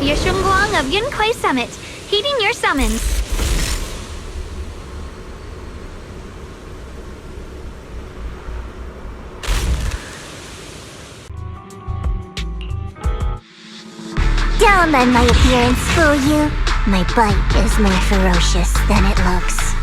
Yeshungguang of Yunquai Summit, heeding your summons. Don't let my appearance fool you. My bite is more ferocious than it looks.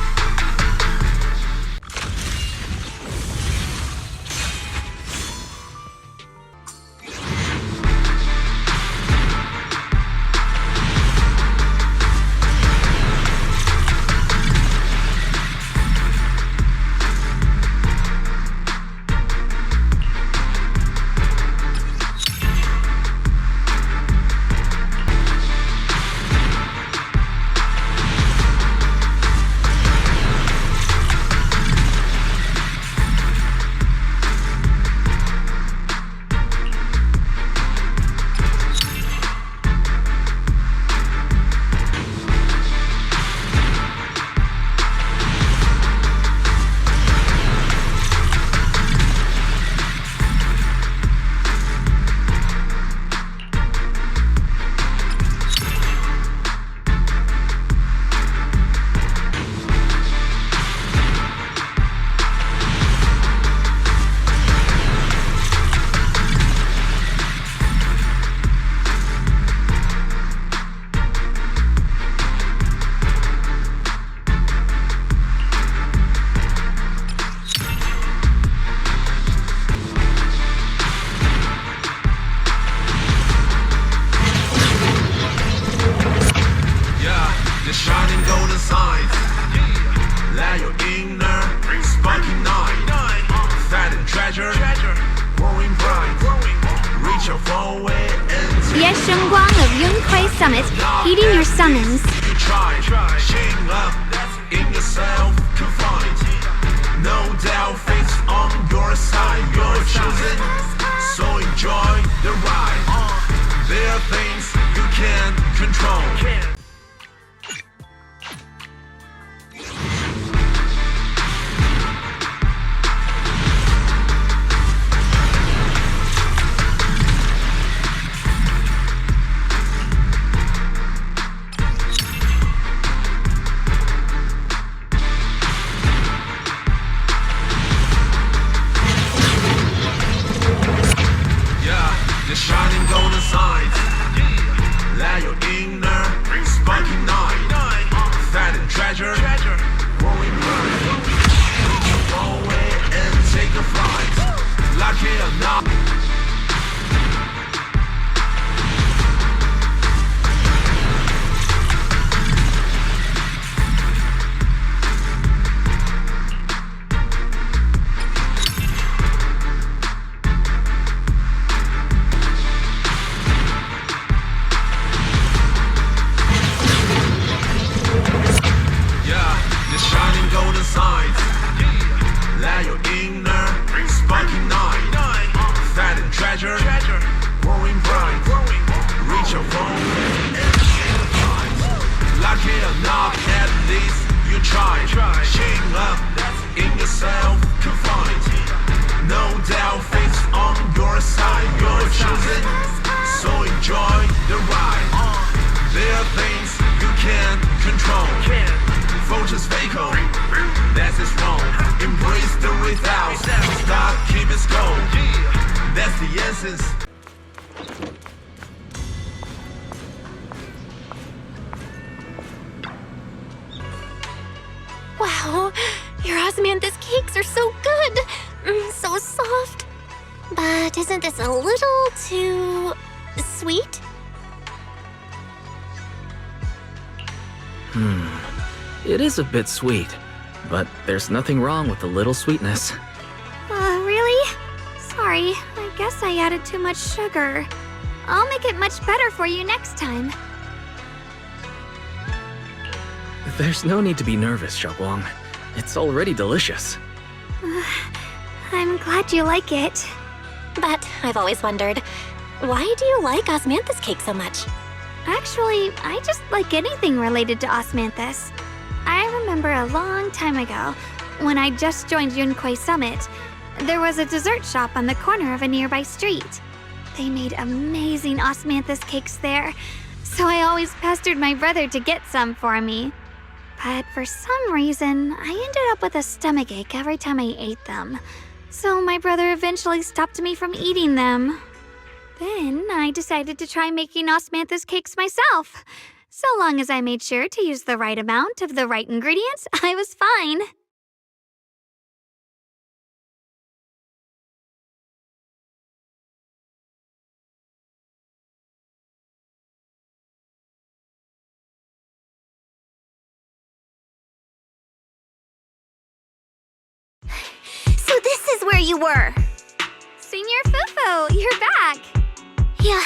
Yeshungguang of Yunquai Summit, heeding your summons. You try, shame up in yourself, confined. No doubt, fate's on your side. You're chosen, so enjoy the ride. There are things you can't control. The shining golden signs. Let your inner spunky night. Fat and treasure, growing bright. Reach your own way and take a flight. Lucky or not. Signs. Let your inner spunky night. Fat and treasure, growing bright. Reach your phone and share the prize. Lucky or not, at least you try. Shame up in yourself, confined. No doubt, fate's on your side. You're chosen, so enjoy the ride. There are things you can't control. Vultures fatal, that's is wrong. Embrace the without, stop, keep it going. That's the essence. Wow, your osmanthus cakes are so good. So soft. But isn't this a little too sweet? It is a bit sweet, but there's nothing wrong with a little sweetness. Really? Sorry, I guess I added too much sugar. I'll make it much better for you next time. There's no need to be nervous, Xiaoguang. It's already delicious. I'm glad you like it. But I've always wondered, why do you like osmanthus cake so much? Actually, I just like anything related to osmanthus. I remember a long time ago, when I just joined Yunquai Summit, there was a dessert shop on the corner of a nearby street. They made amazing osmanthus cakes there, so I always pestered my brother to get some for me. But for some reason, I ended up with a stomachache every time I ate them. So my brother eventually stopped me from eating them. Then I decided to try making osmanthus cakes myself. So long as I made sure to use the right amount of the right ingredients, I was fine. So this is where you were. Senior Fufu, you're back. Yeah,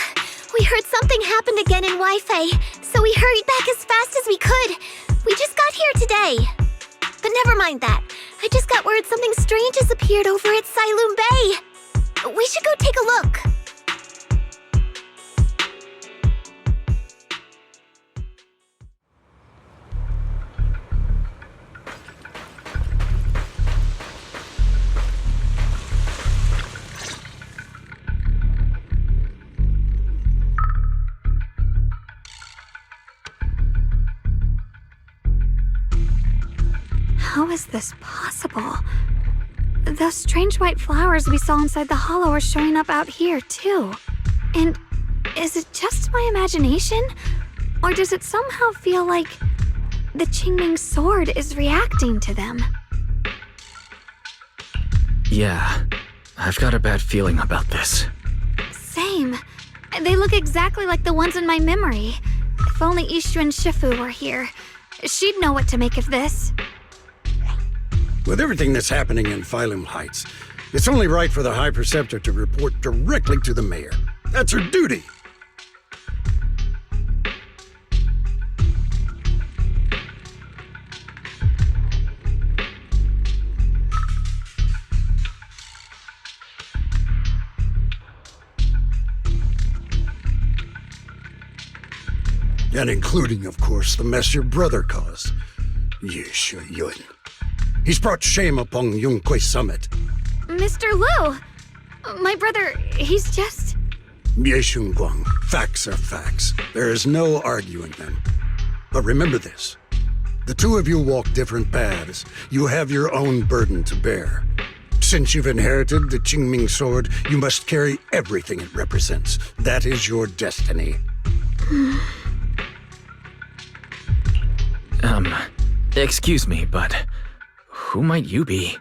we heard something happened again in Wi-Fi, so we hurried back as fast as we could. We just got here today. But never mind that. I just got word something strange has appeared over at Silum Bay. We should go take a look. How is this possible? Those strange white flowers we saw inside the hollow are showing up out here, too. And is it just my imagination? Or does it somehow feel like the Qingming sword is reacting to them? Yeah, I've got a bad feeling about this. Same. They look exactly like the ones in my memory. If only Ishu and Shifu were here, she'd know what to make of this. With everything that's happening in Phylum Heights, it's only right for the High Preceptor to report directly to the mayor. That's her duty. And including, of course, the mess your brother caused. Yesha Yun. He's brought shame upon Yunquay Summit. Mr. Liu! My brother, he's just... Yeshun Guang, facts are facts. There is no arguing them. But remember this. The two of you walk different paths. You have your own burden to bear. Since you've inherited the Qingming sword, you must carry everything it represents. That is your destiny. Excuse me, but who might you be?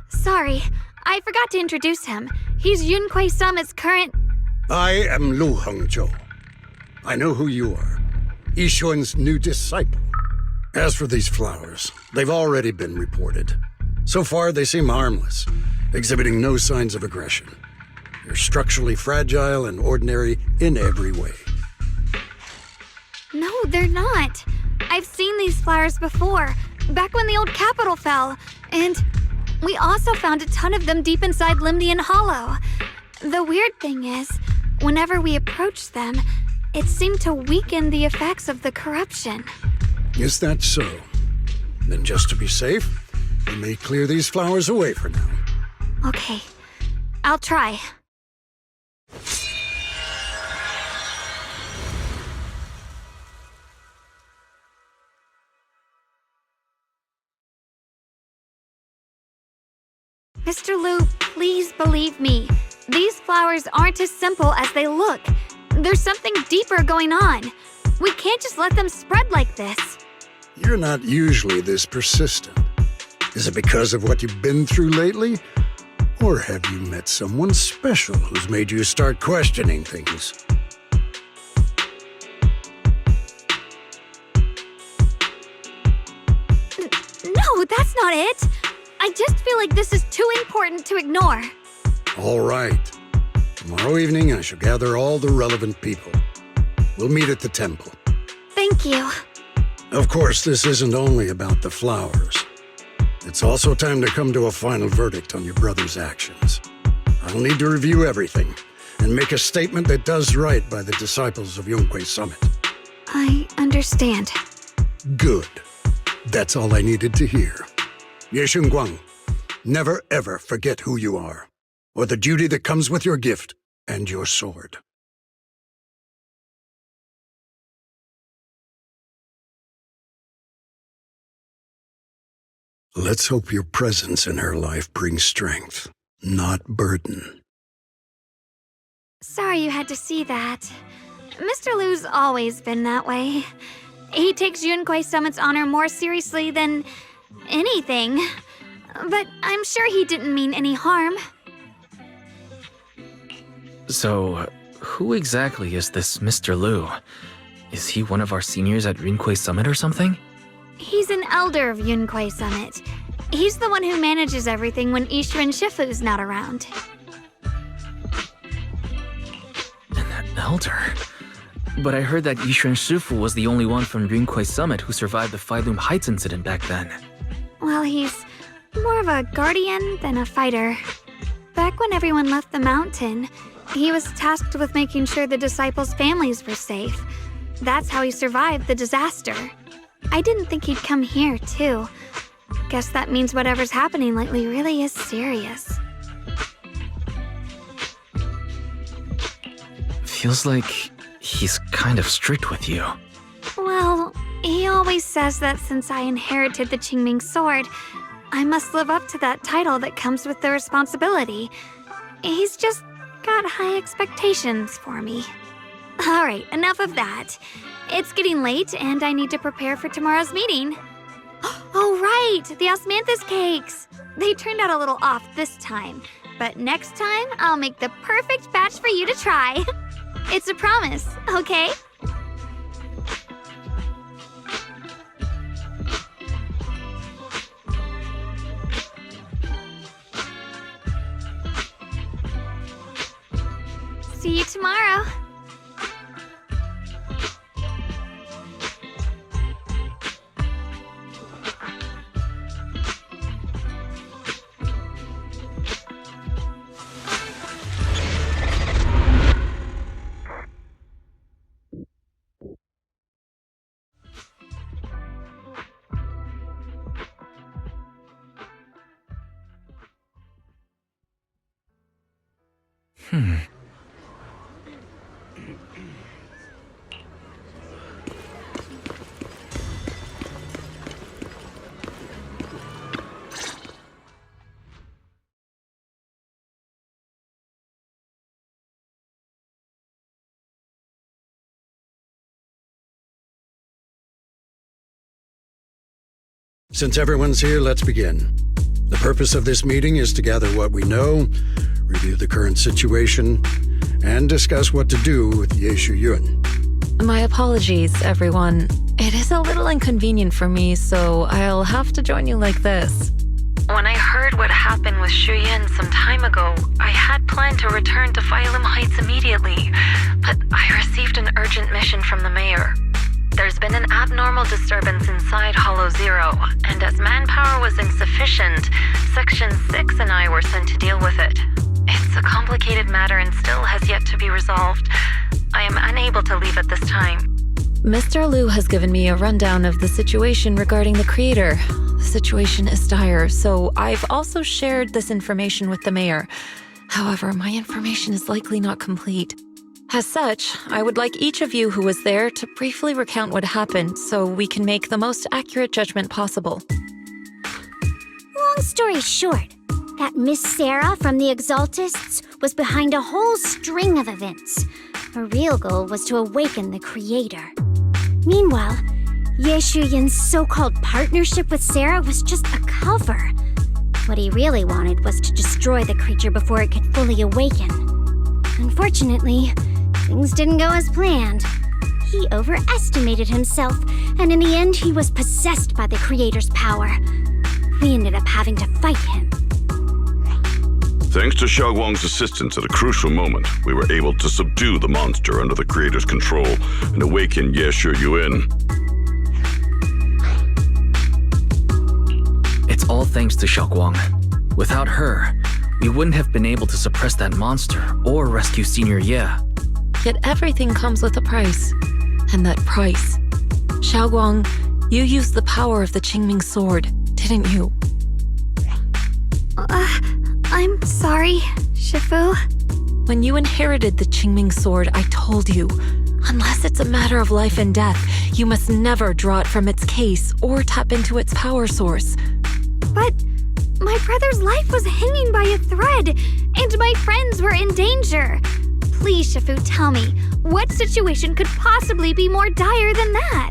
Sorry, I forgot to introduce him. He's Yunquay Summit's current... I am Lu Hengzhou. I know who you are. Yixuan's new disciple. As for these flowers, they've already been reported. So far, they seem harmless, exhibiting no signs of aggression. They're structurally fragile and ordinary in every way. No, they're not. I've seen these flowers before, back when the old Capitulo fell, and we also found a ton of them deep inside Limdian Hollow. The weird thing is, whenever we approached them, it seemed to weaken the effects of the corruption. Is that so? Then just to be safe, you may clear these flowers away for now. Okay, I'll try. Mr. Liu, please believe me. These flowers aren't as simple as they look. There's something deeper going on. We can't just let them spread like this. You're not usually this persistent. Is it because of what you've been through lately? Or have you met someone special who's made you start questioning things? No, that's not it. I just feel like this is too important to ignore. All right. Tomorrow evening, I shall gather all the relevant people. We'll meet at the temple. Thank you. Of course, this isn't only about the flowers. It's also time to come to a final verdict on your brother's actions. I'll need to review everything and make a statement that does right by the disciples of Yunquay Summit. I understand. Good. That's all I needed to hear. Yeshun Guang, never ever forget who you are, or the duty that comes with your gift and your sword. Let's hope your presence in her life brings strength, not burden. Sorry you had to see that. Mr. Lu's always been that way. He takes Yunquei Summit's honor more seriously than anything. But I'm sure he didn't mean any harm. So, who exactly is this Mr. Lu? Is he one of our seniors at Yunquei Summit or something? He's an elder of Yunquei Summit. He's the one who manages everything when Ishuan Shifu's not around. An elder? But I heard that Ishuan Shifu was the only one from Yunquei Summit who survived the Phyloom Heights incident back then. Well, he's more of a guardian than a fighter. Back when everyone left the mountain, he was tasked with making sure the disciples' families were safe. That's how he survived the disaster. I didn't think he'd come here, too. Guess that means whatever's happening lately really is serious. Feels like he's kind of strict with you. Well, he always says that since I inherited the Qingming sword, I must live up to that title that comes with the responsibility. He's just got high expectations for me. Alright, enough of that. It's getting late and I need to prepare for tomorrow's meeting. Oh right, the osmanthus cakes! They turned out a little off this time, but next time I'll make the perfect batch for you to try. It's a promise, okay? See you tomorrow. Since everyone's here, let's begin. The purpose of this meeting is to gather what we know, review the current situation, and discuss what to do with Yeshu Yun. My apologies, everyone. It is a little inconvenient for me, so I'll have to join you like this. When I heard what happened with Shu Yin some time ago, I had planned to return to Phyloom Heights immediately, but I received an urgent mission from the mayor. There's been an abnormal disturbance inside Hollow Zero, and as manpower was insufficient, Section 6 and I were sent to deal with it. It's a complicated matter and still has yet to be resolved. I am unable to leave at this time. Mr. Lu has given me a rundown of the situation regarding the creator. The situation is dire, so I've also shared this information with the mayor. However, my information is likely not complete. As such, I would like each of you who was there to briefly recount what happened so we can make the most accurate judgment possible. Long story short, that Miss Sarah from the Exaltists was behind a whole string of events. Her real goal was to awaken the creator. Meanwhile, Yeshu Yin's so-called partnership with Sarah was just a cover. What he really wanted was to destroy the creature before it could fully awaken. Unfortunately, things didn't go as planned. He overestimated himself, and in the end, he was possessed by the creator's power. We ended up having to fight him. Thanks to Xiaoguang's assistance at a crucial moment, we were able to subdue the monster under the creator's control and awaken Yeshu Yun. It's all thanks to Xiaoguang. Without her, we wouldn't have been able to suppress that monster or rescue Senior Ye. Yet everything comes with a price. And that price. Xiaoguang, you used the power of the Qingming sword, didn't you? I'm sorry, Shifu. When you inherited the Qingming sword, I told you, unless it's a matter of life and death, you must never draw it from its case or tap into its power source. But my brother's life was hanging by a thread, and my friends were in danger. Please, Shifu, tell me, what situation could possibly be more dire than that?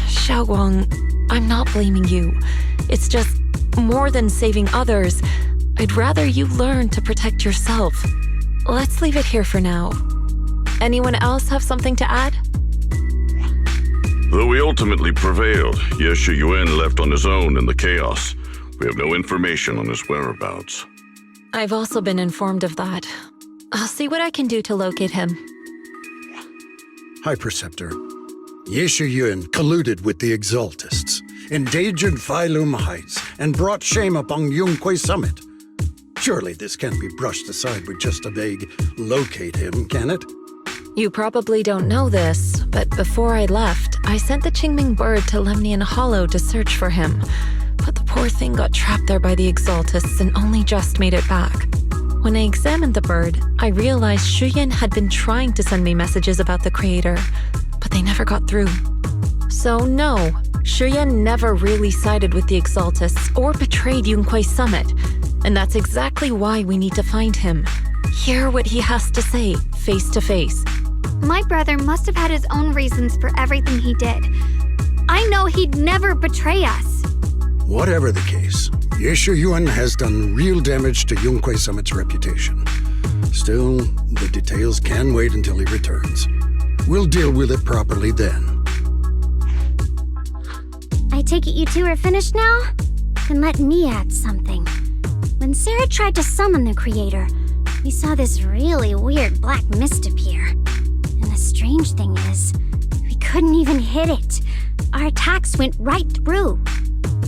Xiaoguang, I'm not blaming you. It's just more than saving others. I'd rather you learn to protect yourself. Let's leave it here for now. Anyone else have something to add? Though we ultimately prevailed, Ye Shiyuan left on his own in the chaos. We have no information on his whereabouts. I've also been informed of that. I'll see what I can do to locate him. High Preceptor, Ye Shiyuan colluded with the Exaltists, endangered Phylum Heights, and brought shame upon Yunquay Summit. Surely this can't be brushed aside with just a vague locate him, can it? You probably don't know this, but before I left, I sent the Qingming bird to Lemnian Hollow to search for him. But the poor thing got trapped there by the Exaltists and only just made it back. When I examined the bird, I realized Shuyan had been trying to send me messages about the Creator, but they never got through. So no, Shuyan never really sided with the Exaltists or betrayed Yunquay Summit, and that's exactly why we need to find him. Hear what he has to say, face to face. My brother must have had his own reasons for everything he did. I know he'd never betray us. Whatever the case, Ye Shiyuan has done real damage to Yunquay Summit's reputation. Still, the details can wait until he returns. We'll deal with it properly then. I take it you two are finished now? Then let me add something. When Sarah tried to summon the Creator, we saw this really weird black mist appear. And the strange thing is, we couldn't even hit it. Our attacks went right through.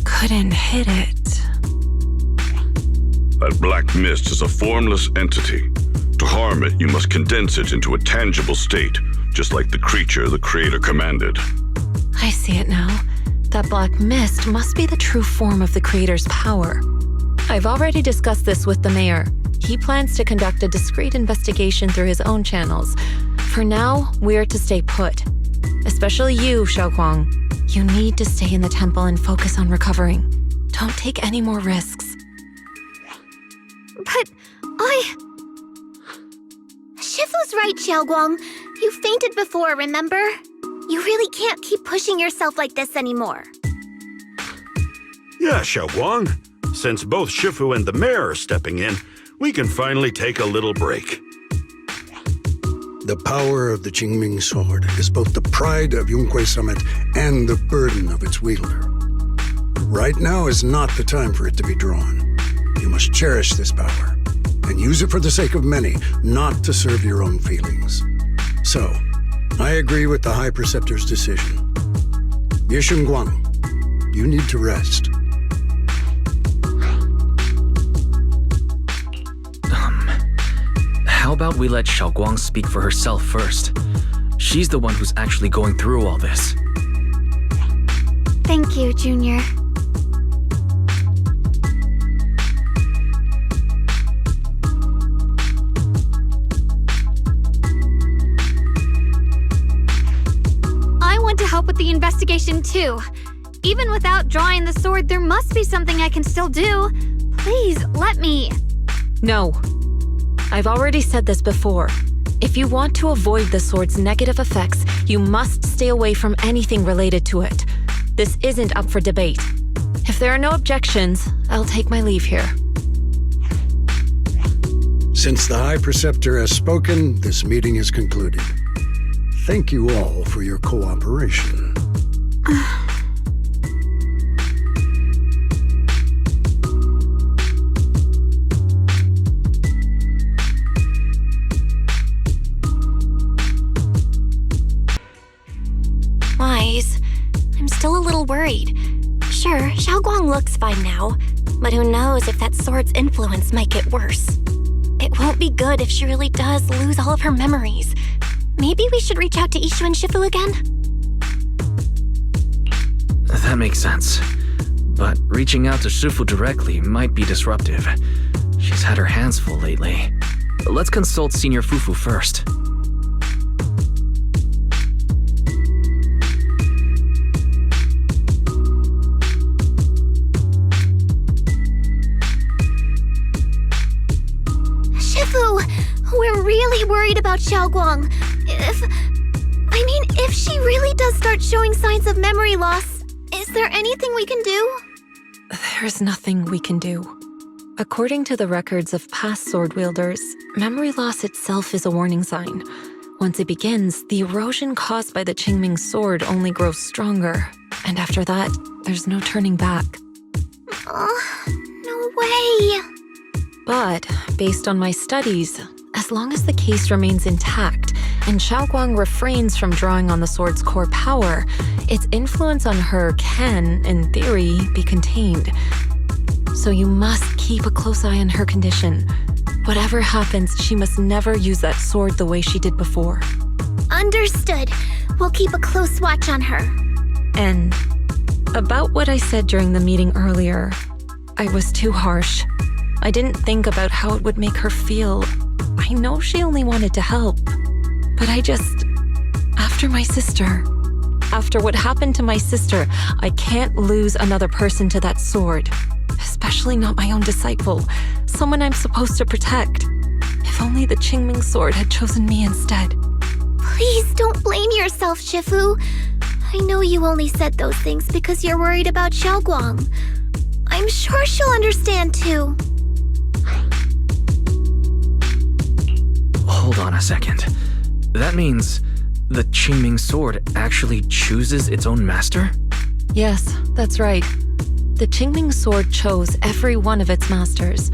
Couldn't hit it. That black mist is a formless entity. To harm it, you must condense it into a tangible state, just like the creature the Creator commanded. I see it now. That black mist must be the true form of the Creator's power. I've already discussed this with the mayor. He plans to conduct a discreet investigation through his own channels. For now, we're to stay put. Especially you, Xiaoguang. You need to stay in the temple and focus on recovering. Don't take any more risks. But Shifu's right, Xiaoguang. You fainted before, remember? You really can't keep pushing yourself like this anymore. Yeah, Xiaoguang. Since both Shifu and the mayor are stepping in, we can finally take a little break. The power of the Qingming sword is both the pride of Yunquay Summit and the burden of its wielder. Right now is not the time for it to be drawn. You must cherish this power and use it for the sake of many, not to serve your own feelings. So, I agree with the High Preceptor's decision. Ye Shiyuan, you need to rest. How about we let Xiaoguang speak for herself first? She's the one who's actually going through all this. thank you, Junior. I want to help with the investigation too. Even without drawing the sword, there must be something I can still do. Please, let me. No. I've already said this before. If you want to avoid the sword's negative effects, you must stay away from anything related to it. This isn't up for debate. If there are no objections, I'll take my leave here. Since the High Preceptor has spoken, this meeting is concluded. Thank you all for your cooperation. Wise, I'm still a little worried. Sure, Xiaoguang looks fine now, but who knows if that sword's influence might get worse. It won't be good if she really does lose all of her memories. Maybe we should reach out to Ishu and Shifu again? That makes sense. But reaching out to Shifu directly might be disruptive. She's had her hands full lately. Let's consult Senior Fufu first. worried about Xiaoguang. If she really does start showing signs of memory loss, is there anything we can do? There's nothing we can do. According to the records of past sword wielders, memory loss itself is a warning sign. Once it begins, the erosion caused by the Qingming sword only grows stronger, and after that, there's no turning back. No way! But, based on my studies, as long as the case remains intact and Xiaoguang refrains from drawing on the sword's core power, its influence on her can, in theory, be contained. So you must keep a close eye on her condition. Whatever happens, she must never use that sword the way she did before. Understood. We'll keep a close watch on her. And about what I said during the meeting earlier, I was too harsh. I didn't think about how it would make her feel. I know she only wanted to help, but after my sister, after what happened to my sister, I can't lose another person to that sword, especially not my own disciple, someone I'm supposed to protect. If only the Qingming sword had chosen me instead. Please don't blame yourself, Shifu. I know you only said those things because you're worried about Xiaoguang. I'm sure she'll understand too. Hold on a second. That means the Qingming sword actually chooses its own master? Yes, that's right. The Qingming sword chose every one of its masters.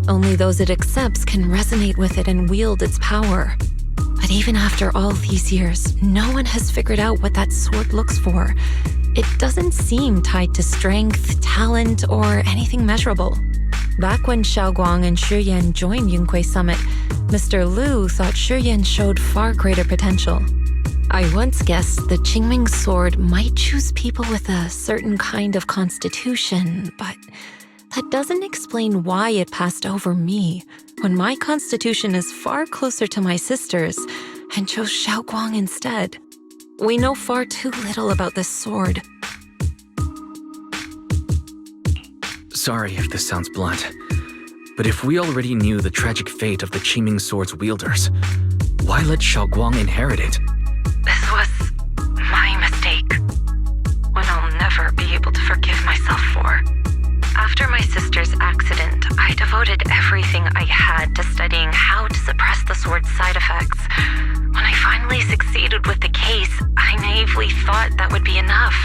Only those it accepts can resonate with it and wield its power. But even after all these years, no one has figured out what that sword looks for. It doesn't seem tied to strength, talent, or anything measurable. Back when Xiaoguang and Shi Yan joined Yunque Summit, Mr. Liu thought Shi Yan showed far greater potential. I once guessed the Qingming sword might choose people with a certain kind of constitution, but that doesn't explain why it passed over me, when my constitution is far closer to my sister's, and chose Xiaoguang instead. We know far too little about this sword. Sorry if this sounds blunt, but if we already knew the tragic fate of the Qingming sword's wielders, why let Xiaoguang inherit it? This was my mistake. One I'll never be able to forgive myself for. After my sister's accident, I devoted everything I had to studying how to suppress the sword's side effects. When I finally succeeded with the case, I naively thought that would be enough,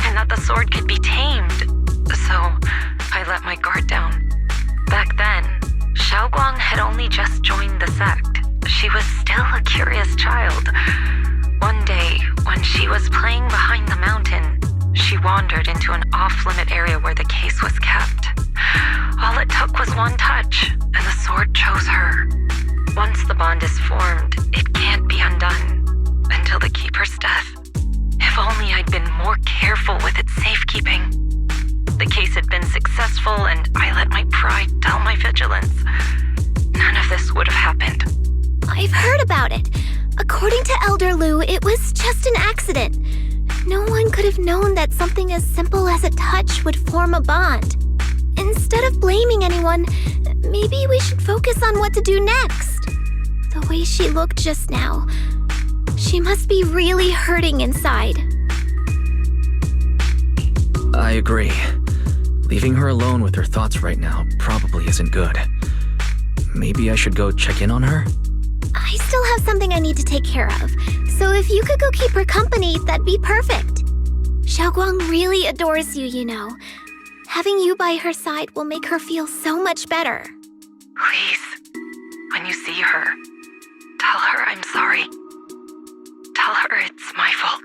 and that the sword could be tamed. So, I let my guard down. Back then, Xiaoguang had only just joined the sect. She was still a curious child. One day, when she was playing behind the mountain, she wandered into an off-limit area where the case was kept. All it took was one touch, and the sword chose her. Once the bond is formed, it can't be undone until the keeper's death. If only I'd been more careful with its safekeeping. The case had been successful, and I let my pride dull my vigilance. None of this would have happened. I've heard about it. According to Elder Liu, it was just an accident. No one could have known that something as simple as a touch would form a bond. Instead of blaming anyone, maybe we should focus on what to do next. The way she looked just now, she must be really hurting inside. I agree. Leaving her alone with her thoughts right now probably isn't good. Maybe I should go check in on her? I still have something I need to take care of, so if you could go keep her company, that'd be perfect. Xiaoguang really adores you, you know. Having you by her side will make her feel so much better. Please, when you see her, tell her I'm sorry. Tell her it's my fault.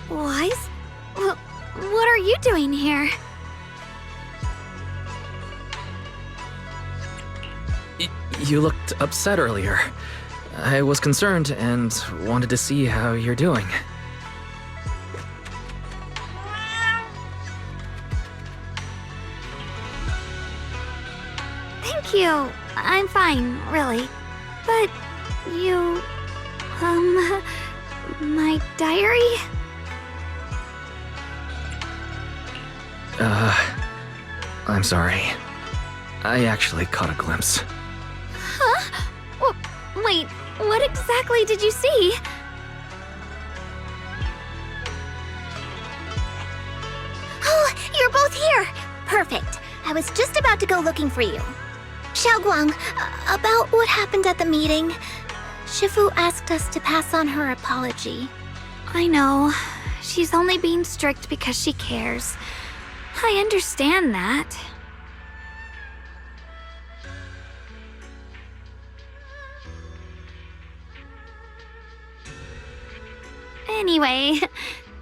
Wise? What are you doing here? You looked upset earlier. I was concerned and wanted to see how you're doing. Thank you. I'm fine, really. But you... my diary? I'm sorry. I actually caught a glimpse. Huh? Wait, what exactly did you see? Oh, you're both here! Perfect. I was just about to go looking for you. Xiaoguang, about what happened at the meeting. Shifu asked us to pass on her apology. I know. She's only being strict because she cares. I understand that. Anyway,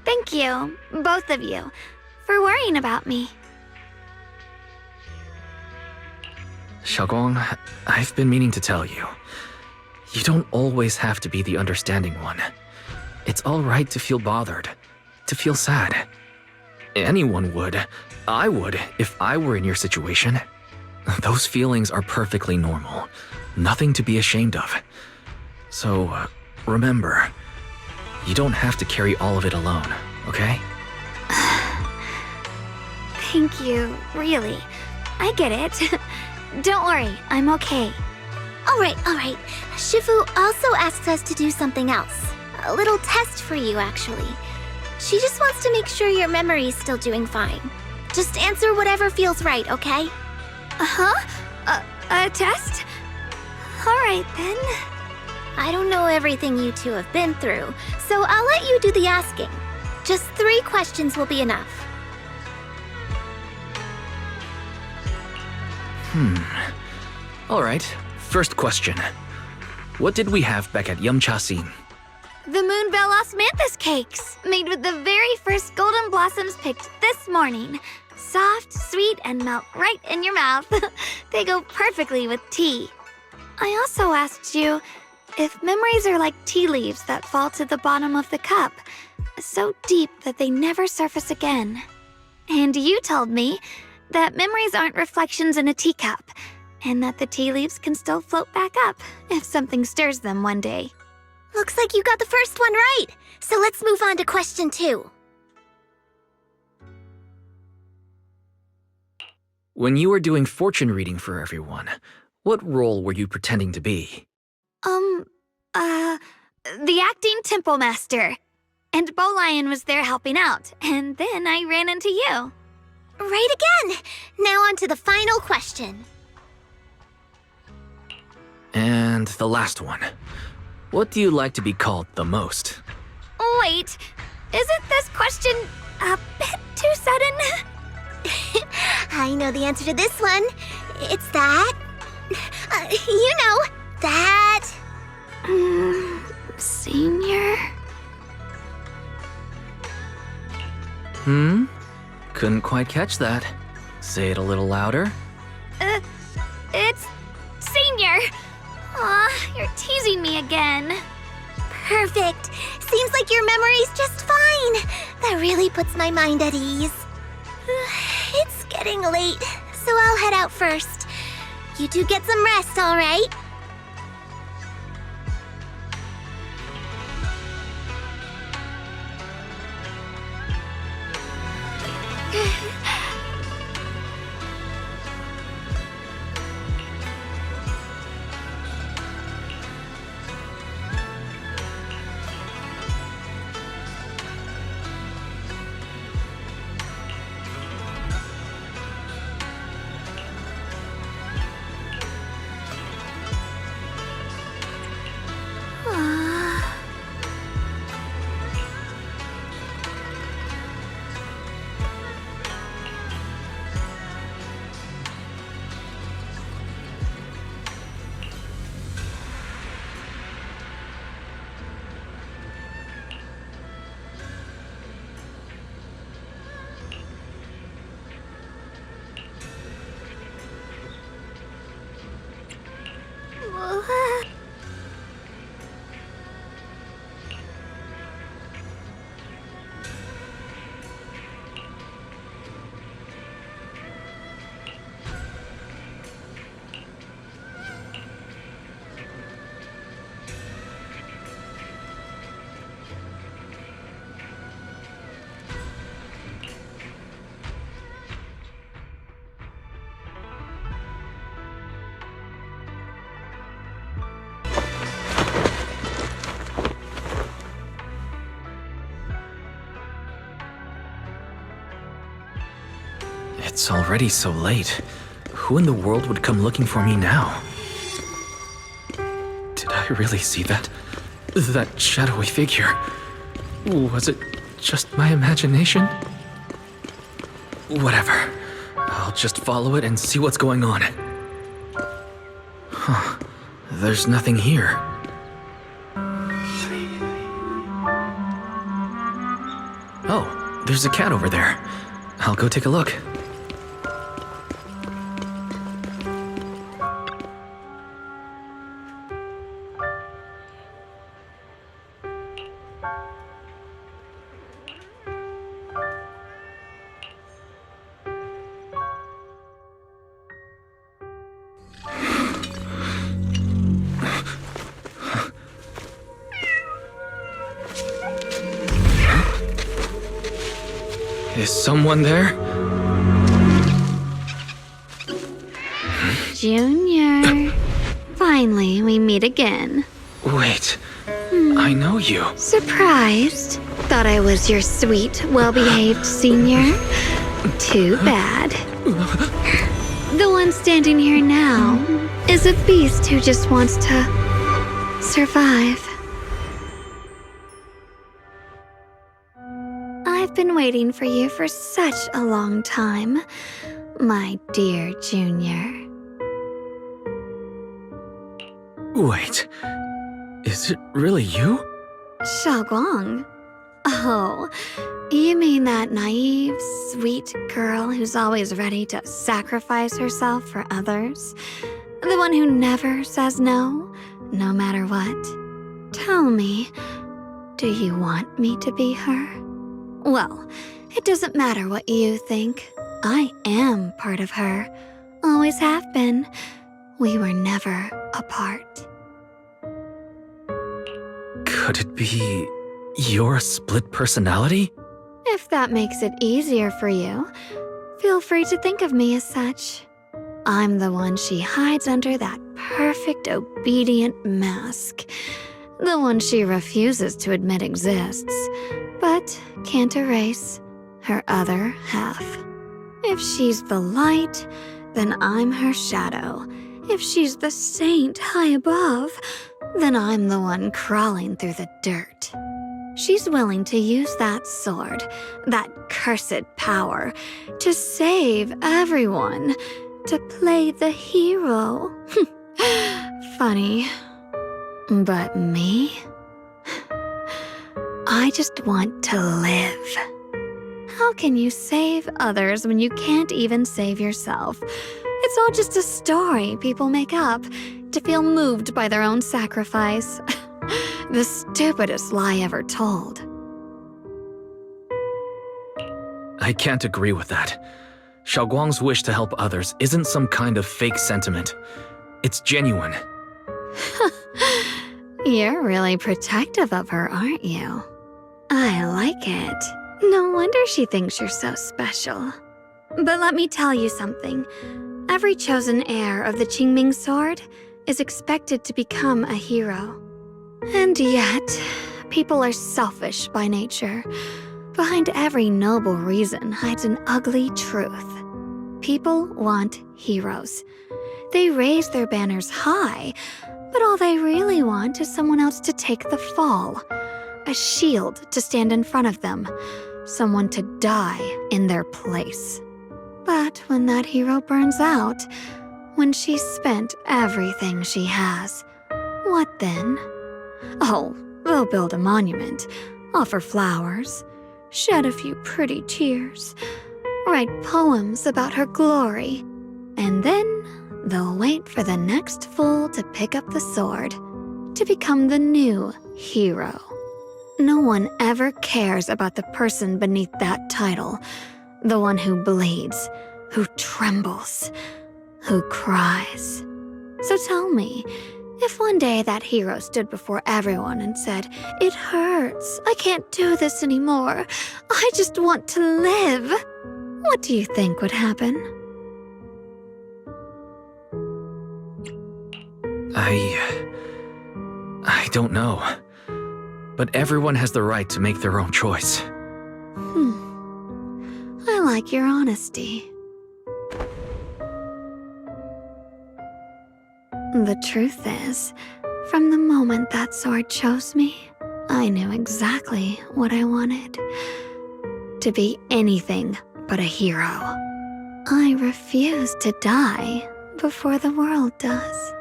thank you, both of you, for worrying about me. Xiaoguang, I've been meaning to tell you. You don't always have to be the understanding one. It's alright to feel bothered, to feel sad. Anyone would. I would, if I were in your situation. Those feelings are perfectly normal. Nothing to be ashamed of. So, remember, you don't have to carry all of it alone, okay? Thank you, really. I get it. Don't worry, I'm okay. All right. Shifu also asked us to do something else. A little test for you, actually. She just wants to make sure your memory's still doing fine. Just answer whatever feels right, okay? Uh-huh? A test? All right, then. I don't know everything you two have been through, so I'll let you do the asking. Just 3 questions will be enough. Alright, first question. What did we have back at Yumcha-sin? The Moonbell Osmanthus cakes, made with the very first golden blossoms picked this morning. Soft, sweet, and melt right in your mouth. They go perfectly with tea. I also asked you if memories are like tea leaves that fall to the bottom of the cup, so deep that they never surface again. And you told me that memories aren't reflections in a teacup, and that the tea leaves can still float back up if something stirs them one day. Looks like you got the first one right, so let's move on to question 2. When you were doing fortune reading for everyone, what role were you pretending to be? The acting temple master. And Bowlion was there helping out, and then I ran into you. Right again! Now on to the final question. And the last one. What do you like to be called the most? Wait, isn't this question a bit too sudden? I know the answer to this one. It's that... you know, that... Senior? Couldn't quite catch that. Say it a little louder. It's Senior. Aw, you're teasing me again. Perfect. Seems like your memory's just fine. That really puts my mind at ease. It's getting late, so I'll head out first. You two get some rest, all right? It's already so late. Who in the world would come looking for me now? Did I really see that? That shadowy figure? Was it just my imagination? Whatever. I'll just follow it and see what's going on. Huh. There's nothing here. Oh, there's a cat over there. I'll go take a look. Is someone there? Junior. Finally, we meet again. Wait, I know you. Surprised? Thought I was your sweet, well-behaved senior? Too bad. The one standing here now is a beast who just wants to survive. I've been waiting for you for such a long time, my dear Junior. Wait, is it really you? Xiaoguang. Oh, you mean that naive, sweet girl who's always ready to sacrifice herself for others? The one who never says no, no matter what? Tell me, do you want me to be her? Well, it doesn't matter what you think. I am part of her. Always have been. We were never apart. Could it be your split personality? If that makes it easier for you, feel free to think of me as such. I'm the one she hides under that perfect, obedient mask. The one she refuses to admit exists, but can't erase her other half. If she's the light, then I'm her shadow. If she's the saint high above, then I'm the one crawling through the dirt. She's willing to use that sword, that cursed power, to save everyone, to play the hero. Funny. But me? I just want to live. How can you save others when you can't even save yourself? It's all just a story people make up to feel moved by their own sacrifice. The stupidest lie ever told. I can't agree with that. Xiaoguang's wish to help others isn't some kind of fake sentiment. It's genuine. You're really protective of her, aren't you? I like it. No wonder she thinks you're so special. But let me tell you something. Every chosen heir of the Qingming sword is expected to become a hero. And yet, people are selfish by nature. Behind every noble reason hides an ugly truth. People want heroes. They raise their banners high, but all they really want is someone else to take the fall. A shield to stand in front of them. Someone to die in their place. But when that hero burns out, when she's spent everything she has, what then? Oh, they'll build a monument, offer flowers, shed a few pretty tears, write poems about her glory, and then they'll wait for the next fool to pick up the sword, to become the new hero. No one ever cares about the person beneath that title, the one who bleeds, who trembles, who cries. So tell me, if one day that hero stood before everyone and said, "It hurts, I can't do this anymore, I just want to live," what do you think would happen? I don't know. But everyone has the right to make their own choice. I like your honesty. The truth is, from the moment that sword chose me, I knew exactly what I wanted. To be anything but a hero. I refuse to die before the world does.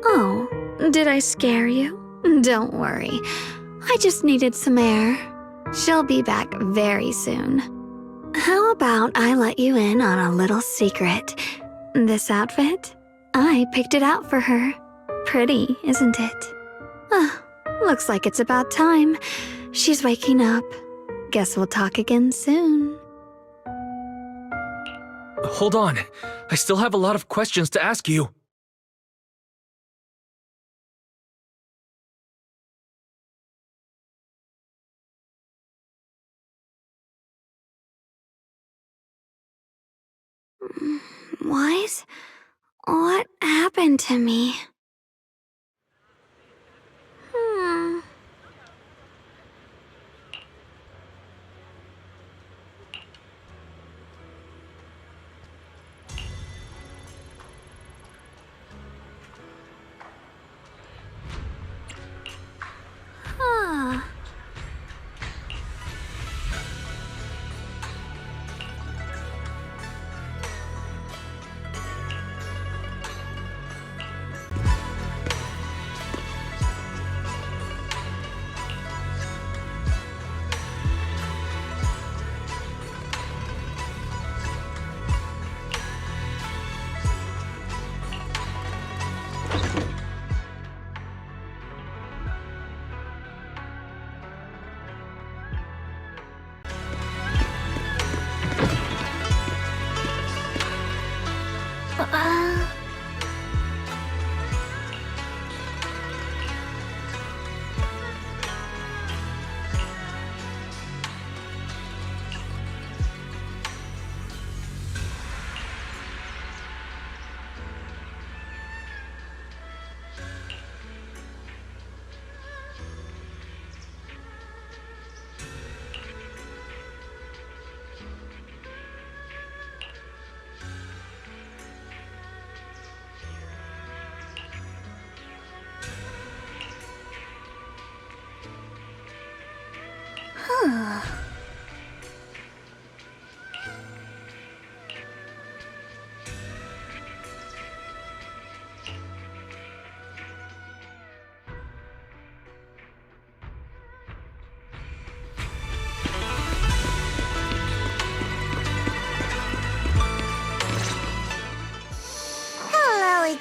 Oh, did I scare you? Don't worry. I just needed some air. She'll be back very soon. How about I let you in on a little secret? This outfit? I picked it out for her. Pretty, isn't it? Looks like it's about time. She's waking up. Guess we'll talk again soon. Hold on. I still have a lot of questions to ask you. What? What happened to me?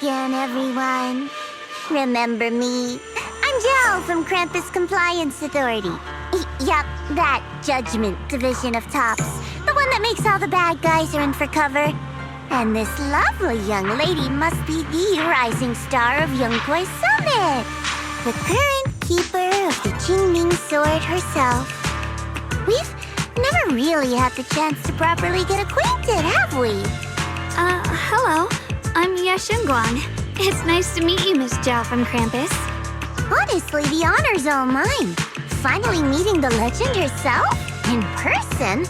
Again, everyone. Remember me? I'm Jill from Krampus Compliance Authority. Yup, that Judgment Division of Tops. The one that makes all the bad guys run for cover. And this lovely young lady must be the rising star of Yongkoi Summit. The current keeper of the Qingming Sword herself. We've never really had the chance to properly get acquainted, have we? Hello. I'm Yashun Guang. It's nice to meet you, Miss Zhao from Krampus. Honestly, the honor's all mine. Finally meeting the legend herself, in person.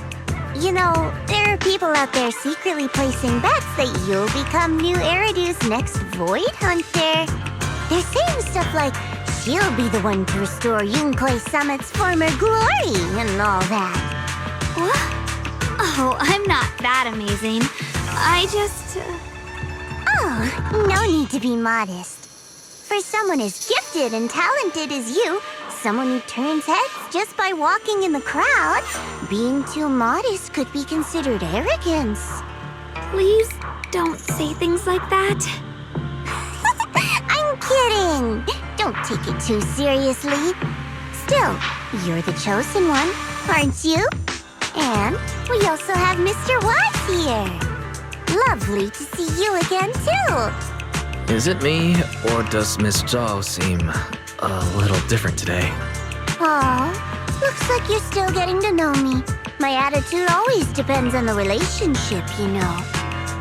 You know, there are people out there secretly placing bets that you'll become new Eridu's next Void Hunter. They're saying stuff like, she'll be the one to restore Yongkoi Summit's former glory and all that. What? Oh, I'm not that amazing. I just... Oh, no need to be modest. For someone as gifted and talented as you, someone who turns heads just by walking in the crowd. Being too modest could be considered arrogance. Please don't say things like that. I'm kidding! Don't take it too seriously. Still, you're the chosen one, aren't you? And we also have Mr. Watts here. Lovely to see you again, too. Is it me, or does Miss Zhao seem a little different today? Aw, looks like you're still getting to know me. My attitude always depends on the relationship, you know.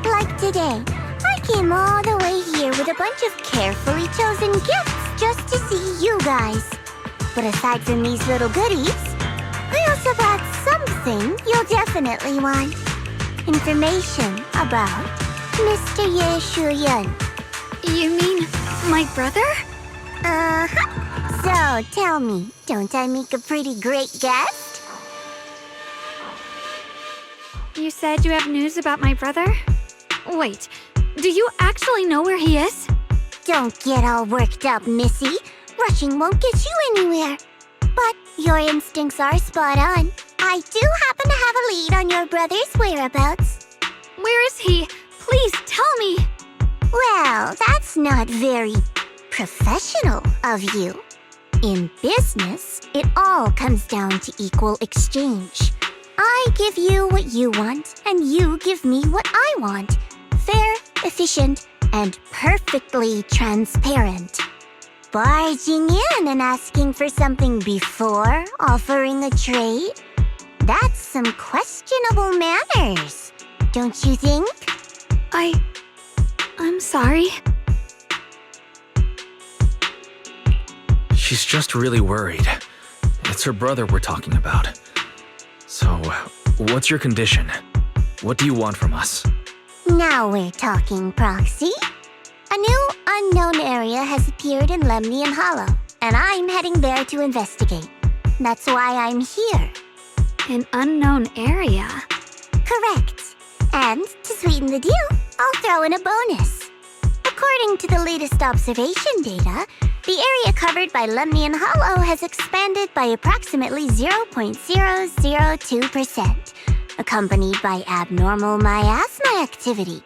Like today, I came all the way here with a bunch of carefully chosen gifts just to see you guys. But aside from these little goodies, I also brought something you'll definitely want. Information about Mr. Ye Shuyun. You mean my brother? So, tell me, don't I make a pretty great guest? You said you have news about my brother? Wait, do you actually know where he is? Don't get all worked up, Missy. Rushing won't get you anywhere. But your instincts are spot on. I do happen to have a lead on your brother's whereabouts. Where is he? Please tell me. Well, that's not very professional of you. In business, it all comes down to equal exchange. I give you what you want, and you give me what I want. Fair, efficient, and perfectly transparent. Barging in and asking for something before offering a trade? That's some questionable manners, don't you think? I'm sorry. She's just really worried. It's her brother we're talking about. So, what's your condition? What do you want from us? Now we're talking, Proxy. A new unknown area has appeared in Lemnian Hollow, and I'm heading there to investigate. That's why I'm here. An unknown area? Correct. And to sweeten the deal, I'll throw in a bonus. According to the latest observation data, the area covered by Lemnian Hollow has expanded by approximately 0.002%, accompanied by abnormal miasma activity.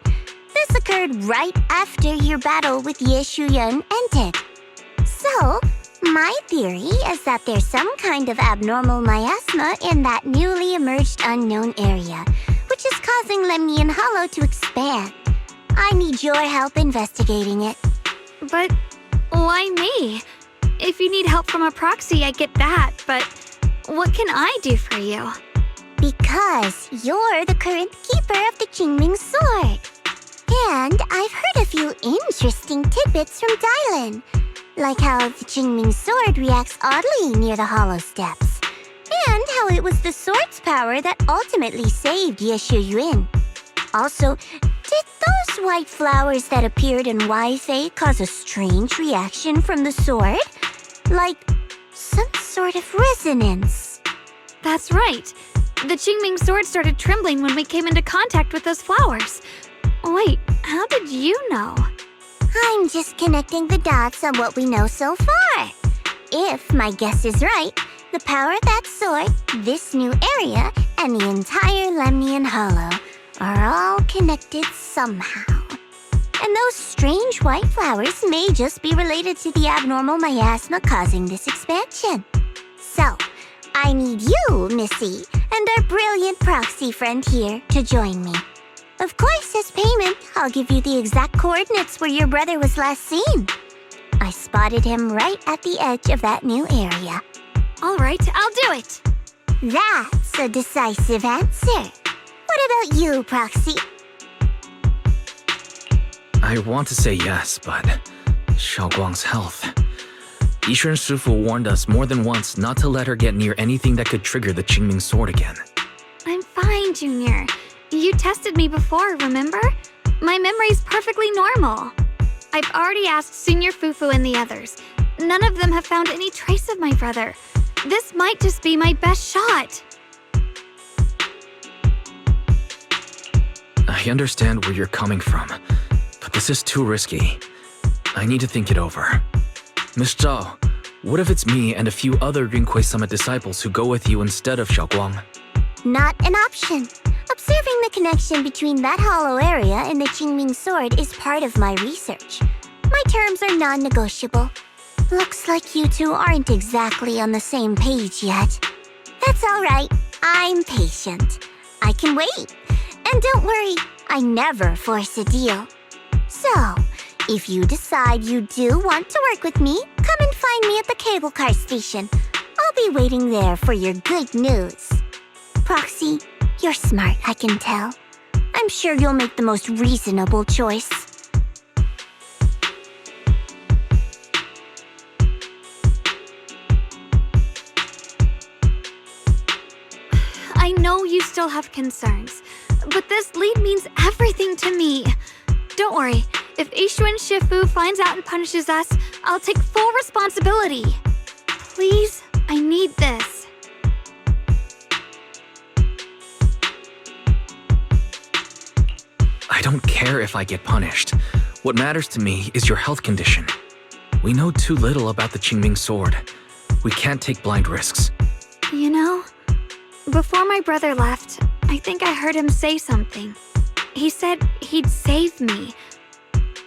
This occurred right after your battle with Ye Shuyun ended. So, my theory is that there's some kind of abnormal miasma in that newly emerged unknown area, which is causing Lemnian Hollow to expand. I need your help investigating it. But why me? If you need help from a proxy, I get that, but what can I do for you? Because you're the current keeper of the Qingming sword. And I've heard a few interesting tidbits from Dylan, like how the Qingming sword reacts oddly near the hollow steps, and how it was the sword's power that ultimately saved Ye Shuyun. Also, did those white flowers that appeared in Wi-Fi cause a strange reaction from the sword? Like some sort of resonance. That's right. The Qingming sword started trembling when we came into contact with those flowers. Wait, how did you know? I'm just connecting the dots on what we know so far. If my guess is right, the power of that sword, this new area, and the entire Lemnian Hollow are all connected somehow. And those strange white flowers may just be related to the abnormal miasma causing this expansion. So, I need you, Missy, and our brilliant proxy friend here to join me. Of course, as payment, I'll give you the exact coordinates where your brother was last seen. I spotted him right at the edge of that new area. All right, I'll do it. That's a decisive answer. What about you, Proxy? I want to say yes, but Xiaoguang's health. Yishun Shifu warned us more than once not to let her get near anything that could trigger the Qingming sword again. I'm fine, Junior. You tested me before, remember? My memory's perfectly normal. I've already asked Senior Fufu and the others. None of them have found any trace of my brother. This might just be my best shot. I understand where you're coming from, but this is too risky. I need to think it over. Miss Zhao, What if it's me and a few other Yunkwei Summit disciples who go with you instead of Xiaoguang? Not an option. Observing the connection between that hollow area and the Qingming sword is part of my research. My terms are non-negotiable. Looks like you two aren't exactly on the same page yet. That's all right. I'm patient. I can wait. And don't worry, I never force a deal. So, if you decide you do want to work with me, come and find me at the cable car station. I'll be waiting there for your good news. Proxy, you're smart, I can tell. I'm sure you'll make the most reasonable choice. I know you still have concerns, but this lead means everything to me. Don't worry, if Yixuan Shifu finds out and punishes us, I'll take full responsibility. Please, I need this. I don't care if I get punished. What matters to me is your health condition. We know too little about the Qingming sword. We can't take blind risks. You know, before my brother left, I think I heard him say something. He said he'd save me.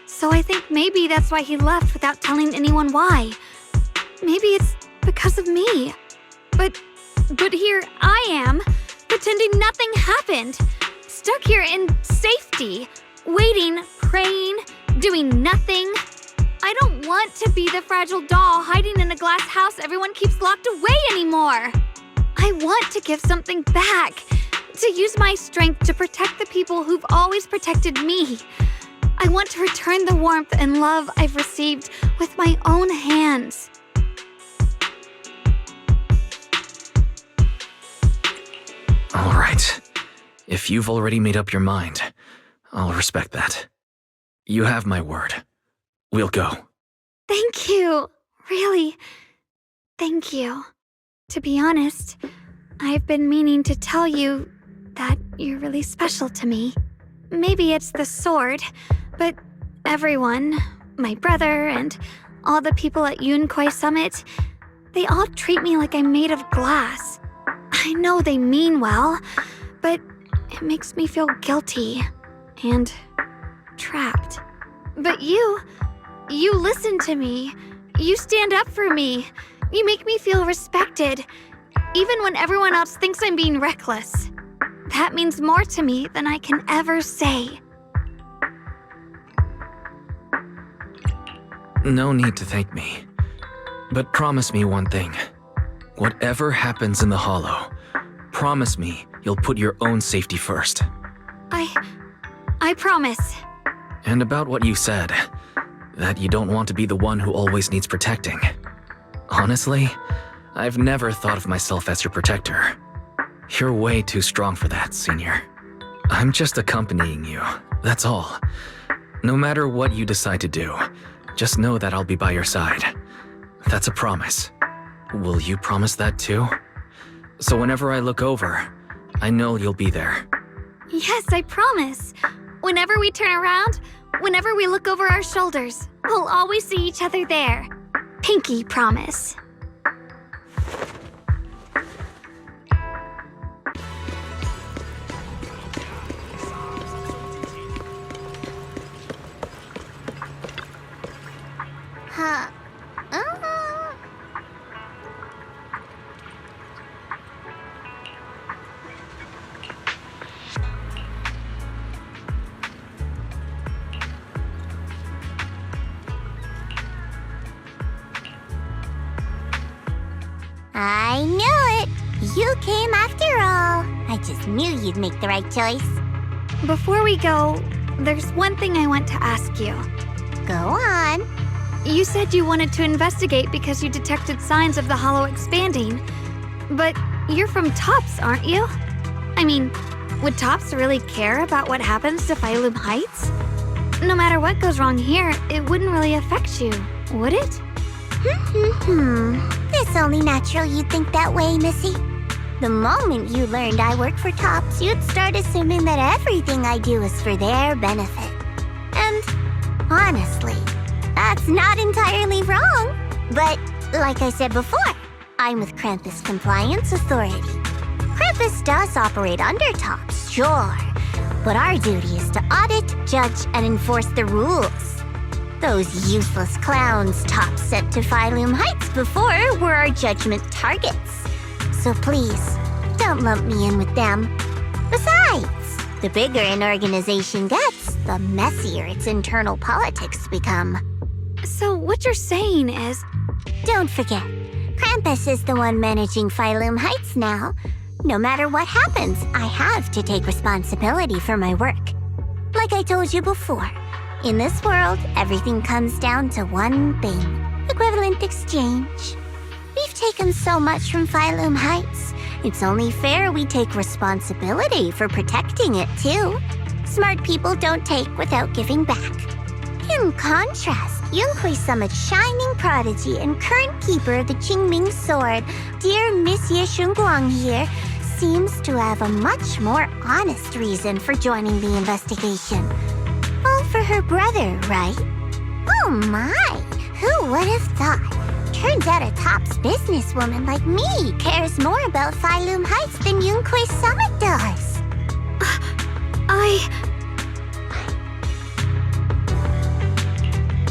So I think maybe that's why he left without telling anyone why. Maybe it's because of me. But here I am, pretending nothing happened. Stuck here in safety, waiting, praying, doing nothing. I don't want to be the fragile doll hiding in a glass house everyone keeps locked away anymore. I want to give something back, to use my strength to protect the people who've always protected me. I want to return the warmth and love I've received with my own hands. All right. If you've already made up your mind, I'll respect that. You have my word. We'll go. Thank you. Really, thank you. To be honest, I've been meaning to tell you that you're really special to me. Maybe it's the sword, but everyone, my brother and all the people at Yunkwei Summit, they all treat me like I'm made of glass. I know they mean well, but it makes me feel guilty and trapped. But you listen to me. You stand up for me. You make me feel respected, even when everyone else thinks I'm being reckless. That means more to me than I can ever say. No need to thank me. But promise me one thing. Whatever happens in the Hollow, promise me you'll put your own safety first. I promise. And about what you said, that you don't want to be the one who always needs protecting. Honestly, I've never thought of myself as your protector. You're way too strong for that, Senior. I'm just accompanying you, that's all. No matter what you decide to do, just know that I'll be by your side. That's a promise. Will you promise that too? So whenever I look over, I know you'll be there. Yes, I promise. Whenever we turn around, whenever we look over our shoulders, we'll always see each other there. Pinky promise. Huh. I knew it! You came after all. I just knew you'd make the right choice. Before we go, there's one thing I want to ask you. Go on. You said you wanted to investigate because you detected signs of the Hollow expanding. But you're from Tops, aren't you? I mean, would Tops really care about what happens to Phylum Heights? No matter what goes wrong here, it wouldn't really affect you, would it? It's only natural you'd think that way, Missy. The moment you learned I work for Tops, you'd start assuming that everything I do is for their benefit. And honestly, that's not entirely wrong. But Like I said before, I'm with Krampus Compliance Authority. Krampus does operate under Tops, sure, but our duty is to audit, judge, and enforce the rules. Those useless clowns Tops sent to Phylum Heights before were our judgment targets. So please, don't lump me in with them. Besides, the bigger an organization gets, the messier its internal politics become. So what you're saying is... Don't forget, Krampus is the one managing Phylum Heights now. No matter what happens, I have to take responsibility for my work. Like I told you before, in this world, everything comes down to one thing: equivalent exchange. We've taken so much from Phylum Heights. It's only fair we take responsibility for protecting it, too. Smart people don't take without giving back. In contrast, Yunhui Summit's shining prodigy and current keeper of the Qingming Sword, dear Miss Ye Shunguang here, seems to have a much more honest reason for joining the investigation. All for her brother, right? Oh my! Who would have thought? Turns out a Tops businesswoman like me cares more about Phylum Heights than Yunhui Summit does.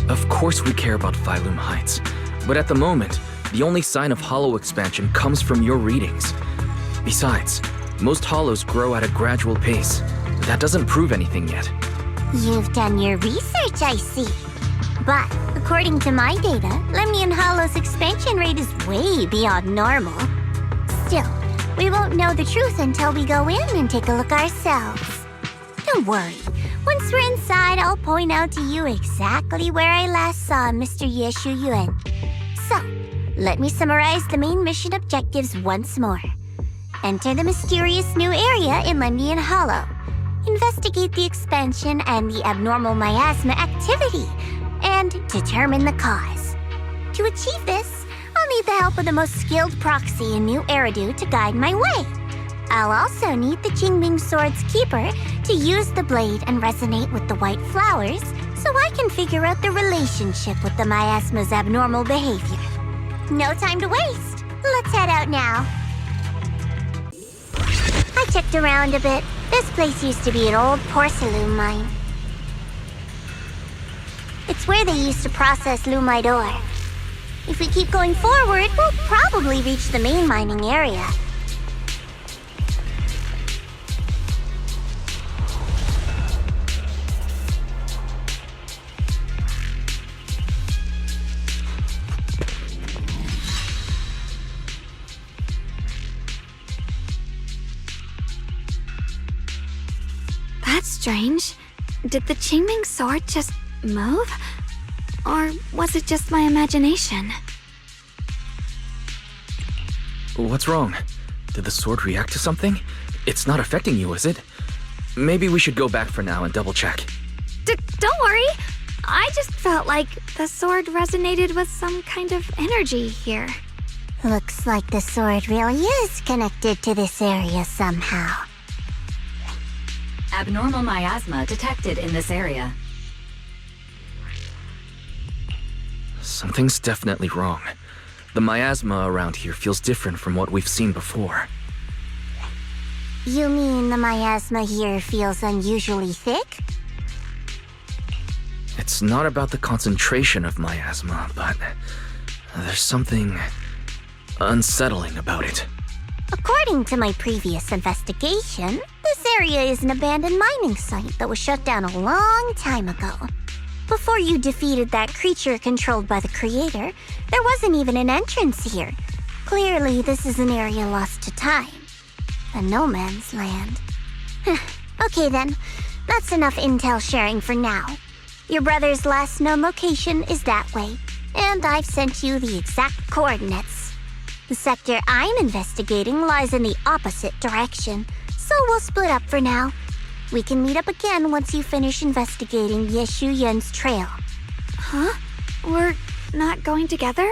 Of course we care about Phylum Heights, but at the moment, the only sign of hollow expansion comes from your readings. Besides, most hollows grow at a gradual pace. That doesn't prove anything yet. You've done your research, I see. But according to my data, Lemnian Hollow's expansion rate is way beyond normal. Still, we won't know the truth until we go in and take a look ourselves. Don't worry. Once we're inside, I'll point out to you exactly where I last saw Mr. Ye Shuyuan. So, let me summarize the main mission objectives once more. Enter the mysterious new area in Lemnian Hollow. Investigate the expansion and the abnormal miasma activity, and determine the cause. To achieve this, I'll need the help of the most skilled proxy in New Eridu to guide my way. I'll also need the Qingming Sword's keeper to use the blade and resonate with the white flowers so I can figure out the relationship with the miasma's abnormal behavior. No time to waste. Let's head out now. I checked around a bit. This place used to be an old porcelain mine. It's where they used to process lumite ore. If we keep going forward, we'll probably reach the main mining area. That's strange. Did the Qingming Sword just move? Or was it just my imagination? What's wrong? Did the sword react to something? It's not affecting you, is it? Maybe we should go back for now and double check. Don't worry. I just felt like the sword resonated with some kind of energy here. Looks like the sword really is connected to this area somehow. Abnormal miasma detected in this area. Something's definitely wrong. The miasma around here feels different from what we've seen before. You mean the miasma here feels unusually thick? It's not about the concentration of miasma, but there's something unsettling about it. According to my previous investigation, this area is an abandoned mining site that was shut down a long time ago. Before you defeated that creature controlled by the Creator, there wasn't even an entrance here. Clearly, this is an area lost to time. A no man's land. Okay then, that's enough intel sharing for now. Your brother's last known location is that way, and I've sent you the exact coordinates. The sector I'm investigating lies in the opposite direction, so we'll split up for now. We can meet up again once you finish investigating Ye Shuyan's trail. Huh? We're not going together?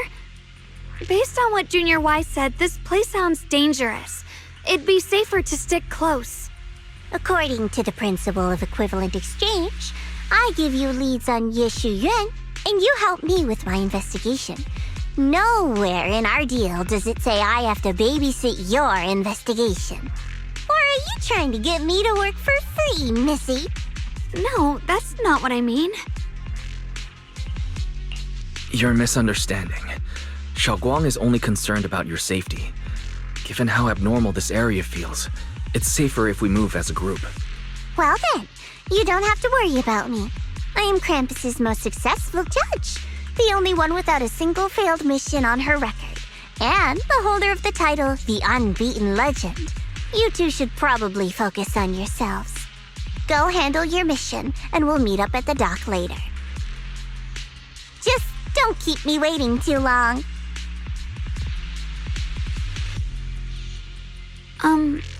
Based on what Junior Y said, this place sounds dangerous. It'd be safer to stick close. According to the principle of equivalent exchange, I give you leads on Ye Shuyuan, and you help me with my investigation. Nowhere in our deal does it say I have to babysit your investigation. Or are you trying to get me to work for free, Missy? No, that's not what I mean. You're misunderstanding. Xiaoguang is only concerned about your safety. Given how abnormal this area feels, it's safer if we move as a group. Well then, you don't have to worry about me. I am Krampus's most successful judge, the only one without a single failed mission on her record, and the holder of the title, the Unbeaten Legend. You two should probably focus on yourselves. Go handle your mission, and we'll meet up at the dock later. Just don't keep me waiting too long.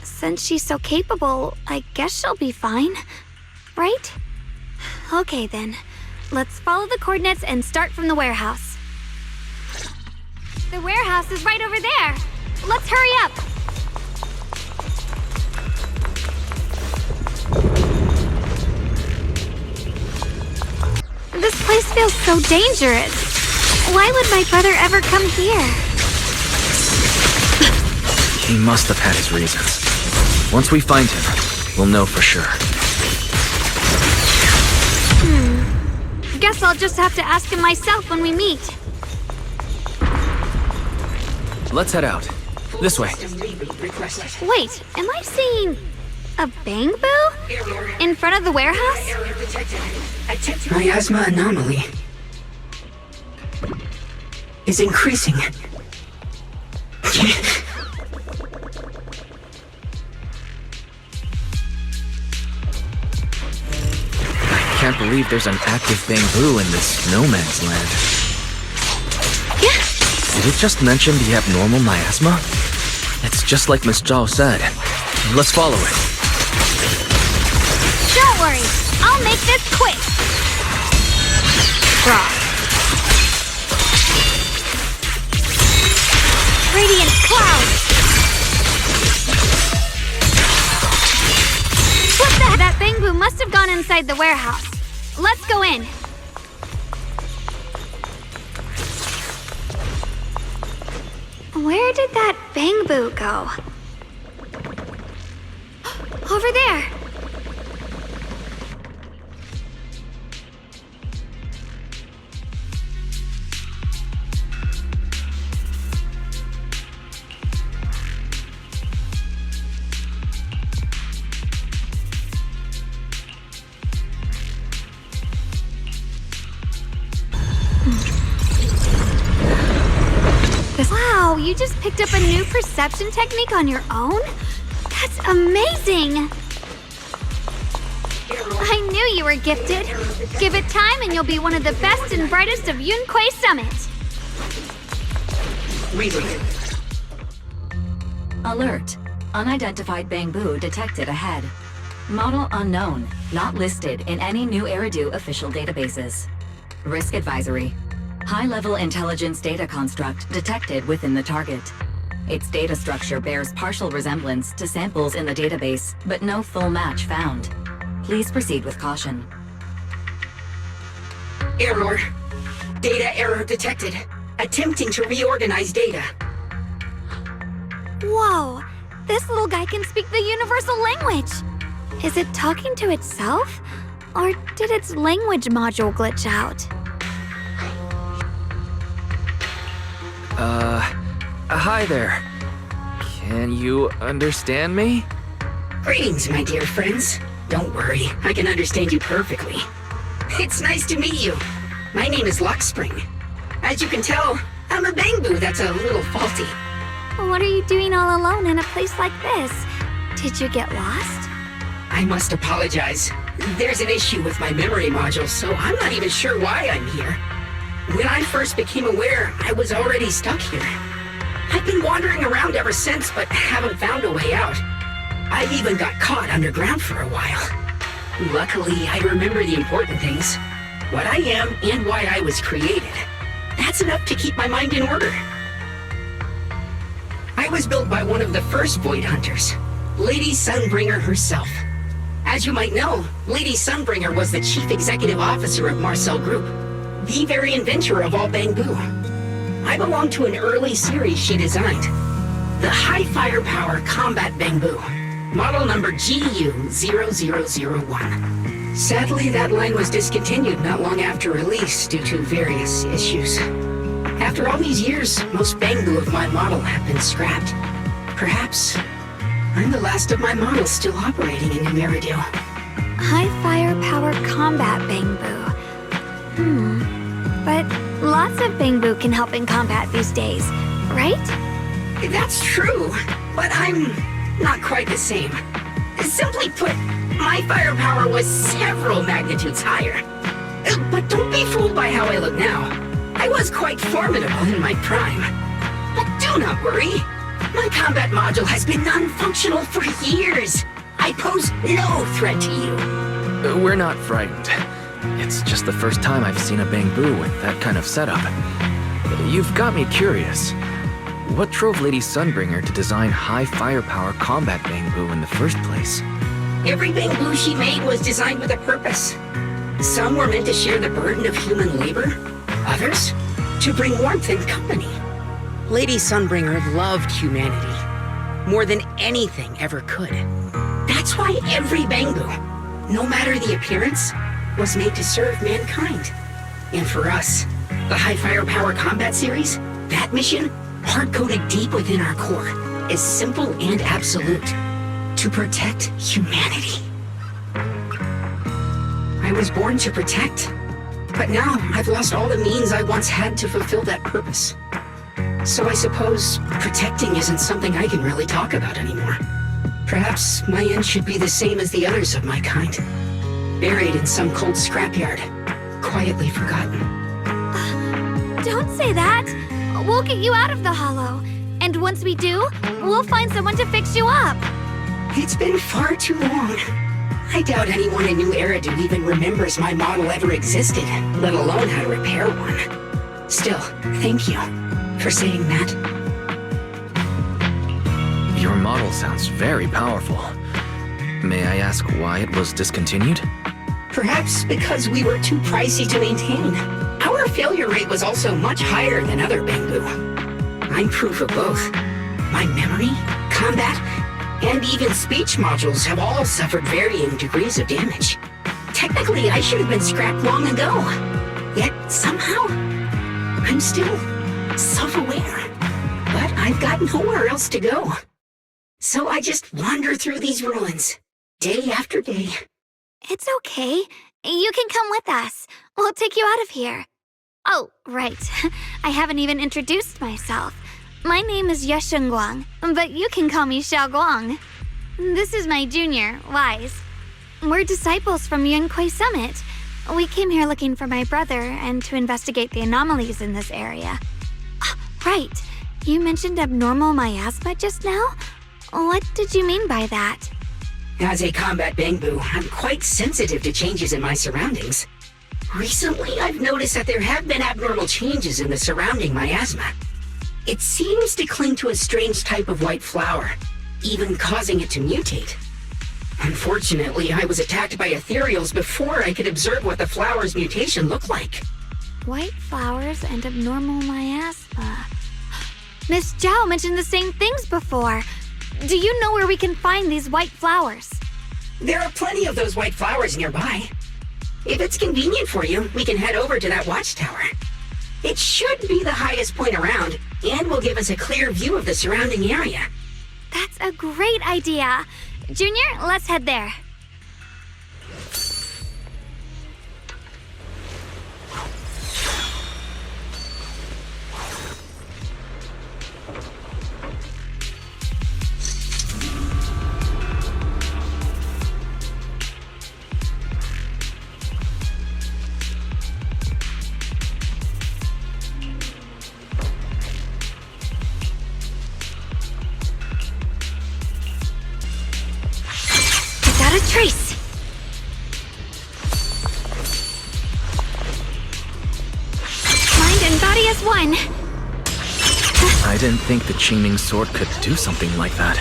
Since she's so capable, I guess she'll be fine. Right? Okay then. Let's follow the coordinates and start from the warehouse. The warehouse is right over there. Let's hurry up. This place feels so dangerous. Why would my brother ever come here? He must have had his reasons. Once we find him, we'll know for sure. Guess I'll just have to ask him myself when we meet. Let's head out. This way. Wait, am I seeing a bang-boo? In front of the warehouse? Miasma anomaly is increasing. I can't believe there's an active bamboo in this no man's land. Did it just mention the abnormal miasma? It's just like Miss Zhao said. Let's follow it. Don't worry, I'll make this quick. Draw. Radiant cloud. What the heck? That bamboo must have gone inside the warehouse. Let's go in. Where did that bamboo go? Over there. Wow, you just picked up a new perception technique on your own? That's amazing! I knew you were gifted. Give it time and you'll be one of the best and brightest of Yunquei Summit. Alert. Unidentified bamboo detected ahead. Model unknown, not listed in any new Eridu official databases. Risk advisory. High-level intelligence data construct detected within the target. Its data structure bears partial resemblance to samples in the database, but no full match found. Please proceed with caution. Error. Data error detected. Attempting to reorganize data. Whoa, this little guy can speak the universal language. Is it talking to itself? Or did its language module glitch out? Hi there. Can you understand me? Greetings, my dear friends. Don't worry, I can understand you perfectly. It's nice to meet you. My name is Luckspring. As you can tell, I'm a bamboo that's a little faulty. What are you doing all alone in a place like this? Did you get lost? I must apologize. There's an issue with my memory module, so I'm not even sure why I'm here. When I first became aware, I was already stuck here. I've been wandering around ever since, but haven't found a way out. I even got caught underground for a while. Luckily, I remember the important things. What I am and why I was created. That's enough to keep my mind in order. I was built by one of the first Void Hunters, Lady Sunbringer herself. As you might know, Lady Sunbringer was the chief executive officer of Marcel Group, the very inventor of all bamboo. I belong to an early series she designed. The High Firepower Combat Bamboo, model number GU0001. Sadly, that line was discontinued not long after release due to various issues. After all these years, most bamboo of my model have been scrapped. Perhaps I'm the last of my models still operating in New Eridu. High firepower combat bamboo. But lots of bamboo can help in combat these days, right? That's true, but I'm not quite the same. Simply put, my firepower was several magnitudes higher. But don't be fooled by how I look now. I was quite formidable in my prime. But do not worry. My combat module has been non-functional for years. I pose no threat to you. We're not frightened. It's just the first time I've seen a bamboo with that kind of setup. You've got me curious. What drove Lady Sunbringer to design high firepower combat bamboo in the first place? Every bamboo she made was designed with a purpose. Some were meant to share the burden of human labor. Others, to bring warmth and company. Lady Sunbringer loved humanity more than anything ever could. That's why every bamboo, no matter the appearance, was made to serve mankind. And for us, the High Firepower Combat Series, that mission, hard-coded deep within our core, is simple and absolute. To protect humanity. I was born to protect, but now I've lost all the means I once had to fulfill that purpose. So I suppose protecting isn't something I can really talk about anymore. Perhaps my end should be the same as the others of my kind. Buried in some cold scrapyard, quietly forgotten. Don't say that. We'll get you out of the hollow. And once we do, we'll find someone to fix you up. It's been far too long. I doubt anyone in New Eridu even remembers my model ever existed, let alone how to repair one. Still, thank you for saying that. Your model sounds very powerful. May I ask why it was discontinued? Perhaps because we were too pricey to maintain. Our failure rate was also much higher than other bamboo. I'm proof of both. My memory, combat, and even speech modules have all suffered varying degrees of damage. Technically, I should have been scrapped long ago. Yet, somehow, I'm still self-aware. But I've got nowhere else to go. So I just wander through these ruins, day after day. It's okay. You can come with us. We'll take you out of here. Oh, right. I haven't even introduced myself. My name is Yesheng Guang, but you can call me Xiao Guang. This is my junior, Wise. We're disciples from Yunquei Summit. We came here looking for my brother and to investigate the anomalies in this area. Right. You mentioned abnormal miasma just now? What did you mean by that? As a combat bamboo, I'm quite sensitive to changes in my surroundings. Recently, I've noticed that there have been abnormal changes in the surrounding miasma. It seems to cling to a strange type of white flower, even causing it to mutate. Unfortunately, I was attacked by ethereals before I could observe what the flower's mutation looked like. White flowers and abnormal miasma. Miss Zhao mentioned the same things before. Do you know where we can find these white flowers? There are plenty of those white flowers nearby. If it's convenient for you, we can head over to that watchtower. It should be the highest point around, and will give us a clear view of the surrounding area. That's a great idea. Junior, let's head there. A trace! Mind and body as one! I didn't think the Qingming sword could do something like that.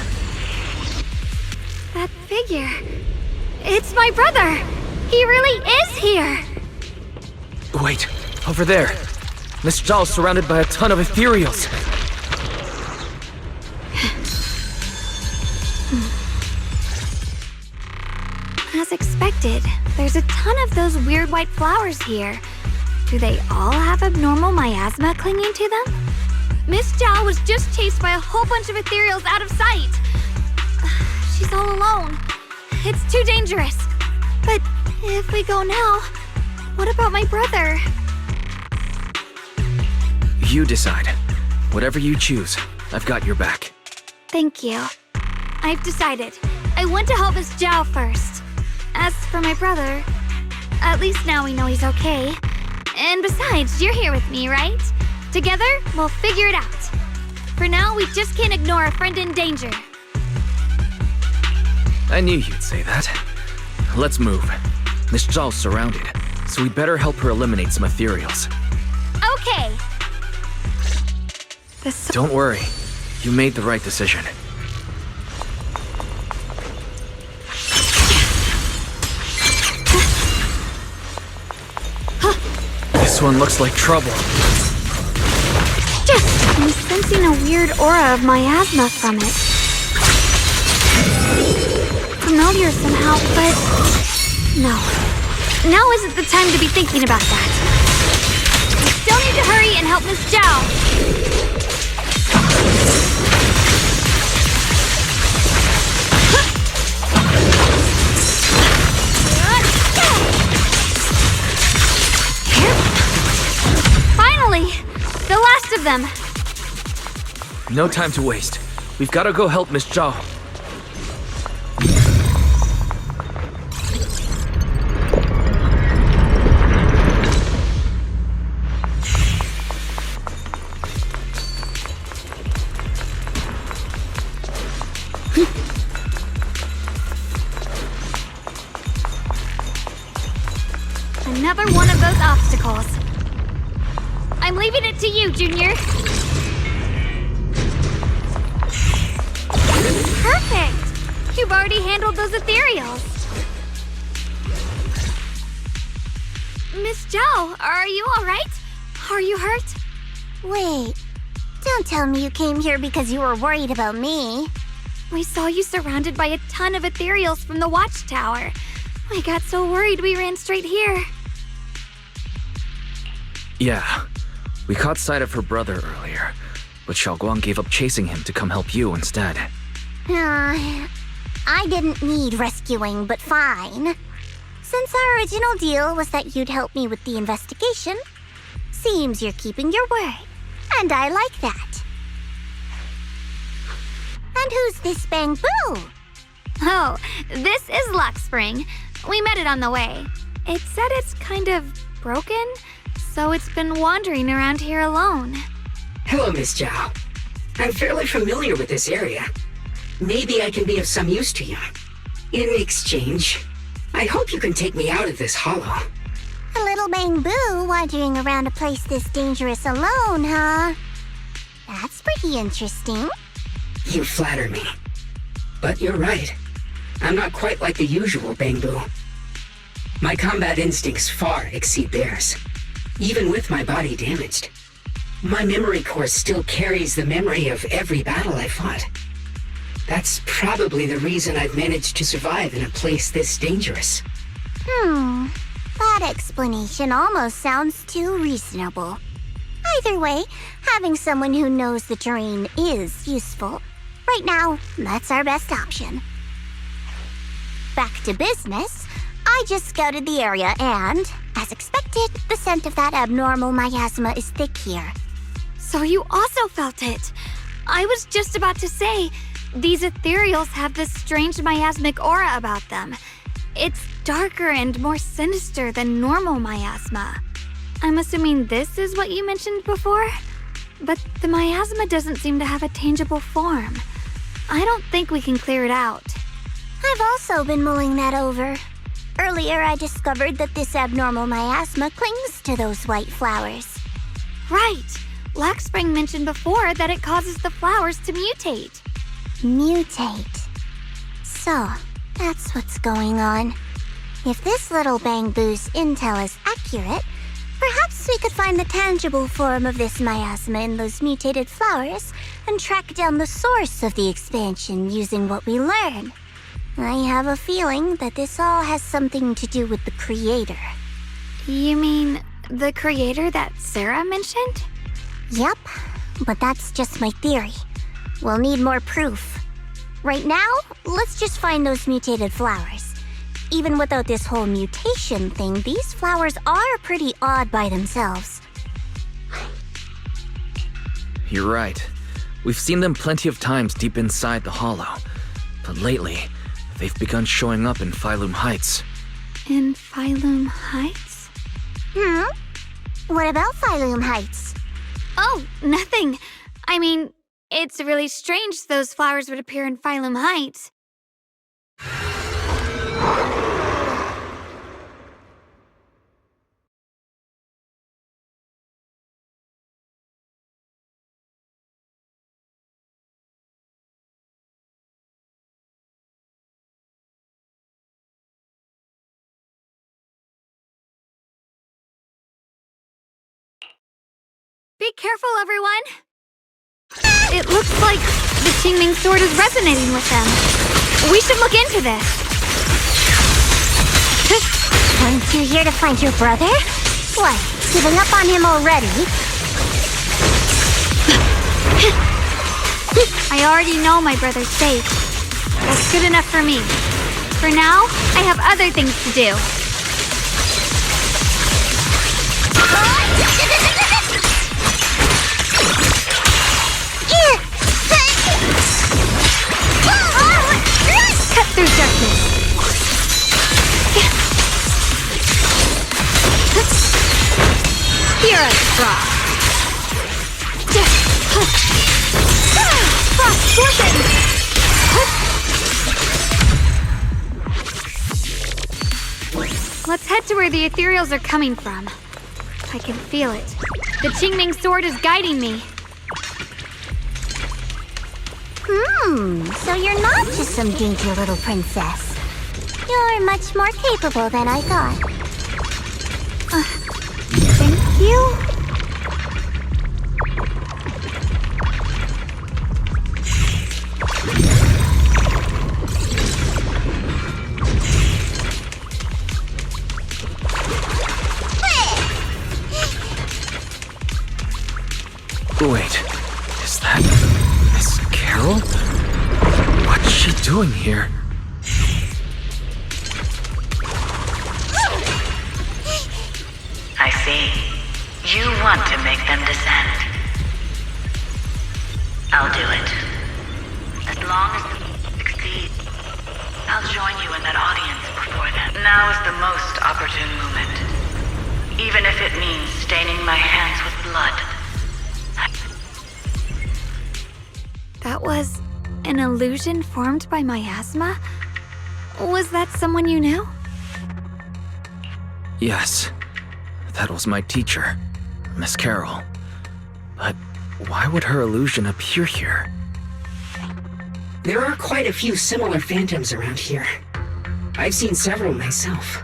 That figure... It's my brother! He really is here! Wait, over there! Miss Zhao's surrounded by a ton of ethereals. As expected, there's a ton of those weird white flowers here. Do they all have abnormal miasma clinging to them? Miss Zhao was just chased by a whole bunch of ethereals out of sight. She's all alone. It's too dangerous. But if we go now, what about my brother? You decide. Whatever you choose, I've got your back. Thank you. I've decided. I want to help Miss Zhao first. As for my brother, at least now we know he's okay. And besides, you're here with me, right? Together, we'll figure it out. For now, we just can't ignore a friend in danger. I knew you'd say that. Let's move. Miss Zhao's surrounded, so we better help her eliminate some ethereals. Okay. Don't worry. You made the right decision. This one looks like trouble. I'm sensing a weird aura of miasma from it. Familiar somehow, but no. Now isn't the time to be thinking about that. We still need to hurry and help Miss Zhao. Finally! The last of them! No time to waste. We've got to go help Miss Zhao. Another one of those obstacles. I'm leaving it to you, Junior. Perfect! You've already handled those ethereals. Miss Zhao, are you alright? Are you hurt? Wait, don't tell me you came here because you were worried about me. We saw you surrounded by a ton of ethereals from the watchtower. I got so worried we ran straight here. Yeah. We caught sight of her brother earlier, but Xiaoguang gave up chasing him to come help you instead. I didn't need rescuing, but fine. Since our original deal was that you'd help me with the investigation, seems you're keeping your word, and I like that. And who's this Bamboo? Oh, this is Luxspring. We met it on the way. It said it's kind of broken, so it's been wandering around here alone. Hello, Miss Zhao. I'm fairly familiar with this area. Maybe I can be of some use to you. In exchange, I hope you can take me out of this hollow. A little Bamboo wandering around a place this dangerous alone, huh? That's pretty interesting. You flatter me. But you're right. I'm not quite like the usual Bamboo. My combat instincts far exceed theirs. Even with my body damaged, my memory core still carries the memory of every battle I fought. That's probably the reason I've managed to survive in a place this dangerous. That explanation almost sounds too reasonable. Either way, having someone who knows the terrain is useful. Right now, that's our best option. Back to business, I just scouted the area and, as expected, the scent of that abnormal miasma is thick here. So you also felt it. I was just about to say, these ethereals have this strange miasmic aura about them. It's darker and more sinister than normal miasma. I'm assuming this is what you mentioned before? But the miasma doesn't seem to have a tangible form. I don't think we can clear it out. I've also been mulling that over. Earlier, I discovered that this abnormal miasma clings to those white flowers. Right. Luxspring mentioned before that it causes the flowers to mutate. Mutate. So, that's what's going on. If this little Bamboo's intel is accurate, Perhaps we could find the tangible form of this miasma in those mutated flowers and track down the source of the expansion using what we learn. I have a feeling that this all has something to do with the creator. You mean the creator that Sarah mentioned? Yep, but that's just my theory. We'll need more proof. Right now, let's just find those mutated flowers. Even without this whole mutation thing, these flowers are pretty odd by themselves. You're right. We've seen them plenty of times deep inside the hollow. But lately, they've begun showing up in Phylum Heights. In Phylum Heights? What about Phylum Heights? Oh, nothing. I mean, it's really strange those flowers would appear in Phylum Heights. Be careful, everyone! It looks like the Qingming sword is resonating with them. We should look into this. Aren't you here to find your brother? What, giving up on him already? I already know my brother's safe. That's good enough for me. For now, I have other things to do. Cut through darkness. Hero Frost. Frost Scorpion. Let's head to where the ethereals are coming from. I can feel it. The Qingming sword is guiding me. So you're not just some dainty little princess. You're much more capable than I thought. Thank you. Wait, is that Miss Carol? What's she doing here? I see. You want to make them descend. I'll do it. As long as you succeed, I'll join you in that audience before then. Now is the most opportune moment. Even if it means staining my hands with blood. That was an illusion formed by miasma? Was that someone you knew? Yes. That was my teacher, Miss Carol. But why would her illusion appear here? There are quite a few similar phantoms around here. I've seen several myself.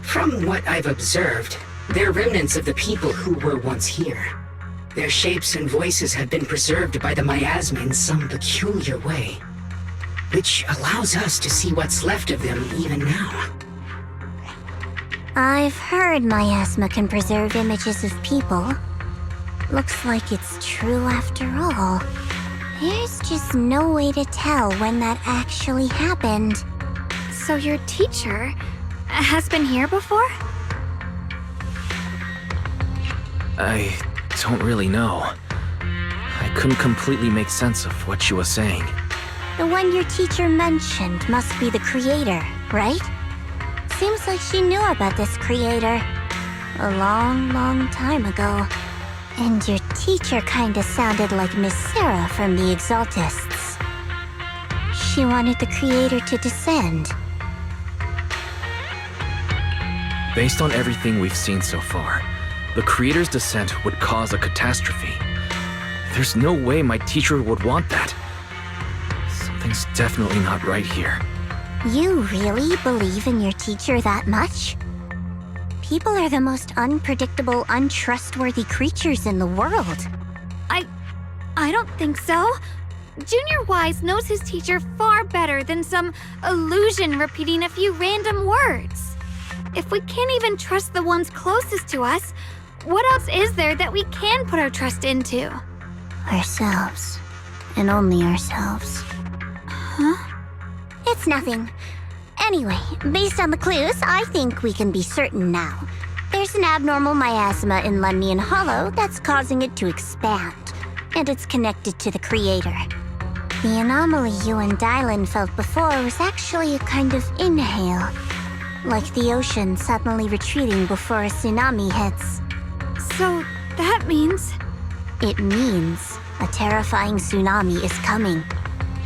From what I've observed, they're remnants of the people who were once here. Their shapes and voices have been preserved by the miasma in some peculiar way, which allows us to see what's left of them even now. I've heard miasma can preserve images of people. Looks like it's true after all. There's just no way to tell when that actually happened. So your teacher has been here before? I don't really know. I couldn't completely make sense of what she was saying. The one your teacher mentioned must be the creator, right? Seems like she knew about this creator a long time ago. And your teacher kinda sounded like Miss Sarah from the Exaltists. She wanted the creator to descend. Based on everything we've seen so far, the creator's descent would cause a catastrophe. There's no way my teacher would want that. Something's definitely not right here. You really believe in your teacher that much? people are the most unpredictable, untrustworthy creatures in the world. I don't think so. Junior Wise knows his teacher far better than some illusion repeating a few random words. If we can't even trust the ones closest to us, what else is there that we can put our trust into? Ourselves. And only ourselves. Huh? It's nothing. Anyway, based on the clues, I think we can be certain now. There's an abnormal miasma in Lemnian Hollow that's causing it to expand, and it's connected to the creator. The anomaly you and Dylan felt before was actually a kind of inhale, like the ocean suddenly retreating before a tsunami hits. So that means... It means a terrifying tsunami is coming.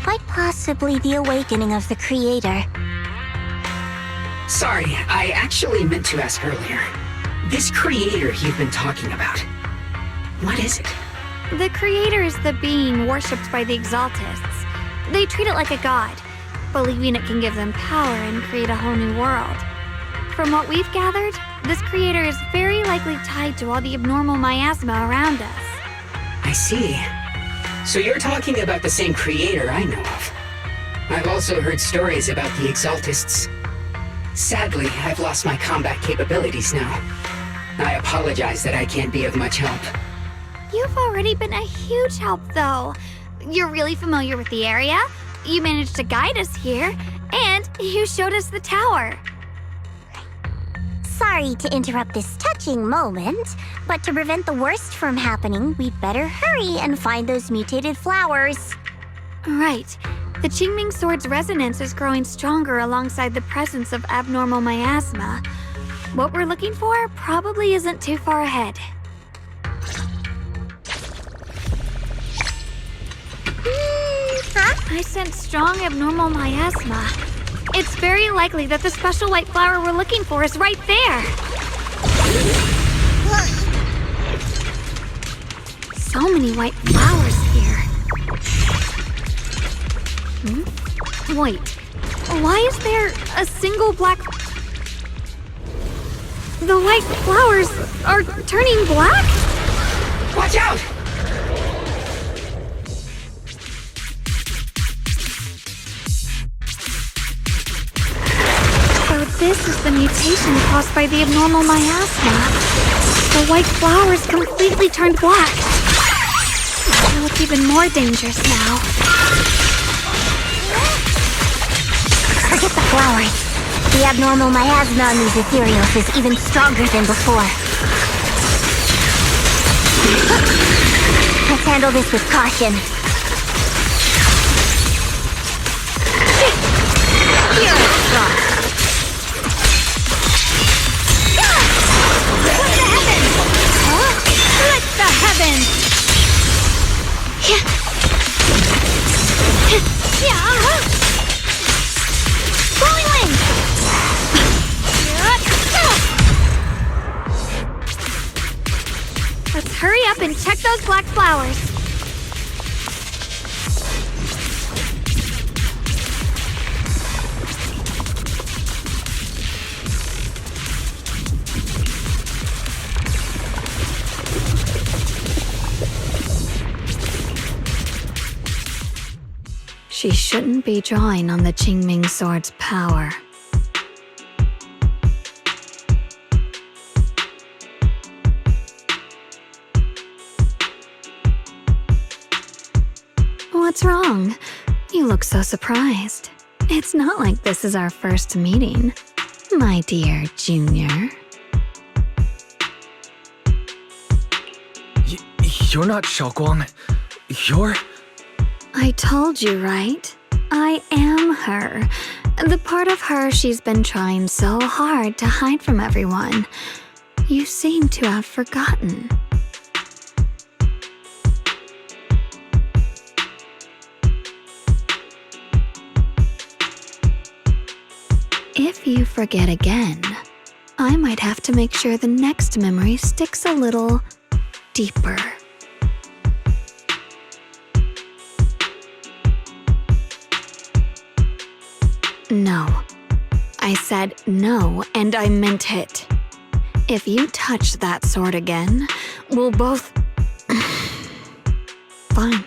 Quite possibly the awakening of the creator. Sorry, I actually meant to ask earlier. This creator you've been talking about, what is it? The creator is the being worshipped by the Exaltists. They treat it like a god, believing it can give them power and create a whole new world. From what we've gathered, this creator is very likely tied to all the abnormal miasma around us. I see. So you're talking about the same creator I know of. I've also heard stories about the Exaltists. Sadly, I've lost my combat capabilities now. I apologize that I can't be of much help. You've already been a huge help, though. You're really familiar with the area, you managed to guide us here, and you showed us the tower. Sorry to interrupt this touching moment, but to prevent the worst from happening, we'd better hurry and find those mutated flowers. Right. The Qingming Sword's resonance is growing stronger alongside the presence of abnormal miasma. What we're looking for probably isn't too far ahead. I sense strong abnormal miasma. It's very likely that the special white flower we're looking for is right there. So many white flowers here. Wait, why is there a single black... The white flowers are turning black? Watch out! So this is the mutation caused by the abnormal miasma. The white flowers completely turned black. They look even more dangerous now. Forget the flowers. The abnormal miasma on these ethereals is even stronger than before. Let's handle this with caution. Split the heavens! Falling wind! Let's hurry up and check those black flowers. She shouldn't be drawing on the Qingming Sword's power. What's wrong? You look so surprised. It's not like this is our first meeting, my dear Junior. You're not Xiaoguang. You're... I told you, right? I am her. The part of her she's been trying so hard to hide from everyone. You seem to have forgotten. If you forget again, I might have to make sure the next memory sticks a little deeper. No. I said no, and I meant it. If you touch that sword again, we'll both... Fine,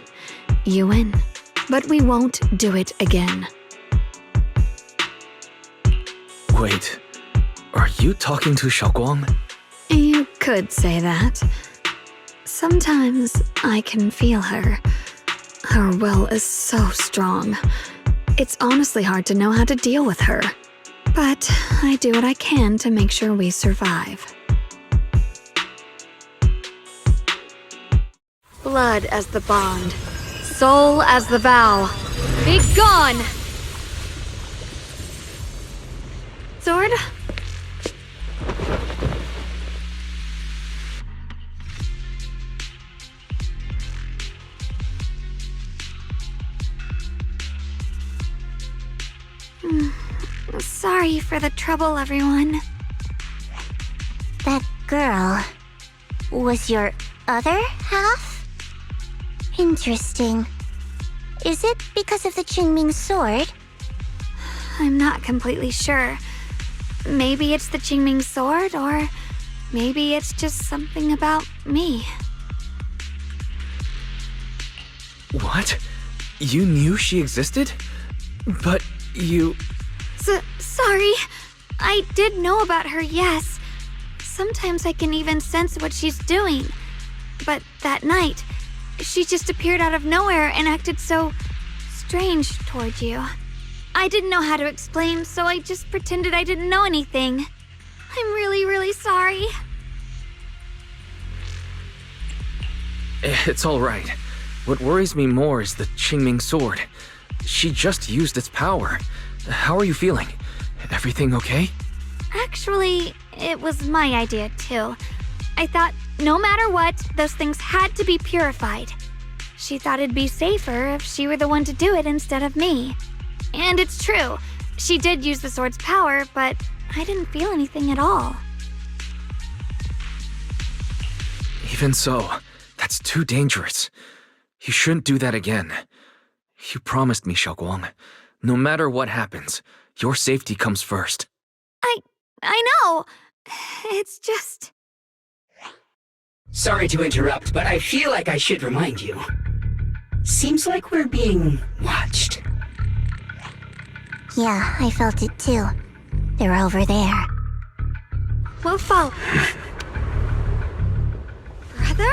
you win. But we won't do it again. Wait, are you talking to Xiaoguang? You could say that. Sometimes I can feel her. Her will is so strong. It's honestly hard to know how to deal with her. But I do what I can to make sure we survive. Blood as the bond. Soul as the vow. Be gone! Sword? Sorry for the trouble, everyone. That girl was your other half? Interesting. Is it because of the Qingming sword? I'm not completely sure. Maybe it's the Qingming sword, or maybe it's just something about me. What? You knew she existed? But you... Sorry. I did know about her, yes. Sometimes I can even sense what she's doing. But that night, she just appeared out of nowhere and acted so strange toward you. I didn't know how to explain, so I just pretended I didn't know anything. I'm really, really sorry. It's all right. What worries me more is the Qingming sword. She just used its power. How are you feeling? Everything okay? Actually, it was my idea too. I thought no matter what, those things had to be purified. She thought it'd be safer if she were the one to do it instead of me. And it's true. She did use the sword's power, but I didn't feel anything at all. Even so, that's too dangerous. You shouldn't do that again. You promised me, Xiaoguang. No matter what happens, your safety comes first. I know. It's just... Sorry to interrupt, but I feel like I should remind you. Seems like we're being watched. Yeah, I felt it too. They're over there. We'll follow. Brother?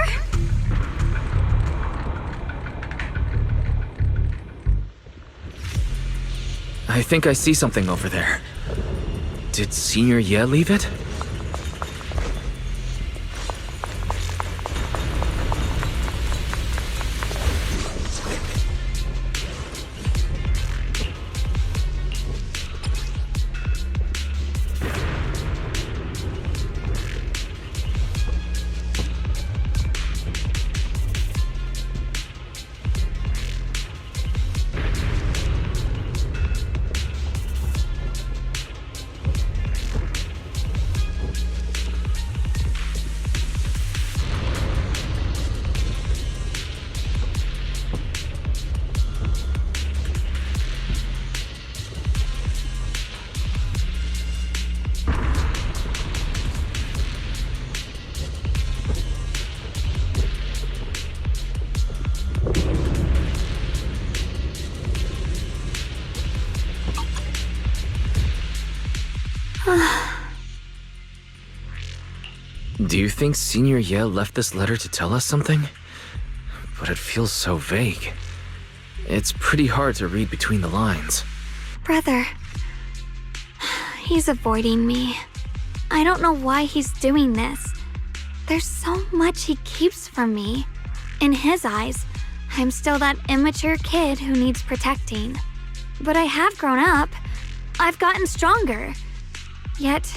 I think I see something over there. Did Senior Ye leave it? Do you think Senior Ye left this letter to tell us something? But it feels so vague. It's pretty hard to read between the lines. Brother. He's avoiding me. I don't know why he's doing this. There's so much he keeps from me. In his eyes, I'm still that immature kid who needs protecting. But I have grown up. I've gotten stronger. Yet,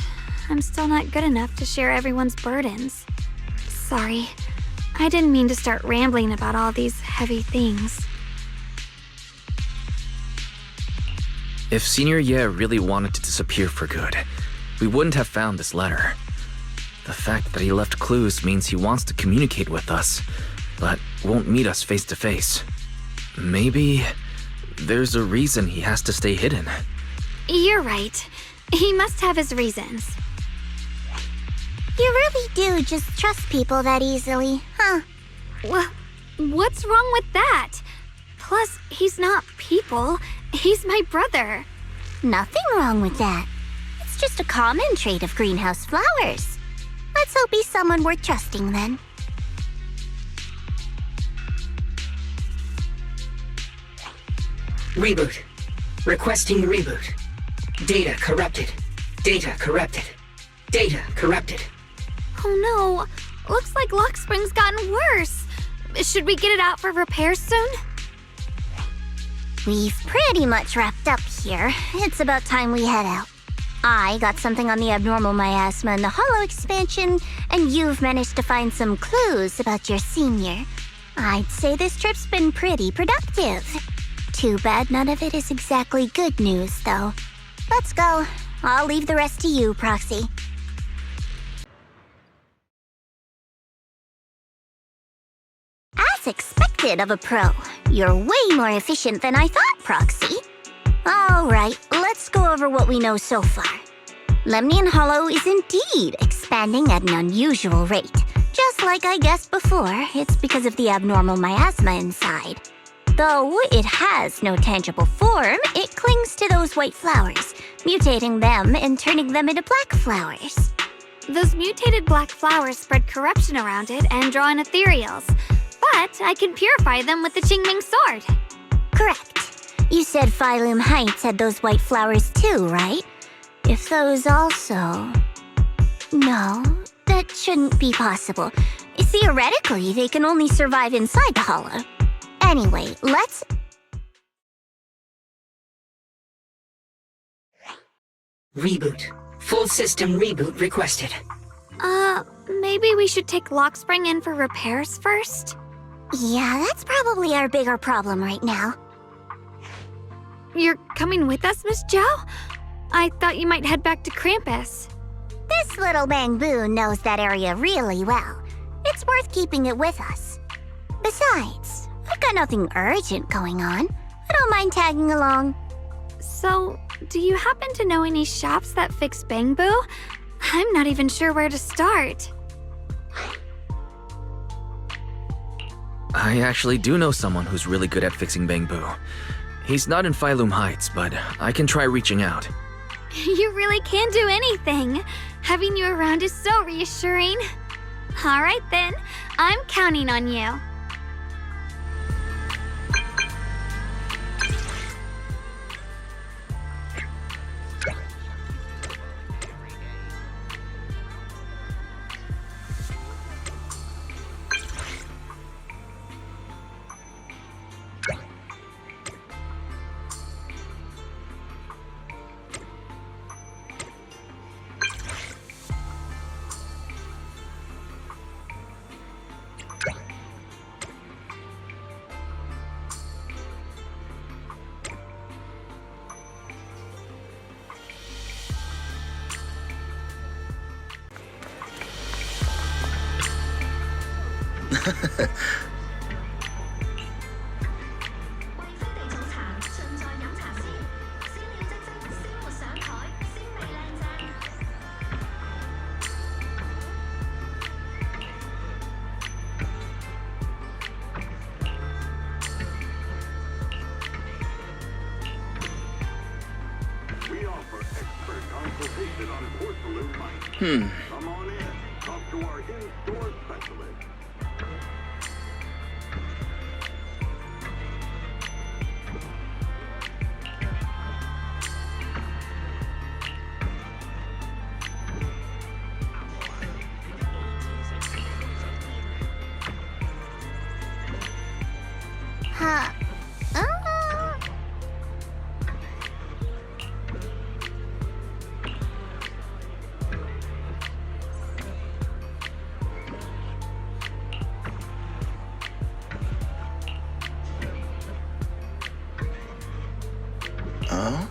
I'm still not good enough to share everyone's burdens. Sorry. I didn't mean to start rambling about all these heavy things. If Senior Ye really wanted to disappear for good, we wouldn't have found this letter. The fact that he left clues means he wants to communicate with us, but won't meet us face to face. Maybe there's a reason he has to stay hidden. You're right. He must have his reasons. You really do just trust people that easily, huh? What's wrong with that? Plus, he's not people. He's my brother. Nothing wrong with that. It's just a common trait of greenhouse flowers. Let's hope he's someone worth trusting then. Reboot. Requesting reboot. Data corrupted. Data corrupted. Data corrupted. Oh no, looks like Lockspring's gotten worse. Should we get it out for repairs soon? We've pretty much wrapped up here. It's about time we head out. I got something on the abnormal miasma and the hollow expansion, and you've managed to find some clues about your senior. I'd say this trip's been pretty productive. Too bad none of it is exactly good news, though. Let's go. I'll leave the rest to you, Proxy. As expected of a pro, you're way more efficient than I thought, Proxy. Alright, let's go over what we know so far. Lemnian Hollow is indeed expanding at an unusual rate. Just like I guessed before, it's because of the abnormal miasma inside. Though it has no tangible form, it clings to those white flowers, mutating them and turning them into black flowers. Those mutated black flowers spread corruption around it and draw in ethereals. But I can purify them with the Qingming sword. Correct. You said Phylum Heights had those white flowers too, right? If those also... No, that shouldn't be possible. Theoretically, they can only survive inside the hollow. Anyway, let's... Reboot. Full system reboot requested. Maybe we should take Lockspring in for repairs first? Yeah, that's probably our bigger problem right now. You're coming with us, Miss Zhao? I thought you might head back to Krampus. This little bamboo knows that area really well. It's worth keeping it with us. Besides, I've got nothing urgent going on. I don't mind tagging along. So, do you happen to know any shops that fix bamboo? I'm not even sure where to start. I actually do know someone who's really good at fixing bamboo. He's not in Phylum Heights, but I can try reaching out. You really can do anything. Having you around is so reassuring. All right then, I'm counting on you. We offer expert consultation on porcelain mice. Come on in. Talk to our in-store specialist. Huh.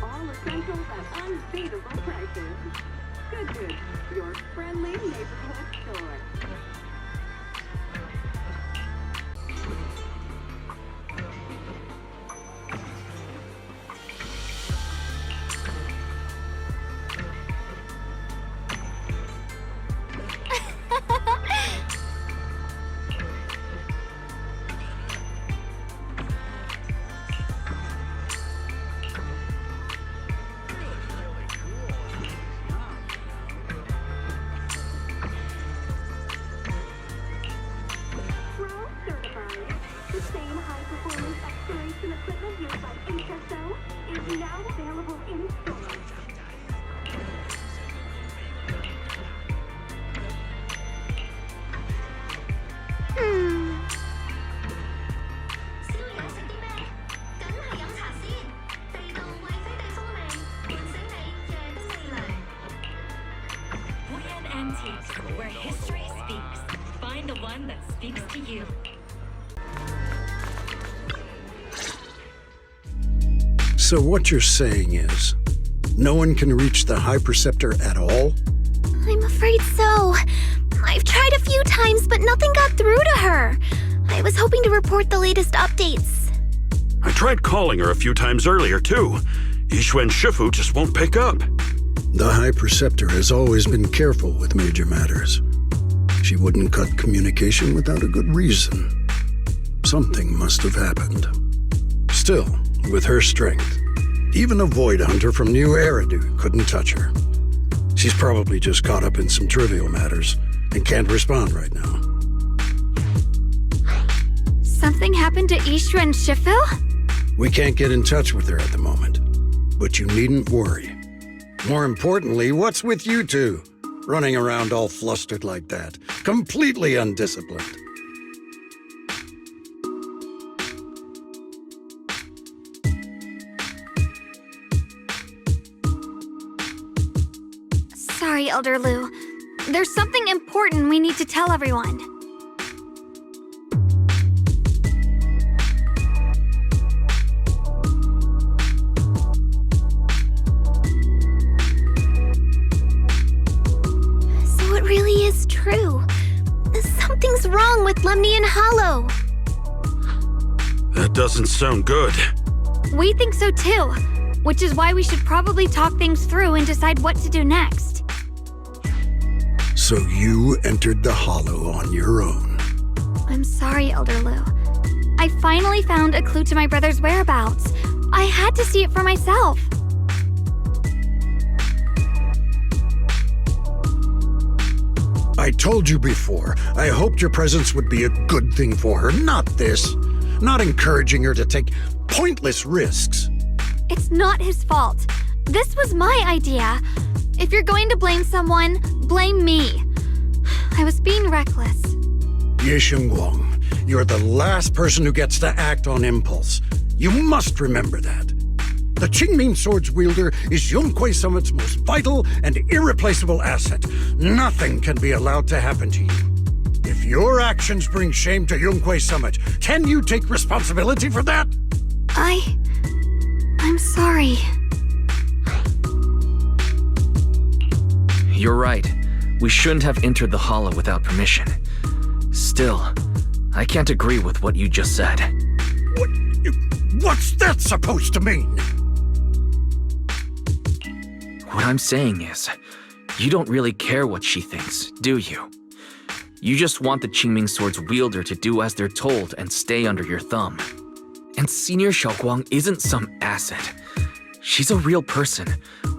All essentials at unbeatable prices. Good, your friendly neighborhood store. Capitulo, where history speaks. Find the one that speaks to you. So what you're saying is, no one can reach the High Preceptor at all? I'm afraid so. I've tried a few times, but nothing got through to her. I was hoping to report the latest updates. I tried calling her a few times earlier, too. Yixuan Shifu just won't pick up. The High Preceptor has always been careful with major matters. She wouldn't cut communication without a good reason. Something must have happened. Still, with her strength, even a Void Hunter from New Eridu couldn't touch her. She's probably just caught up in some trivial matters and can't respond right now. Something happened to Ishu and Shifu? We can't get in touch with her at the moment, but you needn't worry. More importantly, what's with you two? Running around all flustered like that, completely undisciplined. Sorry, Elder Lu. There's something important we need to tell everyone. So it really is true. Something's wrong with Lemnian Hollow. That doesn't sound good. We think so too, which is why we should probably talk things through and decide what to do next. So you entered the Hollow on your own. I'm sorry, Elder Lu. I finally found a clue to my brother's whereabouts. I had to see it for myself. I told you before, I hoped your presence would be a good thing for her, not this. Not encouraging her to take pointless risks. It's not his fault. This was my idea. If you're going to blame someone, blame me. I was being reckless. Ye Shengguang, you're the last person who gets to act on impulse. You must remember that. The Qingming Sword's wielder is Yonghui Summit's most vital and irreplaceable asset. Nothing can be allowed to happen to you. If your actions bring shame to Yonghui Summit, can you take responsibility for that? I'm sorry. You're right. We shouldn't have entered the Hollow without permission. Still, I can't agree with what you just said. What's that supposed to mean? What I'm saying is, you don't really care what she thinks, do you? You just want the Qingming Sword's wielder to do as they're told and stay under your thumb. And Senior Xiaoguang isn't some asset. She's a real person,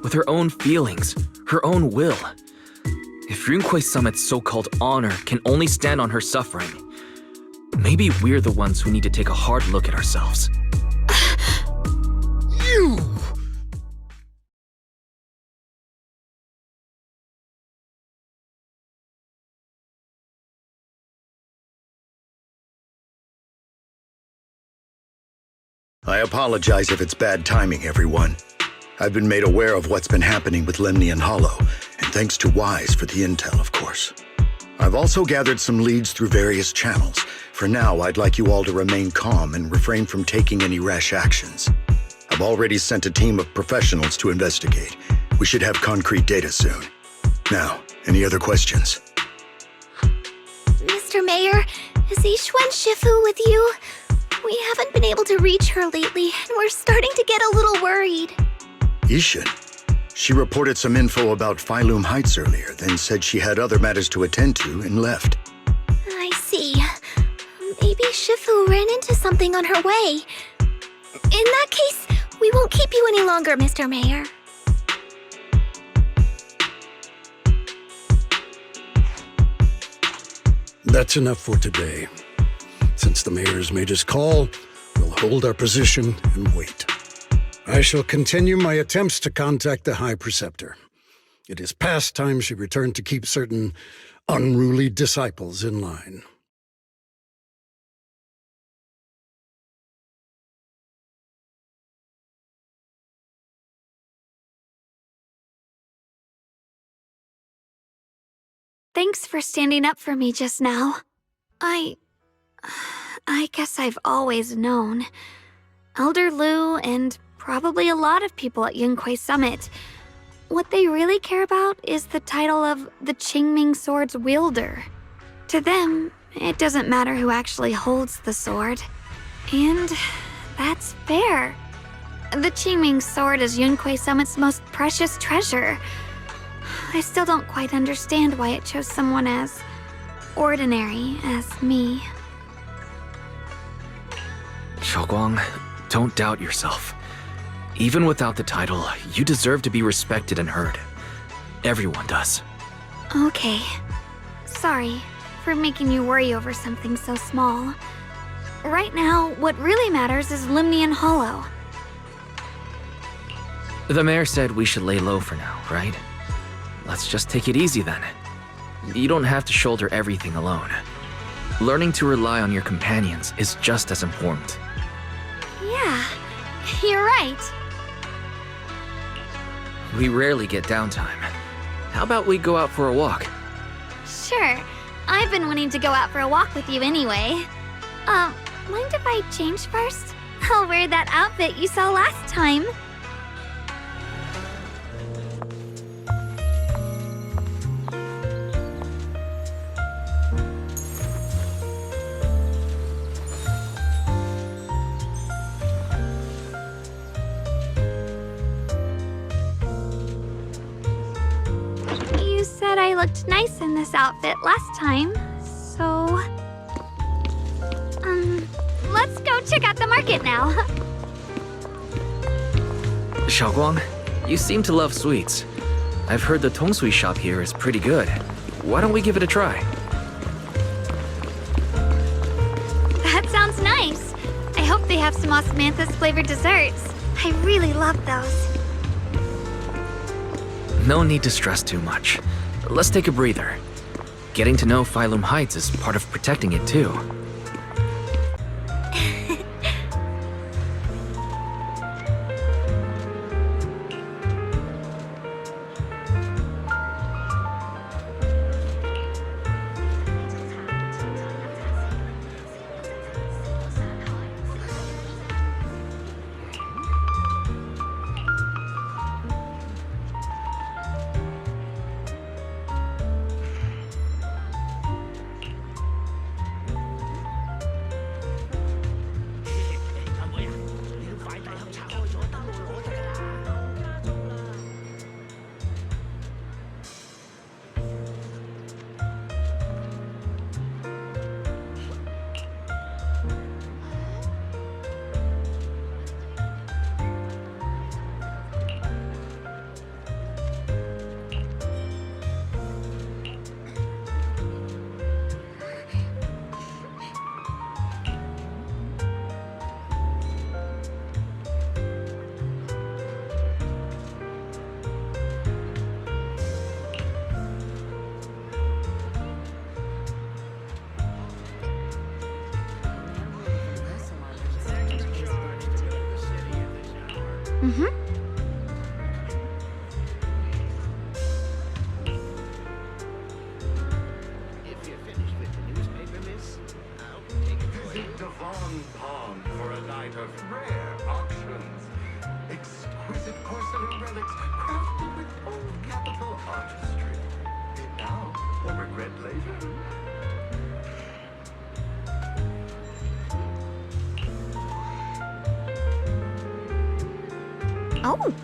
with her own feelings, her own will. If Yunhui Summit's so-called honor can only stand on her suffering, maybe we're the ones who need to take a hard look at ourselves. You! I apologize if it's bad timing, everyone. I've been made aware of what's been happening with Lemnian Hollow, and thanks to Wise for the intel, of course. I've also gathered some leads through various channels. For now, I'd like you all to remain calm and refrain from taking any rash actions. I've already sent a team of professionals to investigate. We should have concrete data soon. Now, any other questions? Mr. Mayor, is Yixuan Shifu with you? We haven't been able to reach her lately, and we're starting to get a little worried. Yixuan? She reported some info about Phylum Heights earlier, then said she had other matters to attend to and left. I see. Maybe Shifu ran into something on her way. In that case, we won't keep you any longer, Mr. Mayor. That's enough for today. Since the mayor's made his call, we'll hold our position and wait. I shall continue my attempts to contact the High Preceptor. It is past time she returned to keep certain unruly disciples in line. Thanks for standing up for me just now. I guess I've always known. Elder Lu and probably a lot of people at Yunquei Summit, what they really care about is the title of the Qingming Sword's wielder. To them, it doesn't matter who actually holds the sword. And that's fair. The Qingming Sword is Yunquei Summit's most precious treasure. I still don't quite understand why it chose someone as ordinary as me. Xiaoguang, don't doubt yourself. Even without the title, you deserve to be respected and heard. Everyone does. Okay. Sorry for making you worry over something so small. Right now, what really matters is Limnian Hollow. The mayor said we should lay low for now, right? Let's just take it easy then. You don't have to shoulder everything alone. Learning to rely on your companions is just as important. Yeah, you're right. We rarely get downtime. How about we go out for a walk? Sure. I've been wanting to go out for a walk with you anyway. Mind if I change first? I'll wear that outfit you saw last time. You said I looked nice in this outfit last time, so... let's go check out the market now. Xiaoguang, you seem to love sweets. I've heard the tongsui shop here is pretty good. Why don't we give it a try? That sounds nice. I hope they have some osmanthus-flavored desserts. I really love those. No need to stress too much. Let's take a breather. Getting to know Phylum Heights is part of protecting it too. Oh.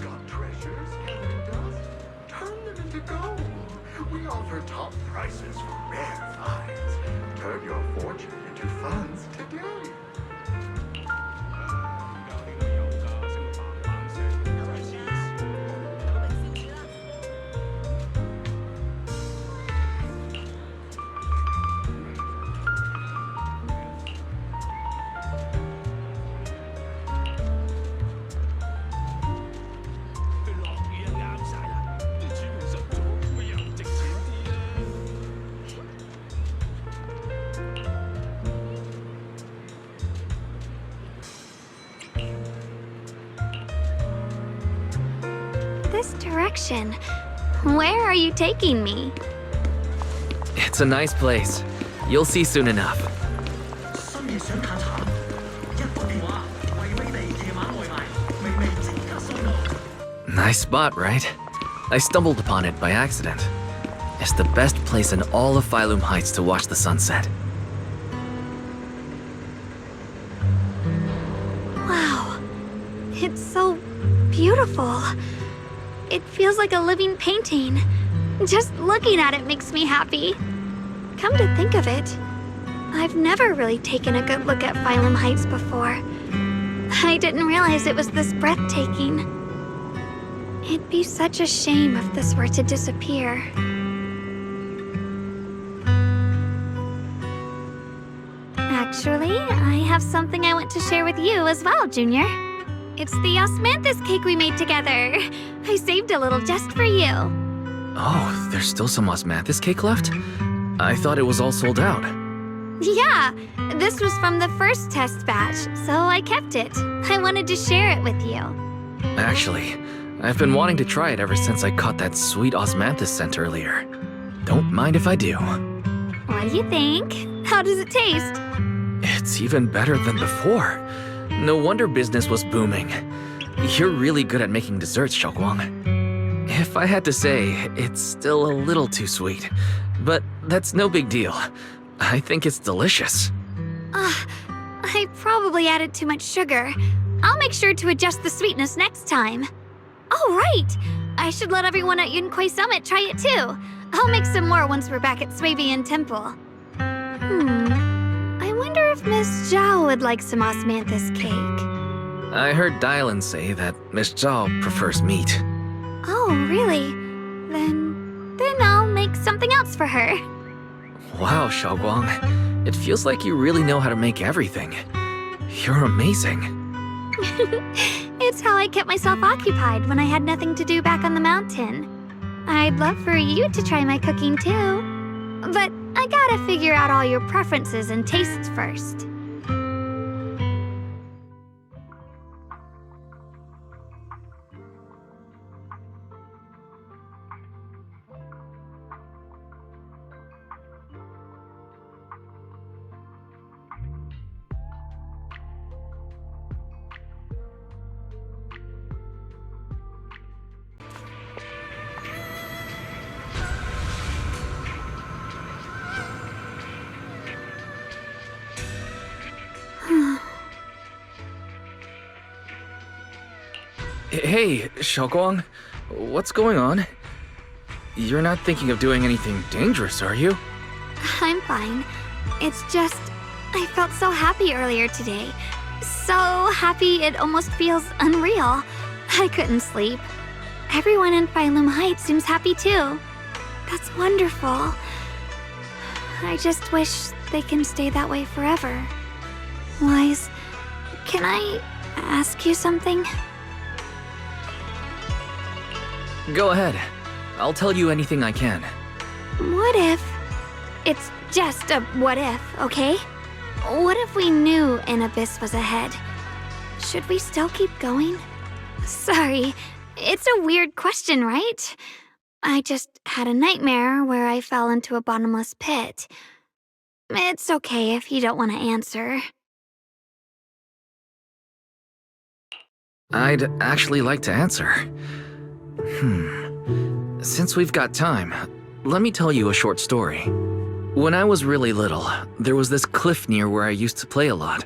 Got treasures, gathering dust? Turn them into gold. We offer top prices for rare finds. Turn your fortune into funds today. This direction. Where are you taking me? It's a nice place. You'll see soon enough. Nice spot, right? I stumbled upon it by accident. It's the best place in all of Phylum Heights to watch the sunset. Wow. It's so beautiful. It feels like a living painting. Just looking at it makes me happy. Come to think of it, I've never really taken a good look at Phylum Heights before. I didn't realize it was this breathtaking. It'd be such a shame if this were to disappear. Actually, I have something I want to share with you as well, Junior. It's the osmanthus cake we made together. I saved a little just for you. Oh, there's still some osmanthus cake left? I thought it was all sold out. Yeah, this was from the first test batch, so I kept it. I wanted to share it with you. Actually, I've been wanting to try it ever since I caught that sweet osmanthus scent earlier. Don't mind if I do. What do you think? How does it taste? It's even better than before. No wonder business was booming. You're really good at making desserts, Xiaoguang. If I had to say, it's still a little too sweet. But that's no big deal. I think it's delicious. I probably added too much sugar. I'll make sure to adjust the sweetness next time. Oh, right! I should let everyone at Yunquai Summit try it too. I'll make some more once we're back at Swabian Temple. I wonder if Miss Zhao would like some osmanthus cake. I heard Dylan say that Miss Zhao prefers meat. Oh, really? Then I'll make something else for her. Wow, Xiaoguang. It feels like you really know how to make everything. You're amazing. It's how I kept myself occupied when I had nothing to do back on the mountain. I'd love for you to try my cooking too. But I gotta figure out all your preferences and tastes first. Hey, Xiaoguang. What's going on? You're not thinking of doing anything dangerous, are you? I'm fine. It's just, I felt so happy earlier today. So happy it almost feels unreal. I couldn't sleep. Everyone in Phylum Heights seems happy too. That's wonderful. I just wish they can stay that way forever. Wise, can I ask you something? Go ahead. I'll tell you anything I can. What if... It's just a what if, okay? What if we knew an abyss was ahead? Should we still keep going? Sorry, It's a weird question, right? I just had a nightmare where I fell into a bottomless pit. It's okay if you don't want to answer. I'd actually like to answer. Since we've got time, let me tell you a short story. When I was really little, there was this cliff near where I used to play a lot.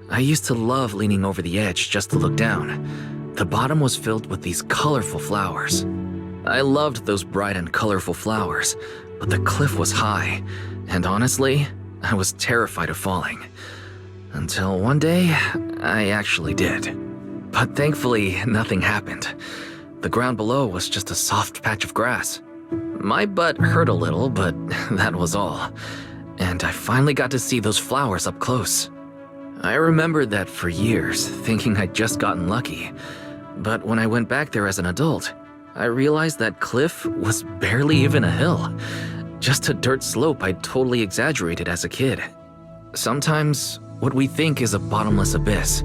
I used to love leaning over the edge just to look down. The bottom was filled with these colorful flowers. I loved those bright and colorful flowers, but the cliff was high, and honestly, I was terrified of falling. Until one day, I actually did. But thankfully, nothing happened. The ground below was just a soft patch of grass. My butt hurt a little, but that was all. And I finally got to see those flowers up close. I remembered that for years, thinking I'd just gotten lucky. But when I went back there as an adult, I realized that cliff was barely even a hill. Just a dirt slope I'd totally exaggerated as a kid. Sometimes, what we think is a bottomless abyss,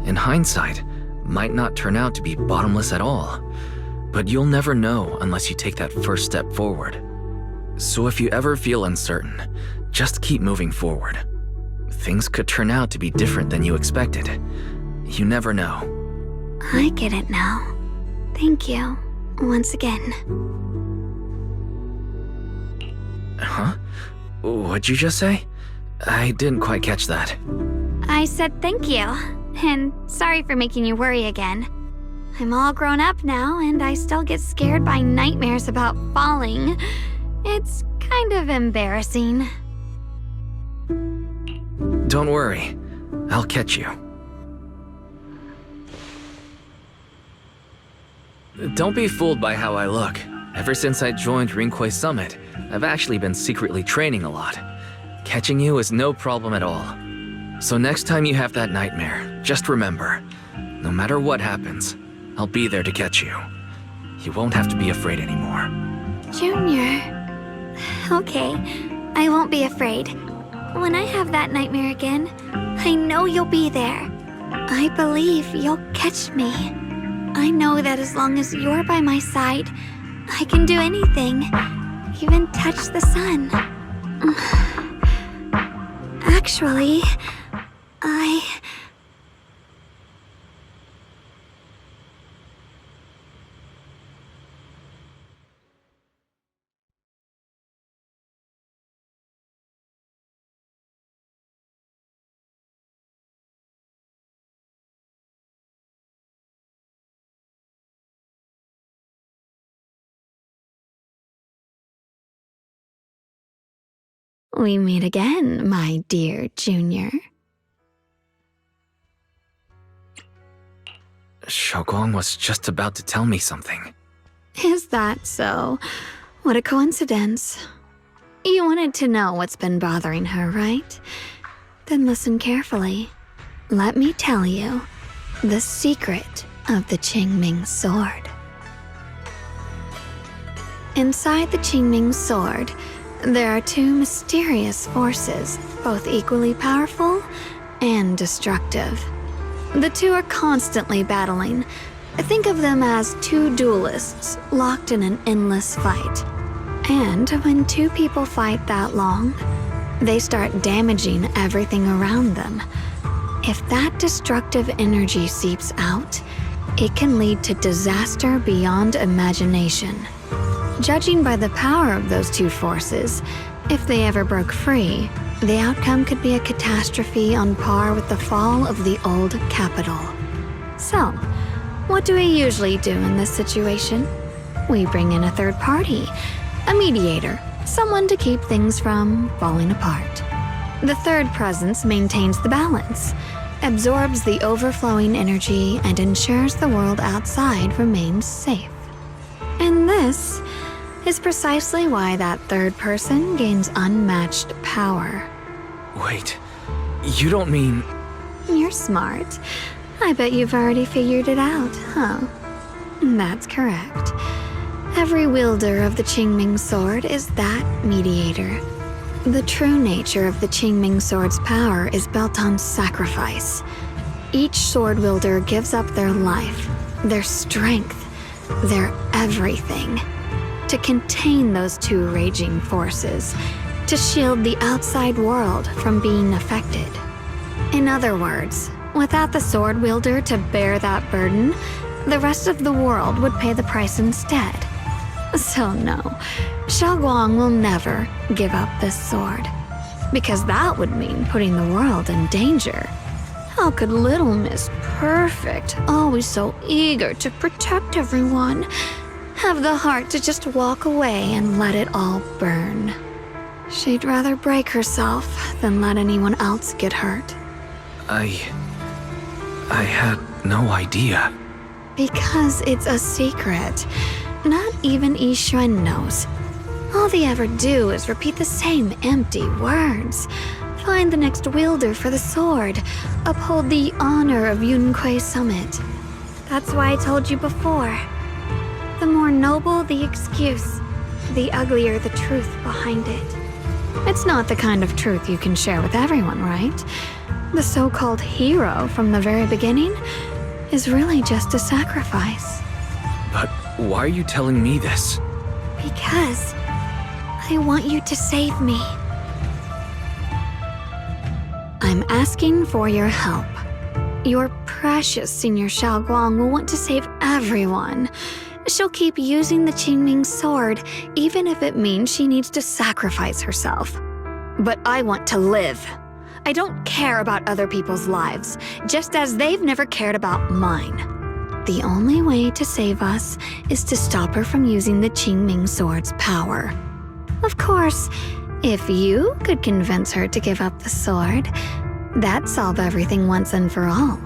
in hindsight, might not turn out to be bottomless at all. But you'll never know unless you take that first step forward. So if you ever feel uncertain, just keep moving forward. Things could turn out to be different than you expected. You never know. I get it now. Thank you, once again. Huh? What'd you just say? I didn't quite catch that. I said thank you, and sorry for making you worry again. I'm all grown up now, and I still get scared by nightmares about falling. It's kind of embarrassing. Don't worry. I'll catch you. Don't be fooled by how I look. Ever since I joined Rinkway Summit, I've actually been secretly training a lot. Catching you is no problem at all. So next time you have that nightmare, just remember, no matter what happens, I'll be there to catch you. You won't have to be afraid anymore. Junior. Okay, I won't be afraid. When I have that nightmare again, I know you'll be there. I believe you'll catch me. I know that as long as you're by my side, I can do anything, even touch the sun. Actually, we meet again, my dear Junior. Shogong was just about to tell me something. Is that so? What a coincidence. You wanted to know what's been bothering her, right? Then listen carefully. Let me tell you the secret of the Qingming sword. Inside the Qingming sword, there are two mysterious forces, both equally powerful and destructive. The two are constantly battling. Think of them as two duelists locked in an endless fight. And when two people fight that long, they start damaging everything around them. If that destructive energy seeps out, it can lead to disaster beyond imagination. Judging by the power of those two forces, if they ever broke free, the outcome could be a catastrophe on par with the fall of the old Capitulo. So, what do we usually do in this situation? We bring in a third party, a mediator, someone to keep things from falling apart. The third presence maintains the balance, absorbs the overflowing energy, and ensures the world outside remains safe. And this is precisely why that third person gains unmatched power. Wait, you don't mean... You're smart. I bet you've already figured it out, huh? That's correct. Every wielder of the Qingming sword is that mediator. The true nature of the Qingming sword's power is built on sacrifice. Each sword wielder gives up their life, their strength, They're everything. To contain those two raging forces, to shield the outside world from being affected. In other words, without the sword wielder to bear that burden, the rest of the world would pay the price instead. So no, Xiaoguang will never give up this sword. Because that would mean putting the world in danger. How could Little Miss Perfect, always so eager to protect everyone, have the heart to just walk away and let it all burn? She'd rather break herself than let anyone else get hurt. I had no idea. Because it's a secret. Not even Yixuan knows. All they ever do is repeat the same empty words. Find the next wielder for the sword. Uphold the honor of Yunquei Summit. That's why I told you before. The more noble the excuse, the uglier the truth behind it. It's not the kind of truth you can share with everyone, right? The so-called hero from the very beginning is really just a sacrifice. But why are you telling me this? Because I want you to save me. I'm asking for your help. Your precious Senior Xiaoguang will want to save everyone. She'll keep using the Qingming sword, even if it means she needs to sacrifice herself. But I want to live. I don't care about other people's lives, just as they've never cared about mine. The only way to save us is to stop her from using the Qingming sword's power. Of course, if you could convince her to give up the sword, that'd solve everything once and for all.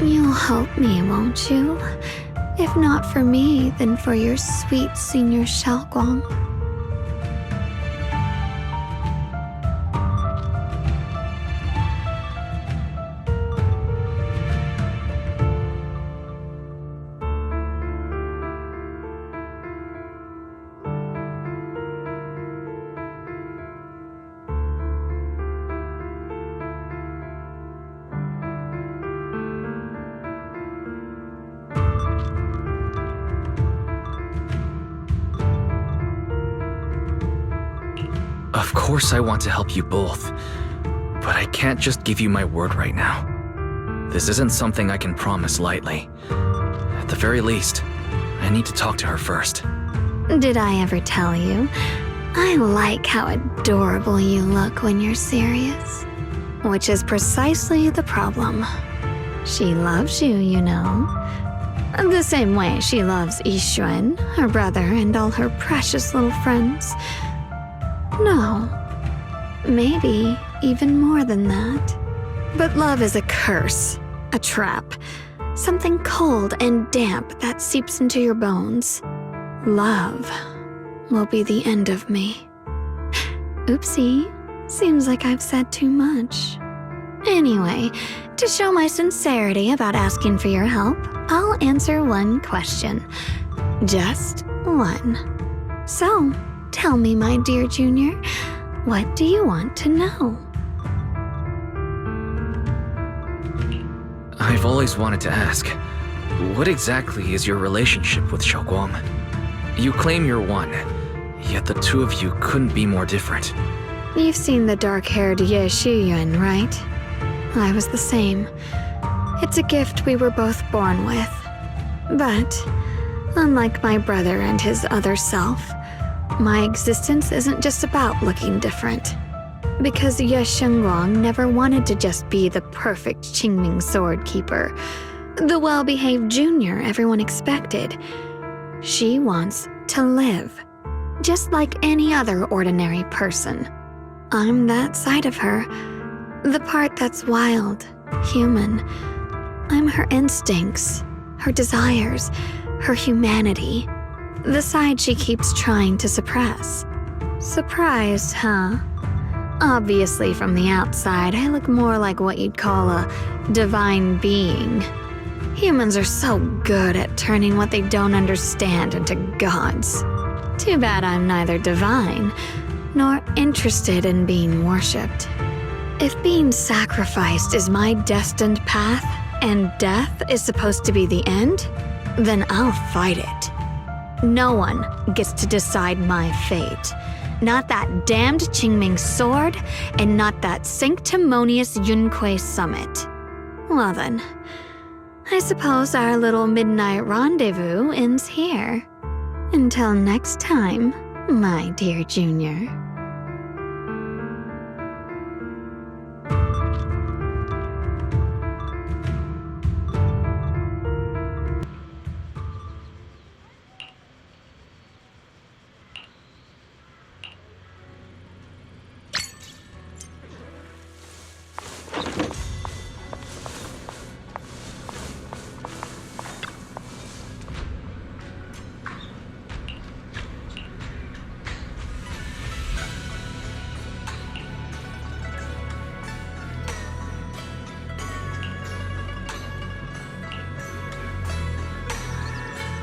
You'll help me, won't you? If not for me, then for your sweet Senior Xiaoguang. Of course I want to help you both, but I can't just give you my word right now. This isn't something I can promise lightly. At the very least, I need to talk to her first. Did I ever tell you? I like how adorable you look when you're serious. Which is precisely the problem. She loves you, you know. The same way she loves Yixuan, her brother, and all her precious little friends. No, maybe even more than that. But love is a curse, a trap, something cold and damp that seeps into your bones. Love will be the end of me. Oopsie, seems like I've said too much. Anyway, to show my sincerity about asking for your help, I'll answer one question. Just one. So, tell me, my dear Junior, what do you want to know? I've always wanted to ask, what exactly is your relationship with Xiaoguang? You claim you're one, yet the two of you couldn't be more different. You've seen the dark-haired Ye Shiyuan, right? I was the same. It's a gift we were both born with. But, unlike my brother and his other self, my existence isn't just about looking different. Because Ye Shengguang never wanted to just be the perfect Qingming sword keeper, the well-behaved junior everyone expected. She wants to live, just like any other ordinary person. I'm that side of her, the part that's wild, human. I'm her instincts, her desires, her humanity. The side she keeps trying to suppress. Surprised, huh? Obviously, from the outside, I look more like what you'd call a divine being. Humans are so good at turning what they don't understand into gods. To Too bad I'm neither divine nor interested in being worshipped. If being sacrificed is my destined path and death is supposed to be the end, then I'll fight it. No one gets to decide my fate. Not that damned Qingming sword, and not that sanctimonious Yunque summit. Well then, I suppose our little midnight rendezvous ends here. Until next time, my dear Junior.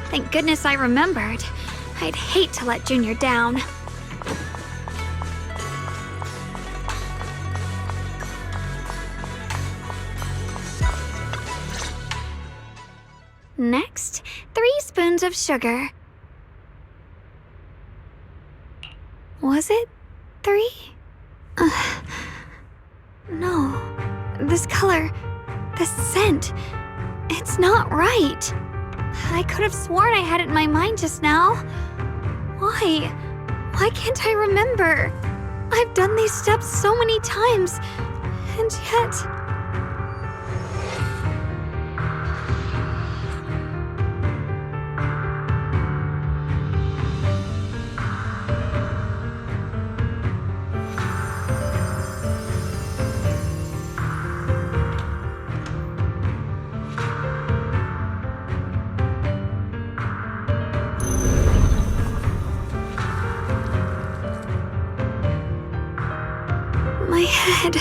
Thank goodness I remembered. I'd hate to let Junior down. Next, 3 spoons of sugar. Was it 3? No. This color, this scent, it's not right. I could have sworn I had it in my mind just now. Why? Why can't I remember? I've done these steps so many times, and yet... My head...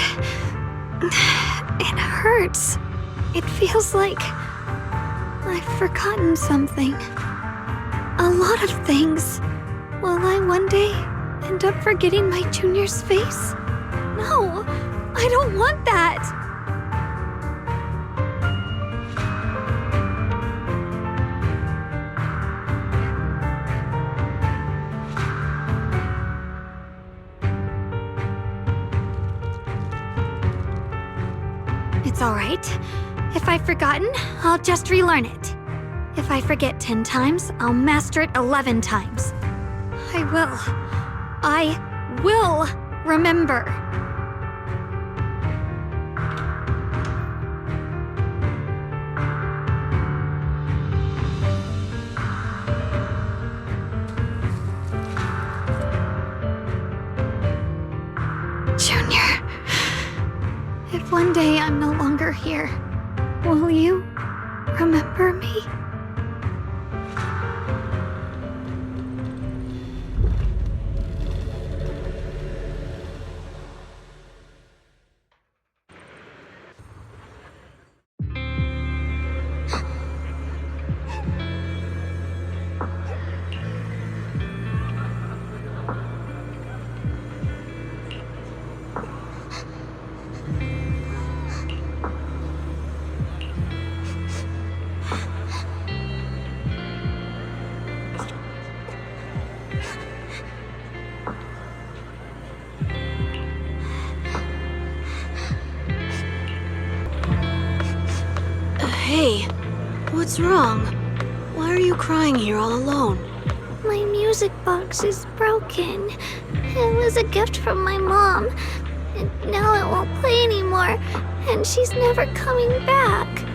it hurts. It feels like... I've forgotten something. A lot of things. Will I one day end up forgetting my Junior's face? No, I don't want that. It's all right. If I've forgotten, I'll just relearn it. If I forget 10 times, I'll master it 11 times. I will remember. Junior. If one day I'm no longer here, will you remember me? Hey, what's wrong? Why are you crying here all alone? My music box is broken. It was a gift from my mom. And now it won't play anymore. And she's never coming back.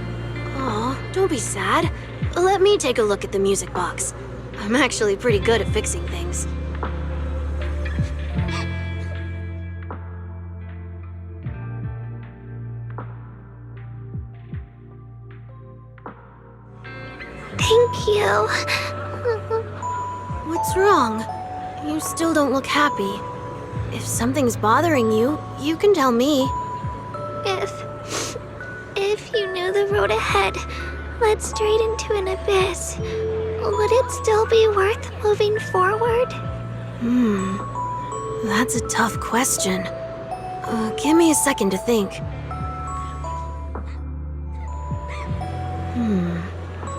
Aw, don't be sad. Let me take a look at the music box. I'm actually pretty good at fixing things. Thank you. What's wrong? You still don't look happy. If something's bothering you, you can tell me. If you knew the road ahead led straight into an abyss, would it still be worth moving forward? That's a tough question. Give me a second to think.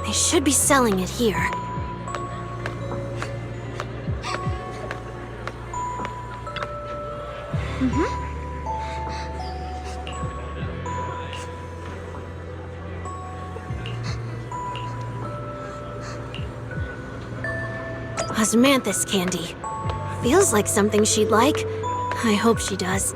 They should be selling it here. Osmanthus candy. Feels like something she'd like. I hope she does.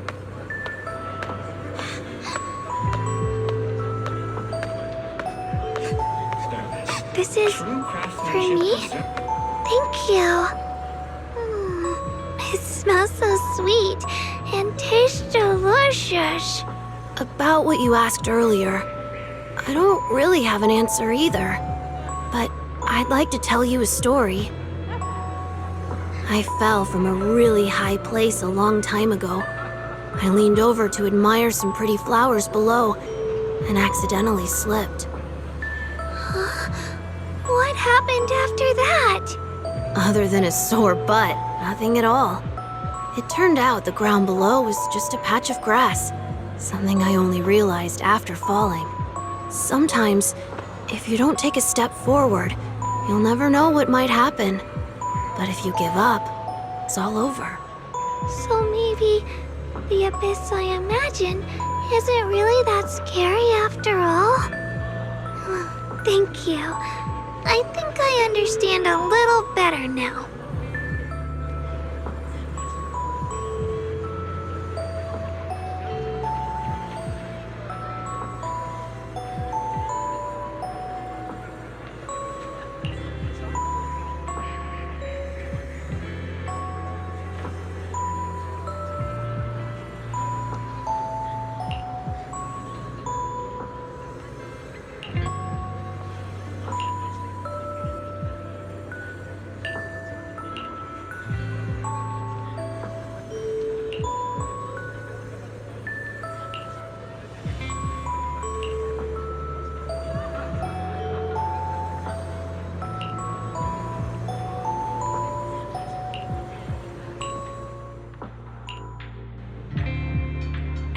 This is for me? Thank you. It smells so sweet and tastes delicious. About what you asked earlier, I don't really have an answer either. But I'd like to tell you a story. I fell from a really high place a long time ago. I leaned over to admire some pretty flowers below and accidentally slipped. What happened after that? Other than a sore butt, nothing at all. It turned out the ground below was just a patch of grass, something I only realized after falling. Sometimes, if you don't take a step forward, you'll never know what might happen. But if you give up, it's all over. So maybe the abyss I imagine isn't really that scary after all? Thank you. I think I understand a little better now.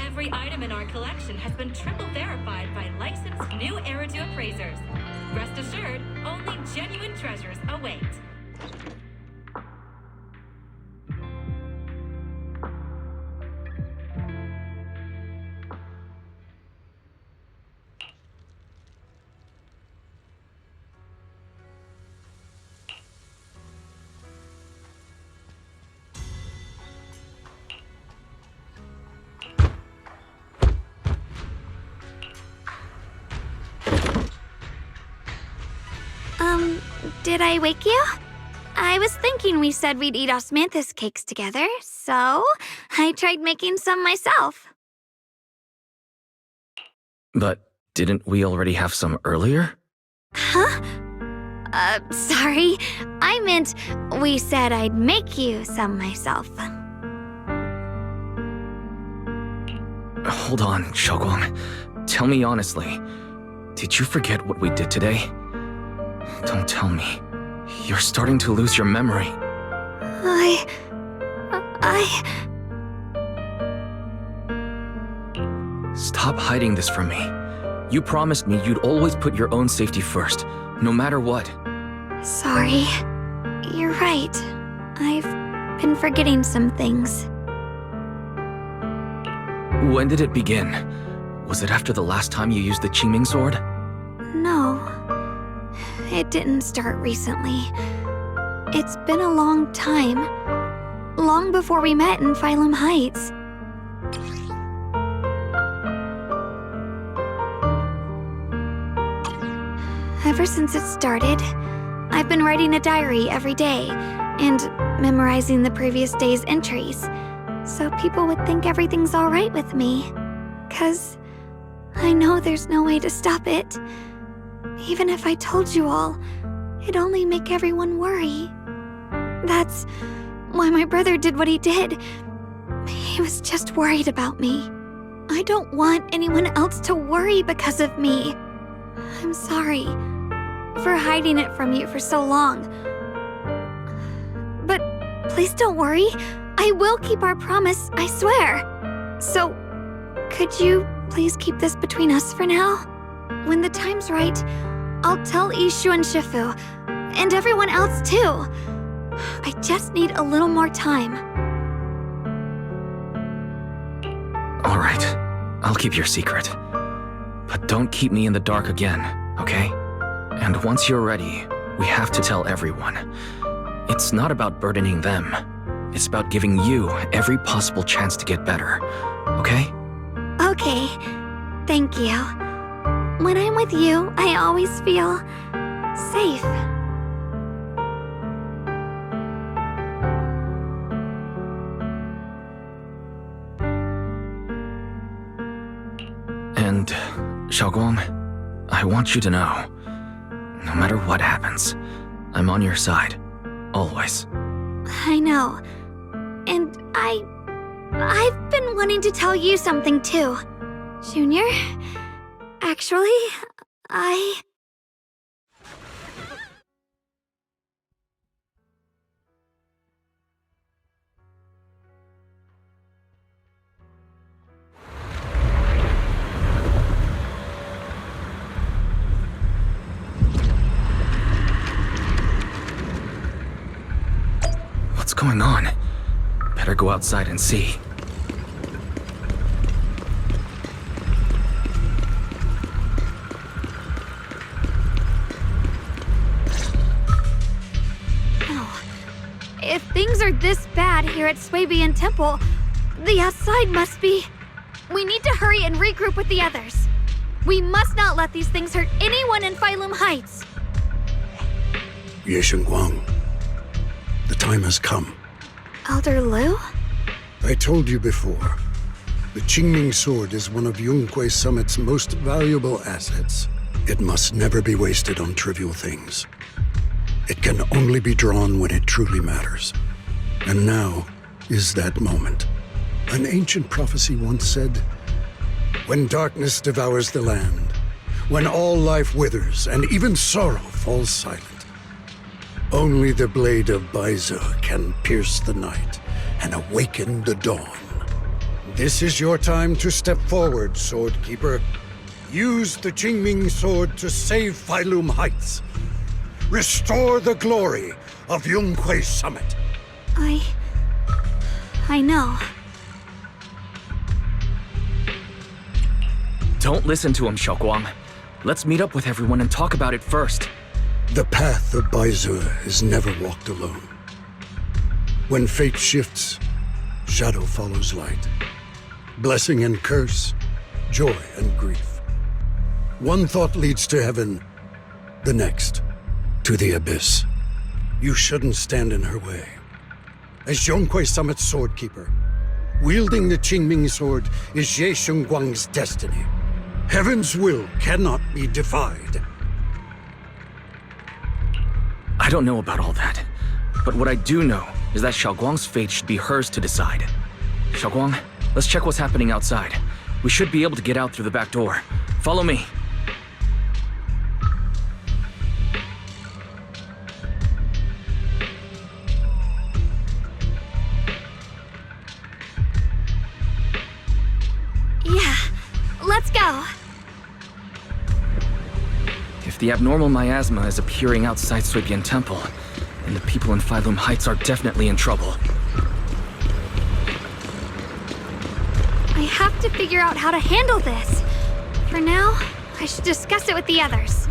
Every item in our collection has been triple verified by licensed new Eridu appraisers. Rest assured, only genuine treasures await. Did I wake you? I was thinking we said we'd eat osmanthus cakes together, so I tried making some myself. But didn't we already have some earlier? Huh? Sorry. I meant we said I'd make you some myself. Hold on, Shogwang. Tell me honestly, did you forget what we did today? Don't tell me. You're starting to lose your memory. Stop hiding this from me. You promised me you'd always put your own safety first, no matter what. Sorry. You're right. I've been forgetting some things. When did it begin? Was it after the last time you used the Qingming sword? No. It didn't start recently. It's been a long time. Long before we met in Phylum Heights. Ever since it started, I've been writing a diary every day and memorizing the previous day's entries, so people would think everything's all right with me. 'Cause I know there's no way to stop it. Even if I told you all, it'd only make everyone worry. That's why my brother did what he did. He was just worried about me. I don't want anyone else to worry because of me. I'm sorry. for hiding it from you for so long. But please don't worry. I will keep our promise, I swear. So, could you please keep this between us for now? When the time's right, I'll tell Ishu and Shifu, and everyone else too. I just need a little more time. All right, I'll keep your secret. But don't keep me in the dark again, okay? And once you're ready, we have to tell everyone. It's not about burdening them. It's about giving you every possible chance to get better, okay? Okay, thank you. When I'm with you, I always feel safe. And, Xiaoguang, I want you to know, no matter what happens, I'm on your side, always. I know. And I've been wanting to tell you something too. Junior, actually, What's going on? Better go outside and see. Oh, if things are this bad here at Swabian Temple, the outside must be... We need to hurry and regroup with the others. We must not let these things hurt anyone in Phylum Heights. Ye Shengguang, the time has come. Elder Liu? I told you before, the Qingming sword is one of Yunhui Summit's most valuable assets. It must never be wasted on trivial things. It can only be drawn when it truly matters. And now is that moment. An ancient prophecy once said, when darkness devours the land, when all life withers and even sorrow falls silent, only the blade of Baize can pierce the night and awaken the dawn. This is your time to step forward, Sword Keeper. Use the Qingming sword to save Phylum Heights. Restore the glory of Yunhui Summit. I know. Don't listen to him, Xiaoguang. Let's meet up with everyone and talk about it first. The path of Baize is never walked alone. When fate shifts, shadow follows light. Blessing and curse, joy and grief. One thought leads to heaven, the next to the abyss. You shouldn't stand in her way. As Yunhui Summit's sword keeper, wielding the Qingming sword is Ye Shengguang's destiny. Heaven's will cannot be defied. I don't know about all that, but what I do know is that Xiaoguang's fate should be hers to decide. Xiaoguang, let's check what's happening outside. We should be able to get out through the back door. Follow me. Yeah, let's go. If the abnormal miasma is appearing outside Swabian Temple, then the people in Phylum Heights are definitely in trouble. I have to figure out how to handle this. For now, I should discuss it with the others.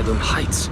Phylum Heights.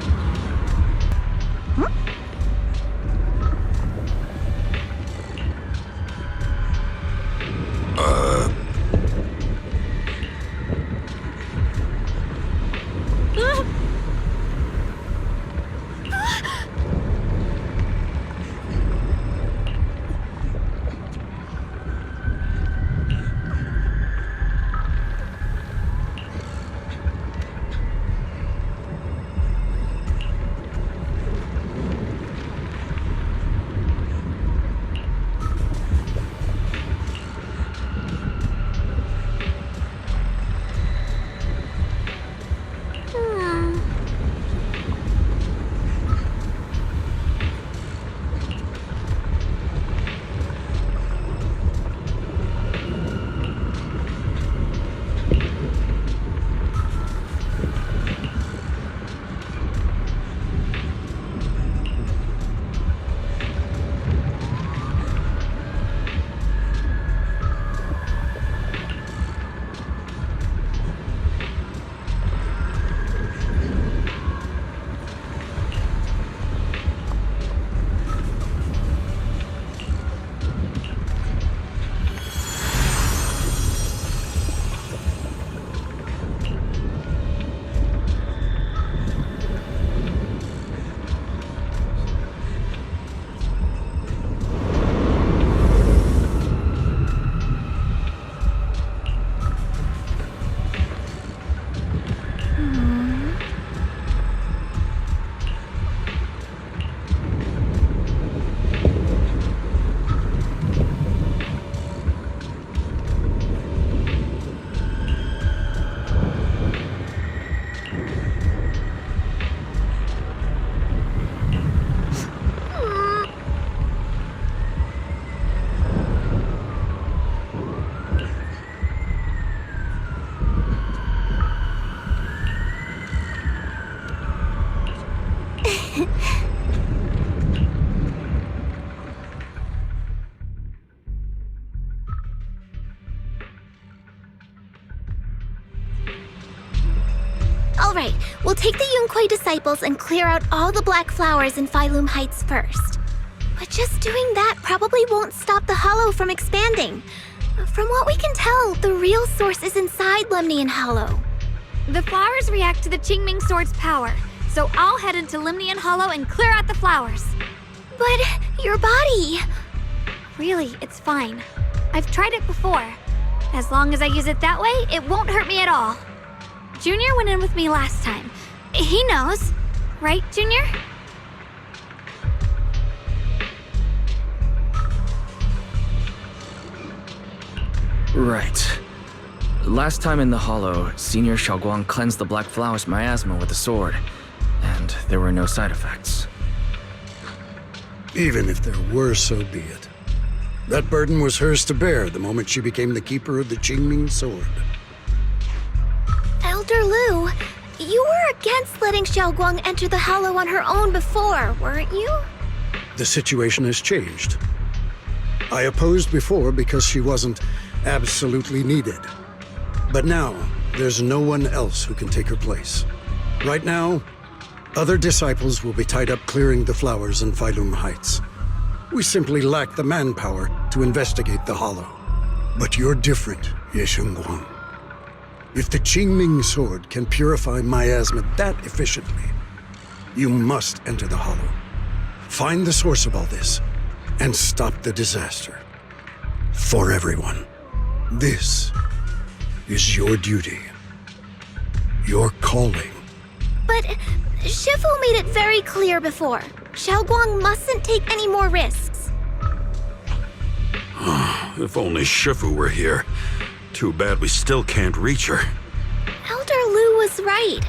Alright, we'll take the Yunquai disciples and clear out all the black flowers in Phylum Heights first. But just doing that probably won't stop the Hollow from expanding. From what we can tell, the real source is inside Lemnian Hollow. The flowers react to the Qingming Sword's power, so I'll head into Lemnian Hollow and clear out the flowers. But your body... Really, it's fine. I've tried it before. As long as I use it that way, it won't hurt me at all. Junior went in with me last time. He knows. Right, Junior? Right. Last time in the Hollow, Senior Xiaoguang cleansed the Black Flowers miasma with a sword, and there were no side effects. Even if there were, so be it. That burden was hers to bear the moment she became the keeper of the Qingming Sword. Elder Lu, you were against letting Xiaoguang enter the Hollow on her own before, weren't you? The situation has changed. I opposed before because she wasn't absolutely needed. But now, there's no one else who can take her place. Right now, other disciples will be tied up clearing the flowers in Phylum Heights. We simply lack the manpower to investigate the Hollow. But you're different, Ye Shengguang. If the Qingming Sword can purify miasma that efficiently, you must enter the Hollow. Find the source of all this, and stop the disaster. For everyone. This is your duty. Your calling. But Shifu made it very clear before. Xiaoguang mustn't take any more risks. If only Shifu were here. Too bad we still can't reach her. Elder Lu was right.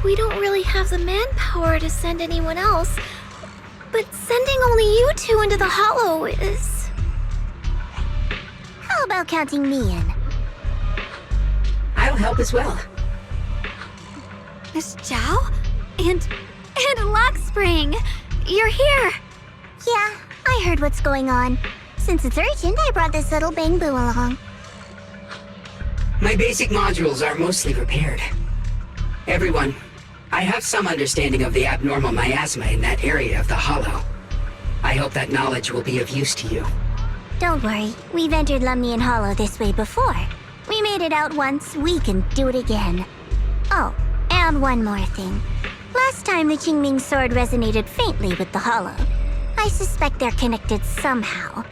We don't really have the manpower to send anyone else. But sending only you two into the Hollow is... How about counting me in? I'll help as well. Miss Zhao? And Lockspring! You're here! Yeah, I heard what's going on. Since it's urgent, I brought this little Bangbu along. My basic modules are mostly repaired. Everyone, I have some understanding of the abnormal miasma in that area of the Hollow. I hope that knowledge will be of use to you. Don't worry, we've entered Lumnian Hollow this way before. We made it out once, we can do it again. Oh, and one more thing. Last time the Qingming sword resonated faintly with the Hollow. I suspect they're connected somehow.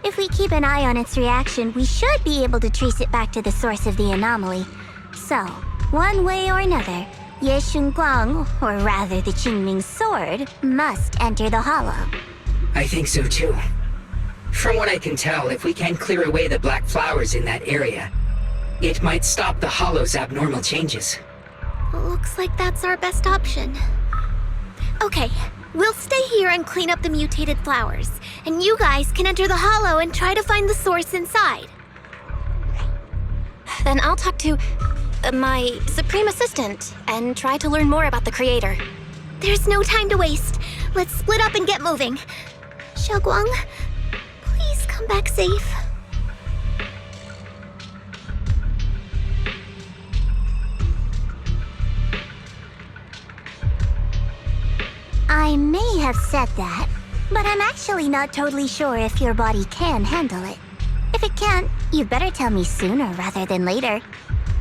If we keep an eye on its reaction, we should be able to trace it back to the source of the anomaly. So, one way or another, Ye Shunguang, or rather the Qingming sword, must enter the Hollow. I think so too. From what I can tell, if we can clear away the black flowers in that area, it might stop the Hollow's abnormal changes. Looks like that's our best option. Okay, we'll stay here and clean up the mutated flowers, and you guys can enter the Hollow and try to find the source inside. Then I'll talk to my Supreme Assistant and try to learn more about the Creator. There's no time to waste. Let's split up and get moving. Xiaoguang, please come back safe. I may have said that, but I'm actually not totally sure if your body can handle it. If it can't, you'd better tell me sooner rather than later.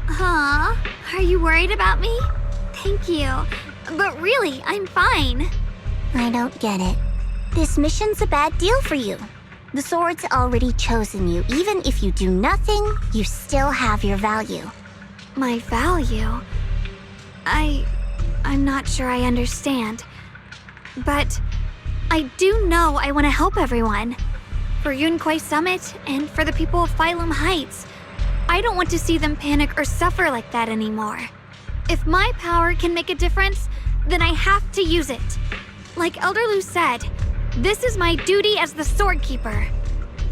Aw, are you worried about me? Thank you. But really, I'm fine. I don't get it. This mission's a bad deal for you. The sword's already chosen you. Even if you do nothing, you still have your value. My value? I'm not sure I understand. But I do know I want to help everyone. For Yunquai Summit and for the people of Phylum Heights. I don't want to see them panic or suffer like that anymore. If my power can make a difference, then I have to use it. Like Elder Lu said, this is my duty as the Sword Keeper.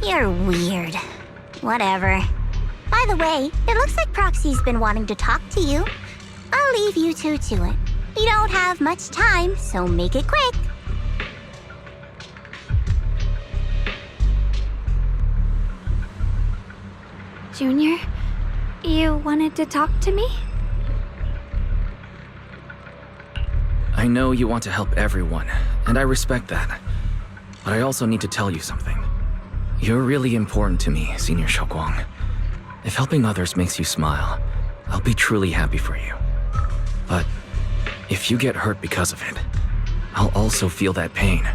You're weird. Whatever. By the way, it looks like Proxy's been wanting to talk to you. I'll leave you two to it. You don't have much time, so make it quick. Junior, you wanted to talk to me? I know you want to help everyone, and I respect that. But I also need to tell you something. You're really important to me, Senior Xiaoguang. If helping others makes you smile, I'll be truly happy for you. But if you get hurt because of it, I'll also feel that pain,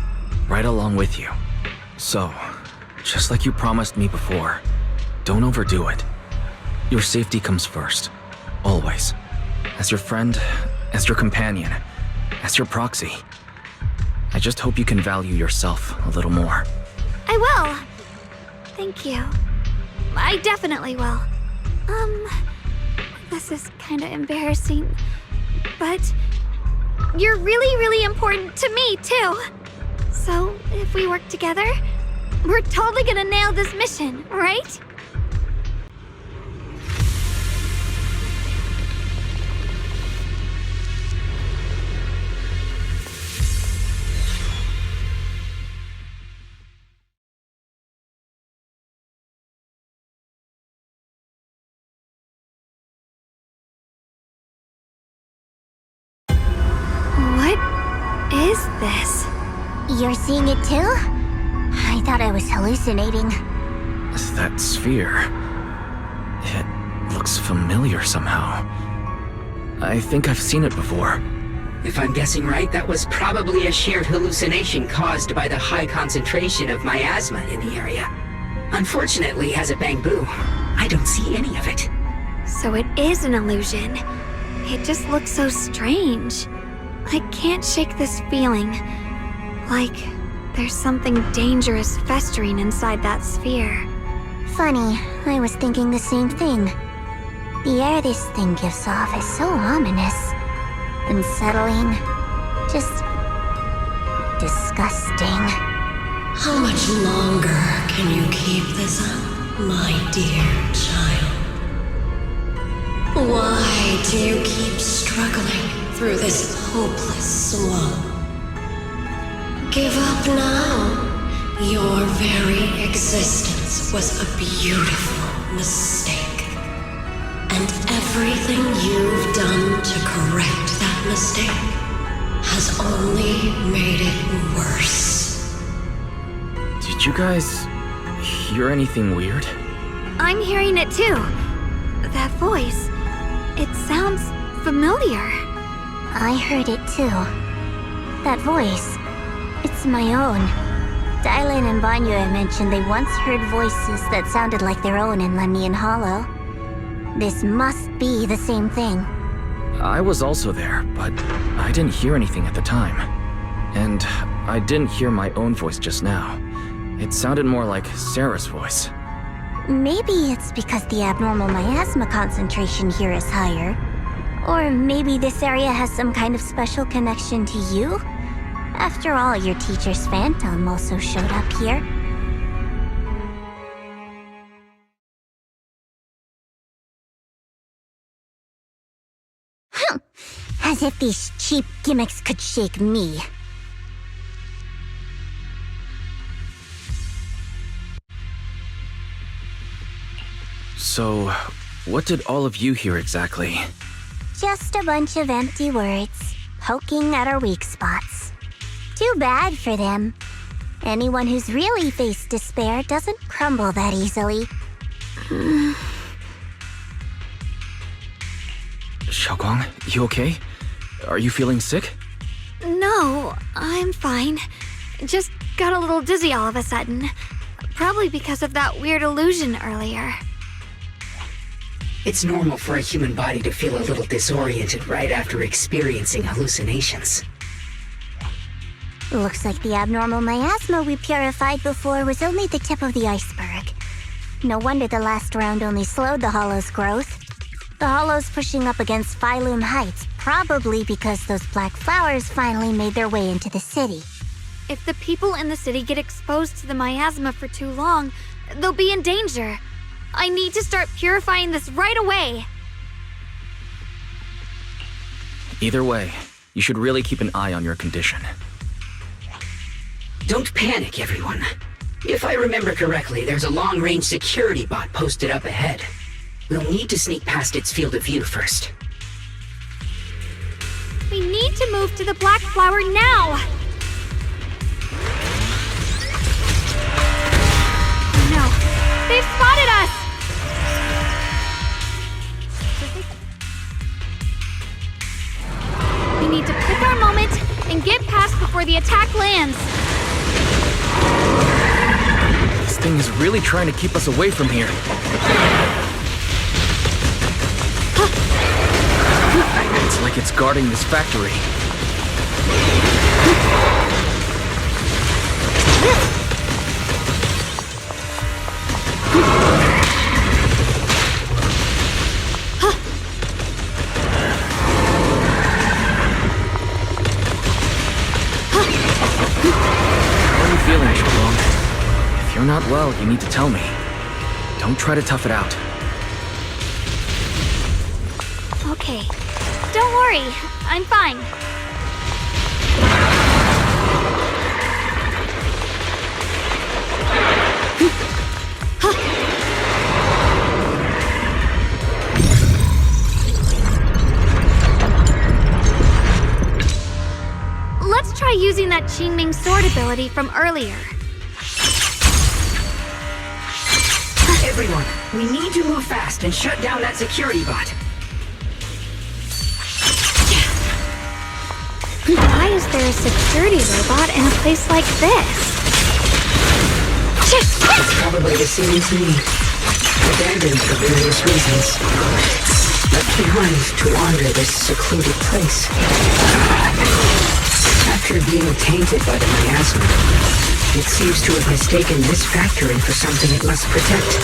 right along with you. So, just like you promised me before, don't overdo it. Your safety comes first, always. As your friend, as your companion, as your proxy. I just hope you can value yourself a little more. I will. Thank you. I definitely will. This is kinda embarrassing, but you're really, really important to me, too. So, if we work together, we're totally gonna nail this mission, right? What is this? You're seeing it too? I thought I was hallucinating. That sphere... it looks familiar somehow. I think I've seen it before. If I'm guessing right, that was probably a shared hallucination caused by the high concentration of miasma in the area. Unfortunately, as a Bangbu, I don't see any of it. So it is an illusion. It just looks so strange. I can't shake this feeling. Like there's something dangerous festering inside that sphere. Funny, I was thinking the same thing. The air this thing gives off is so ominous. Unsettling. Just... disgusting. How much longer can you keep this up, my dear child? Why do you keep struggling through this hopeless swamp? Give up now. Your very existence was a beautiful mistake. And everything you've done to correct that mistake has only made it worse. Did you guys hear anything weird? I'm hearing it too. That voice. It sounds familiar. I heard it too. That voice. It's my own. Dylan and Banya mentioned they once heard voices that sounded like their own in Lemnian Hollow. This must be the same thing. I was also there, but I didn't hear anything at the time. And I didn't hear my own voice just now. It sounded more like Sarah's voice. Maybe it's because the abnormal miasma concentration here is higher. Or maybe this area has some kind of special connection to you? After all, your teacher's phantom also showed up here. As if these cheap gimmicks could shake me. So, what did all of you hear exactly? Just a bunch of empty words, poking at our weak spots. Too bad for them. Anyone who's really faced despair doesn't crumble that easily. Xiaoguang, you okay? Are you feeling sick? No, I'm fine. Just got a little dizzy all of a sudden. Probably because of that weird illusion earlier. It's normal for a human body to feel a little disoriented right after experiencing hallucinations. Looks like the abnormal miasma we purified before was only the tip of the iceberg. No wonder the last round only slowed the Hollow's growth. The Hollow's pushing up against Phylum Heights, probably because those black flowers finally made their way into the city. If the people in the city get exposed to the miasma for too long, they'll be in danger. I need to start purifying this right away. Either way, you should really keep an eye on your condition. Don't panic, everyone. If I remember correctly, there's a long-range security bot posted up ahead. We'll need to sneak past its field of view first. We need to move to the black flower now! No, they've spotted us! We need to pick our moment and get past before the attack lands. This thing is really trying to keep us away from here. It's like it's guarding this factory. How are you feeling, Xiaoguang? If you're not well, you need to tell me. Don't try to tough it out. Okay, don't worry, I'm fine. Let's try using that Qingming sword ability from earlier. Everyone, we need to move fast and shut down that security bot. Why is there a security robot in a place like this? It's probably the same as me. Abandoned for various reasons. Left behind to wander this secluded place. After being tainted by the miasma, it seems to have mistaken this factory for something it must protect.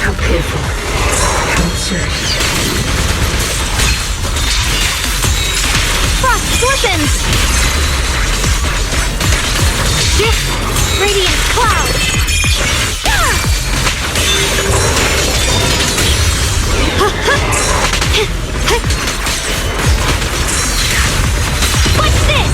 How pitiful. How absurd. Frost Glistens! Radiant Cloud! What's this?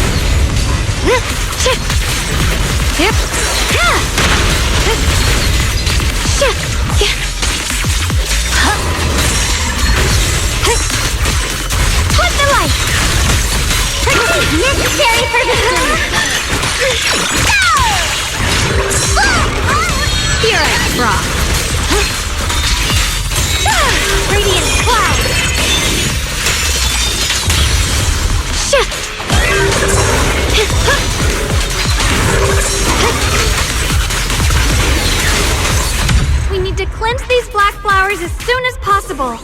answers as soon as possible.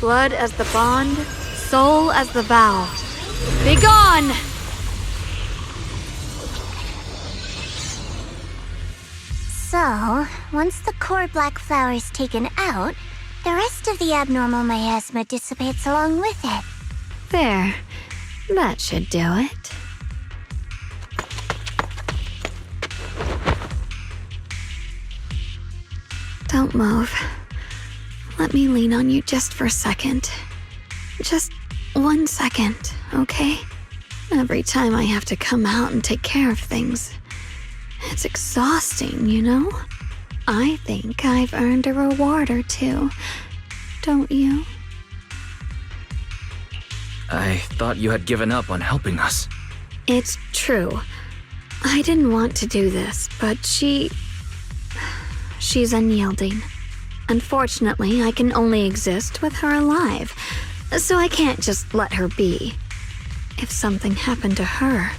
Blood as the bond, soul as the vow. Begone! So, once the core black flower is taken out, the rest of the abnormal miasma dissipates along with it. There. That should do it. Don't move. Let me lean on you just for a second. Just 1 second, okay? Every time I have to come out and take care of things, it's exhausting, you know? I think I've earned a reward or two. Don't you? I thought you had given up on helping us. It's true. I didn't want to do this, but she's unyielding. Unfortunately, I can only exist with her alive, so I can't just let her be. If something happened to her,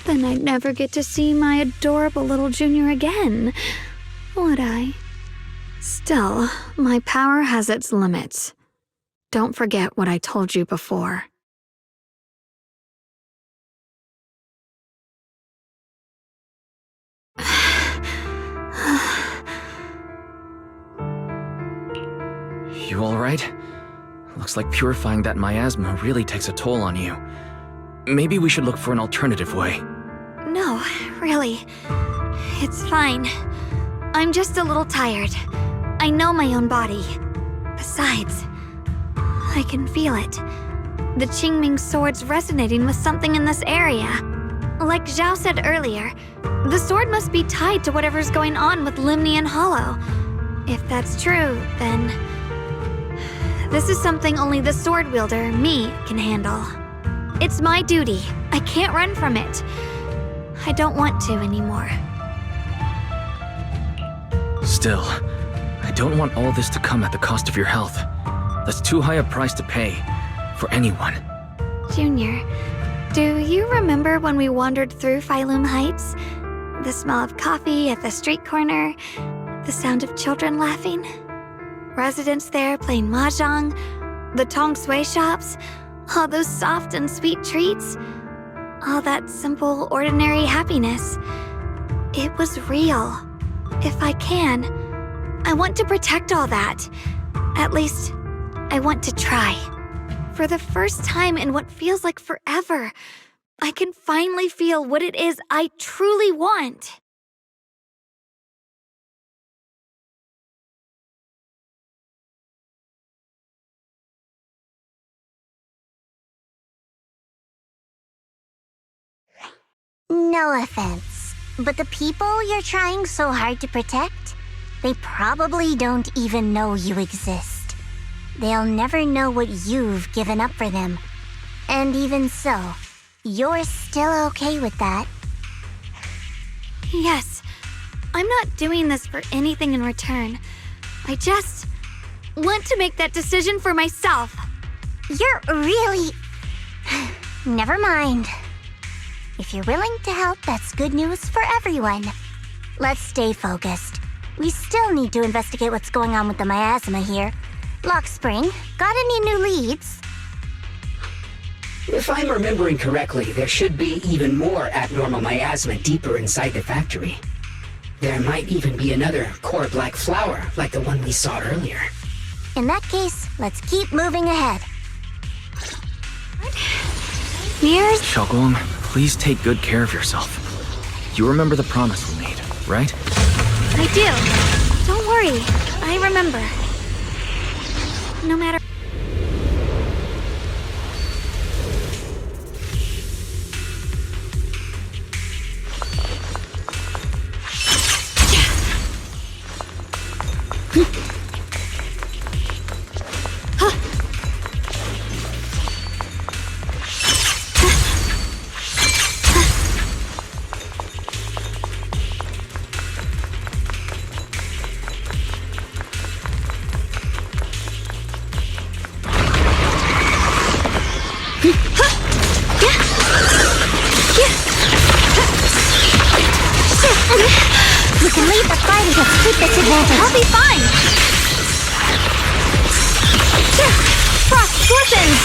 then I'd never get to see my adorable little junior again, would I? Still, my power has its limits. Don't forget what I told you before. You alright? Looks like purifying that miasma really takes a toll on you. Maybe we should look for an alternative way. No, really. It's fine. I'm just a little tired. I know my own body. Besides, I can feel it. The Qingming sword's resonating with something in this area. Like Zhao said earlier, the sword must be tied to whatever's going on with Limnian Hollow. If that's true, then this is something only the sword wielder, me, can handle. It's my duty. I can't run from it. I don't want to anymore. Still, I don't want all this to come at the cost of your health. That's too high a price to pay, for anyone. Junior, do you remember when we wandered through Phylum Heights? The smell of coffee at the street corner, the sound of children laughing? Residents there playing mahjong, the tong sui shops, all those soft and sweet treats, all that simple, ordinary happiness. It was real. If I can, I want to protect all that. At least, I want to try. For the first time in what feels like forever, I can finally feel what it is I truly want. No offense, but the people you're trying so hard to protect, they probably don't even know you exist. They'll never know what you've given up for them. And even so, you're still okay with that. Yes, I'm not doing this for anything in return. I just want to make that decision for myself. You're really... Never mind. If you're willing to help, that's good news for everyone. Let's stay focused. We still need to investigate what's going on with the miasma here. Lock Spring, got any new leads? If I'm remembering correctly, there should be even more abnormal miasma deeper inside the factory. There might even be another core black flower like the one we saw earlier. In that case, let's keep moving ahead. Mirrors? Xiaoguang, please take good care of yourself. You remember the promise we made, right? I do. Don't worry. I remember. No matter... You can leave the fighting to keep this advantage. I'll be fine! Frost glistens!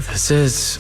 This is...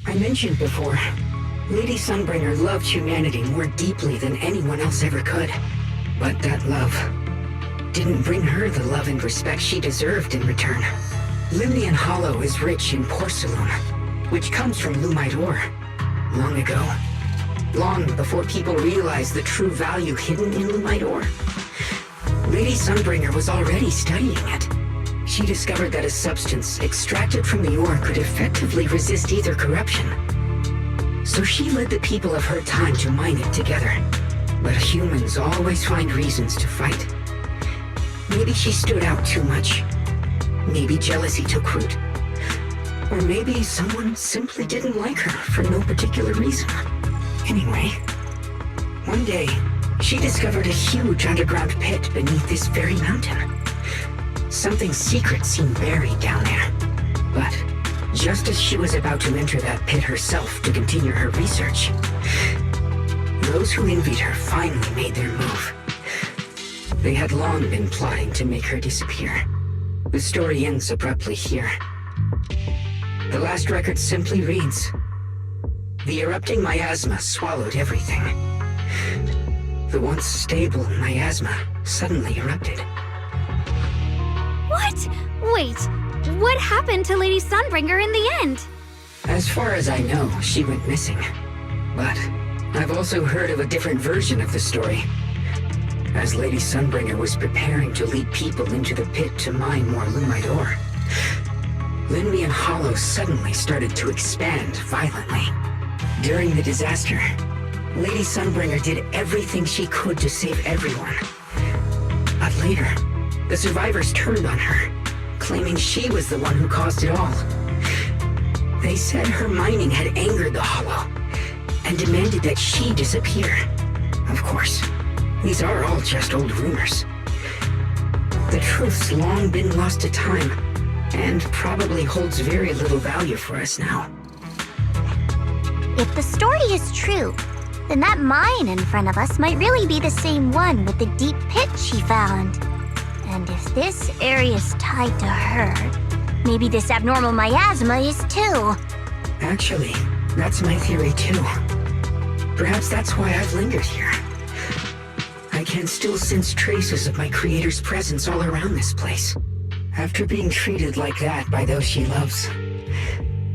I mentioned before, Lady Sunbringer loved humanity more deeply than anyone else ever could. But that love didn't bring her the love and respect she deserved in return. Limnian Hollow is rich in porcelain, which comes from Lumite ore. Long ago, long before people realized the true value hidden in Lumite ore, Lady Sunbringer was already studying it. She discovered that a substance extracted from the ore could effectively resist either corruption. So she led the people of her time to mine it together. But humans always find reasons to fight. Maybe she stood out too much. Maybe jealousy took root. Or maybe someone simply didn't like her for no particular reason. Anyway, one day, she discovered a huge underground pit beneath this very mountain. Something secret seemed buried down there. But just as she was about to enter that pit herself to continue her research, those who envied her finally made their move. They had long been plotting to make her disappear. The story ends abruptly here. The last record simply reads, "The erupting miasma swallowed everything. The once stable miasma suddenly erupted." What? Wait, what happened to Lady Sunbringer in the end? As far as I know, she went missing. But I've also heard of a different version of the story. As Lady Sunbringer was preparing to lead people into the pit to mine more Lumite ore, Limnian Hollow suddenly started to expand violently. During the disaster, Lady Sunbringer did everything she could to save everyone. But later, the survivors turned on her, claiming she was the one who caused it all. They said her mining had angered the Hollow, and demanded that she disappear. Of course, these are all just old rumors. The truth's long been lost to time, and probably holds very little value for us now. If the story is true, then that mine in front of us might really be the same one with the deep pit she found. And if this area's tied to her, maybe this abnormal miasma is too. Actually, that's my theory too. Perhaps that's why I've lingered here. I can still sense traces of my creator's presence all around this place. After being treated like that by those she loves,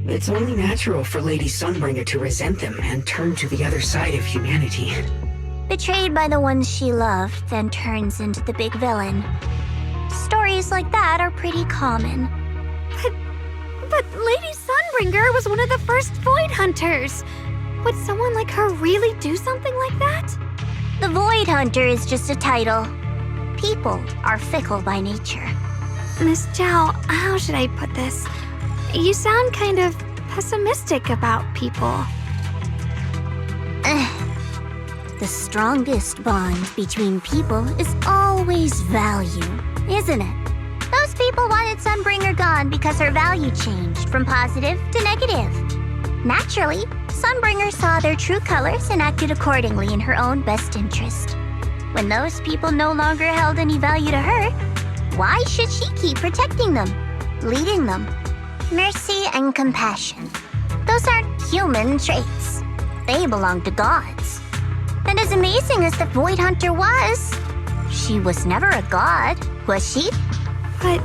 it's only natural for Lady Sunbringer to resent them and turn to the other side of humanity. Betrayed by the ones she loved, then turns into the big villain. Stories like that are pretty common. But Lady Sunbringer was one of the first Void Hunters. Would someone like her really do something like that? The Void Hunter is just a title. People are fickle by nature. Miss Zhao, how should I put this? You sound kind of pessimistic about people. The strongest bond between people is always value, isn't it? Those people wanted Sunbringer gone because her value changed from positive to negative. Naturally, Sunbringer saw their true colors and acted accordingly in her own best interest. When those people no longer held any value to her, why should she keep protecting them, leading them? Mercy and compassion. Those aren't human traits. They belong to gods. And as amazing as the Void Hunter was, she was never a god, was she? But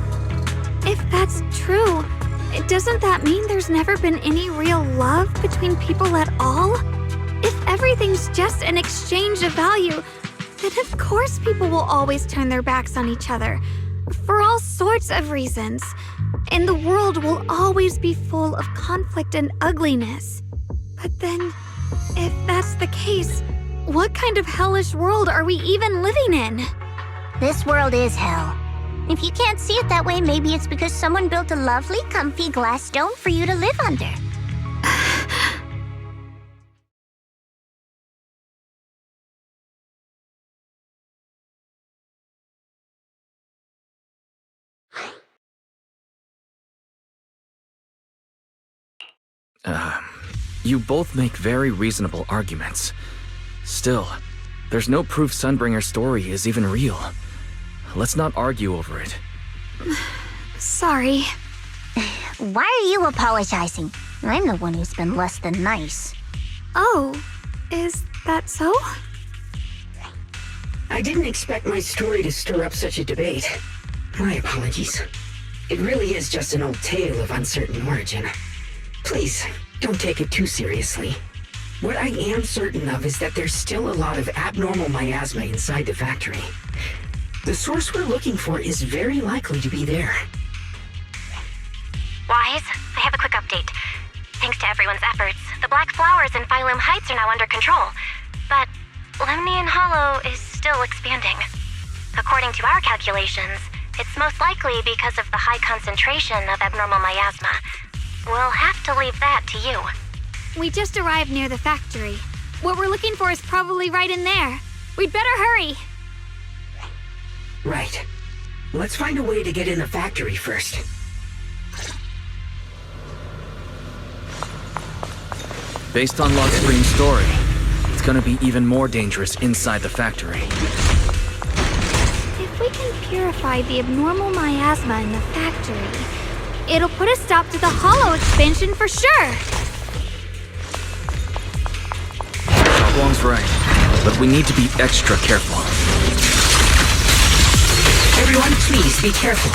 if that's true, doesn't that mean there's never been any real love between people at all? If everything's just an exchange of value, then of course people will always turn their backs on each other. For all sorts of reasons. And the world will always be full of conflict and ugliness. But then, if that's the case, what kind of hellish world are we even living in? This world is hell. If you can't see it that way, maybe it's because someone built a lovely, comfy glass dome for you to live under. You both make very reasonable arguments. Still, there's no proof Sunbringer's story is even real. Let's not argue over it. Sorry. Why are you apologizing? I'm the one who's been less than nice. Oh, is that so? I didn't expect my story to stir up such a debate. My apologies. It really is just an old tale of uncertain origin. Please, don't take it too seriously. What I am certain of is that there's still a lot of abnormal miasma inside the factory. The source we're looking for is very likely to be there. Wise, I have a quick update. Thanks to everyone's efforts, the Black Flowers in Phylum Heights are now under control. But Lemnian Hollow is still expanding. According to our calculations, it's most likely because of the high concentration of abnormal miasma. We'll have to leave that to you. We just arrived near the factory. What we're looking for is probably right in there. We'd better hurry. Right. Let's find a way to get in the factory first. Based on Lockstream's story, it's gonna be even more dangerous inside the factory. If we can purify the abnormal miasma in the factory, it'll put a stop to the hollow expansion for sure. Wong's right, but we need to be extra careful. Everyone, please be careful.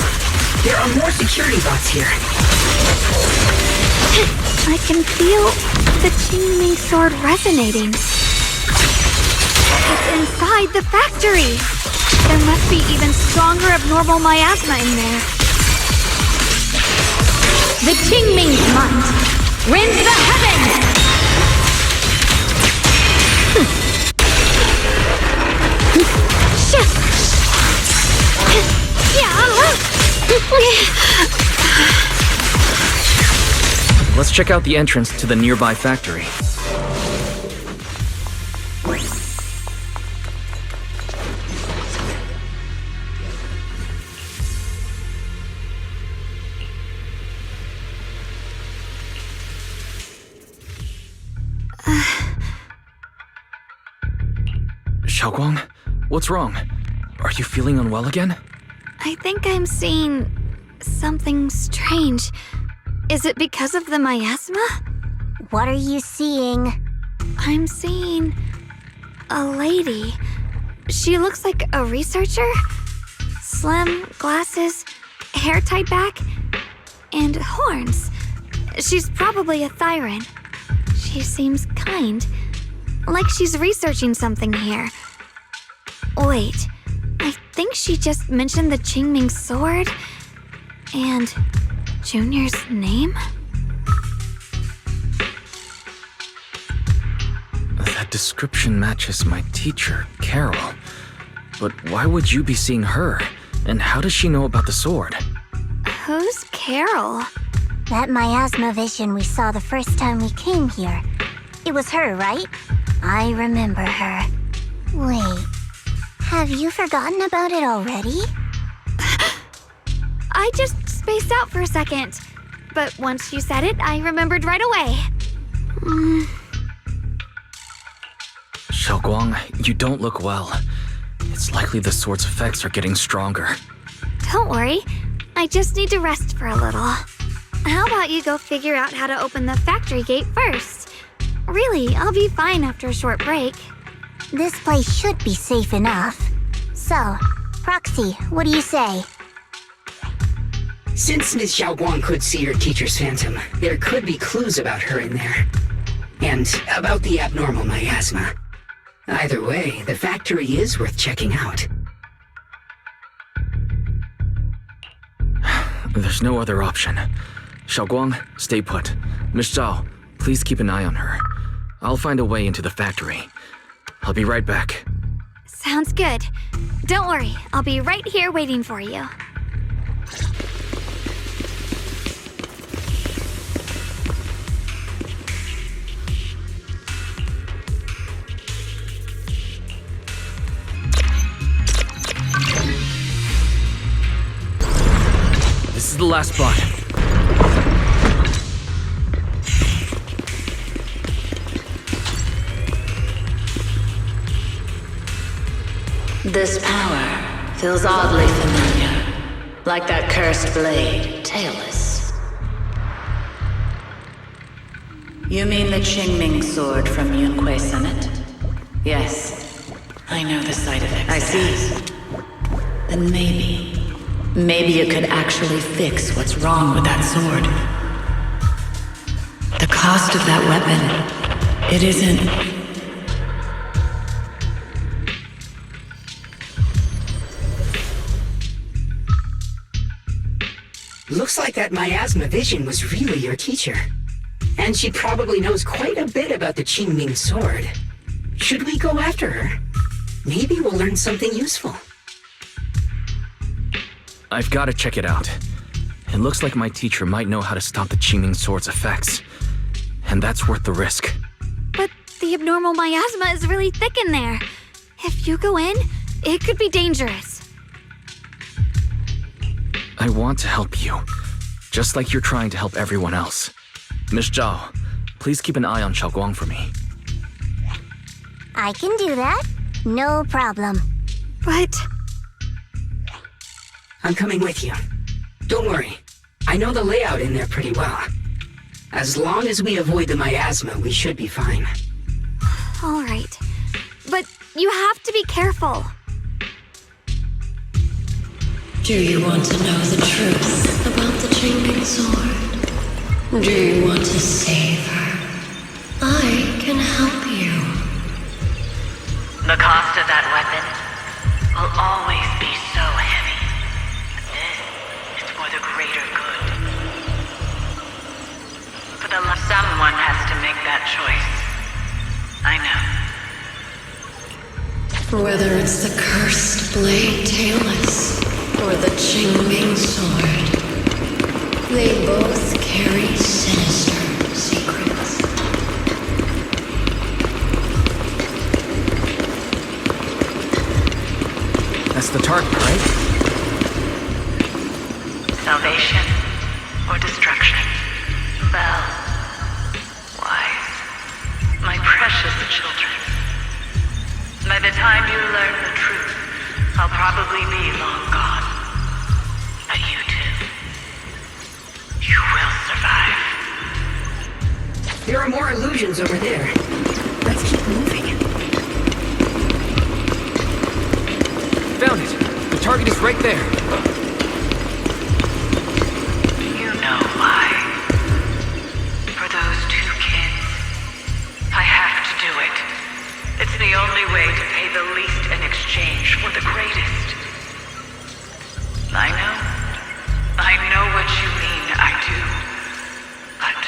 There are more security bots here. I can feel the Qingming sword resonating. It's inside the factory. There must be even stronger abnormal miasma in there. The Qingming's might rends the heavens! Let's check out the entrance to the nearby factory. Xiaoguang, what's wrong? Are you feeling unwell again? I think I'm seeing something strange. Is it because of the miasma? What are you seeing? I'm seeing a lady. She looks like a researcher. Slim, glasses, hair tied back, and horns. She's probably a Thyran. She seems kind, like she's researching something here. Wait, I think she just mentioned the Qingming sword and Junior's name? That description matches my teacher, Carol. But why would you be seeing her? And how does she know about the sword? Who's Carol? That miasma vision we saw the first time we came here. It was her, right? I remember her. Wait, have you forgotten about it already? I just spaced out for a second. But once you said it, I remembered right away. Xiaoguang, you don't look well. It's likely the sword's effects are getting stronger. Don't worry. I just need to rest for a little. How about you go figure out how to open the factory gate first? Really, I'll be fine after a short break. This place should be safe enough. So, Proxy, what do you say? Since Ms. Xiaoguang could see her teacher's phantom, there could be clues about her in there. And about the abnormal miasma. Either way, the factory is worth checking out. There's no other option. Xiaoguang, stay put. Miss Zhao, please keep an eye on her. I'll find a way into the factory. I'll be right back. Sounds good. Don't worry, I'll be right here waiting for you. This is the last spot. This power feels oddly familiar, like that cursed blade, tailless. You mean the Qingming sword from Yunque Summit? Yes, I know the side effects. I see. Then maybe you could actually fix what's wrong with that sword. The cost of that weapon, it isn't... Looks like that miasma vision was really your teacher. And she probably knows quite a bit about the Qingming sword. Should we go after her? Maybe we'll learn something useful. I've got to check it out. It looks like my teacher might know how to stop the Qingming sword's effects. And that's worth the risk. But the abnormal miasma is really thick in there. If you go in, it could be dangerous. I want to help you, just like you're trying to help everyone else. Miss Zhao, please keep an eye on Xiaoguang for me. I can do that. No problem. But... I'm coming with you. Don't worry. I know the layout in there pretty well. As long as we avoid the miasma, we should be fine. All right. But you have to be careful. Do you want to know the truth about the Qingming sword? Do you want to save her? I can help you. The cost of that weapon will always be so heavy. This is for the greater good. For the love, someone has to make that choice. I know. Whether it's the cursed blade tailless or the Qingming sword, they both carry sinister secrets. That's the target, right? Salvation or destruction. Belle, wise, my precious children. By the time you learn the truth, I'll probably be long gone. But you two, you will survive. There are more illusions over there. Let's keep moving. Found it! The target is right there. You know why. For those two kids, I have to do it. It's the only way to pay the least in exchange for the greatest. I know what you mean, I do. But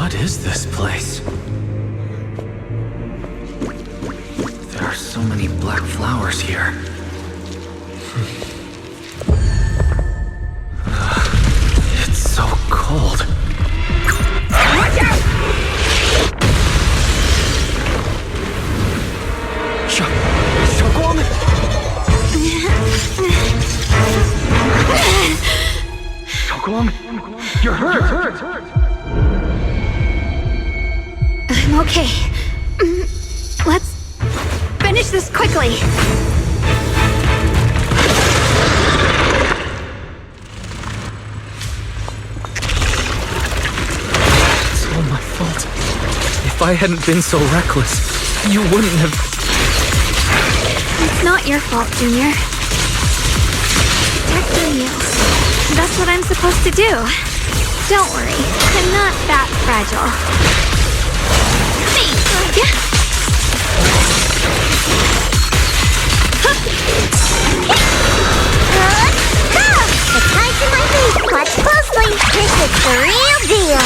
What is this place? There are so many black flowers here. It's so cold. Watch out! Shogong? Shogong? You're hurt! I'm okay. Let's finish this quickly. It's all my fault. If I hadn't been so reckless, you wouldn't have... It's not your fault, Junior. Protecting you. That's what I'm supposed to do. Don't worry, I'm not that fragile. The tights in my feet, clutch closely. This is the real deal.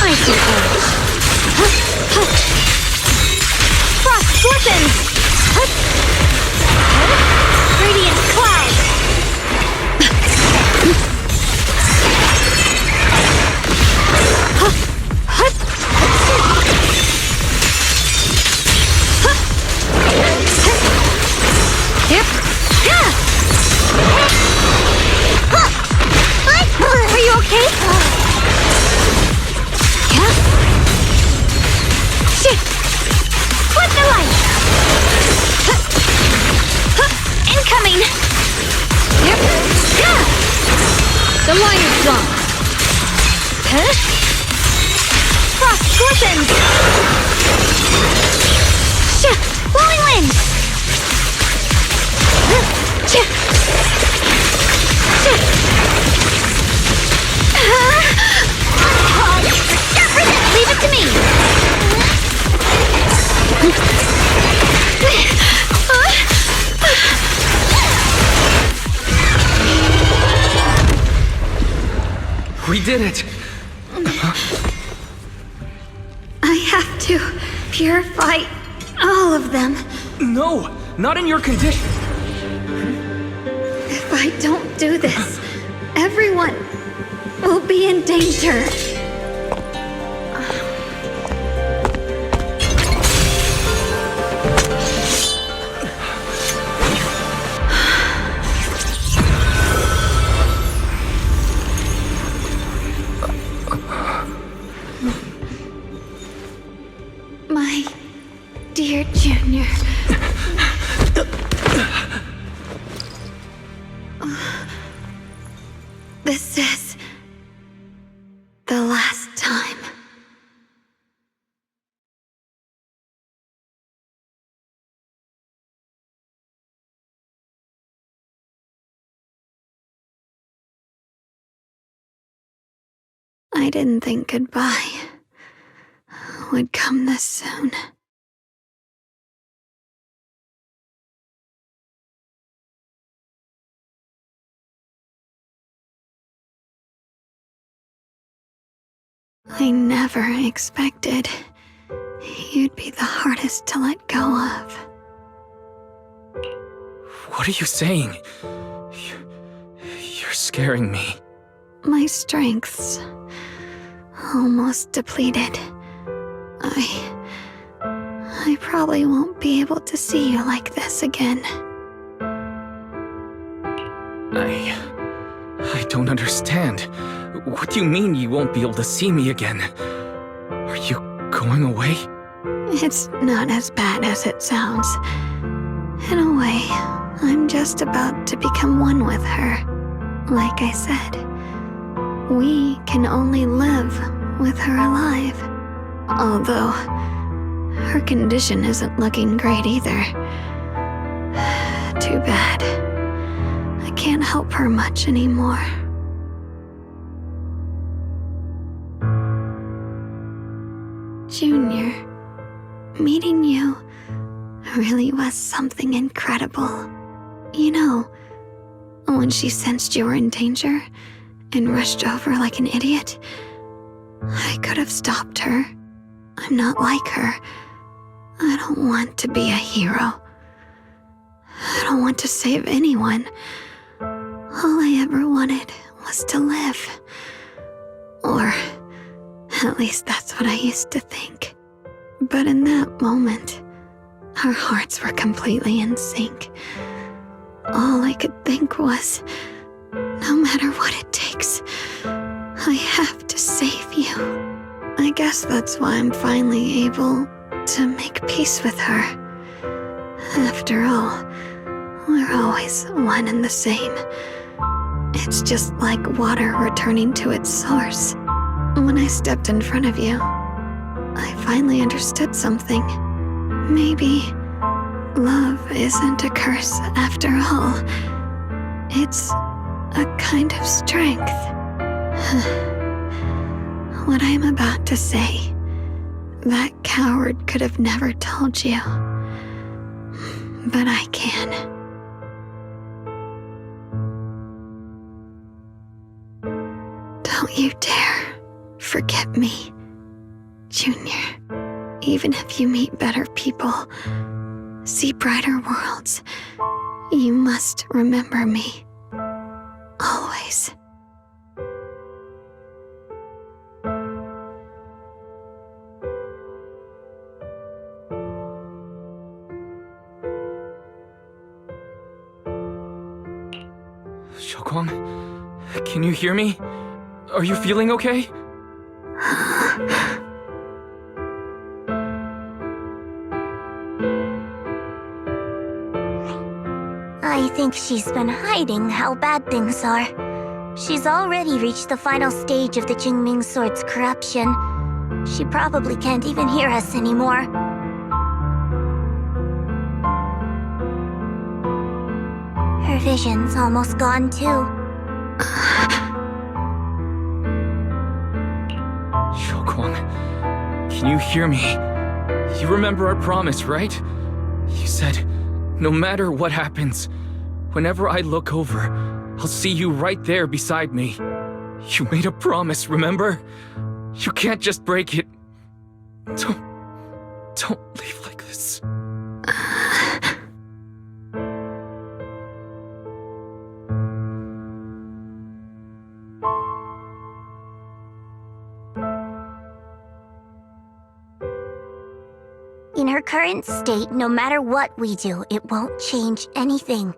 I see edge. Frost glistens. Radiant cloud. Yep. Are you okay? Yeah. Shit. Flip the light. Incoming. Yep. Yeah. The line is gone. Frost glistens. Shit. Blowing wind. Leave it to me. We did it! I have to purify all of them. No! Not in your condition! If I don't do this, everyone will be in danger. My dear Junior. This is the I didn't think goodbye would come this soon. I never expected you'd be the hardest to let go of. What are you saying? You're scaring me. My strength's almost depleted. I probably won't be able to see you like this again. I don't understand. What do you mean you won't be able to see me again? Are you going away? It's not as bad as it sounds. In a way, I'm just about to become one with her. Like I said, we can only live with her alive. Although, her condition isn't looking great either. Too bad. I can't help her much anymore. Junior, meeting you really was something incredible. You know, when she sensed you were in danger and rushed over like an idiot, I could have stopped her. I'm not like her. I don't want to be a hero. I don't want to save anyone. All I ever wanted was to live. Or at least that's what I used to think. But in that moment, our hearts were completely in sync. All I could think was, no matter what it takes, I have to save you. I guess that's why I'm finally able to make peace with her. After all, we're always one and the same. It's just like water returning to its source. When I stepped in front of you, I finally understood something. Maybe love isn't a curse after all. It's a kind of strength. What I'm about to say, that coward could have never told you. But I can. Don't you dare forget me, Junior. Even if you meet better people, see brighter worlds, you must remember me. Always. Xiaoguang, can you hear me? Are you feeling okay? I think she's been hiding how bad things are. She's already reached the final stage of the Jingming Sword's corruption. She probably can't even hear us anymore. Her vision's almost gone too. Xiaoguang, can you hear me? You remember our promise, right? You said, no matter what happens, whenever I look over, I'll see you right there beside me. You made a promise, remember? You can't just break it. Don't leave like this. In her current state, no matter what we do, it won't change anything.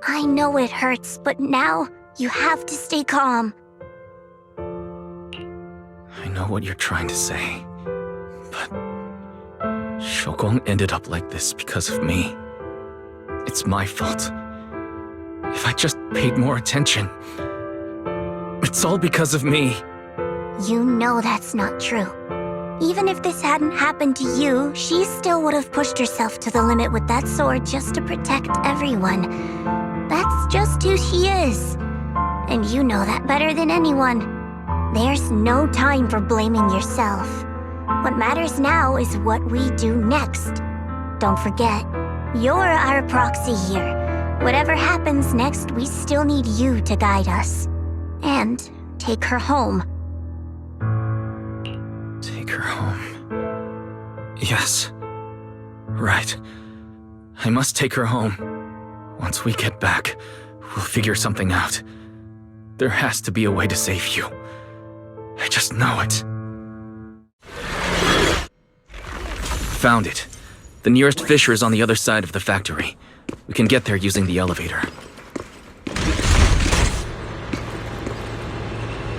I know it hurts, but now you have to stay calm. I know what you're trying to say, but Xiaoguang ended up like this because of me. It's my fault. If I just paid more attention, it's all because of me. You know that's not true. Even if this hadn't happened to you, she still would have pushed herself to the limit with that sword just to protect everyone. That's just who she is. And you know that better than anyone. There's no time for blaming yourself. What matters now is what we do next. Don't forget, you're our proxy here. Whatever happens next, we still need you to guide us. And take her home. Take her home. Yes. Right. I must take her home. Once we get back, we'll figure something out. There has to be a way to save you. I just know it. Found it. The nearest fissure is on the other side of the factory. We can get there using the elevator.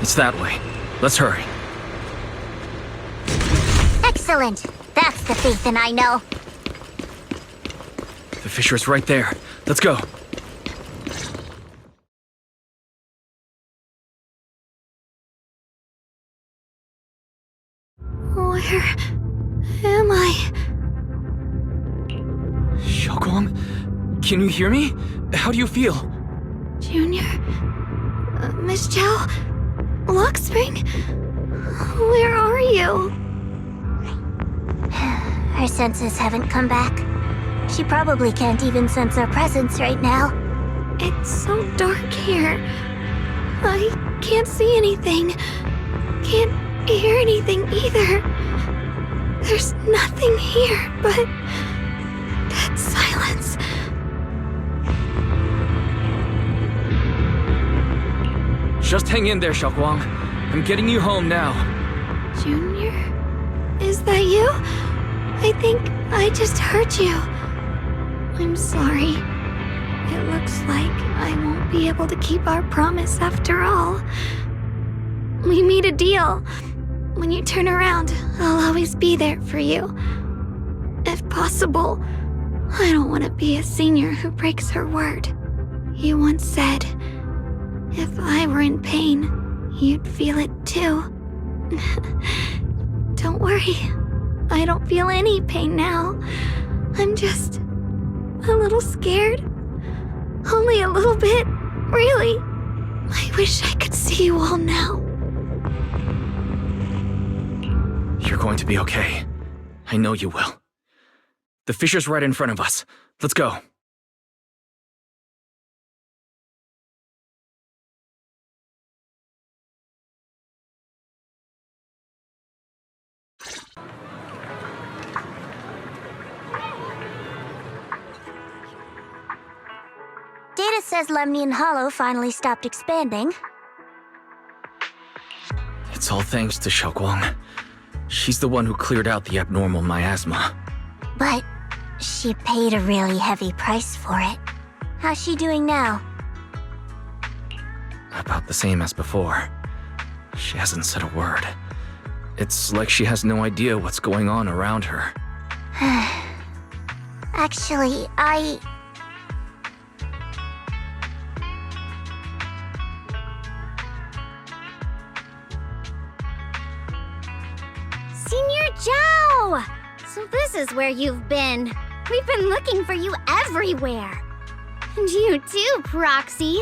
It's that way. Let's hurry. Excellent. That's the Phaethon I know. The fissure's right there. Let's go. Where am I? Xiaoguang? Can you hear me? How do you feel? Junior? Miss Chow? Luxspring? Where are you? Her senses haven't come back. She probably can't even sense our presence right now. It's so dark here. I can't see anything. Can't hear anything either. There's nothing here but dead silence. Just hang in there, Xiaoguang. I'm getting you home now. Junior? Is that you? I think I just hurt you. I'm sorry. It looks like I won't be able to keep our promise after all. We made a deal. When you turn around, I'll always be there for you. If possible, I don't want to be a senior who breaks her word. You once said, if I were in pain, you'd feel it too. Don't worry. I don't feel any pain now. I'm just a little scared. Only a little bit, really. I wish I could see you all now. You're going to be okay. I know you will. The fissure's right in front of us. Let's go. Data says Lemnian Hollow finally stopped expanding. It's all thanks to Xiaoguang. She's the one who cleared out the abnormal miasma. But she paid a really heavy price for it. How's she doing now? About the same as before. She hasn't said a word. It's like she has no idea what's going on around her. Actually, Senior Zhao! So this is where you've been. We've been looking for you everywhere. And you too, Proxy.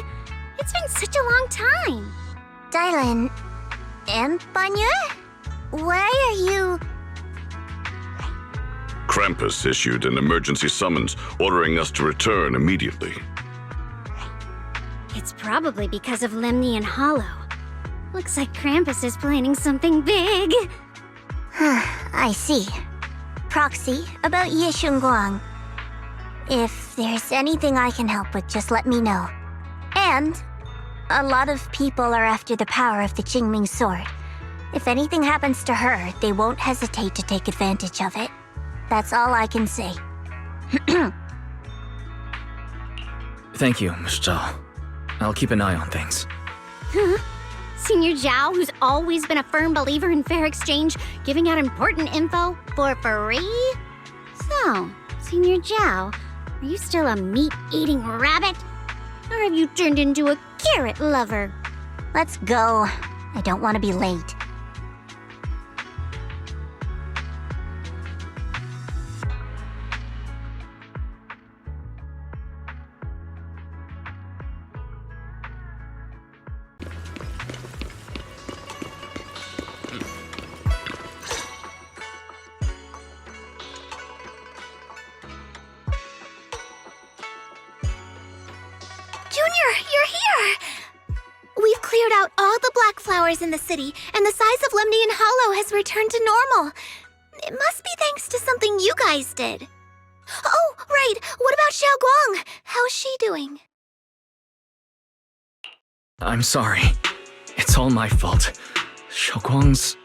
It's been such a long time. Dylan and Banya? Why are you... Krampus issued an emergency summons ordering us to return immediately. It's probably because of Lemnian Hollow. Looks like Krampus is planning something big. I see. Proxy, about Ye Shunguang. If there's anything I can help with, just let me know. And a lot of people are after the power of the Qingming sword. If anything happens to her, they won't hesitate to take advantage of it. That's all I can say. Thank you, Miss Zhao. I'll keep an eye on things. Huh? Senior Zhao, who's always been a firm believer in fair exchange, giving out important info for free? So, Senior Zhao, are you still a meat-eating rabbit? Or have you turned into a carrot lover? Let's go. I don't want to be late. You're here! We've cleared out all the black flowers in the city, and the size of Lemnian Hollow has returned to normal. It must be thanks to something you guys did. Oh, right. What about Xiaoguang? How's she doing? I'm sorry. It's all my fault. Xiaoguang's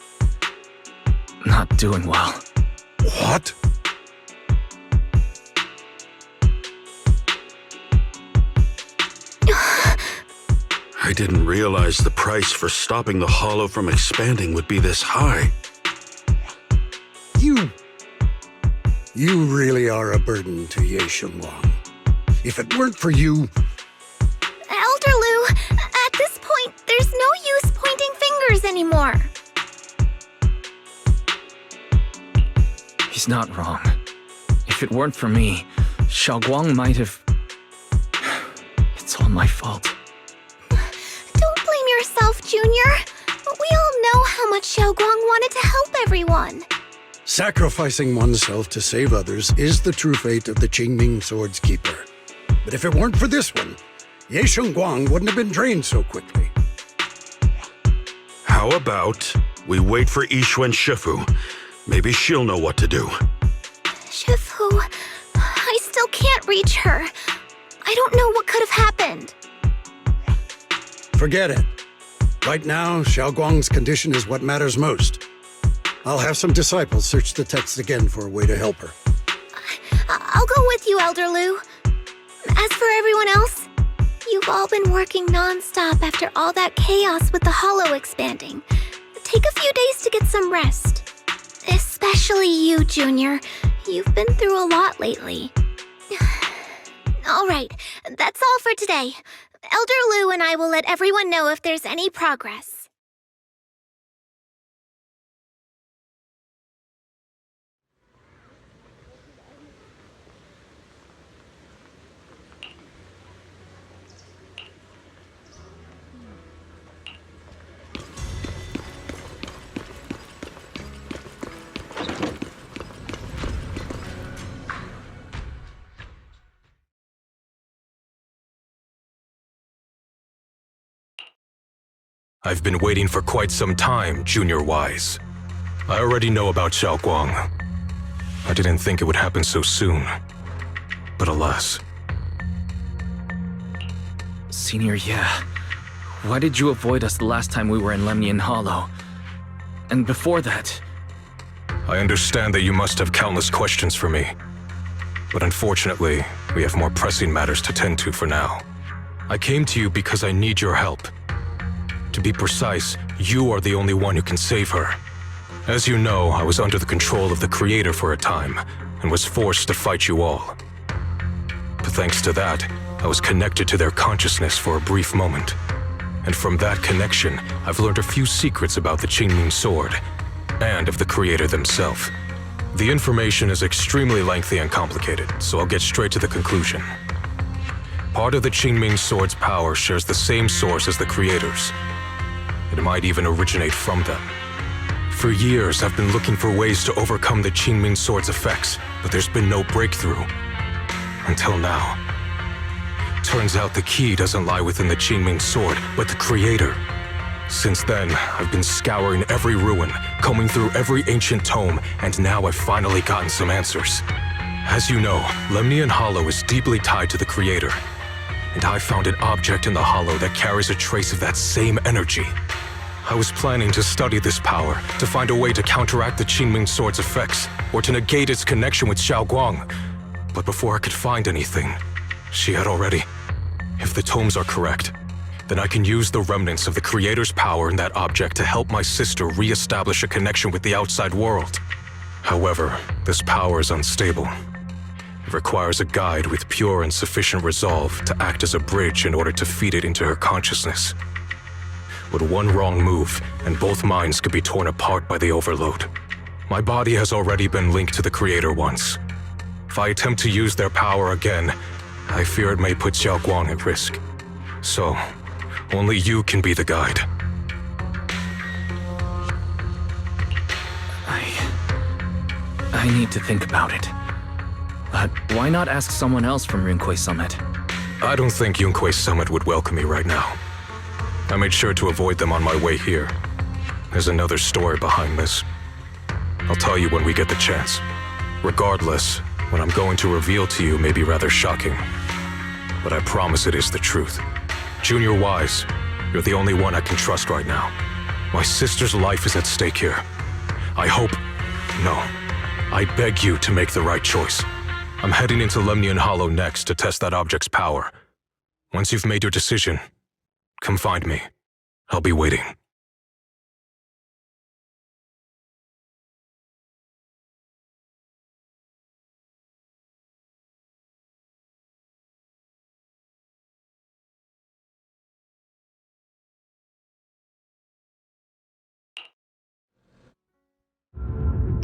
not doing well. What? I didn't realize the price for stopping the hollow from expanding would be this high. You really are a burden to Ye Xiongguang. If it weren't for you... Elder Lu, at this point, there's no use pointing fingers anymore. He's not wrong. If it weren't for me, Xiaoguang might have... It's all my fault. Don't blame yourself, Junior. We all know how much Xiaoguang wanted to help everyone. Sacrificing oneself to save others is the true fate of the Qingming Sword's Keeper. But if it weren't for this one, Ye Xiongguang wouldn't have been drained so quickly. How about we wait for Yixuan Shifu? Maybe she'll know what to do. Shifu, I still can't reach her. I don't know what could have happened. Forget it. Right now, Xiaoguang's condition is what matters most. I'll have some disciples search the text again for a way to help her. I'll go with you, Elder Lu. As for everyone else, you've all been working non-stop after all that chaos with the hollow expanding. Take a few days to get some rest. Especially you, Junior. You've been through a lot lately. All right, that's all for today. Elder Lu and I will let everyone know if there's any progress. I've been waiting for quite some time, Junior Wise. I already know about Xiaoguang. I didn't think it would happen so soon. But alas. Senior, yeah. Why did you avoid us the last time we were in Lemnian Hollow? And before that... I understand that you must have countless questions for me. But unfortunately, we have more pressing matters to tend to for now. I came to you because I need your help. To be precise, you are the only one who can save her. As you know, I was under the control of the Creator for a time, and was forced to fight you all. But thanks to that, I was connected to their consciousness for a brief moment. And from that connection, I've learned a few secrets about the Qingming Sword, and of the Creator themselves. The information is extremely lengthy and complicated, so I'll get straight to the conclusion. Part of the Qingming Sword's power shares the same source as the Creator's. It might even originate from them. For years, I've been looking for ways to overcome the Qingming Sword's effects, but there's been no breakthrough. Until now. Turns out the key doesn't lie within the Qingming Sword, but the Creator. Since then, I've been scouring every ruin, combing through every ancient tome, and now I've finally gotten some answers. As you know, Lemnian Hollow is deeply tied to the Creator. And I found an object in the hollow that carries a trace of that same energy. I was planning to study this power, to find a way to counteract the Qingming Sword's effects, or to negate its connection with Xiaoguang. But before I could find anything, she had already... If the tomes are correct, then I can use the remnants of the Creator's power in that object to help my sister re-establish a connection with the outside world. However, this power is unstable. It requires a guide with pure and sufficient resolve to act as a bridge in order to feed it into her consciousness. With one wrong move, and both minds could be torn apart by the overload. My body has already been linked to the Creator once. If I attempt to use their power again, I fear it may put Xiaoguang at risk. So, only you can be the guide. I need to think about it. But why not ask someone else from Rinquei Summit? I don't think Yunkui's summit would welcome me right now. I made sure to avoid them on my way here. There's another story behind this. I'll tell you when we get the chance. Regardless, what I'm going to reveal to you may be rather shocking. But I promise it is the truth. Junior Wise, you're the only one I can trust right now. My sister's life is at stake here. I hope... No. I beg you to make the right choice. I'm heading into Lemnian Hollow next to test that object's power. Once you've made your decision, come find me. I'll be waiting.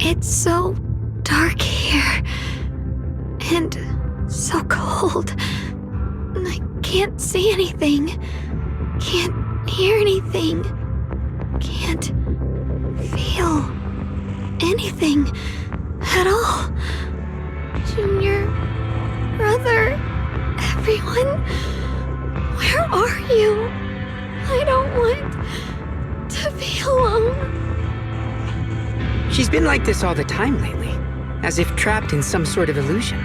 It's so dark here. And so cold. I can't see anything. Can't hear anything. Can't feel anything at all. Junior, brother, everyone, where are you? I don't want to be alone. She's been like this all the time lately, as if trapped in some sort of illusion.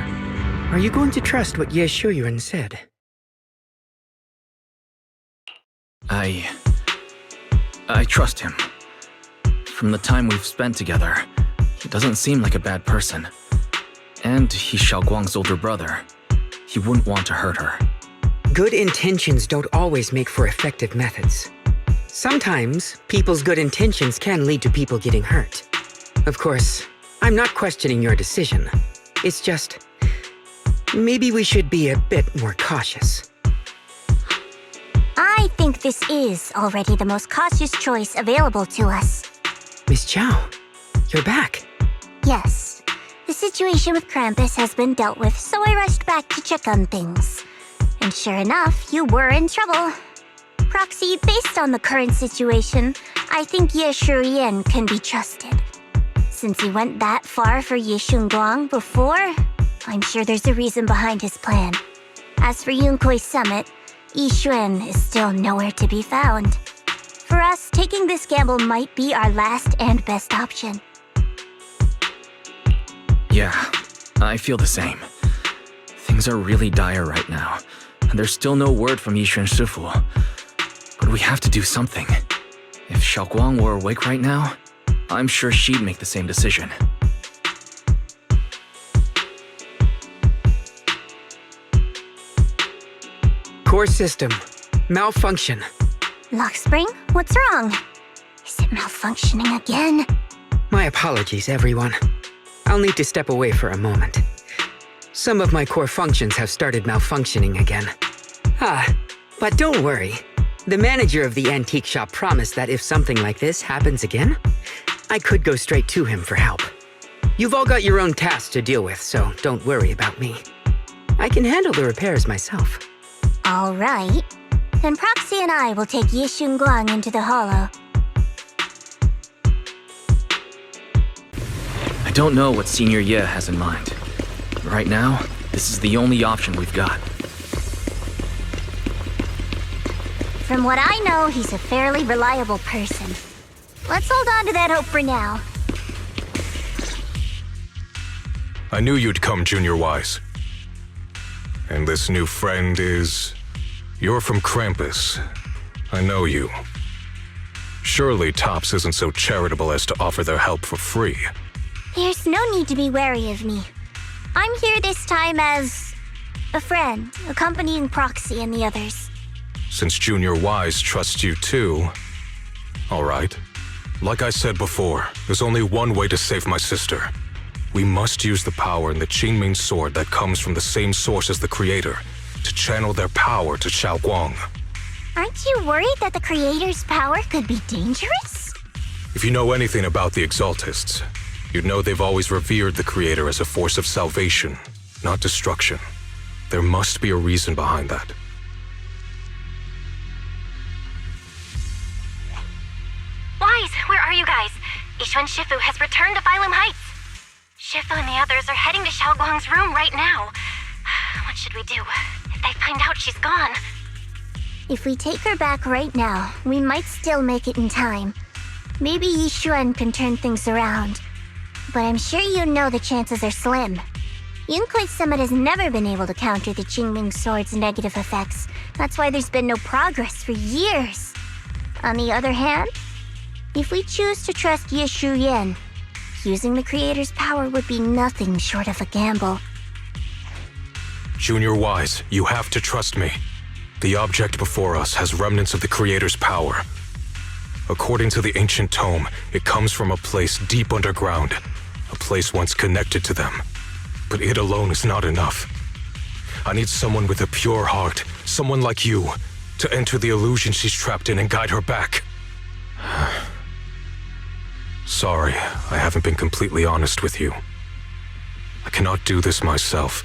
Are you going to trust what Ye Shuyuan said? I trust him. From the time we've spent together, he doesn't seem like a bad person. And he's Xiaoguang's older brother. He wouldn't want to hurt her. Good intentions don't always make for effective methods. Sometimes, people's good intentions can lead to people getting hurt. Of course, I'm not questioning your decision. It's just... maybe we should be a bit more cautious. I think this is already the most cautious choice available to us. Miss Chow, you're back. Yes. The situation with Krampus has been dealt with, so I rushed back to check on things. And sure enough, you were in trouble. Proxy, based on the current situation, I think Ye Shuyuan can be trusted. Since he went that far for Ye Shunguang before, I'm sure there's a reason behind his plan. As for Yunkui's summit, Yixuan is still nowhere to be found. For us, taking this gamble might be our last and best option. Yeah, I feel the same. Things are really dire right now, and there's still no word from Yixuan Shifu. But we have to do something. If Xiaoguang were awake right now, I'm sure she'd make the same decision. Core system. Malfunction. Lockspring, what's wrong? Is it malfunctioning again? My apologies, everyone. I'll need to step away for a moment. Some of my core functions have started malfunctioning again. But don't worry. The manager of the antique shop promised that if something like this happens again, I could go straight to him for help. You've all got your own tasks to deal with, so don't worry about me. I can handle the repairs myself. All right. Then Proxy and I will take Ye Shunguang into the Hollow. I don't know what Senior Ye has in mind. Right now, this is the only option we've got. From what I know, he's a fairly reliable person. Let's hold on to that hope for now. I knew you'd come, Junior Wise. And this new friend is... You're from Krampus. I know you. Surely Tops isn't so charitable as to offer their help for free. There's no need to be wary of me. I'm here this time as... a friend, accompanying Proxy and the others. Since Junior Wise trusts you too... All right. Like I said before, there's only one way to save my sister. We must use the power in the Qingming sword that comes from the same source as the Creator to channel their power to Xiaoguang. Aren't you worried that the Creator's power could be dangerous? If you know anything about the Exaltists, you'd know they've always revered the Creator as a force of salvation, not destruction. There must be a reason behind that. Wise, where are you guys? Yixuan Shifu has returned to Phylum Heights. Shifu and the others are heading to Xiaoguang's room right now. When What should we do if they find out she's gone? If we take her back right now, we might still make it in time. Maybe Yishuan can turn things around. But I'm sure you know the chances are slim. Yunkai Summit has never been able to counter the Qingming Sword's negative effects. That's why there's been no progress for years. On the other hand, if we choose to trust Yishu Yan, using the Creator's power would be nothing short of a gamble. Junior Wise, you have to trust me. The object before us has remnants of the Creator's power. According to the ancient tome, it comes from a place deep underground, a place once connected to them. But it alone is not enough. I need someone with a pure heart, someone like you, to enter the illusion she's trapped in and guide her back. Sorry, I haven't been completely honest with you. I cannot do this myself.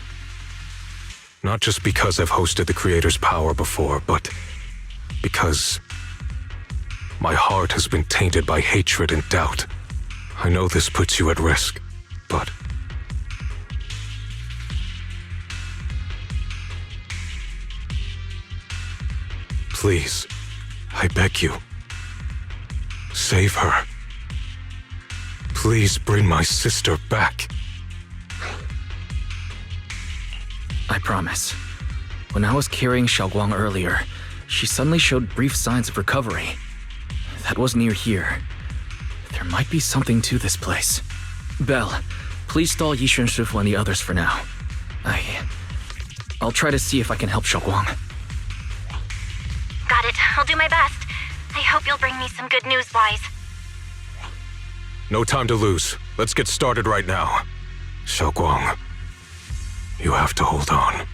Not just because I've hosted the Creator's power before, but because my heart has been tainted by hatred and doubt. I know this puts you at risk, but please, I beg you, save her. Please bring my sister back. I promise. When I was carrying Xiaoguang earlier, she suddenly showed brief signs of recovery. That was near here. There might be something to this place. Belle, please stall Yishuan Shifu and the others for now. I'll try to see if I can help Xiaoguang. Got it. I'll do my best. I hope you'll bring me some good news, Wise. No time to lose. Let's get started right now. Xiaoguang, you have to hold on.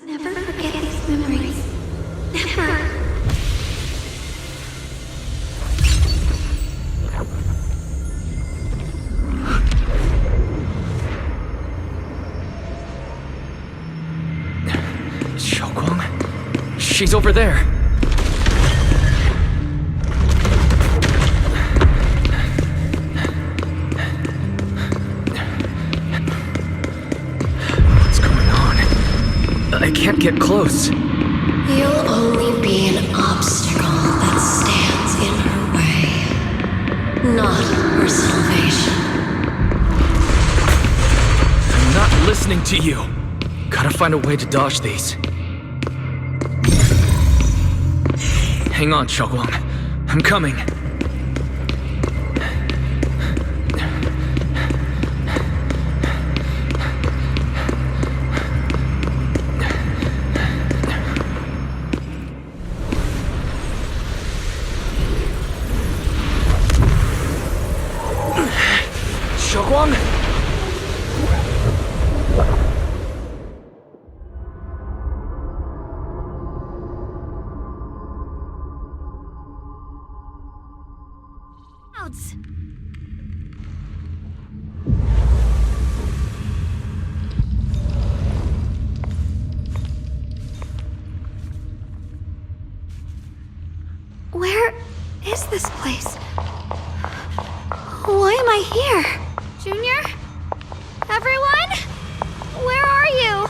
Never forget these memories. Never. Xiaoguang? She's over there. I can't get close. You'll only be an obstacle that stands in her way, not her salvation. I'm not listening to you. Gotta find a way to dodge these. Hang on, Xiaoguang. I'm coming. Xiaoguang? Clouds. Where is this place? Why am I here? Junior? Everyone? Where are you?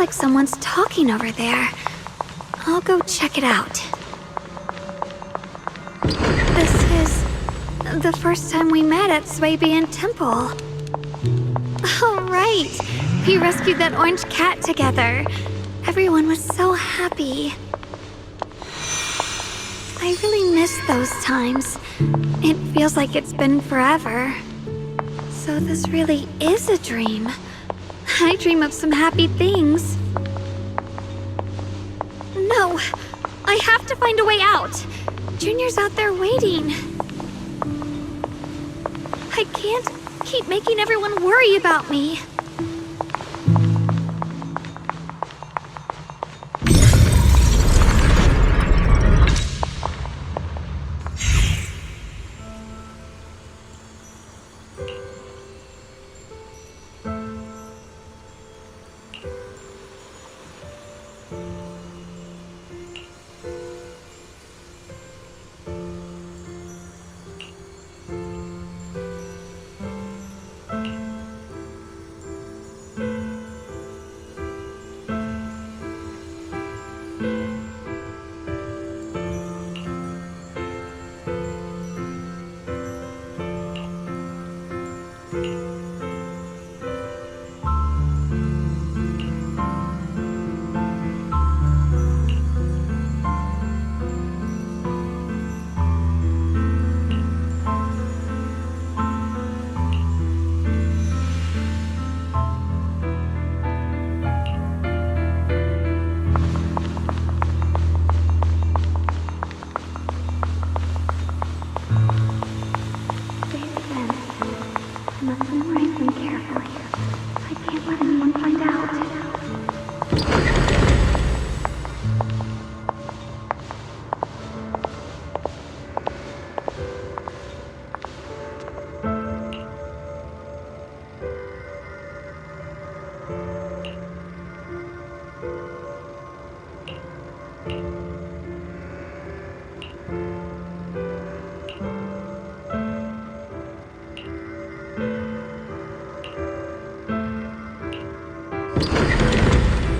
like someone's talking over there. I'll go check it out. This is the first time we met at Swabian Temple. Oh, right. We rescued that orange cat together. Everyone was so happy. I really miss those times. It feels like it's been forever. So this really is a dream. I dream of some happy things. No, I have to find a way out. Junior's out there waiting. I can't keep making everyone worry about me.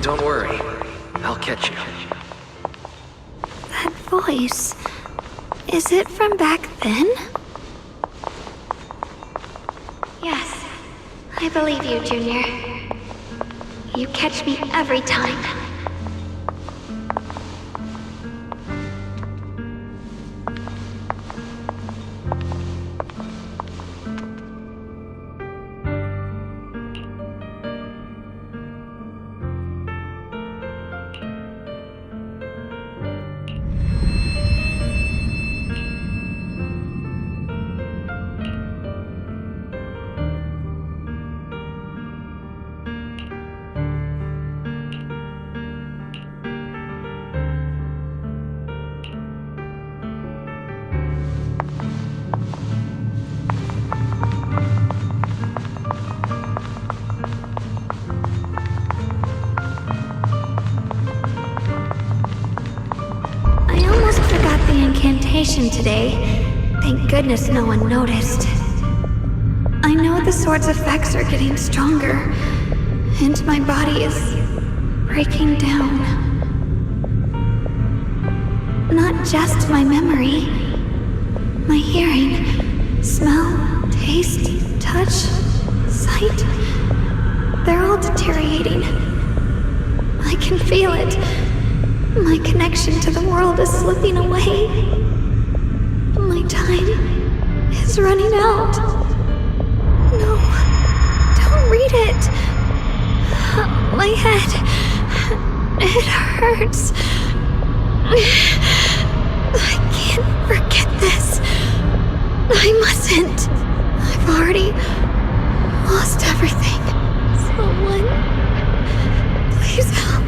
Don't worry. I'll catch you. That voice... is it from back then? Yes, I believe you, Junior. You catch me every time. Today. Thank goodness no one noticed. I know the sword's effects are getting stronger, and my body is breaking down. Not just my memory, my hearing, smell, taste, touch, sight. They're all deteriorating. I can feel it. My connection to the world is slipping away. My time is running out. No, don't read it. My head, it hurts. I can't forget this. I mustn't. I've already lost everything. Someone, please help.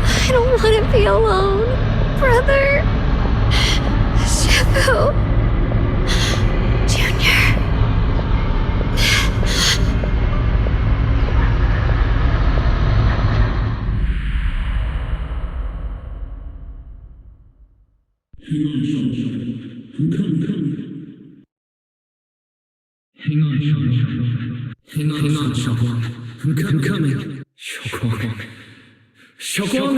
I don't want to be alone, brother. Shifu. Junior. Hang on, Shaolin. I'm coming. 셔광! 셔광!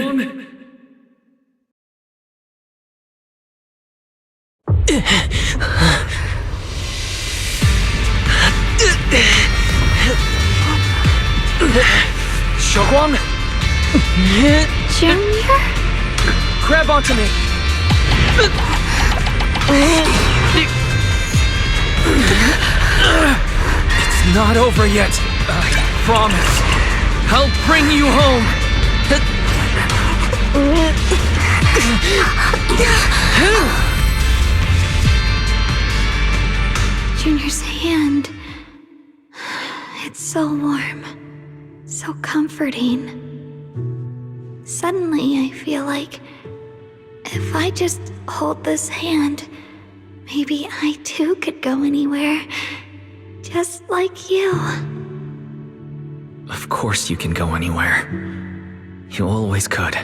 Junior? Grab onto me! It's not over yet. I promise. I'll bring you home. Junior's hand. It's so warm. So comforting. Suddenly, I feel like if I just hold this hand, maybe I too could go anywhere. Just like you. Of course you can go anywhere. You always could.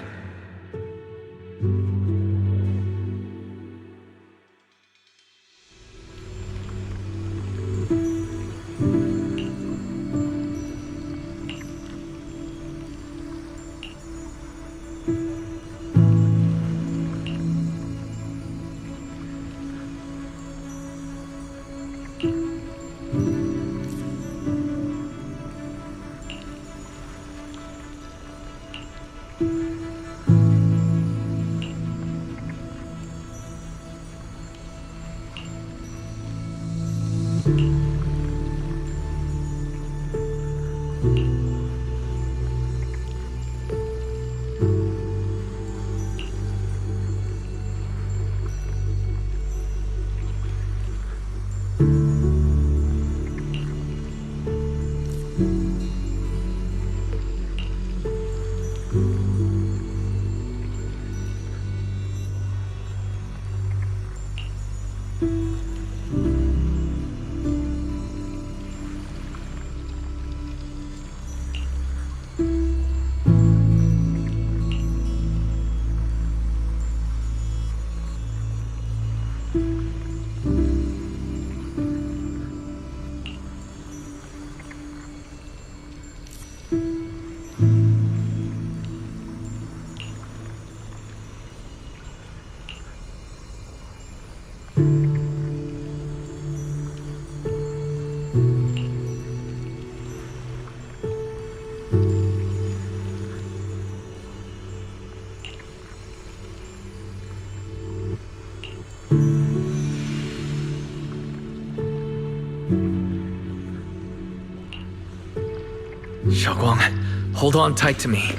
Xiaoguang, hold on tight to me.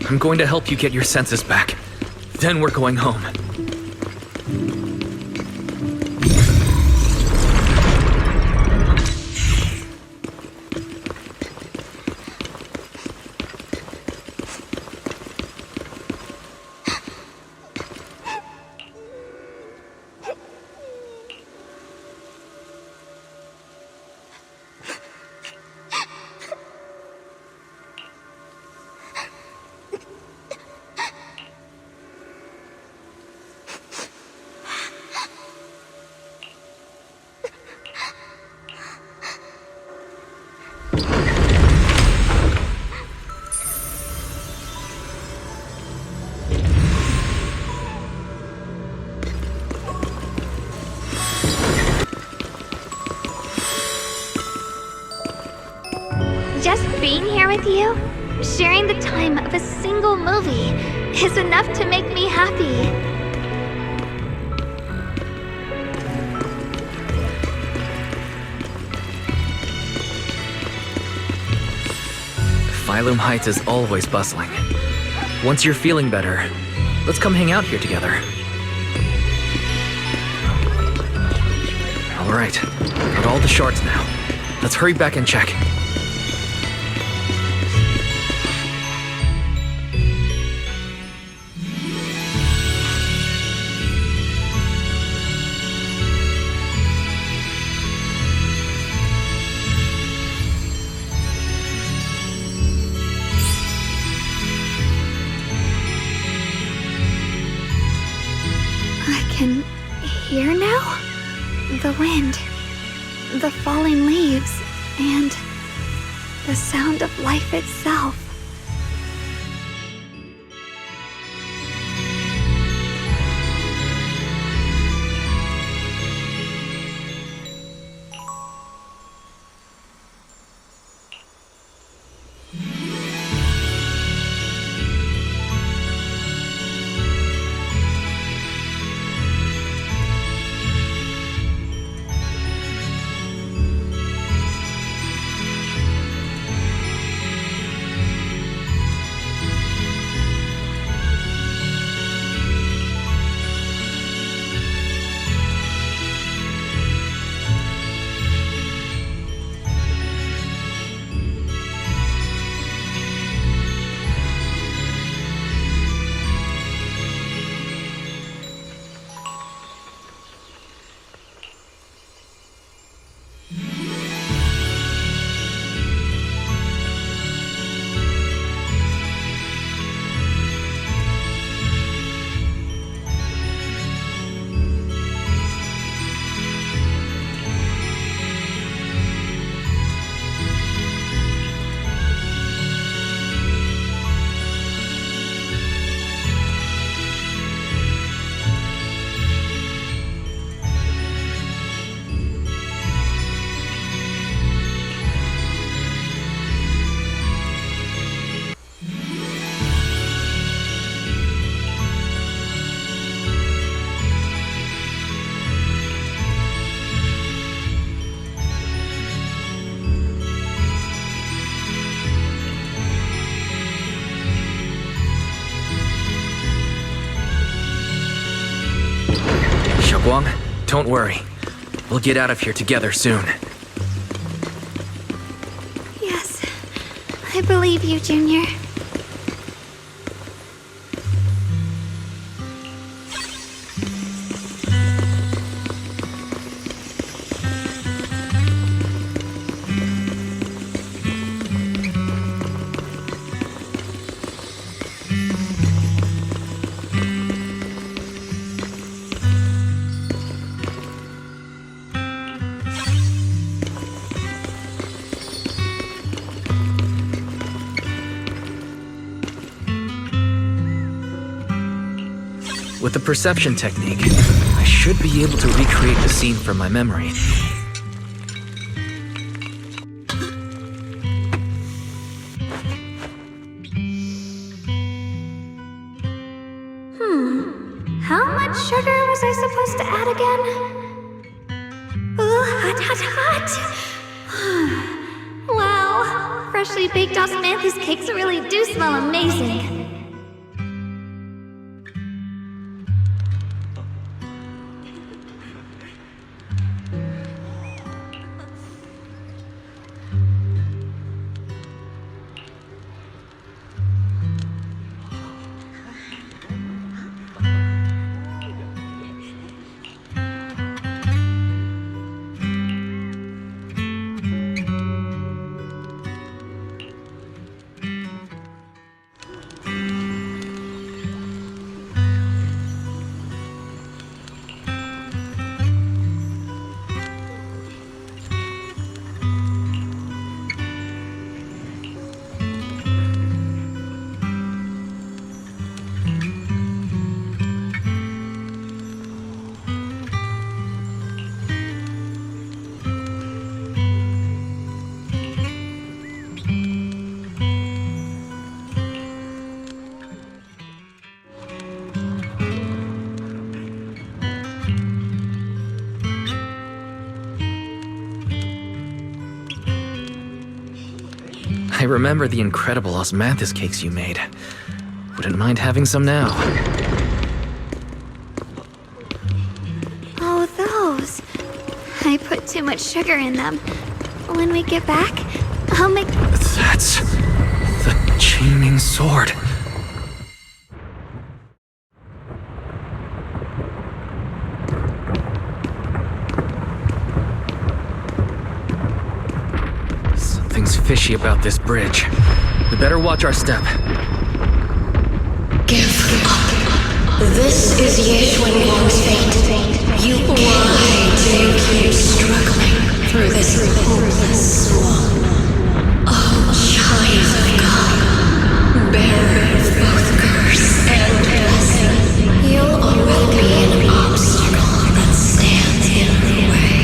I'm going to help you get your senses back. Then we're going home. Just being here with you, sharing the time of a single movie, is enough to make me happy. Phylum Heights is always bustling. Once you're feeling better, let's come hang out here together. All right, got all the shards now. Let's hurry back and check. Can hear now? The wind, the falling leaves, and the sound of life itself. Guang, don't worry. We'll get out of here together soon. Yes, I believe you, Junior. With the perception technique, I should be able to recreate the scene from my memory. How much sugar was I supposed to add again? Ooh, hot, hot, hot! Wow, freshly baked osmanthus cakes really do smell amazing. I remember the incredible osmanthus cakes you made. Wouldn't mind having some now. Oh, those. I put too much sugar in them. When we get back, I'll make... That's... the Qingming sword. Something's fishy about this bridge. We better watch our step. Give up. This is Yeshuan Wang's fate. Why do you keep struggling through this hopeless swamp? Oh, child of God, bearer of both curse and blessing, you'll already be an obstacle that stands in her way,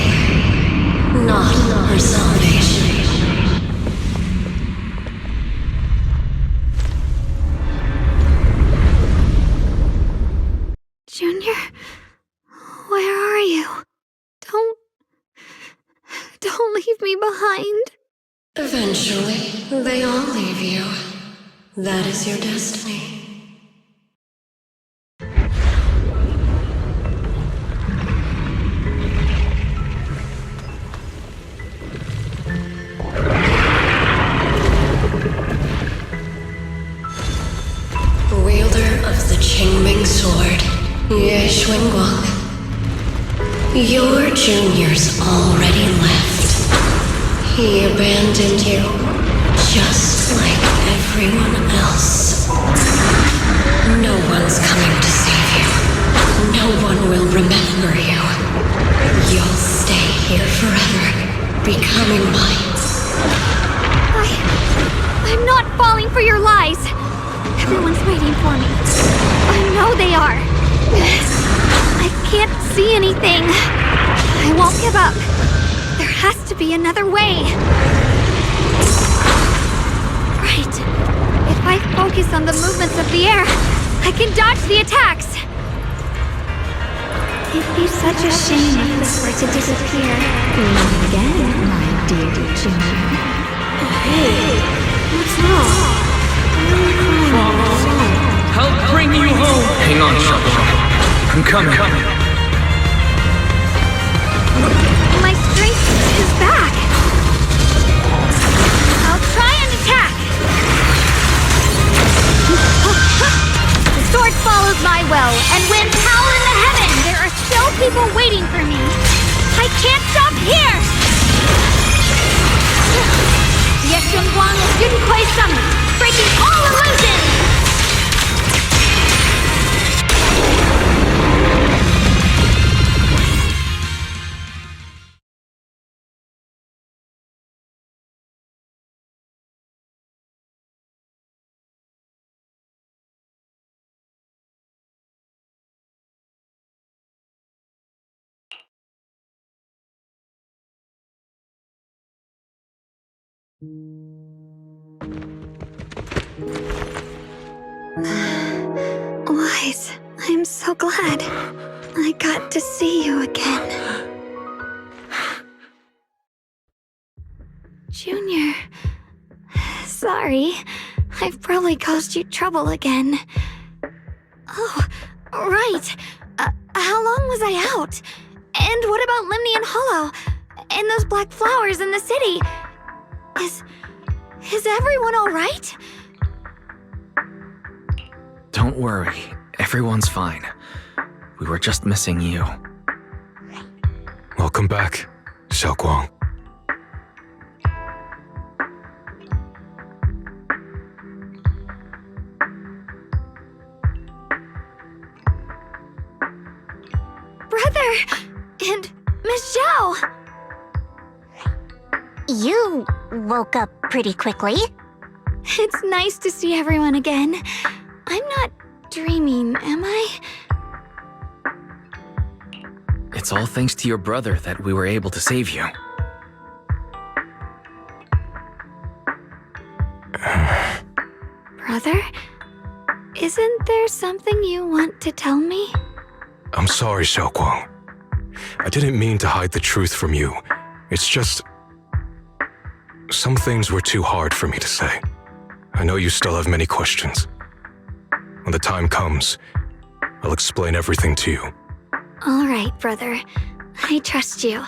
not her salvation. Junior, where are you? Don't leave me behind. Eventually, they all leave you. That is your destiny. Wielder of the Qingming sword, Yeshuan Wang. Your junior's already left. He abandoned you, just like everyone else. No one's coming to save you. No one will remember you. You'll stay here forever, becoming mine. I'm not falling for your lies. Everyone's waiting for me. I know they are. I can't see anything. I won't give up. There has to be another way. Right. If I focus on the movements of the air, I can dodge the attacks. It'd be such a shame if this were to disappear. Again, my dear Junior. Hey, what's wrong? I'll bring you home! Hang on, Shopper. I'm coming. Wise, I'm so glad I got to see you again. Junior, sorry. I've probably caused you trouble again. Oh, right. How long was I out? And what about Limnian Hollow? And those black flowers in the city? Is everyone all right? Don't worry. Everyone's fine. We were just missing you. Welcome back, Xiaoguang. Brother! And Miss Zhao! You woke up pretty quickly. It's nice to see everyone again. I'm not dreaming, am I? It's all thanks to your brother that we were able to save you. Brother? Isn't there something you want to tell me? I'm sorry, Xiaoguang. I didn't mean to hide the truth from you. It's just... some things were too hard for me to say. I know you still have many questions. When the time comes, I'll explain everything to you. All right, brother. I trust you.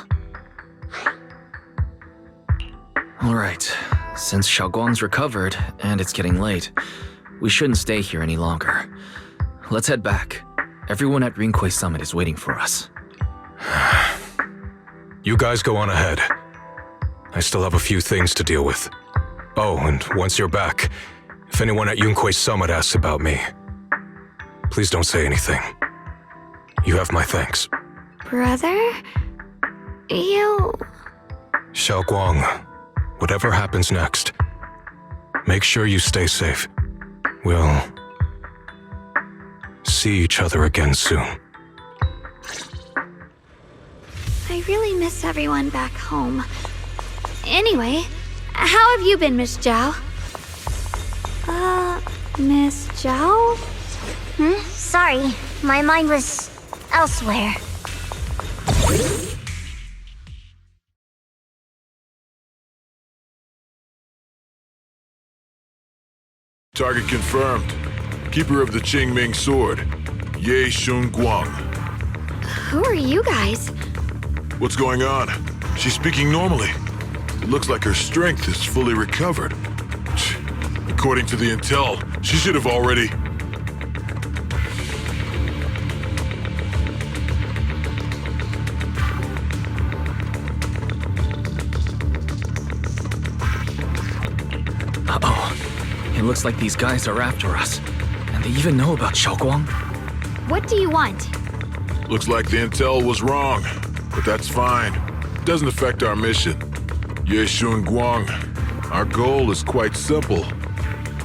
All right. Since Xiaoguang's recovered, and it's getting late, we shouldn't stay here any longer. Let's head back. Everyone at Rinkwei Summit is waiting for us. You guys go on ahead. I still have a few things to deal with. Oh, and once you're back, if anyone at Yunkwei Summit asks about me, please don't say anything. You have my thanks. Brother? You... Xiaoguang, whatever happens next, make sure you stay safe. We'll see each other again soon. I really miss everyone back home. Anyway, how have you been, Miss Zhao? Miss Zhao? Sorry, my mind was elsewhere. Target confirmed. Keeper of the Qingming Sword, Ye Shunguang. Who are you guys? What's going on? She's speaking normally. It looks like her strength is fully recovered. According to the intel, she should have already... Uh-oh. It looks like these guys are after us. And they even know about Xiaoguang. What do you want? Looks like the intel was wrong, but that's fine. Doesn't affect our mission. Ye Shunguang, our goal is quite simple.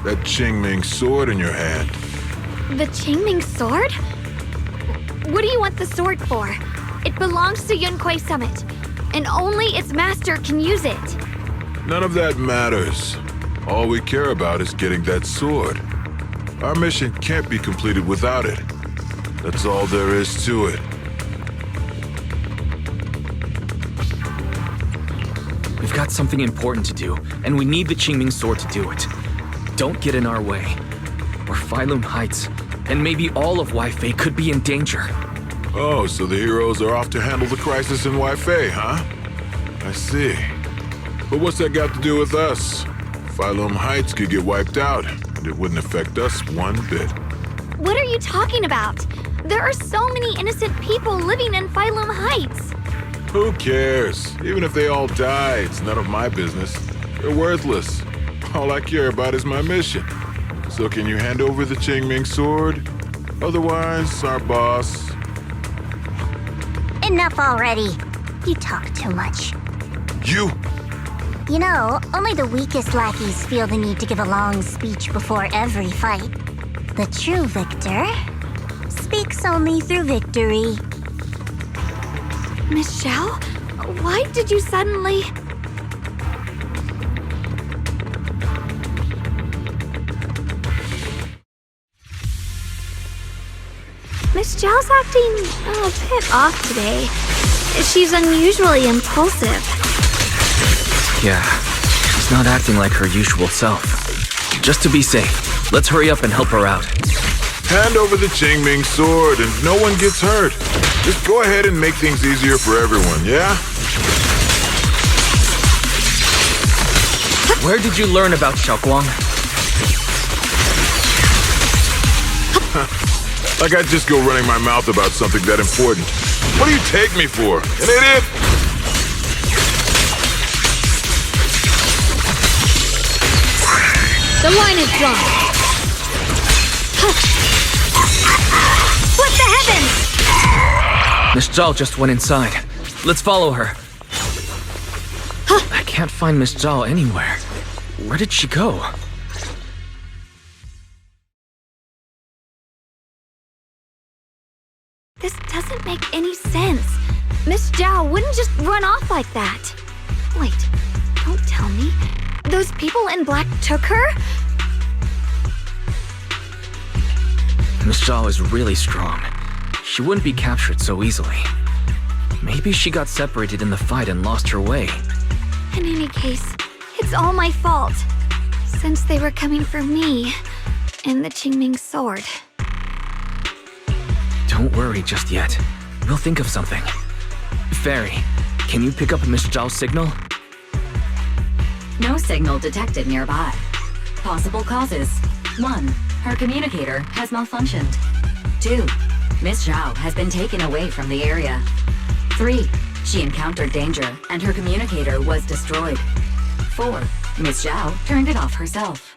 That Qingming sword in your hand. The Qingming sword? What do you want the sword for? It belongs to Yunkwei Summit, and only its master can use it. None of that matters. All we care about is getting that sword. Our mission can't be completed without it. That's all there is to it. We've got something important to do, and we need the Qingming sword to do it. Don't get in our way, or Phylum Heights, and maybe all of Waifei could be in danger. Oh, so the heroes are off to handle the crisis in Waifei, huh? I see. But what's that got to do with us? Phylum Heights could get wiped out, and it wouldn't affect us one bit. What are you talking about? There are so many innocent people living in Phylum Heights. Who cares? Even if they all die, it's none of my business. They're worthless. All I care about is my mission. So can you hand over the Qingming sword? Otherwise, our boss... Enough already. You talk too much. You! You know, only the weakest lackeys feel the need to give a long speech before every fight. The true victor speaks only through victory. Miss Zhao? Why did you suddenly... Miss Zhao's acting a bit off today. She's unusually impulsive. Yeah, she's not acting like her usual self. Just to be safe, let's hurry up and help her out. Hand over the Qingming sword and no one gets hurt. Just go ahead and make things easier for everyone, yeah? Where did you learn about Xiaoguang? Like I'd just go running my mouth about something that important. What do you take me for? An idiot? The line is drawn. What the heavens? Miss Zhao just went inside. Let's follow her. I can't find Miss Zhao anywhere. Where did she go? This doesn't make any sense. Miss Zhao wouldn't just run off like that. Wait, don't tell me. Those people in black took her? Miss Zhao is really strong. She wouldn't be captured so easily. Maybe she got separated in the fight and lost her way. In any case, it's all my fault. Since they were coming for me and the Qingming sword. Don't worry just yet. We'll think of something. Fairy, can you pick up Miss Zhao's signal? No signal detected nearby. Possible causes. 1. Her communicator has malfunctioned. 2. Miss Zhao has been taken away from the area. 3. She encountered danger and her communicator was destroyed. 4. Miss Zhao turned it off herself.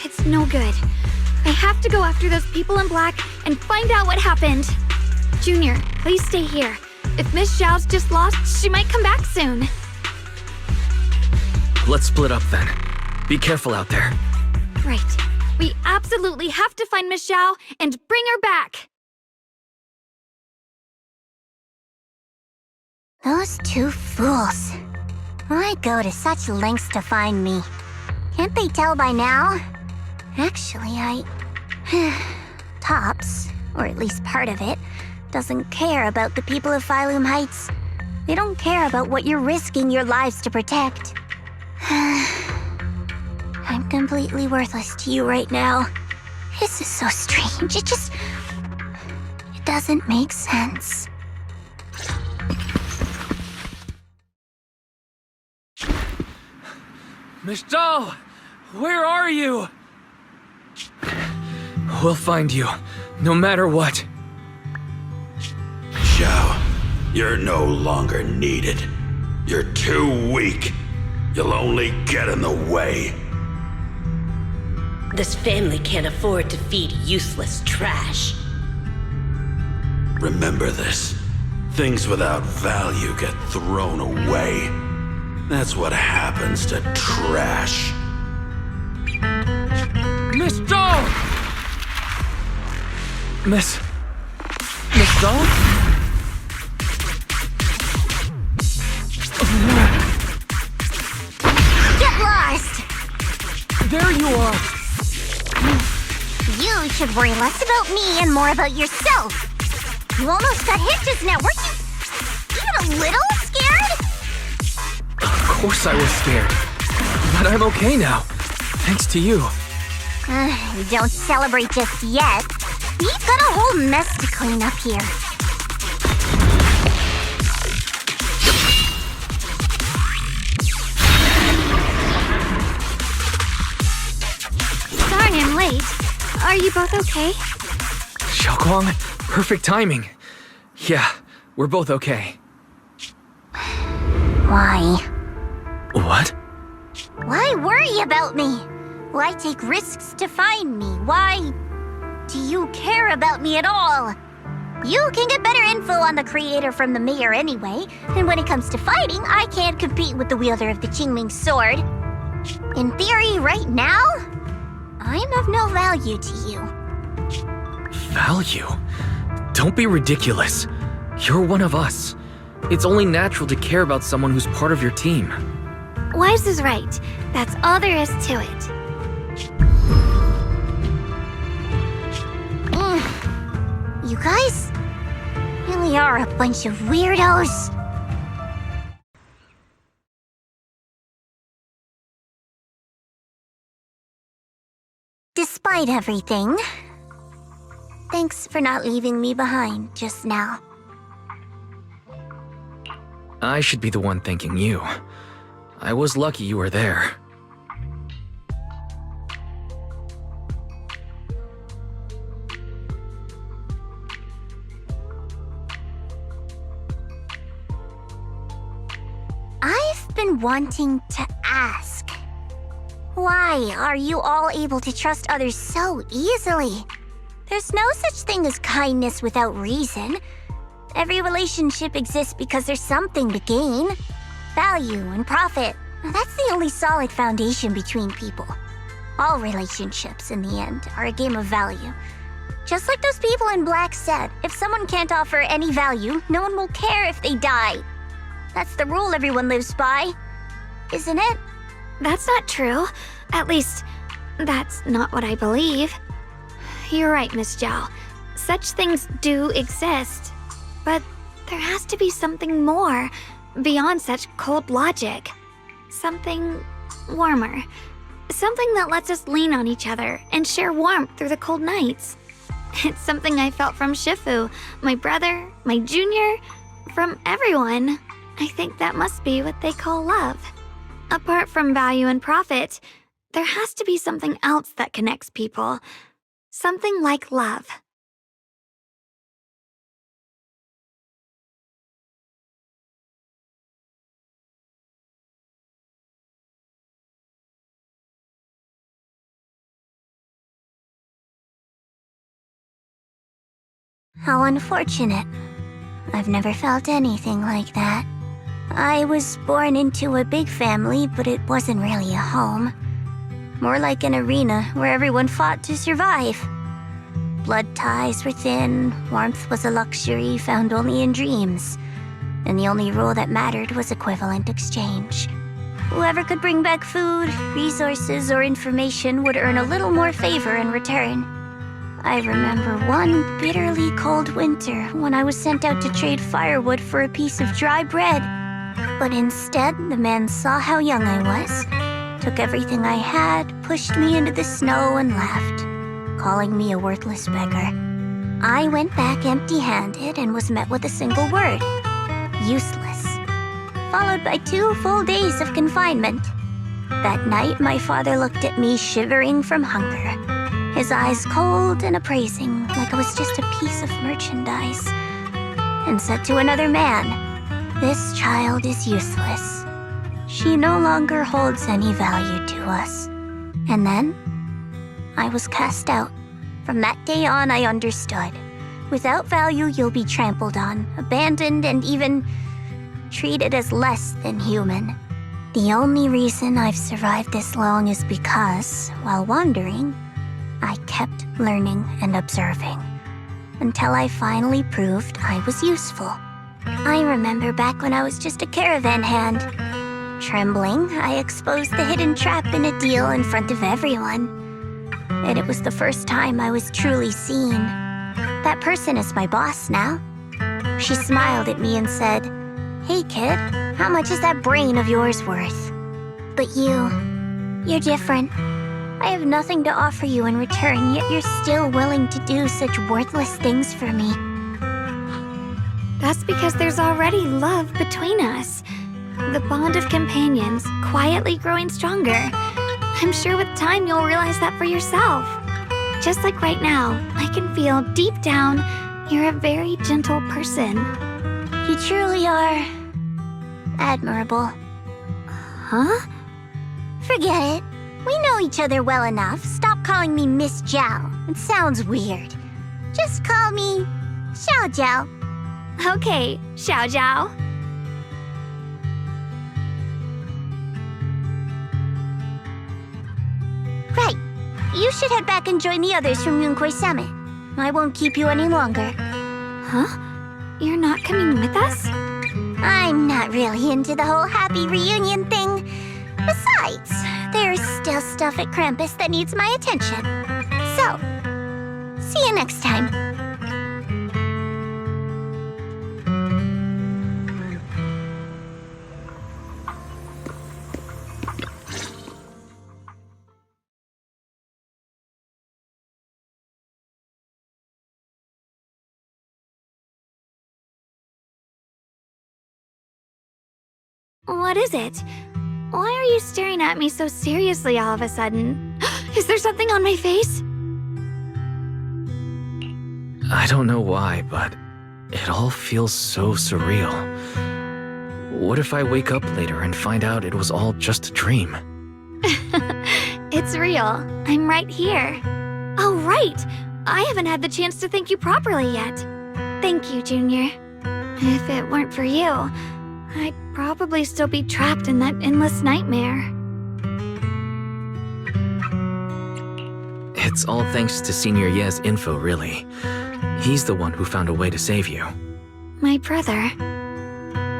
It's no good. I have to go after those people in black and find out what happened. Junior, please stay here. If Miss Zhao's just lost, she might come back soon. Let's split up then. Be careful out there. Right. We absolutely have to find Miss Zhao and bring her back. Those two fools. Why go to such lengths to find me? Can't they tell by now? Actually, Tops, or at least part of it, doesn't care about the people of Phylum Heights. They don't care about what you're risking your lives to protect. I'm completely worthless to you right now. This is so strange. It doesn't make sense. Miss Zhao! Where are you? We'll find you, no matter what. Zhao, you're no longer needed. You're too weak. You'll only get in the way. This family can't afford to feed useless trash. Remember this. Things without value get thrown away. That's what happens to trash. Miss Zhao! Miss Zhao? Oh no. Get lost! There you are! You should worry less about me and more about yourself. You almost got hit just now, weren't you? Even a little scared? Of course I was scared. But I'm okay now. Thanks to you. Don't celebrate just yet. We've got a whole mess to clean up here. Darn, I'm late. Are you both okay? Xiaoguang, perfect timing. Yeah, we're both okay. Why? What? Why worry about me? Why take risks to find me? Why do you care about me at all? You can get better info on the creator from the mayor anyway, and when it comes to fighting, I can't compete with the wielder of the Qingming sword. In theory, right now, I'm of no value to you. Value? Don't be ridiculous. You're one of us. It's only natural to care about someone who's part of your team. Wise is right. That's all there is to it. You guys really are a bunch of weirdos. Despite everything, thanks for not leaving me behind just now. I should be the one thanking you. I was lucky you were there. I've been wanting to ask. Why are you all able to trust others so easily? There's no such thing as kindness without reason. Every relationship exists because there's something to gain. Value and profit. That's the only solid foundation between people. All relationships, in the end, are a game of value. Just like those people in Black said, if someone can't offer any value, no one will care if they die. That's the rule everyone lives by, isn't it? That's not true. At least, that's not what I believe. You're right, Miss Zhao. Such things do exist. But there has to be something more, beyond such cold logic. Something warmer. Something that lets us lean on each other and share warmth through the cold nights. It's something I felt from Shifu, my brother, my junior, from everyone. I think that must be what they call love. Apart from value and profit, there has to be something else that connects people. Something like love. How unfortunate. I've never felt anything like that. I was born into a big family, but it wasn't really a home. More like an arena where everyone fought to survive. Blood ties were thin, warmth was a luxury found only in dreams, and the only rule that mattered was equivalent exchange. Whoever could bring back food, resources, or information would earn a little more favor in return. I remember one bitterly cold winter when I was sent out to trade firewood for a piece of dry bread. But instead, the man saw how young I was, took everything I had, pushed me into the snow, and left, calling me a worthless beggar. I went back empty-handed and was met with a single word: useless, followed by 2 full days of confinement. That night, my father looked at me shivering from hunger, his eyes cold and appraising, like I was just a piece of merchandise, and said to another man, "This child is useless. She no longer holds any value to us." And then, I was cast out. From that day on, I understood. Without value, you'll be trampled on, abandoned, and even treated as less than human. The only reason I've survived this long is because, while wandering, I kept learning and observing, until I finally proved I was useful. I remember back when I was just a caravan hand. Trembling, I exposed the hidden trap in a deal in front of everyone. And it was the first time I was truly seen. That person is my boss now. She smiled at me and said, "Hey kid, how much is that brain of yours worth?" But you're different. I have nothing to offer you in return, yet you're still willing to do such worthless things for me. That's because there's already love between us. The bond of companions quietly growing stronger. I'm sure with time you'll realize that for yourself. Just like right now, I can feel deep down you're a very gentle person. You truly are admirable. Huh? Forget it. We know each other well enough. Stop calling me Miss Zhao. It sounds weird. Just call me Xiao Zhao. Okay, Xiao Zhao. Right. You should head back and join the others from Yunkuei Summit. I won't keep you any longer. Huh? You're not coming with us? I'm not really into the whole happy reunion thing. Besides, there's still stuff at Krampus that needs my attention. So, see you next time. What is it? Why are you staring at me so seriously all of a sudden? Is there something on my face? I don't know why, but it all feels so surreal. What if I wake up later and find out it was all just a dream? It's real. I'm right here. Oh, right! I haven't had the chance to thank you properly yet. Thank you, Junior. If it weren't for you, I'd probably still be trapped in that endless nightmare. It's all thanks to Senior Ye's info, really. He's the one who found a way to save you. My brother.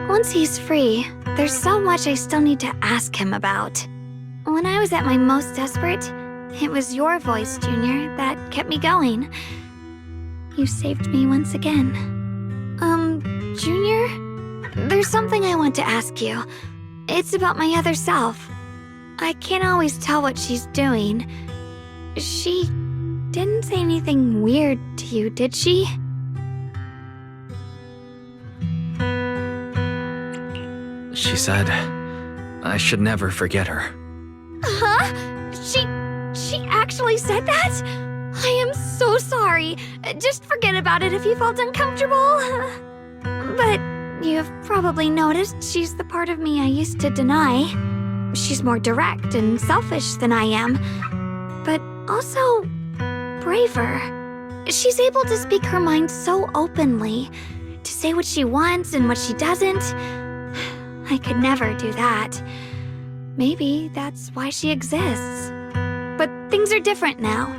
Once he's free, there's so much I still need to ask him about. When I was at my most desperate, it was your voice, Junior, that kept me going. You saved me once again. Junior? There's something I want to ask you. It's about my other self. I can't always tell what she's doing. She didn't say anything weird to you, did she? She said I should never forget her. Huh? She actually said that? I am so sorry. Just forget about it if you felt uncomfortable. But you've probably noticed she's the part of me I used to deny. She's more direct and selfish than I am, but also braver. She's able to speak her mind so openly, to say what she wants and what she doesn't. I could never do that. Maybe that's why she exists. But things are different now.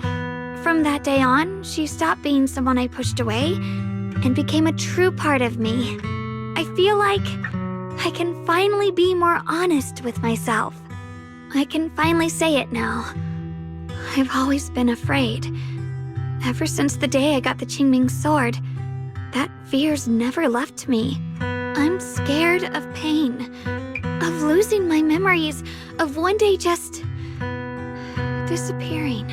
From that day on, she stopped being someone I pushed away and became a true part of me. I feel like I can finally be more honest with myself. I can finally say it now. I've always been afraid. Ever since the day I got the Qingming sword, that fear's never left me. I'm scared of pain, of losing my memories, of one day just disappearing.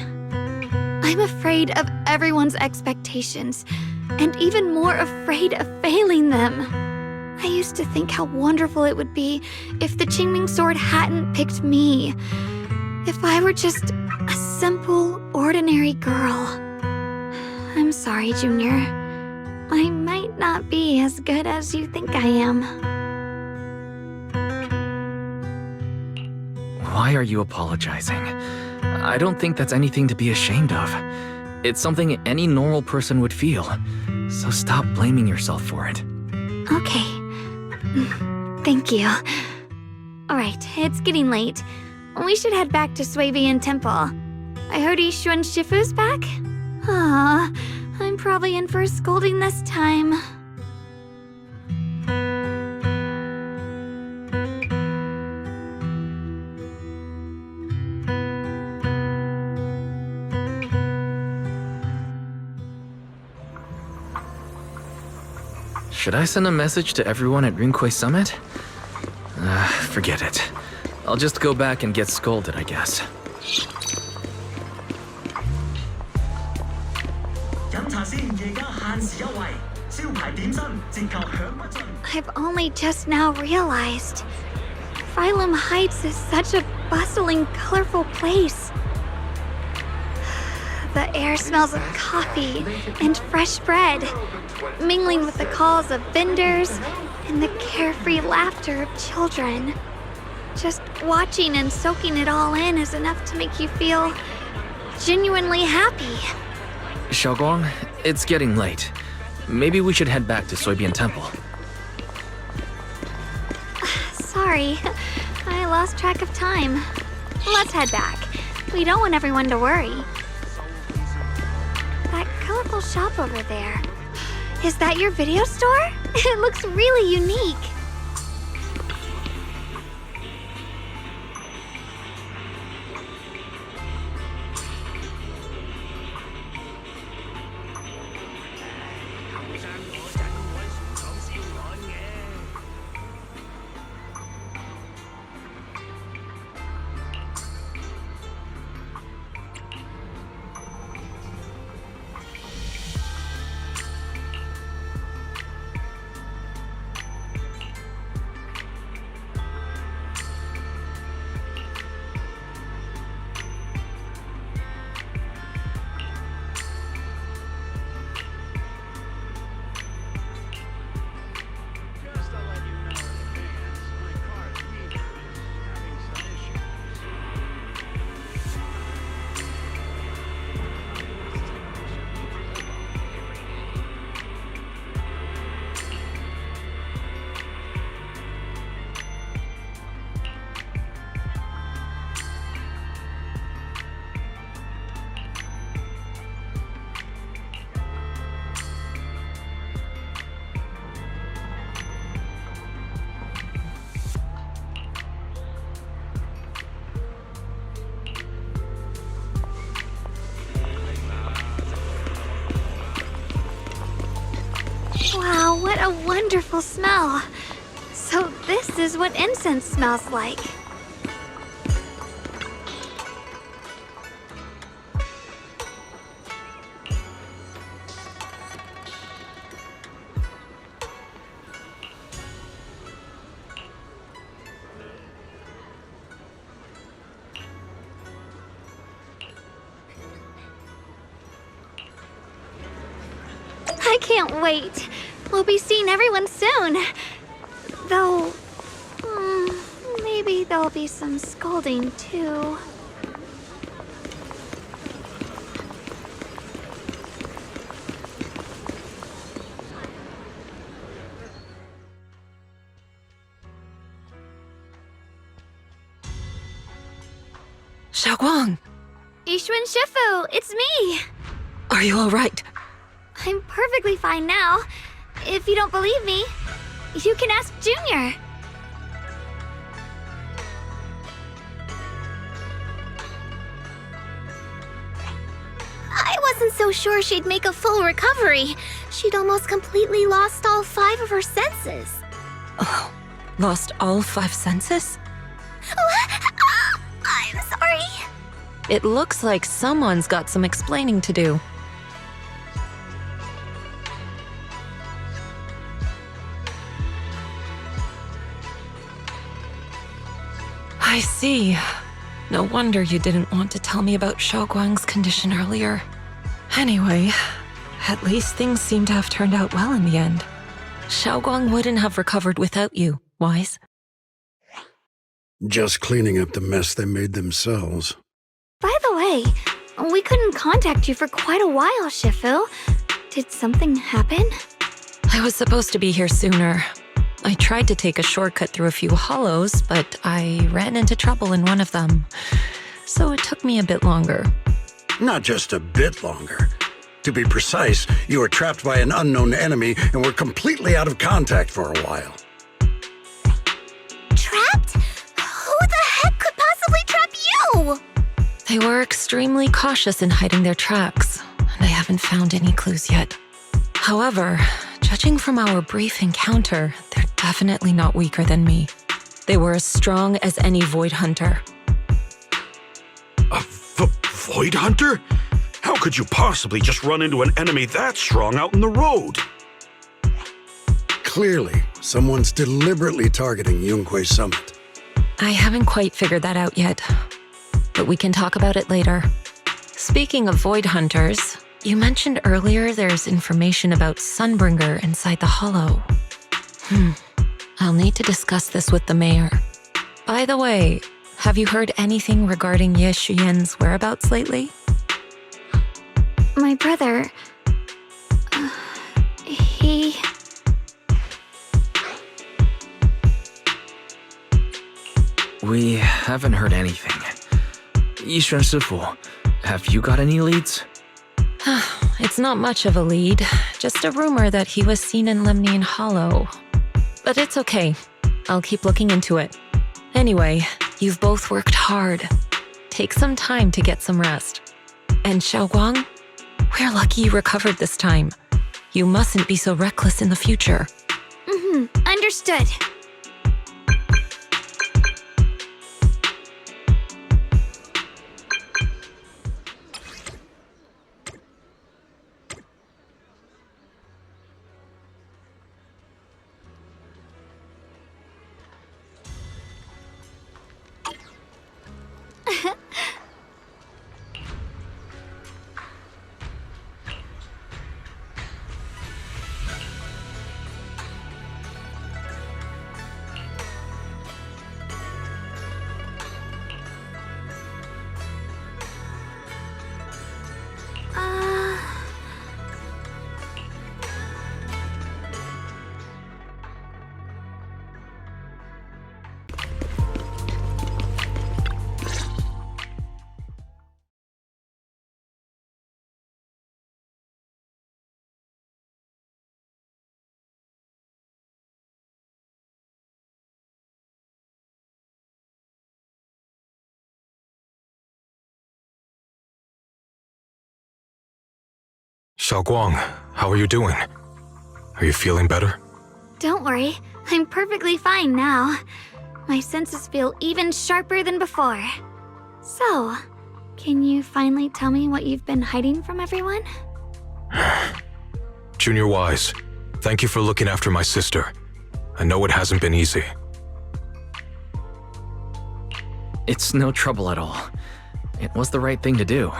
I'm afraid of everyone's expectations, and even more afraid of failing them. I used to think how wonderful it would be if the Qingming sword hadn't picked me. If I were just a simple, ordinary girl. I'm sorry, Junior. I might not be as good as you think I am. Why are you apologizing? I don't think that's anything to be ashamed of. It's something any normal person would feel. So stop blaming yourself for it. Okay. Thank you. Alright, it's getting late. We should head back to Suivian Temple. I heard Yishuan Shifu's back? Aw, I'm probably in for a scolding this time. Should I send a message to everyone at Rinkwei Summit? Forget it. I'll just go back and get scolded, I guess. I've only just now realized. Phylum Heights is such a bustling, colorful place. The air smells of coffee and fresh bread, mingling with the calls of vendors and the carefree laughter of children. Just watching and soaking it all in is enough to make you feel genuinely happy. Xiaoguang, it's getting late. Maybe we should head back to Suibian Temple. Sorry, I lost track of time. Let's head back. We don't want everyone to worry. That colorful shop over there. Is that your video store? It looks really unique. a wonderful smell. So this is what incense smells like. I can't wait. We'll be seeing everyone soon. Though, maybe there'll be some scolding too. Xiaoguang, Yixuan Shifu, it's me! are you alright? I'm perfectly fine now. If you don't believe me, you can ask Junior. I wasn't so sure she'd make a full recovery. She'd almost completely lost all 5 of her senses. Oh, lost all 5 senses? I'm sorry. It looks like someone's got some explaining to do. I see. No wonder you didn't want to tell me about Xiaoguang's condition earlier. Anyway, at least things seem to have turned out well in the end. Xiaoguang wouldn't have recovered without you, Wise. Just cleaning up the mess they made themselves. By the way, we couldn't contact you for quite a while, Shifu. Did something happen? I was supposed to be here sooner. I tried to take a shortcut through a few hollows, but I ran into trouble in one of them. So it took me a bit longer. Not just a bit longer. To be precise, you were trapped by an unknown enemy and were completely out of contact for a while. Trapped? Who the heck could possibly trap you? They were extremely cautious in hiding their tracks, and I haven't found any clues yet. However, judging from our brief encounter, they're definitely not weaker than me. They were as strong as any Void Hunter. A Void Hunter? How could you possibly just run into an enemy that strong out in the road? Clearly, someone's deliberately targeting Yunquei Summit. I haven't quite figured that out yet, but we can talk about it later. Speaking of Void Hunters, you mentioned earlier there's information about Sunbringer inside the hollow. I'll need to discuss this with the mayor. By the way, have you heard anything regarding Ye Shuyan's whereabouts lately? My brother... he... We haven't heard anything. Yixuan Shifu, have you got any leads? It's not much of a lead, just a rumor that he was seen in Lemnian Hollow. But it's okay. I'll keep looking into it. Anyway, you've both worked hard. Take some time to get some rest. And Xiaoguang, we're lucky you recovered this time. You mustn't be so reckless in the future. Understood. Xiaoguang, how are you doing? Are you feeling better? Don't worry, I'm perfectly fine now. My senses feel even sharper than before. So, can you finally tell me what you've been hiding from everyone? Junior Wise, thank you for looking after my sister. I know it hasn't been easy. It's no trouble at all. It was the right thing to do.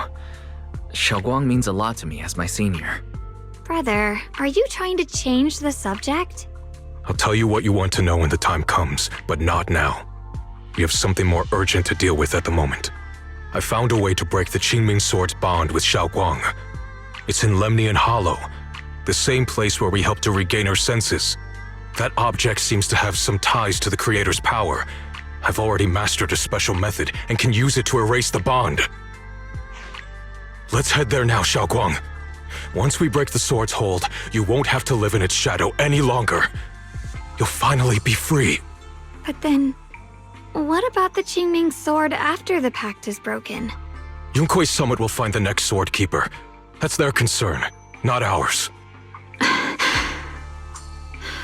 Xiaoguang means a lot to me as my senior. Brother, are you trying to change the subject? I'll tell you what you want to know when the time comes, but not now. We have something more urgent to deal with at the moment. I found a way to break the Qingming Sword's bond with Xiaoguang. It's in Lemnian Hollow, the same place where we helped to regain her senses. That object seems to have some ties to the Creator's power. I've already mastered a special method and can use it to erase the bond. Let's head there now, Xiaoguang. Once we break the sword's hold, you won't have to live in its shadow any longer. You'll finally be free. But then, what about the Qingming Sword after the pact is broken? Yunkui's Summit will find the next Sword Keeper. That's their concern, not ours.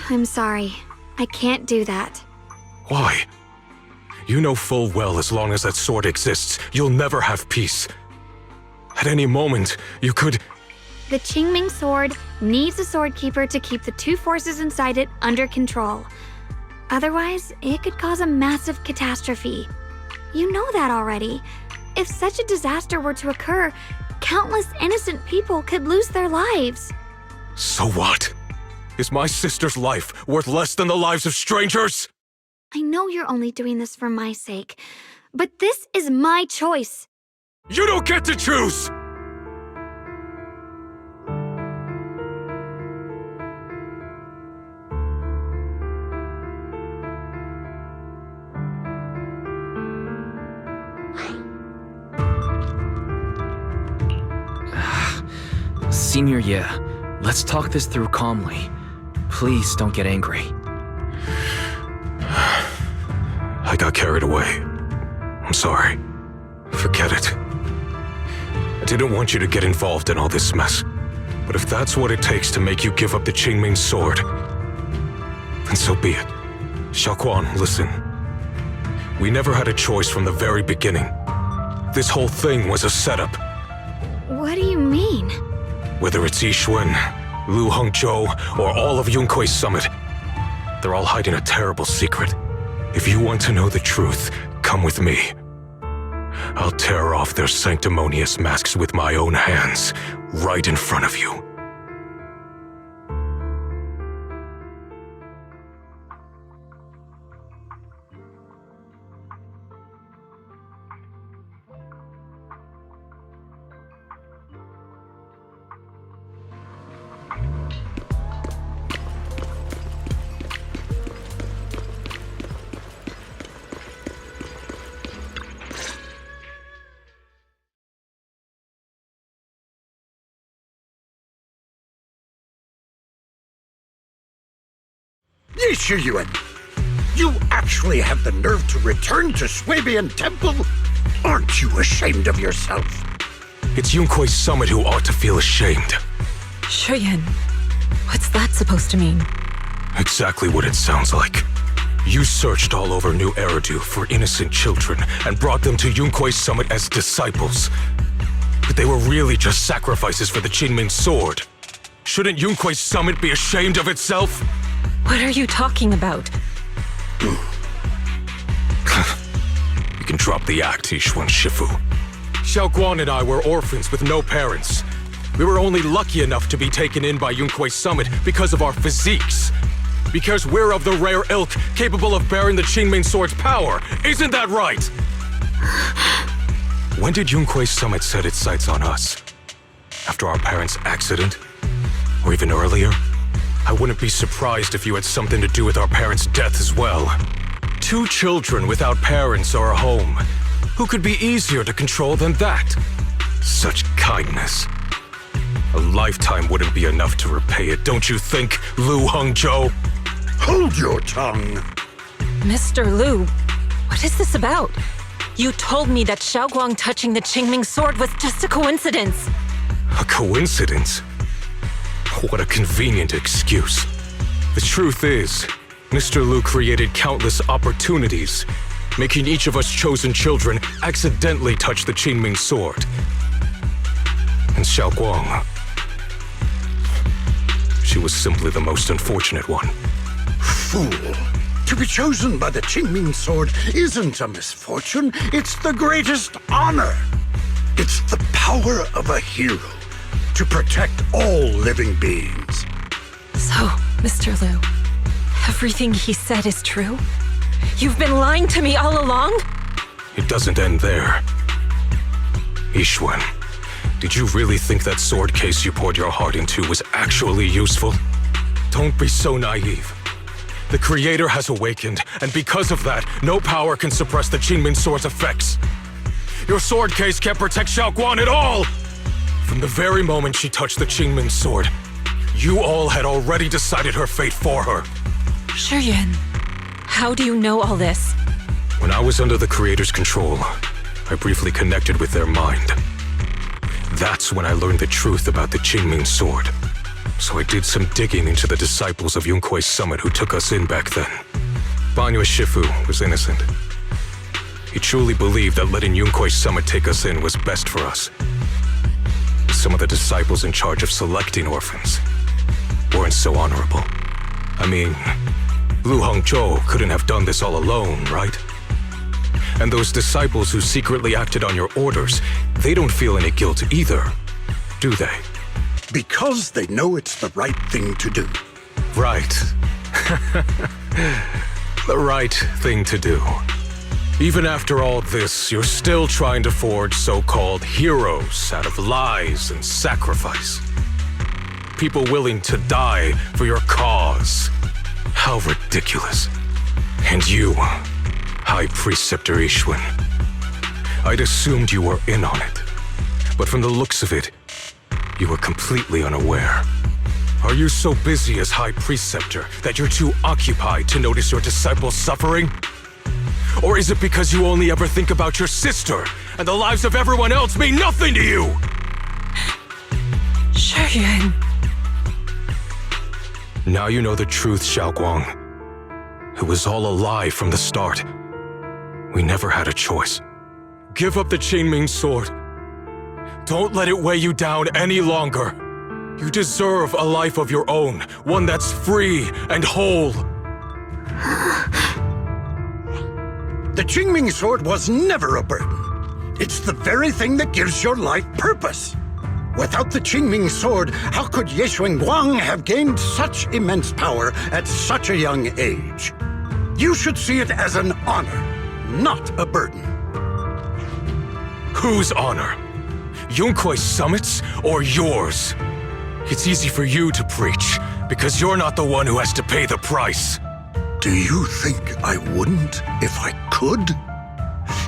I'm sorry. I can't do that. Why? You know full well as long as that sword exists, you'll never have peace. At any moment, you could... The Qingming Sword needs a Sword Keeper to keep the two forces inside it under control. Otherwise, it could cause a massive catastrophe. You know that already. If such a disaster were to occur, countless innocent people could lose their lives. So what? Is my sister's life worth less than the lives of strangers? I know you're only doing this for my sake, but this is my choice. You don't get to choose! Senior Ye, let's talk this through calmly. Please don't get angry. I got carried away. I'm sorry. Forget it. I didn't want you to get involved in all this mess. But if that's what it takes to make you give up the Qingming Sword, then so be it. Xiaoguang, listen. We never had a choice from the very beginning. This whole thing was a setup. What do you mean? Whether it's Yixuan, Lu Hongzhou, or all of Yunkui's Summit, they're all hiding a terrible secret. If you want to know the truth, come with me. I'll tear off their sanctimonious masks with my own hands, right in front of you. Yixuan, you actually have the nerve to return to Swabian Temple? Aren't you ashamed of yourself? It's Yunkui's Summit who ought to feel ashamed. Shuyan, what's that supposed to mean? Exactly what it sounds like. You searched all over New Eridu for innocent children and brought them to Yunkui's Summit as disciples. But they were really just sacrifices for the Qingming Sword. Shouldn't Yunkui's Summit be ashamed of itself? What are you talking about? You can drop the act, Yixuan Shifu. Xiaoguang and I were orphans with no parents. We were only lucky enough to be taken in by Yunkui's Summit because of our physiques. Because we're of the rare ilk capable of bearing the Qingming Sword's power. Isn't that right? When did Yunkui's Summit set its sights on us? After our parents' accident? Or even earlier? I wouldn't be surprised if you had something to do with our parents' death as well. 2 children without parents or a home. Who could be easier to control than that? Such kindness. A lifetime wouldn't be enough to repay it, don't you think, Lu Hongzhou? Hold your tongue! Mr. Lu, what is this about? You told me that Xiaoguang touching the Qingming Sword was just a coincidence. A coincidence? What a convenient excuse. The truth is, Mr. Liu created countless opportunities, making each of us chosen children accidentally touch the Qingming sword. And Xiaoguang, she was simply the most unfortunate one. Fool! To be chosen by the Qingming sword isn't a misfortune, it's the greatest honor. It's the power of a hero to protect all living beings. So, Mr. Liu, everything he said is true? You've been lying to me all along? It doesn't end there. Yixuan, did you really think that sword case you poured your heart into was actually useful? Don't be so naive. The Creator has awakened, and because of that, no power can suppress the Qingming sword's effects. Your sword case can't protect Xiaoguang at all! From the very moment she touched the Qingming sword, you all had already decided her fate for her. Shiyuan, how do you know all this? When I was under the Creator's control, I briefly connected with their mind. That's when I learned the truth about the Qingming sword. So I did some digging into the disciples of Yunkui's summit who took us in back then. Banyue Shifu was innocent. He truly believed that letting Yunkui's summit take us in was best for us. Some of the disciples in charge of selecting orphans weren't so honorable. I mean, Lu Hongzhou couldn't have done this all alone, right? And those disciples who secretly acted on your orders, they don't feel any guilt either, do they? Because they know it's the right thing to do. Right. The right thing to do. Even after all this, you're still trying to forge so-called heroes out of lies and sacrifice. People willing to die for your cause. How ridiculous. And you, High Preceptor Yixuan, I'd assumed you were in on it. But from the looks of it, you were completely unaware. Are you so busy as High Preceptor that you're too occupied to notice your disciples suffering? Or is it because you only ever think about your sister, and the lives of everyone else mean nothing to you? Shiyuan. Now you know the truth, Xiaoguang. It was all a lie from the start. We never had a choice. Give up the Qingming sword. Don't let it weigh you down any longer. You deserve a life of your own, one that's free and whole. The Qingming sword was never a burden. It's the very thing that gives your life purpose. Without the Qingming sword, how could Yixuan Guang have gained such immense power at such a young age? You should see it as an honor, not a burden. Whose honor? Yunkui's summit's or yours? It's easy for you to preach, because you're not the one who has to pay the price. Do you think I wouldn't if I could?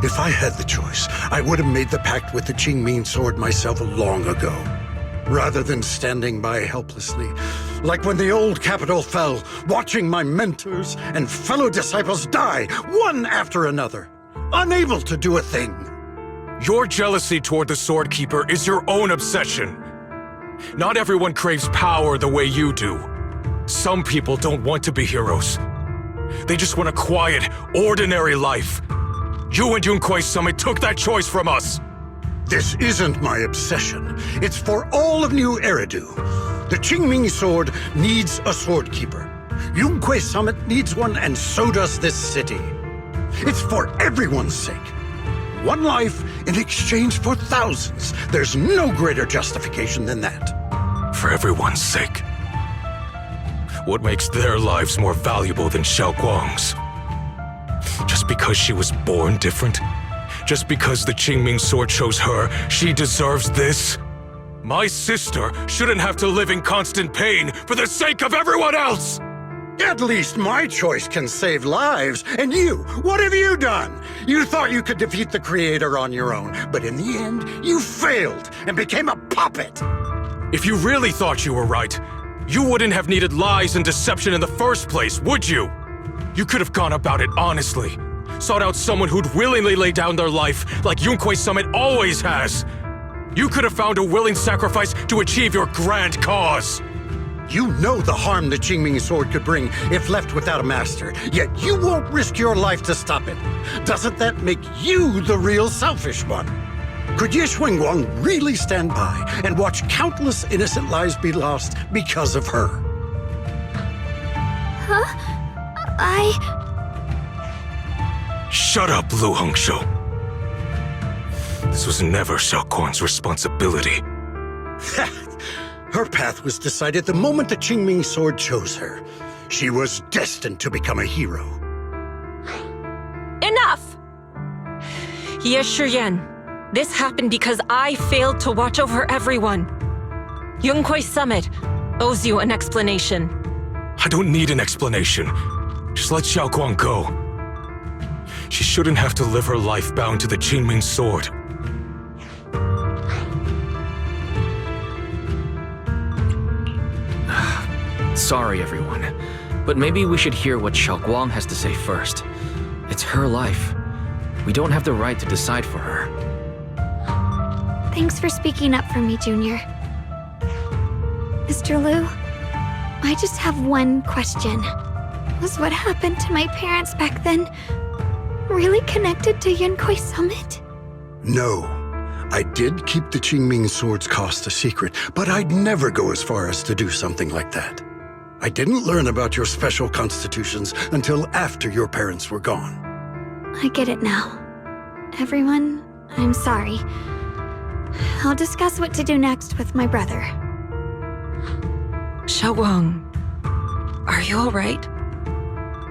If I had the choice, I would have made the pact with the Qingming sword myself long ago, rather than standing by helplessly, like when the old Capitulo fell, watching my mentors and fellow disciples die, one after another, unable to do a thing. Your jealousy toward the Sword Keeper is your own obsession. Not everyone craves power the way you do. Some people don't want to be heroes. They just want a quiet, ordinary life. You and Yunkui's summit took that choice from us. This isn't my obsession. It's for all of New Eridu. The Qingming sword needs a sword keeper. Yunkui's summit needs one, and so does this city. It's for everyone's sake. One life in exchange for thousands. There's no greater justification than that. For everyone's sake. What makes their lives more valuable than Xiaoguang's? Just because she was born different? Just because the Qingming sword chose her, she deserves this? My sister shouldn't have to live in constant pain for the sake of everyone else! At least my choice can save lives. And you, what have you done? You thought you could defeat the Creator on your own, but in the end, you failed and became a puppet. If you really thought you were right, you wouldn't have needed lies and deception in the first place, would you? You could have gone about it honestly. Sought out someone who'd willingly lay down their life like Yunkui's summit always has. You could have found a willing sacrifice to achieve your grand cause. You know the harm the Qingming sword could bring if left without a master, yet you won't risk your life to stop it. Doesn't that make you the real selfish one? Could Ye Xuanguang really stand by and watch countless innocent lives be lost because of her? Huh? Shut up, Lu Hongzhou. This was never Xiaoguang's responsibility. Her path was decided the moment the Qingming sword chose her. She was destined to become a hero. Enough! Ye Shiyan, this happened because I failed to watch over everyone. Yunhui Summit owes you an explanation. I don't need an explanation. Just let Xiaoguang go. She shouldn't have to live her life bound to the Qingming sword. Sorry, everyone, but maybe we should hear what Xiaoguang has to say first. It's her life. We don't have the right to decide for her. Thanks for speaking up for me, Junior. Mr. Liu, I just have one question. Was what happened to my parents back then really connected to Yunhui Summit? No. I did keep the Qingming sword's cost a secret, but I'd never go as far as to do something like that. I didn't learn about your special constitutions until after your parents were gone. I get it now. Everyone, I'm sorry. I'll discuss what to do next with my brother. Xiaoguang, are you alright?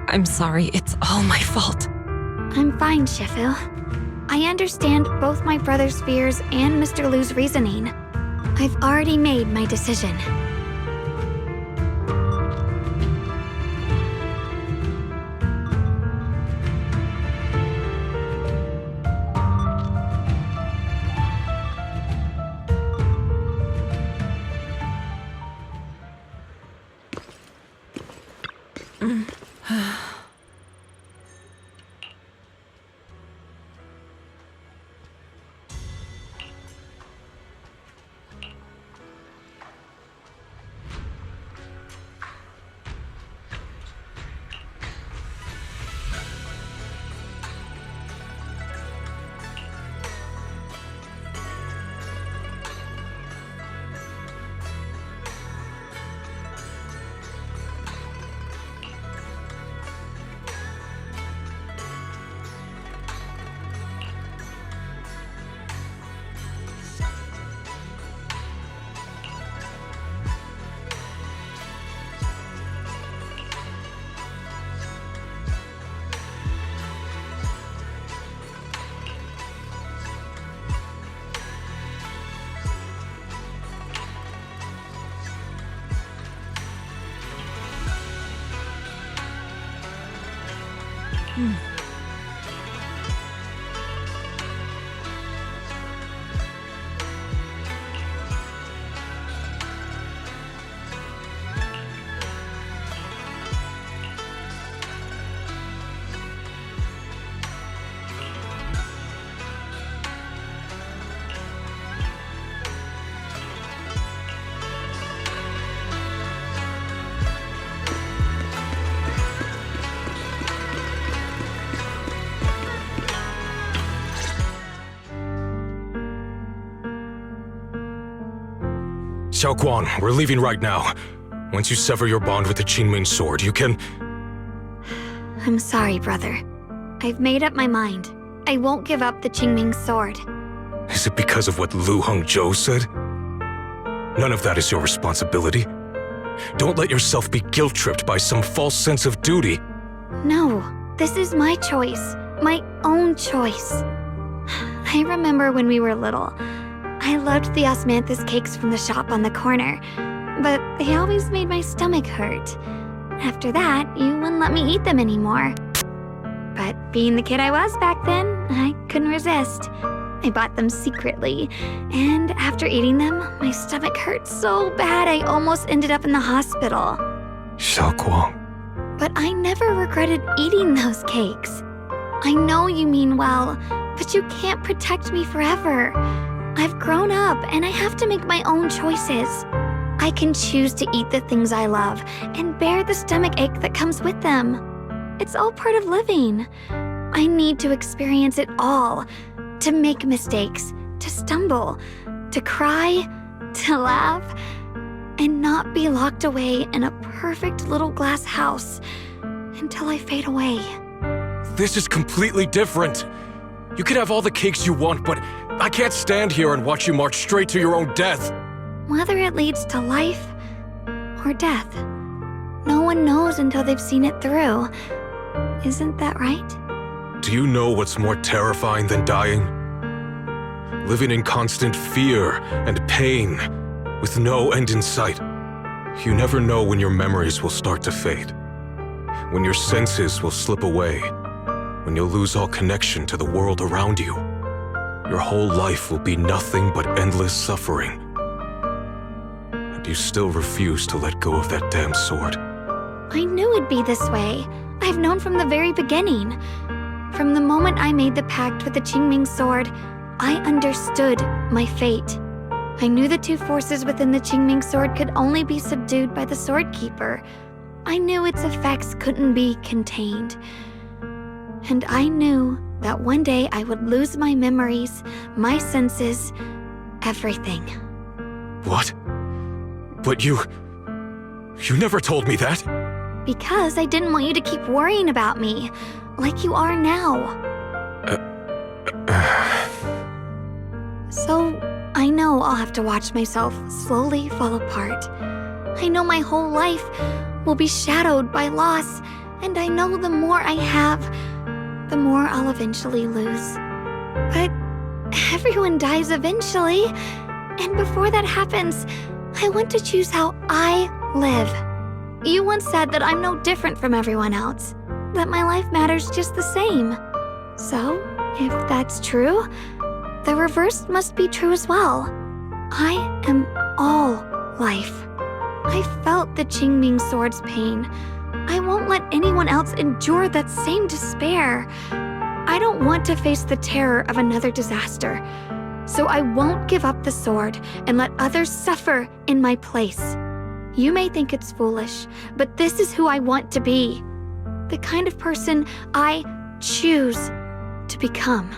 I'm sorry, it's all my fault. I'm fine, Shifu. I understand both my brother's fears and Mr. Liu's reasoning. I've already made my decision. Xiaoguang, we're leaving right now. Once you sever your bond with the Qingming sword, you can... I'm sorry, brother. I've made up my mind. I won't give up the Qingming sword. Is it because of what Lu Hongzhou said? None of that is your responsibility. Don't let yourself be guilt-tripped by some false sense of duty. No, this is my choice. My own choice. I remember when we were little. I loved the osmanthus cakes from the shop on the corner, but they always made my stomach hurt. After that, you wouldn't let me eat them anymore. But being the kid I was back then, I couldn't resist. I bought them secretly, and after eating them, my stomach hurt so bad I almost ended up in the hospital. Xiaoguang. But I never regretted eating those cakes. I know you mean well, but you can't protect me forever. I've grown up, and I have to make my own choices. I can choose to eat the things I love and bear the stomach ache that comes with them. It's all part of living. I need to experience it all, to make mistakes, to stumble, to cry, to laugh, and not be locked away in a perfect little glass house until I fade away. This is completely different. You can have all the cakes you want, but I can't stand here and watch you march straight to your own death. Whether it leads to life or death, no one knows until they've seen it through. Isn't that right? Do you know what's more terrifying than dying? Living in constant fear and pain, with no end in sight. You never know when your memories will start to fade, when your senses will slip away, when you'll lose all connection to the world around you. Your whole life will be nothing but endless suffering. And you still refuse to let go of that damn sword. I knew it'd be this way. I've known from the very beginning. From the moment I made the pact with the Qingming sword, I understood my fate. I knew the two forces within the Qingming sword could only be subdued by the sword keeper. I knew its effects couldn't be contained. And I knew that one day I would lose my memories, my senses, everything. What? But you never told me that. Because I didn't want you to keep worrying about me, like you are now. So, I know I'll have to watch myself slowly fall apart. I know my whole life will be shadowed by loss, and I know the more I have, the more I'll eventually lose. But everyone dies eventually, and before that happens, I want to choose how I live. You once said that I'm no different from everyone else, that my life matters just the same. So, if that's true, the reverse must be true as well. I am all life. I felt the Qingming sword's pain. I won't let anyone else endure that same despair. I don't want to face the terror of another disaster. So I won't give up the sword and let others suffer in my place. You may think it's foolish, but this is who I want to be. The kind of person I choose to become.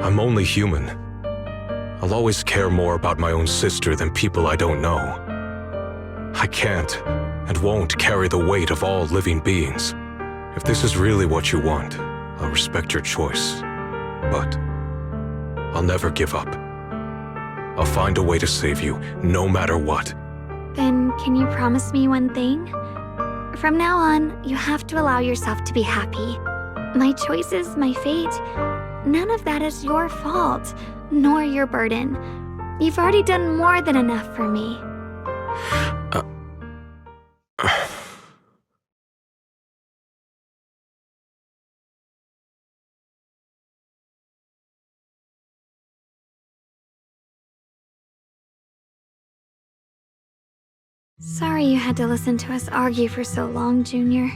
I'm only human. I'll always care more about my own sister than people I don't know. I can't and won't carry the weight of all living beings. If this is really what you want, I'll respect your choice. But I'll never give up. I'll find a way to save you, no matter what. Then can you promise me one thing? From now on, you have to allow yourself to be happy. My choices, my fate, none of that is your fault, nor your burden. You've already done more than enough for me. Sorry you had to listen to us argue for so long, Junior.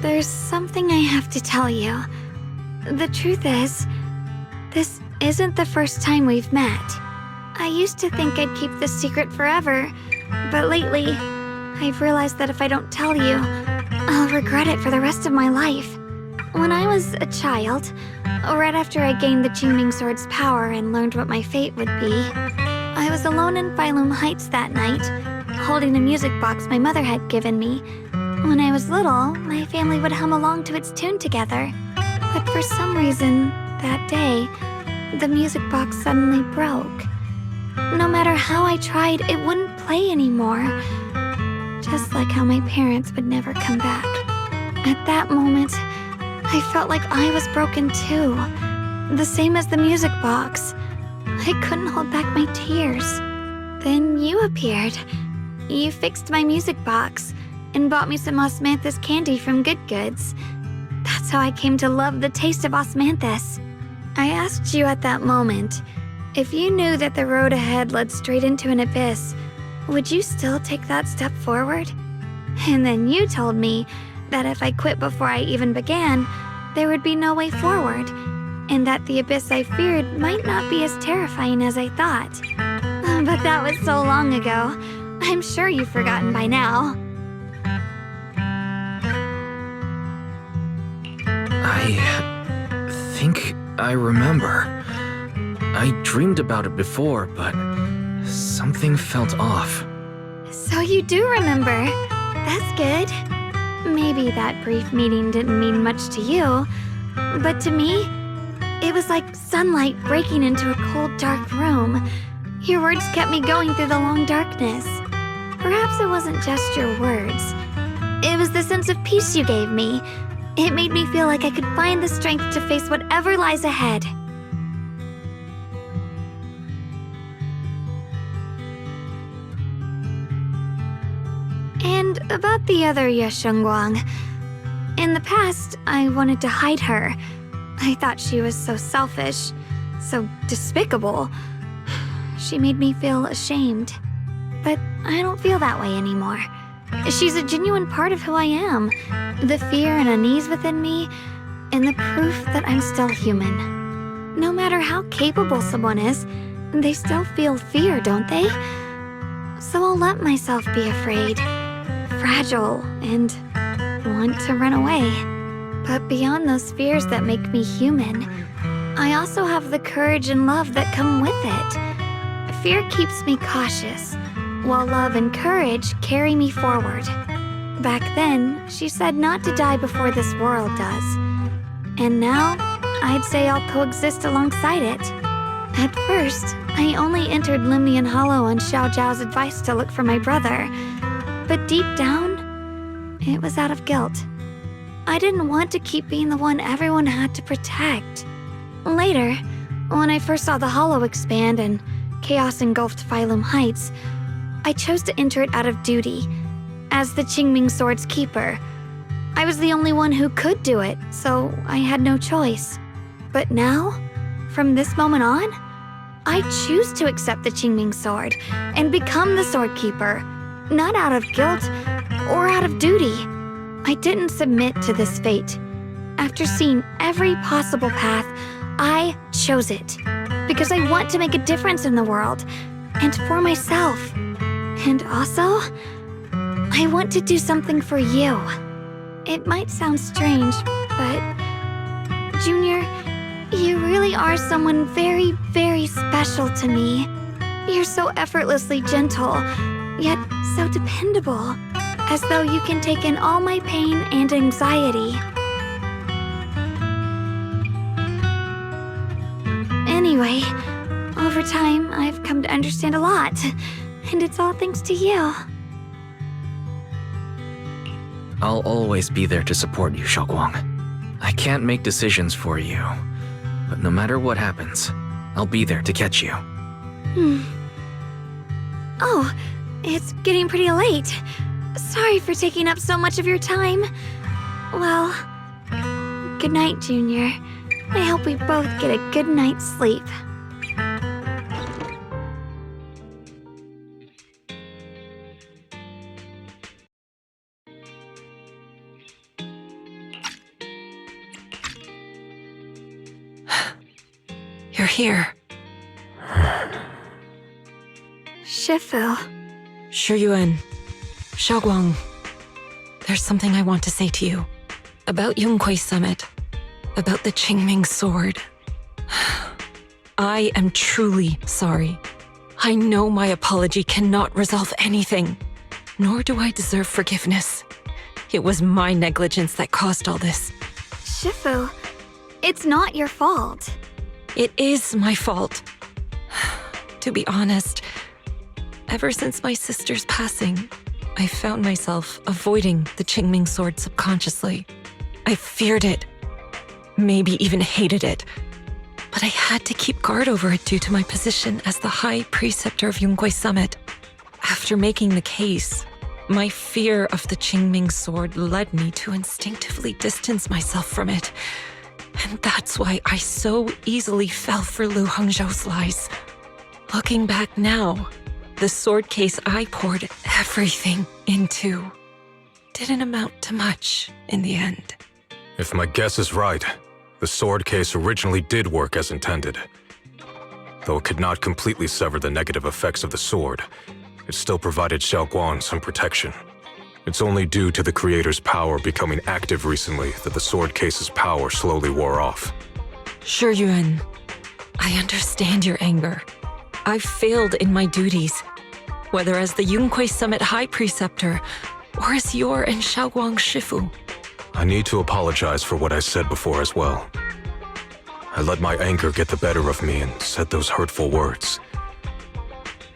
There's something I have to tell you. The truth is, this isn't the first time we've met. I used to think I'd keep this secret forever, but lately, I've realized that if I don't tell you, I'll regret it for the rest of my life. When I was a child, right after I gained the Qingming sword's power and learned what my fate would be, I was alone in Phylum Heights that night, holding a music box my mother had given me. When I was little, my family would hum along to its tune together. But for some reason, that day, the music box suddenly broke. No matter how I tried, it wouldn't play anymore. Just like how my parents would never come back. At that moment, I felt like I was broken too. The same as the music box. I couldn't hold back my tears. Then you appeared. You fixed my music box and bought me some osmanthus candy from Good Goods. That's That's how I came to love the taste of osmanthus. I asked you at that moment, if you knew that the road ahead led straight into an abyss, would you still take that step forward? And then you told me that if I quit before I even began, there would be no way forward, and that the abyss I feared might not be as terrifying as I thought. But that was so long ago. I'm sure you've forgotten by now. I think I remember. I dreamed about it before, but something felt off. So you do remember. That's good. Maybe that brief meeting didn't mean much to you, but to me, it was like sunlight breaking into a cold, dark room. Your words kept me going through the long darkness. Perhaps it wasn't just your words. It was the sense of peace you gave me. It made me feel like I could find the strength to face whatever lies ahead. And about the other Yeshengguang. In the past, I wanted to hide her. I thought she was so selfish, so despicable. She made me feel ashamed. But I don't feel that way anymore. She's a genuine part of who I am. The fear and unease within me, and the proof that I'm still human. No matter how capable someone is, they still feel fear, don't they? So I'll let myself be afraid, fragile, and want to run away. But beyond those fears that make me human, I also have the courage and love that come with it. Fear keeps me cautious, while love and courage carry me forward. Back then, she said not to die before this world does. And now, I'd say I'll coexist alongside it. At first, I only entered Limnian Hollow on Xiao Zhao's advice to look for my brother. But deep down, it was out of guilt. I didn't want to keep being the one everyone had to protect. Later, when I first saw the Hollow expand and chaos engulfed Phylum Heights, I chose to enter it out of duty. As the Qingming Sword's keeper, I was the only one who could do it, so I had no choice. But now, from this moment on, I choose to accept the Qingming Sword and become the Sword Keeper, not out of guilt or out of duty. I didn't submit to this fate. After seeing every possible path, I chose it because I want to make a difference in the world and for myself. And also, I want to do something for you. It might sound strange, but Junior, you really are someone very, very special to me. You're so effortlessly gentle, yet so dependable, as though you can take in all my pain and anxiety. Anyway, over time, I've come to understand a lot, and it's all thanks to you. I'll always be there to support you, Xiaoguang. I can't make decisions for you, but no matter what happens, I'll be there to catch you. Oh, it's getting pretty late. Sorry for taking up so much of your time. Well, good night, Junior. I hope we both get a good night's sleep. You're here. Shifu. Shiyuan. Xiaoguang. There's something I want to say to you. About Yonghui Summit. About the Qingming Sword. I am truly sorry. I know my apology cannot resolve anything, nor do I deserve forgiveness. It was my negligence that caused all this. Shifu, it's not your fault. It is my fault. To be honest, ever since my sister's passing, I found myself avoiding the Qingming Sword subconsciously. I feared it, maybe even hated it, but I had to keep guard over it due to my position as the High Preceptor of Yonghui Summit. After making the case, My fear of the Qingming sword led me to instinctively distance myself from it. And that's why I so easily fell for Lu Hongzhou's lies. Looking back now, the sword case I poured everything into didn't amount to much in the end. If my guess is right, the sword case originally did work as intended. Though it could not completely sever the negative effects of the sword, it still provided Xiaoguang some protection. It's only due to the creator's power becoming active recently that the sword case's power slowly wore off. Shi Yuan, I understand your anger. I've failed in my duties, whether as the Yunque Summit High Preceptor or as your and Xiaoguang's Shifu. I need to apologize for what I said before as well. I let my anger get the better of me and said those hurtful words.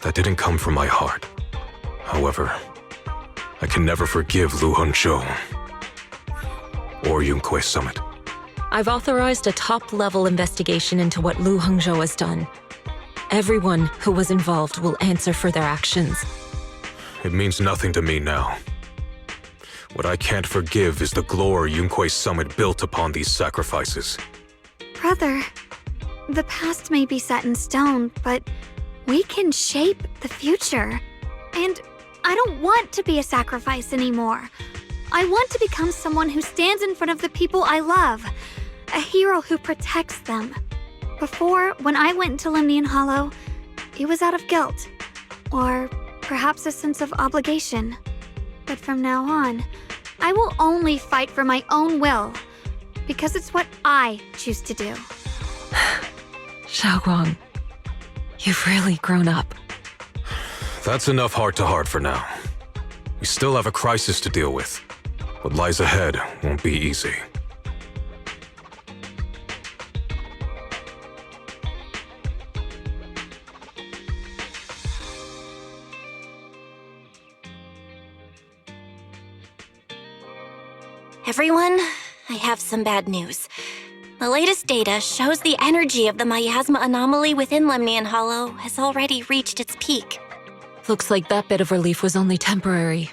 That didn't come from my heart. However, I can never forgive Lu Hongzhou or Yunque Summit. I've authorized a top-level investigation into what Lu Hongzhou has done. Everyone who was involved will answer for their actions. It means nothing to me now. What I can't forgive is the glory Yunque Summit built upon these sacrifices. Brother, the past may be set in stone, but we can shape the future. And I don't want to be a sacrifice anymore. I want to become someone who stands in front of the people I love, a hero who protects them. Before, when I went into Lemnian Hollow, it was out of guilt, or perhaps a sense of obligation. But from now on, I will only fight for my own will, because it's what I choose to do. Xiaoguang, you've really grown up. That's enough heart-to-heart for now. We still have a crisis to deal with. What lies ahead won't be easy. Everyone, I have some bad news. The latest data shows the energy of the miasma anomaly within Lemnian Hollow has already reached its peak. Looks like that bit of relief was only temporary.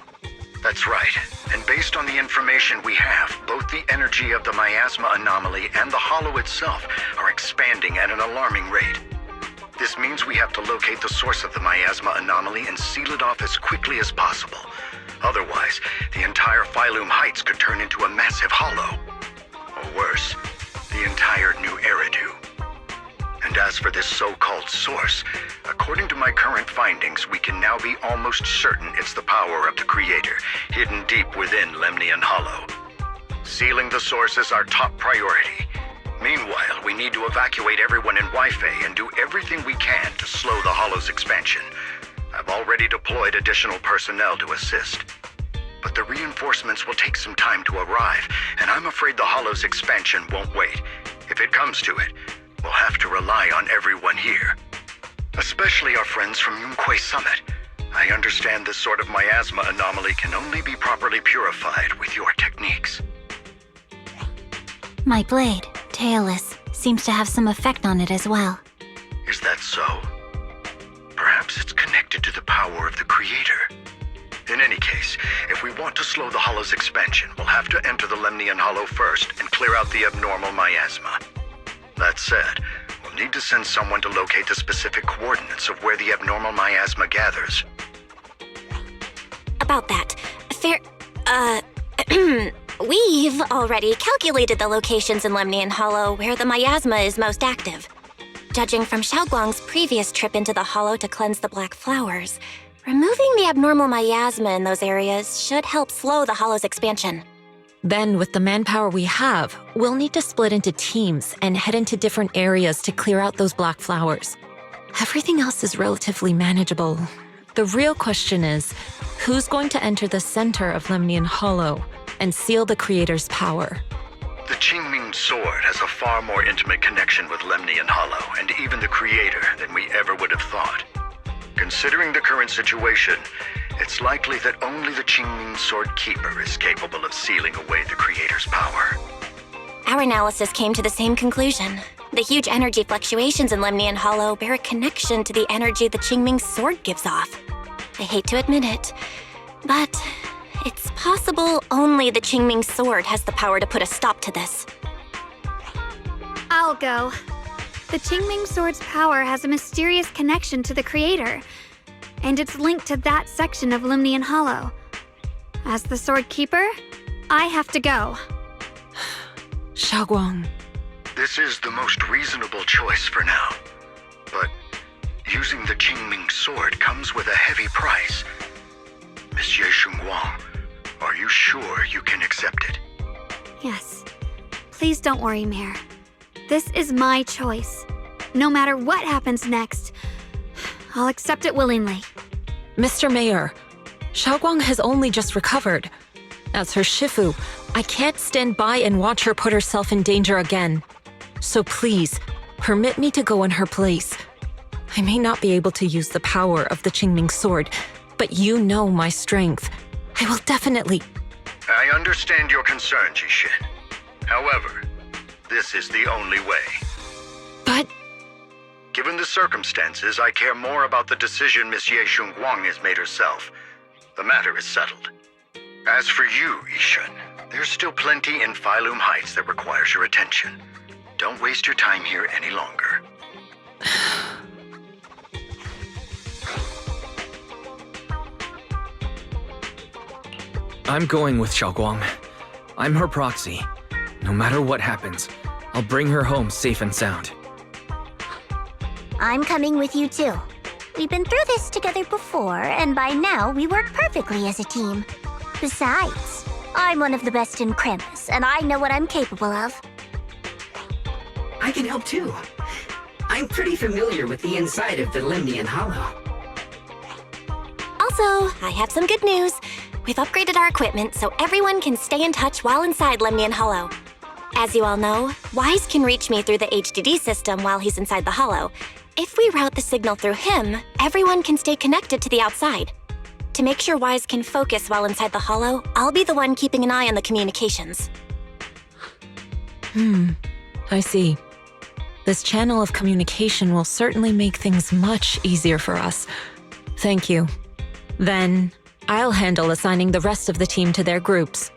That's right. And based on the information we have, both the energy of the miasma anomaly and the hollow itself are expanding at an alarming rate. This means we have to locate the source of the miasma anomaly and seal it off as quickly as possible. Otherwise, the entire Phylum Heights could turn into a massive hollow. Or worse, the entire new Eridu. And as for this so-called source, according to my current findings, we can now be almost certain it's the power of the Creator, hidden deep within Lemnian Hollow. Sealing the source is our top priority. Meanwhile, we need to evacuate everyone in Wi-Fi and do everything we can to slow the Hollow's expansion. I've already deployed additional personnel to assist. But the reinforcements will take some time to arrive, and I'm afraid the Hollow's expansion won't wait. If it comes to it, we'll have to rely on everyone here. Especially our friends from Yunque Summit. I understand this sort of miasma anomaly can only be properly purified with your techniques. My blade, Tailless, seems to have some effect on it as well. Is that so? Perhaps it's connected to the power of the Creator. In any case, if we want to slow the Hollow's expansion, we'll have to enter the Lemnian Hollow first and clear out the abnormal miasma. That said, we'll need to send someone to locate the specific coordinates of where the abnormal miasma gathers. About that, we've already calculated the locations in Lemnian Hollow where the miasma is most active. Judging from Xiaoguang's previous trip into the Hollow to cleanse the black flowers, removing the abnormal miasma in those areas should help slow the Hollow's expansion. Then, with the manpower we have, we'll need to split into teams and head into different areas to clear out those black flowers. Everything else is relatively manageable. The real question is, who's going to enter the center of Lemnian Hollow and seal the Creator's power? The Qingming sword has a far more intimate connection with Lemnian Hollow and even the Creator than we ever would have thought. Considering the current situation, it's likely that only the Qingming Sword Keeper is capable of sealing away the Creator's power. Our analysis came to the same conclusion. The huge energy fluctuations in Lemnian Hollow bear a connection to the energy the Qingming Sword gives off. I hate to admit it, But it's possible only the Qingming sword has the power to put a stop to this. I'll go. The Qingming sword's power has a mysterious connection to the creator, and it's linked to that section of Limnian Hollow. As the sword keeper, I have to go. Xiaoguang. This is the most reasonable choice for now. But using the Qingming sword comes with a heavy price. Monsieur Xunguang, are you sure you can accept it? Yes. Please don't worry, Mayor. This is my choice. No matter what happens next, I'll accept it willingly. Mr. Mayor, Xiaoguang has only just recovered. As her Shifu, I can't stand by and watch her put herself in danger again. So please, permit me to go in her place. I may not be able to use the power of the Qingming sword, but you know my strength. I will definitely... I understand your concern, Jishin. However, this is the only way. But... Given the circumstances, I care more about the decision Miss Ye Xunguang has made herself. The matter is settled. As for you, Yishun, there's still plenty in Phylum Heights that requires your attention. Don't waste your time here any longer. I'm going with Xiaoguang. I'm her proxy. No matter what happens, I'll bring her home safe and sound. I'm coming with you too. We've been through this together before, and by now we work perfectly as a team. Besides, I'm one of the best in Krampus, and I know what I'm capable of. I can help too. I'm pretty familiar with the inside of the Limnian Hollow. Also, I have some good news. We've upgraded our equipment so everyone can stay in touch while inside Limnian Hollow. As you all know, Wise can reach me through the HDD system while he's inside the Hollow. If we route the signal through him, everyone can stay connected to the outside. To make sure Wise can focus while inside the Hollow, I'll be the one keeping an eye on the communications. I see. This channel of communication will certainly make things much easier for us. Thank you. Then, I'll handle assigning the rest of the team to their groups.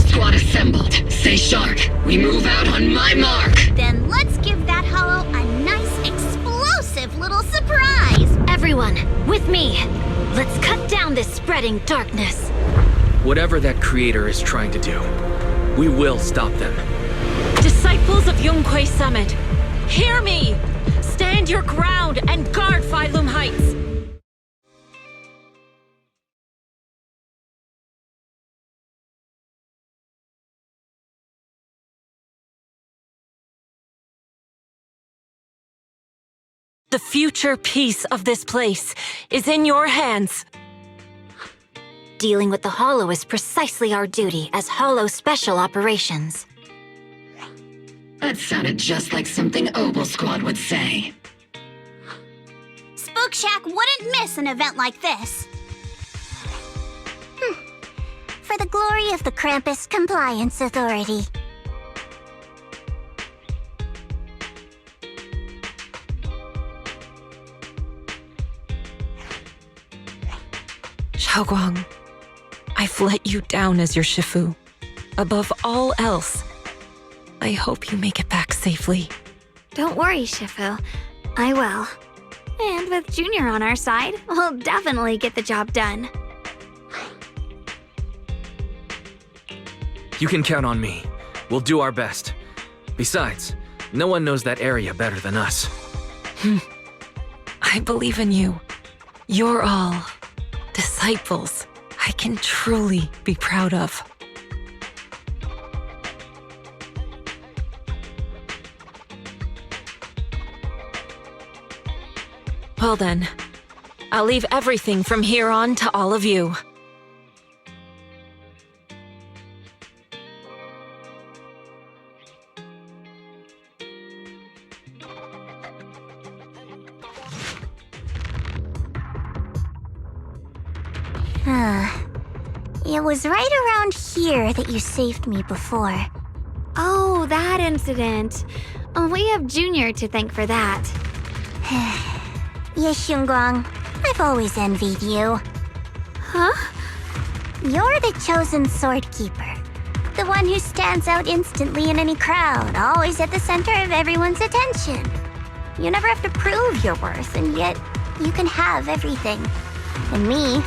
Squad assembled. Stay sharp. We move out on my mark. Then let's give that hollow a nice, explosive little surprise! Everyone, with me! Let's cut down this spreading darkness. Whatever that creator is trying to do, we will stop them. Disciples of Yonghui Summit, hear me! Stand your ground and guard Phylum Heights! The future peace of this place is in your hands. Dealing with the Hollow is precisely our duty as Hollow Special Operations. That sounded just like something Obel Squad would say. Spook Shack wouldn't miss an event like this. For the glory of the Krampus Compliance Authority. Xiaoguang, I've let you down as your Shifu. Above all else, I hope you make it back safely. Don't worry, Shifu. I will. And with Junior on our side, we'll definitely get the job done. You can count on me. We'll do our best. Besides, no one knows that area better than us. I believe in you. You're all disciples I can truly be proud of. Well then, I'll leave everything from here on to all of you. It was right around here that you saved me before. Oh, that incident. We have Junior to thank for that. Yeshunguang, I've always envied you. Huh? You're the chosen sword keeper. The one who stands out instantly in any crowd, always at the center of everyone's attention. You never have to prove your worth, and yet you can have everything. And me,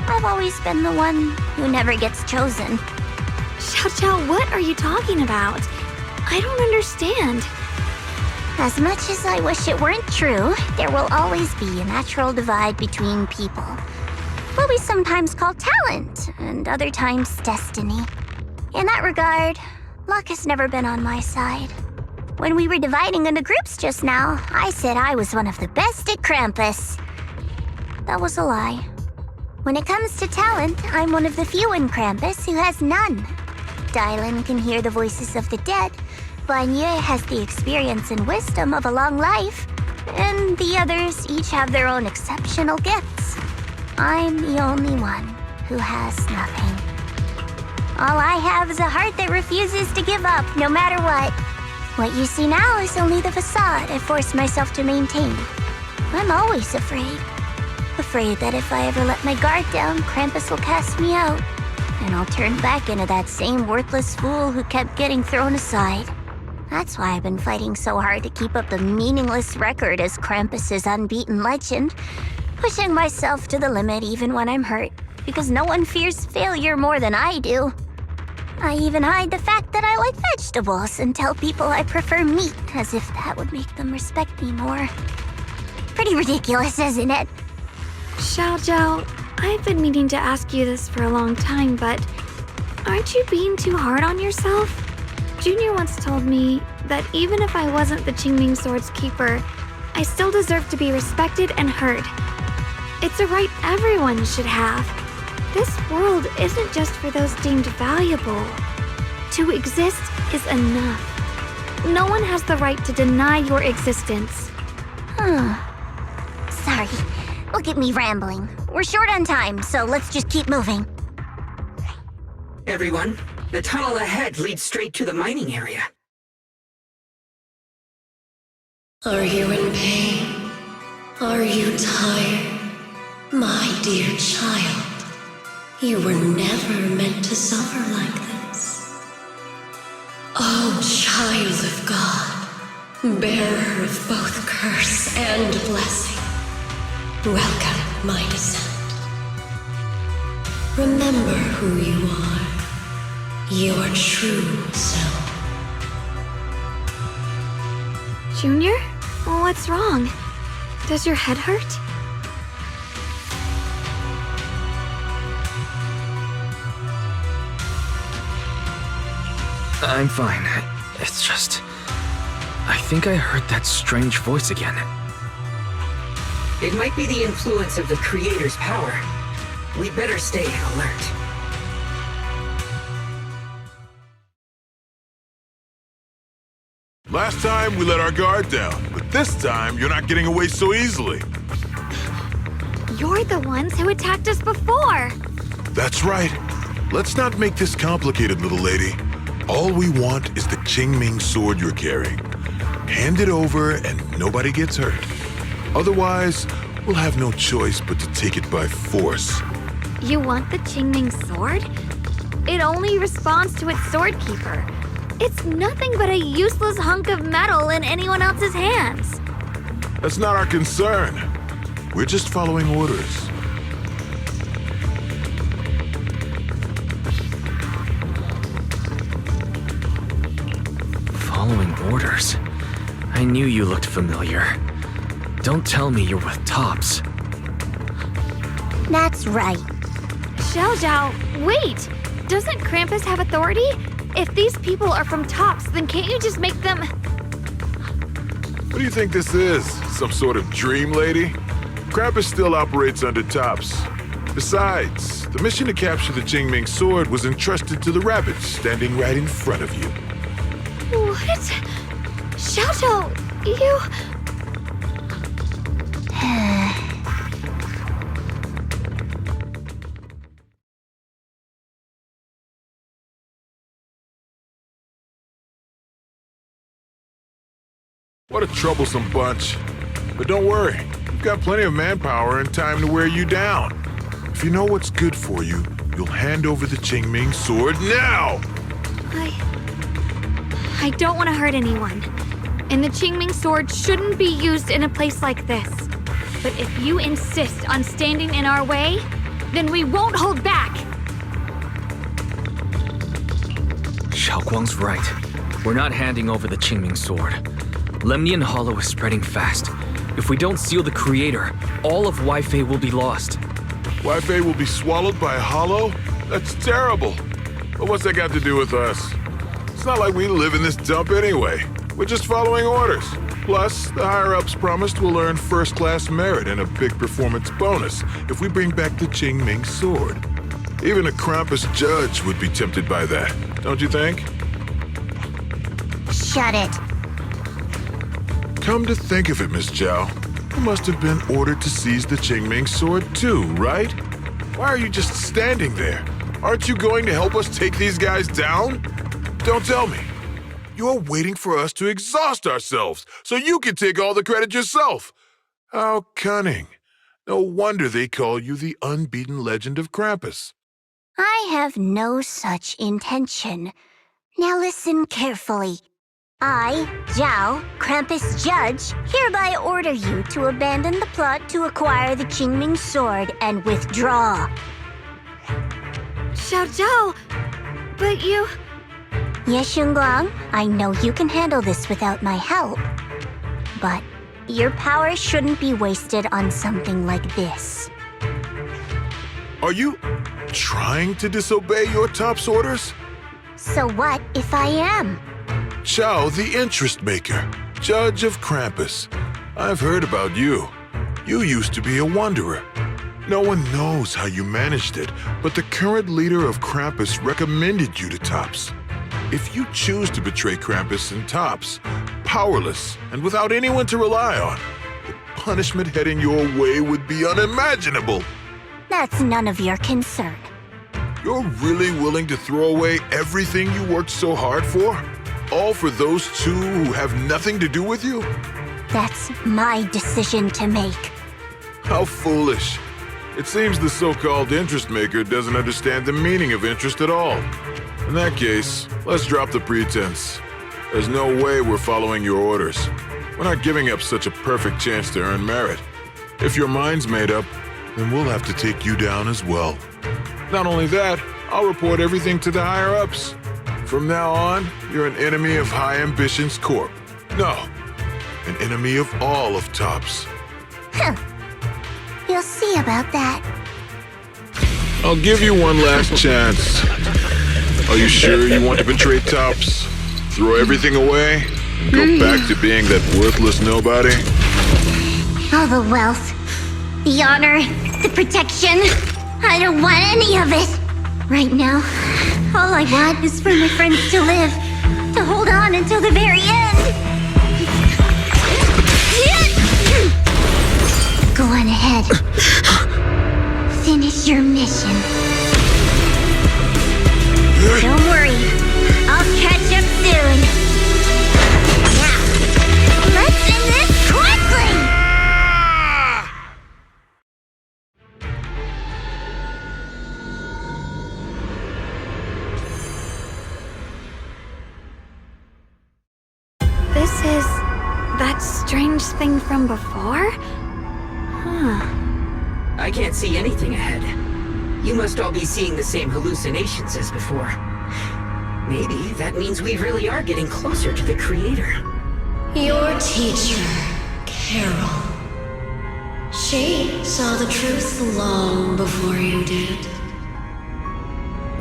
I've always been the one who never gets chosen. Xiao Xiao, what are you talking about? I don't understand. As much as I wish it weren't true, there will always be a natural divide between people. What we sometimes call talent, and other times destiny. In that regard, luck has never been on my side. When we were dividing into groups just now, I said I was one of the best at Krampus. That was a lie. When it comes to talent, I'm one of the few in Krampus who has none. Dylan can hear the voices of the dead, Vanya has the experience and wisdom of a long life, and the others each have their own exceptional gifts. I'm the only one who has nothing. All I have is a heart that refuses to give up, no matter what. What you see now is only the facade I forced myself to maintain. I'm always afraid. Afraid that if I ever let my guard down, Krampus will cast me out, and I'll turn back into that same worthless fool who kept getting thrown aside. That's why I've been fighting so hard to keep up the meaningless record as Krampus's unbeaten legend, pushing myself to the limit even when I'm hurt, because no one fears failure more than I do. I even hide the fact that I like vegetables and tell people I prefer meat, as if that would make them respect me more. Pretty ridiculous, isn't it? Xiao Xiao, I've been meaning to ask you this for a long time, but aren't you being too hard on yourself? Junior once told me that even if I wasn't the Qingming Sword's keeper, I still deserve to be respected and heard. It's a right everyone should have. This world isn't just for those deemed valuable. To exist is enough. No one has the right to deny your existence. Sorry. Look at me rambling. We're short on time, so let's just keep moving. Everyone, the tunnel ahead leads straight to the mining area. Are you in pain? Are you tired? My dear child, you were never meant to suffer like this. Oh, child of God, bearer of both curse and blessing, welcome my descent. Remember who you are, your true self. Junior? What's wrong? Does your head hurt? I'm fine. It's just... I think I heard that strange voice again. It might be the influence of the Creator's power. We better stay alert. Last time, we let our guard down, but this time, you're not getting away so easily. You're the ones who attacked us before! That's right. Let's not make this complicated, little lady. All we want is the Qingming sword you're carrying. Hand it over and nobody gets hurt. Otherwise, we'll have no choice but to take it by force. You want the Qingming sword? It only responds to its sword keeper. It's nothing but a useless hunk of metal in anyone else's hands. That's not our concern. We're just following orders. Following orders? I knew you looked familiar. Don't tell me you're with Tops. That's right. Xiao Zhao, wait! Doesn't Krampus have authority? If these people are from Tops, then can't you just make them... What do you think this is? Some sort of dream lady? Krampus still operates under Tops. Besides, the mission to capture the Qingming sword was entrusted to the rabbits standing right in front of you. What? Xiao Zhao, you... What a troublesome bunch. But don't worry, we've got plenty of manpower and time to wear you down. If you know what's good for you, you'll hand over the Qingming sword now! I don't want to hurt anyone. And the Qingming sword shouldn't be used in a place like this. But if you insist on standing in our way, then we won't hold back! Xiaoguang's right. We're not handing over the Qingming sword. Lemnian Hollow is spreading fast. If we don't seal the Creator, all of Wi-Fi will be lost. Wi-Fi will be swallowed by a hollow? That's terrible. But what's that got to do with us? It's not like we live in this dump anyway. We're just following orders. Plus, the higher-ups promised we'll earn first-class merit and a big performance bonus if we bring back the Qingming sword. Even a Krampus judge would be tempted by that, don't you think? Shut it. Come to think of it, Miss Zhao, you must have been ordered to seize the Qingming sword too, right? Why are you just standing there? Aren't you going to help us take these guys down? Don't tell me. You're waiting for us to exhaust ourselves so you can take all the credit yourself. How cunning. No wonder they call you the unbeaten legend of Krampus. I have no such intention. Now listen carefully. I, Zhao, Krampus Judge, hereby order you to abandon the plot to acquire the Qingming sword and withdraw. Xiao Zhao, but you... Ye Xingguang, I know you can handle this without my help. But your power shouldn't be wasted on something like this. Are you trying to disobey your top's orders? So what if I am? Zhao, the interest maker, judge of Krampus. I've heard about you. You used to be a wanderer. No one knows how you managed it, but the current leader of Krampus recommended you to Tops. If you choose to betray Krampus and Tops, powerless and without anyone to rely on, the punishment heading your way would be unimaginable. That's none of your concern. You're really willing to throw away everything you worked so hard for? All for those two who have nothing to do with you? That's my decision to make. How foolish. It seems the so-called interest maker doesn't understand the meaning of interest at all. In that case, let's drop the pretense. There's no way we're following your orders. We're not giving up such a perfect chance to earn merit. If your mind's made up, then we'll have to take you down as well. Not only that, I'll report everything to the higher-ups. From now on, you're an enemy of High Ambitions Corp. No, an enemy of all of Tops. Huh. You'll see about that. I'll give you one last chance. Are you sure you want to betray Tops? Throw everything away? And go back to being that worthless nobody? All the wealth, the honor, the protection. I don't want any of it. Right now, all I want is for my friends to live, to hold on until the very end. Go on ahead. Finish your mission. Don't worry, I'll catch up soon. Now, let's end this quickly! This is that strange thing from before? Huh. I can't see anything ahead. You must all be seeing the same hallucinations as before. Maybe that means we really are getting closer to the Creator. Your teacher, Carol. She saw the truth long before you did.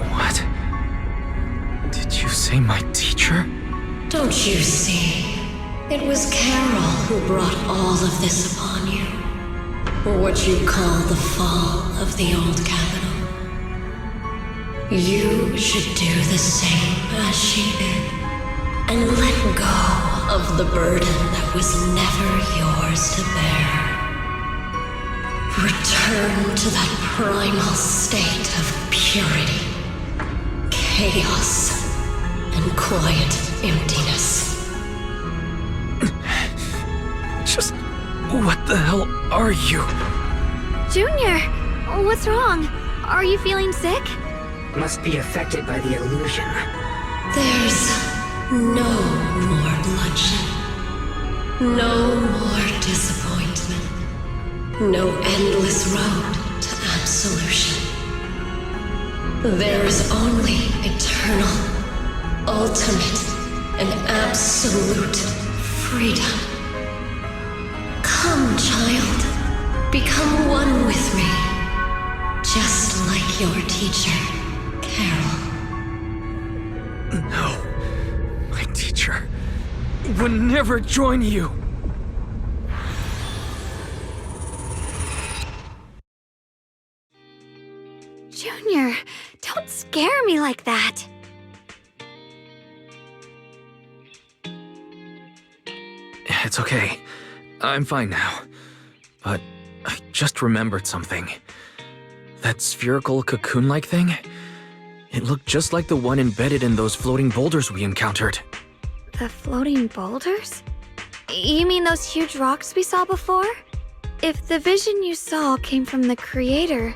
What? Did you say my teacher? Don't you see? It was Carol who brought all of this upon you. What you call the fall of the old capital. You should do the same as she did, and let go of the burden that was never yours to bear. Return to that primal state of purity, chaos, and quiet emptiness. Just what the hell are you? Junior, what's wrong? Are you feeling sick? Must be affected by the illusion. There's no more bloodshed. No more disappointment. No endless road to absolution. There is only eternal, ultimate, and absolute freedom. Come, child. Become one with me. Just like your teacher, Carol. No. My teacher would never join you. Junior, don't scare me like that. It's okay. I'm fine now. But I just remembered something. That spherical cocoon-like thing? It looked just like the one embedded in those floating boulders we encountered. The floating boulders? You mean those huge rocks we saw before? If the vision you saw came from the Creator,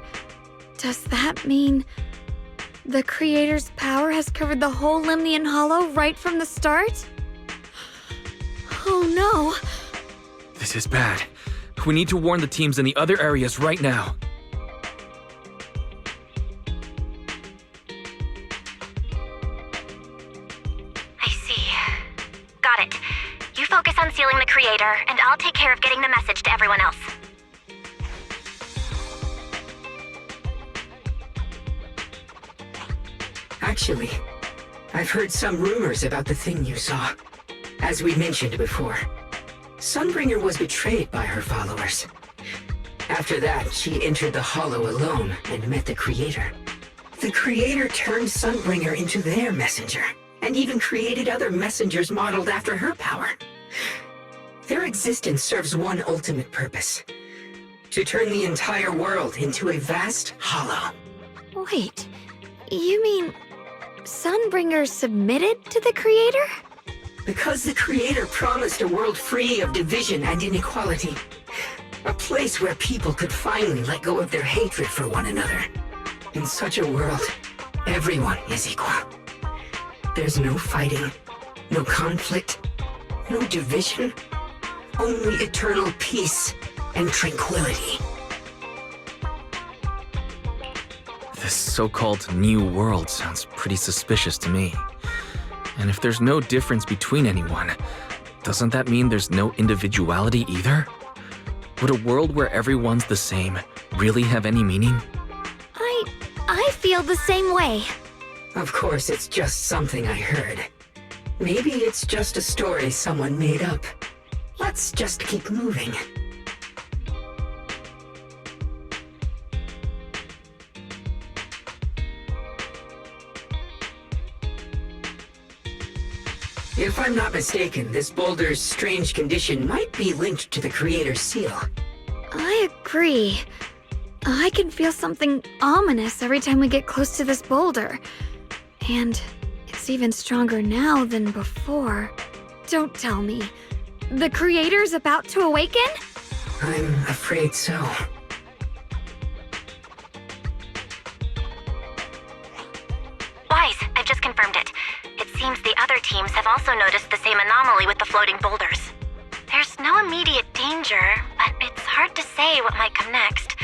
does that mean the Creator's power has covered the whole Lemnian Hollow right from the start? Oh no! This is bad. We need to warn the teams in the other areas right now. I see. Got it. You focus on sealing the Creator, and I'll take care of getting the message to everyone else. Actually, I've heard some rumors about the thing you saw. As we mentioned before, Sunbringer was betrayed by her followers. After that, she entered the Hollow alone and met the Creator. The Creator turned Sunbringer into their messenger, and even created other messengers modeled after her power. Their existence serves one ultimate purpose: to turn the entire world into a vast hollow. Wait, you mean Sunbringer submitted to the Creator? Because the Creator promised a world free of division and inequality. A place where people could finally let go of their hatred for one another. In such a world, everyone is equal. There's no fighting, no conflict, no division, only eternal peace and tranquility. This so-called new world sounds pretty suspicious to me. And if there's no difference between anyone, doesn't that mean there's no individuality either? Would a world where everyone's the same really have any meaning? I feel the same way. Of course, it's just something I heard. Maybe it's just a story someone made up. Let's just keep moving. If I'm not mistaken, this boulder's strange condition might be linked to the Creator's seal. I agree. I can feel something ominous every time we get close to this boulder. And it's even stronger now than before. Don't tell me. The Creator's about to awaken? I'm afraid so. Wise, I've just confirmed it. It seems the other teams have also noticed the same anomaly with the floating boulders. There's no immediate danger, but it's hard to say what might come next.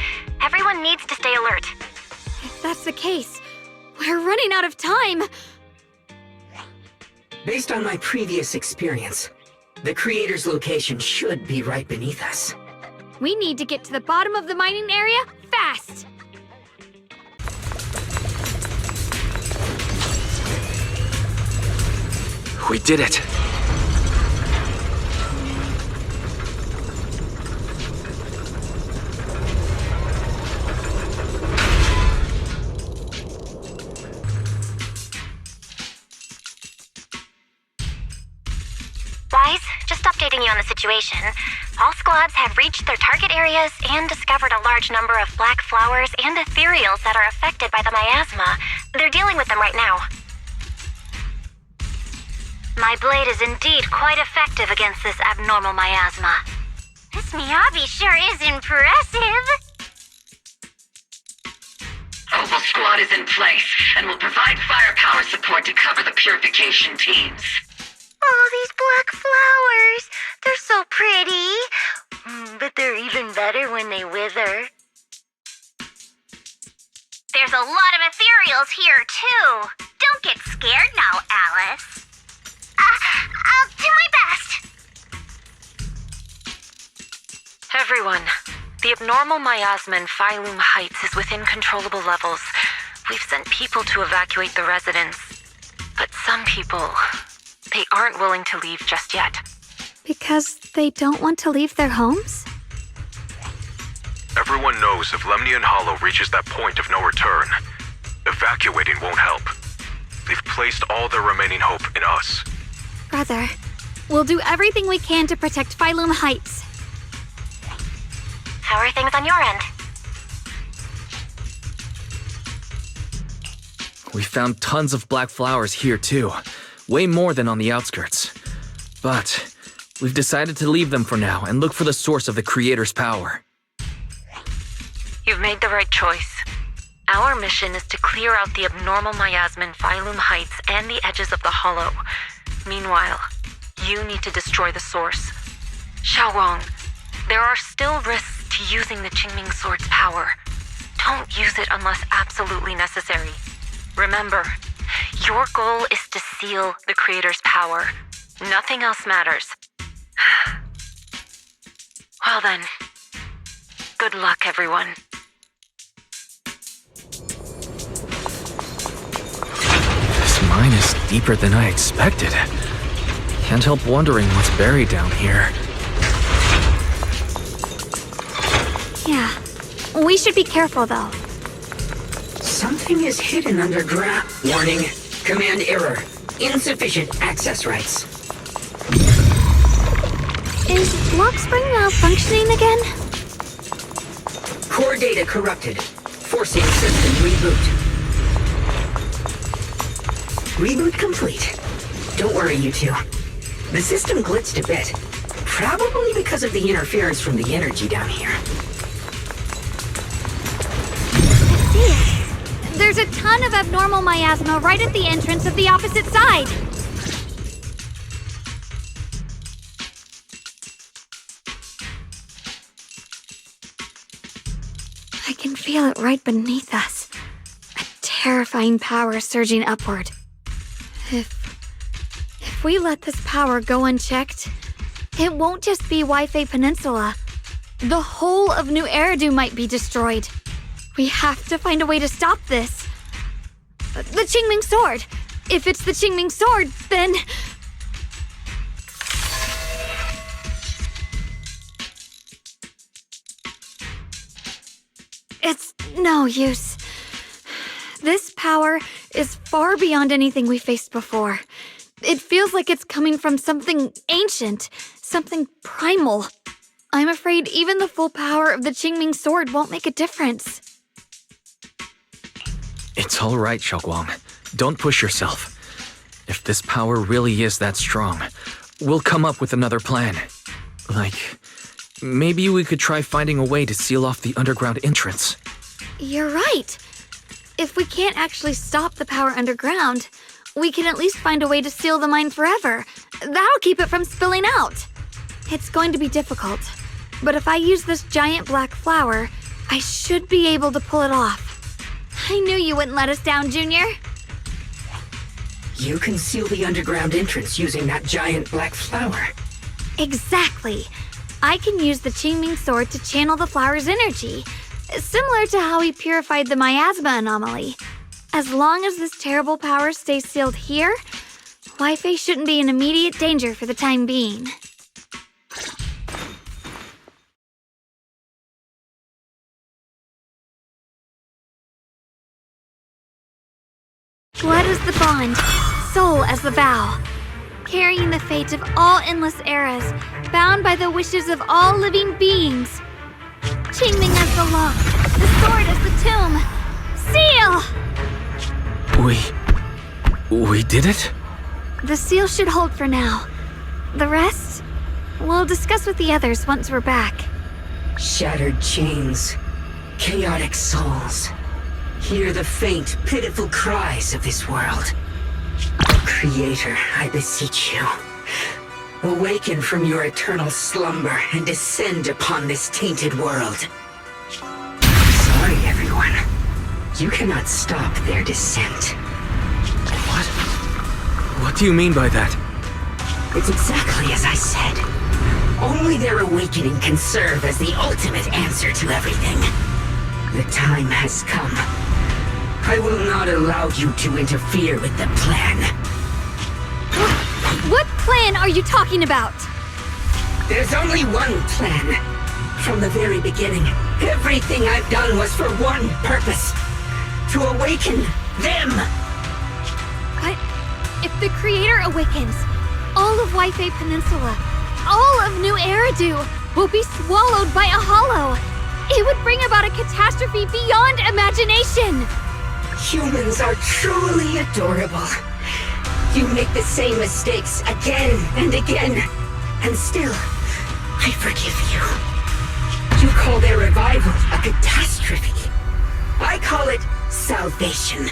Everyone needs to stay alert. If that's the case, we're running out of time. Based on my previous experience, the Creator's location should be right beneath us. We need to get to the bottom of the mining area fast. We did it! Wise, just updating you on the situation. All squads have reached their target areas and discovered a large number of black flowers and ethereals that are affected by the miasma. They're dealing with them right now. My blade is indeed quite effective against this abnormal miasma. This Miyabi sure is impressive. Opal Squad is in place and will provide firepower support to cover the purification teams. Oh, these black flowers. They're so pretty. But they're even better when they wither. There's a lot of ethereals here, too. Don't get scared now, Alice. I'll do my best. Everyone, the abnormal miasma in Phylum Heights is within controllable levels. We've sent people to evacuate the residents. But some people, they aren't willing to leave just yet. Because they don't want to leave their homes? Everyone knows if Lemnian Hollow reaches that point of no return, evacuating won't help. They've placed all their remaining hope in us. Brother, we'll do everything we can to protect Phylum Heights. How are things on your end? We found tons of black flowers here too. Way more than on the outskirts. But we've decided to leave them for now and look for the source of the Creator's power. You've made the right choice. Our mission is to clear out the abnormal miasma in Phylum Heights and the edges of the Hollow. Meanwhile, you need to destroy the source. Xiaowang, there are still risks to using the Qingming Sword's power. Don't use it unless absolutely necessary. Remember, your goal is to seal the Creator's power. Nothing else matters. Well then, good luck, everyone. This mine is deeper than I expected. Can't help wondering what's buried down here. Yeah, we should be careful though. Something is hidden underground. Warning. Command error. Insufficient access rights. Is Lock Spring malfunctioning again? Core data corrupted. Forcing system reboot. Reboot complete. Don't worry, you two. The system glitched a bit. Probably because of the interference from the energy down here. There's a ton of abnormal miasma right at the entrance of the opposite side. I can feel it right beneath us. A terrifying power surging upward. If we let this power go unchecked, it won't just be Wi-Fi Peninsula. The whole of New Eridu might be destroyed. We have to find a way to stop this. The Qingming Sword. If it's the Qingming Sword, then... It's no use. This power is far beyond anything we faced before. It feels like it's coming from something ancient, something primal. I'm afraid even the full power of the Qingming Sword won't make a difference. It's all right, Xiaowang. Don't push yourself. If this power really is that strong, we'll come up with another plan. Like, maybe we could try finding a way to seal off the underground entrance. You're right. If we can't actually stop the power underground, we can at least find a way to seal the mine forever. That'll keep it from spilling out. It's going to be difficult, but if I use this giant black flower, I should be able to pull it off. I knew you wouldn't let us down, Junior. You can seal the underground entrance using that giant black flower. Exactly. I can use the Qingming Sword to channel the flower's energy, similar to how we purified the miasma anomaly. As long as this terrible power stays sealed here, Wi-Fi shouldn't be in immediate danger for the time being. Blood as the bond, soul as the vow. Carrying the fate of all endless eras, bound by the wishes of all living beings. Qingming as the lock, the sword as the tomb. Seal! We did it? The seal should hold for now. The rest, We'll discuss with the others once we're back. Shattered chains, chaotic souls. Hear the faint, pitiful cries of this world. Creator, I beseech you. Awaken from your eternal slumber and descend upon this tainted world. Sorry, everyone. You cannot stop their descent. What do you mean by that? It's exactly as I said. Only their awakening can serve as the ultimate answer to everything. The time has come. I will not allow you to interfere with the plan. What plan are you talking about? There's only one plan. From the very beginning, everything I've done was for one purpose. To awaken them. But if the Creator awakens, all of Wi-Fi Peninsula, all of New Eridu will be swallowed by a hollow. It would bring about a catastrophe beyond imagination. Humans are truly adorable. You make the same mistakes again and again, and still, I forgive you. You call their revival a catastrophe. I call it salvation.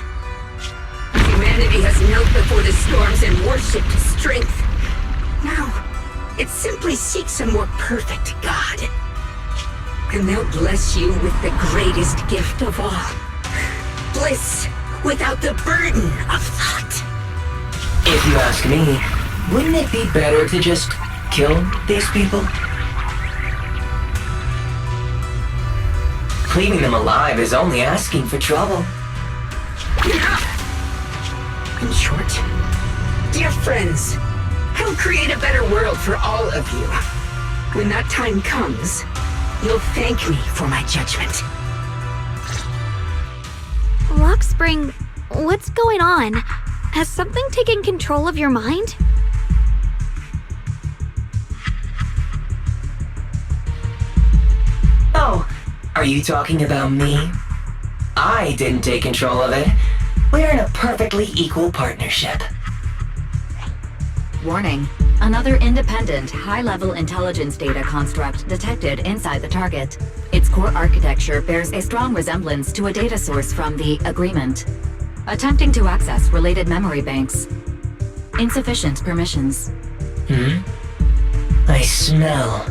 Humanity has knelt before the storms and worshipped strength. Now, it simply seeks a more perfect God. And they'll bless you with the greatest gift of all. Bliss without the burden of thought. If you ask me, wouldn't it be better to just kill these people? Leaving them alive is only asking for trouble. In short, dear friends, I'll create a better world for all of you. When that time comes, you'll thank me for my judgment. Rockspring, what's going on? Has something taken control of your mind? Oh, are you talking about me? I didn't take control of it. We're in a perfectly equal partnership. Warning. Another independent, high-level intelligence data construct detected inside the target. Its core architecture bears a strong resemblance to a data source from the Agreement. Attempting to access related memory banks. Insufficient permissions. I smell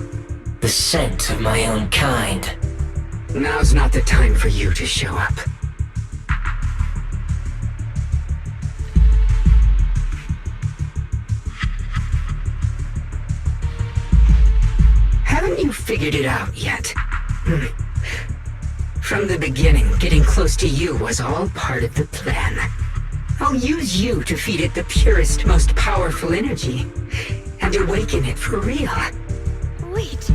the scent of my own kind. Now's not the time for you to show up. Haven't you figured it out yet? From the beginning, getting close to you was all part of the plan. I'll use you to feed it the purest, most powerful energy, and awaken it for real. Wait,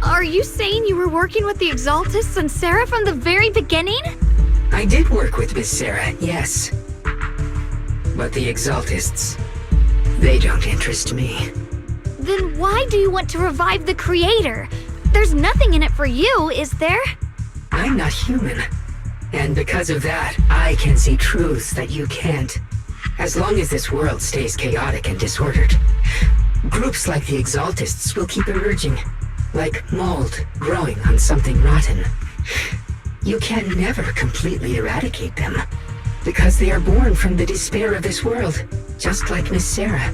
are you saying you were working with the Exaltists and Sarah from the very beginning? I did work with Miss Sarah, yes. But the Exaltists, they don't interest me. Then why do you want to revive the Creator? There's nothing in it for you, is there? I'm not human. And because of that, I can see truths that you can't. As long as this world stays chaotic and disordered, groups like the Exaltists will keep emerging, like mold growing on something rotten. You can never completely eradicate them, because they are born from the despair of this world, just like Miss Sarah.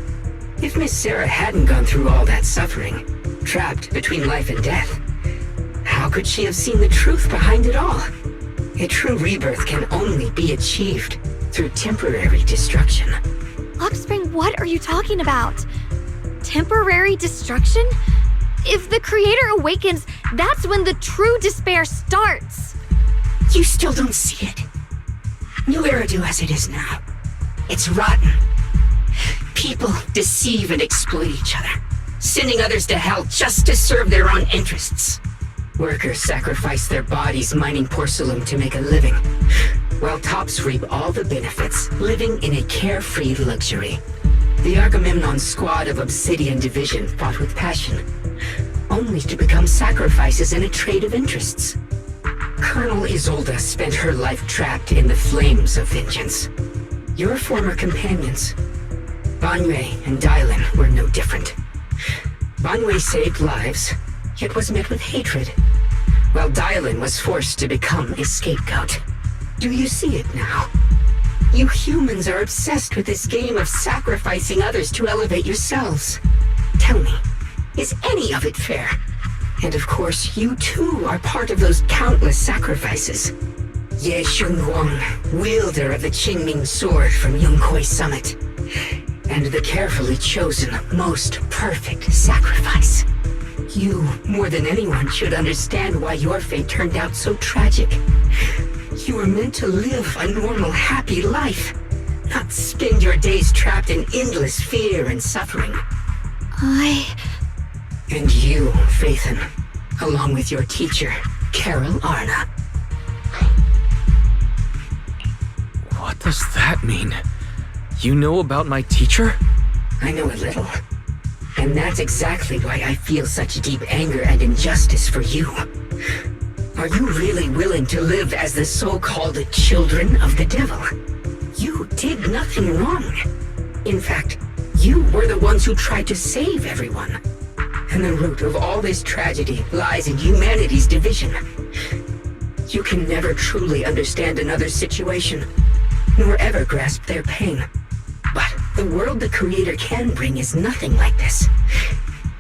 If Miss Sarah hadn't gone through all that suffering, trapped between life and death, how could she have seen the truth behind it all? A true rebirth can only be achieved through temporary destruction. Offspring, what are you talking about? Temporary destruction? If the Creator awakens, that's when the true despair starts. You still don't see it. New Eridu as it is now. It's rotten. People deceive and exploit each other, sending others to hell just to serve their own interests. Workers sacrifice their bodies mining porcelain to make a living, while tops reap all the benefits, living in a carefree luxury. The Agamemnon squad of Obsidian Division fought with passion, only to become sacrifices in a trade of interests. Colonel Isolda spent her life trapped in the flames of vengeance. Your former companions, Banyue and Dylan, were no different. Banwei saved lives, yet was met with hatred, while Dylan was forced to become a scapegoat. Do you see it now? You humans are obsessed with this game of sacrificing others to elevate yourselves. Tell me, is any of it fair? And of course, you too are part of those countless sacrifices. Ye Shunguang, wielder of the Qingming sword from Yongkoi Summit, and the carefully chosen, most perfect sacrifice. You, more than anyone, should understand why your fate turned out so tragic. You were meant to live a normal, happy life, not spend your days trapped in endless fear and suffering. And you, Faithen, along with your teacher, Carol Arna. What does that mean? You know about my teacher? I know a little. And that's exactly why I feel such deep anger and injustice for you. Are you really willing to live as the so-called children of the devil? You did nothing wrong. In fact, you were the ones who tried to save everyone. And the root of all this tragedy lies in humanity's division. You can never truly understand another's situation, nor ever grasp their pain. But the world the Creator can bring is nothing like this.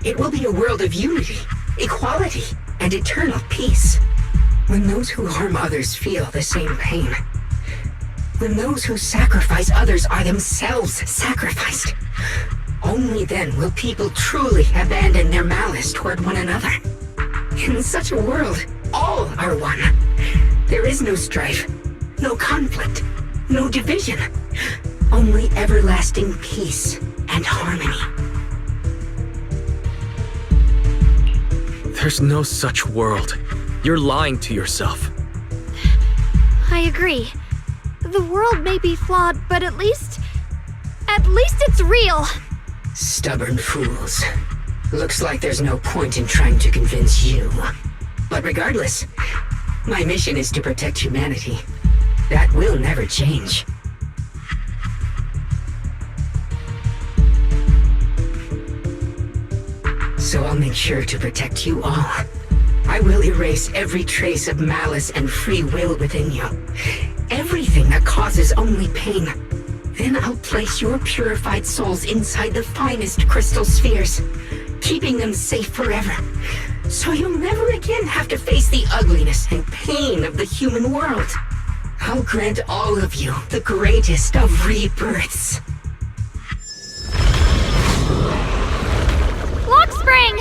It will be a world of unity, equality, and eternal peace. When those who harm others feel the same pain. When those who sacrifice others are themselves sacrificed. Only then will people truly abandon their malice toward one another. In such a world, all are one. There is no strife, no conflict, no division. Only everlasting peace and harmony. There's no such world. You're lying to yourself. I agree. The world may be flawed, but at least it's real. Stubborn fools. Looks like there's no point in trying to convince you. But regardless, my mission is to protect humanity. That will never change. So I'll make sure to protect you all. I will erase every trace of malice and free will within you. Everything that causes only pain. Then I'll place your purified souls inside the finest crystal spheres, keeping them safe forever. So you'll never again have to face the ugliness and pain of the human world. I'll grant all of you the greatest of rebirths. Lock spring!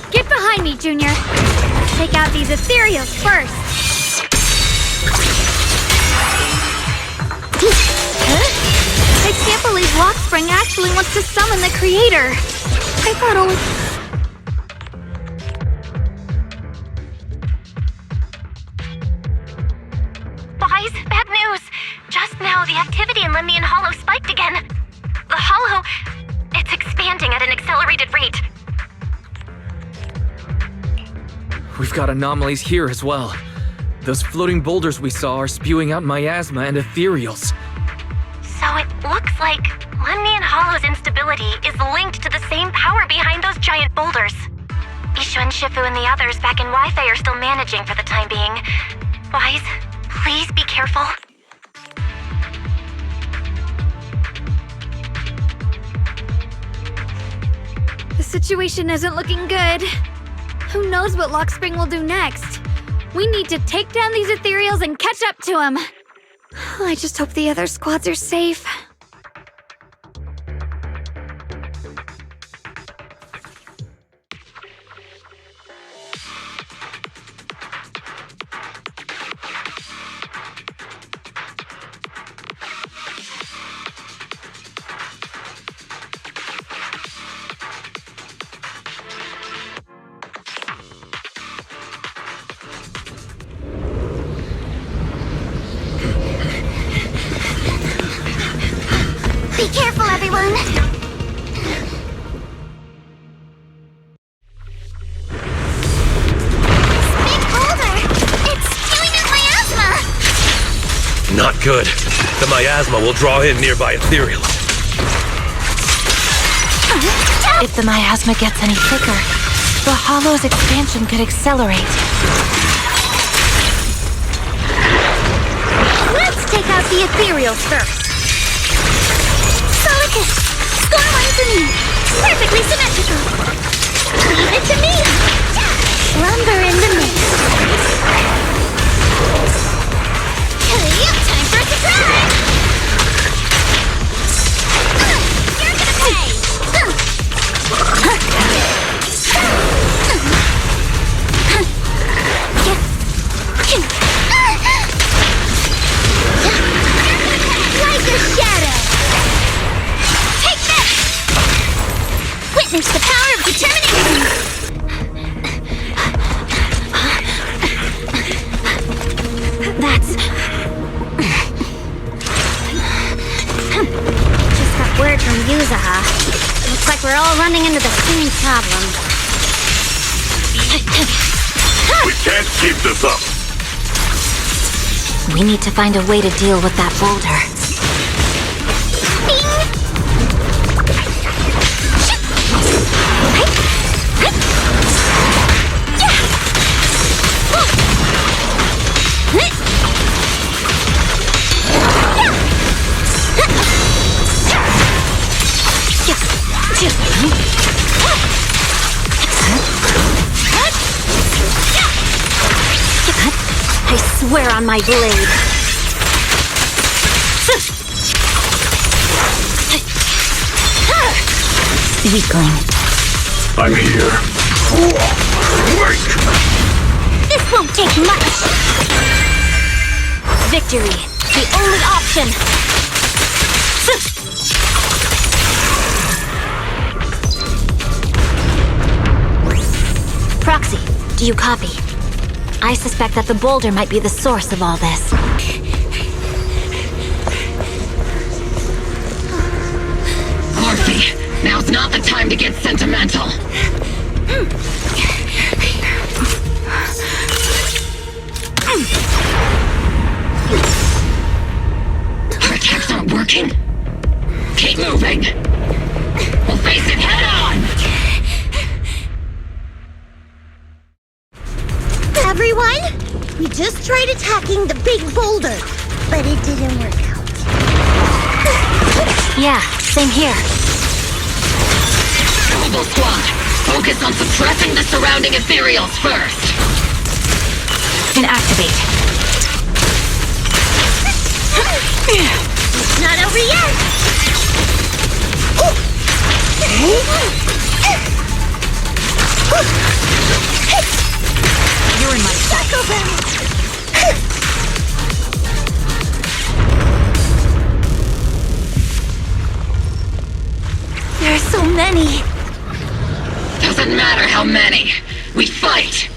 Get behind me, Junior. Let's take out these ethereals first. I can't believe Lockspring actually wants to summon the Creator. I thought only... Boys, bad news! Just now, the activity in Lemnian Hollow spiked again. The Hollow... it's expanding at an accelerated rate. We've got anomalies here as well. Those floating boulders we saw are spewing out miasma and ethereals. So it looks like Lemnian Hollow's instability is linked to the same power behind those giant boulders. Ishu and Shifu and the others back in Wi-Fi are still managing for the time being. Wise, please be careful. The situation isn't looking good. Who knows what Lockspring will do next? We need to take down these ethereals and catch up to him. I just hope the other squads are safe. Be careful, everyone! Big boulder! It's spewing out miasma! Not good. The miasma will draw in nearby ethereals. If the miasma gets any thicker, the hollow's expansion could accelerate. Let's take out the ethereals first. Solicus! Scorelines to me! Perfectly symmetrical! Leave it to me! Lumber in the mix. Hey, time for a surprise! You're gonna pay! Like a shadow! Take this! Witness the power of determination! That's... Just got word from Yuzaha. Looks like we're all running into the same problem. We can't keep this up. We need to find a way to deal with that boulder. I swear on my blade. Weakling. I'm here. Wait! This won't take much. Victory, the only option. Proxy, do you copy? I suspect that the boulder might be the source of all this. Orphe, now's not the time to get sentimental. Our attacks aren't working. Keep moving. We'll face it head on. Everyone, we just tried attacking the big boulder, but it didn't work out. Yeah, same here. Global Squad, focus on suppressing the surrounding ethereals first. Inactivate. It's not over yet. You're in my sight. There are so many. Doesn't matter how many. We fight.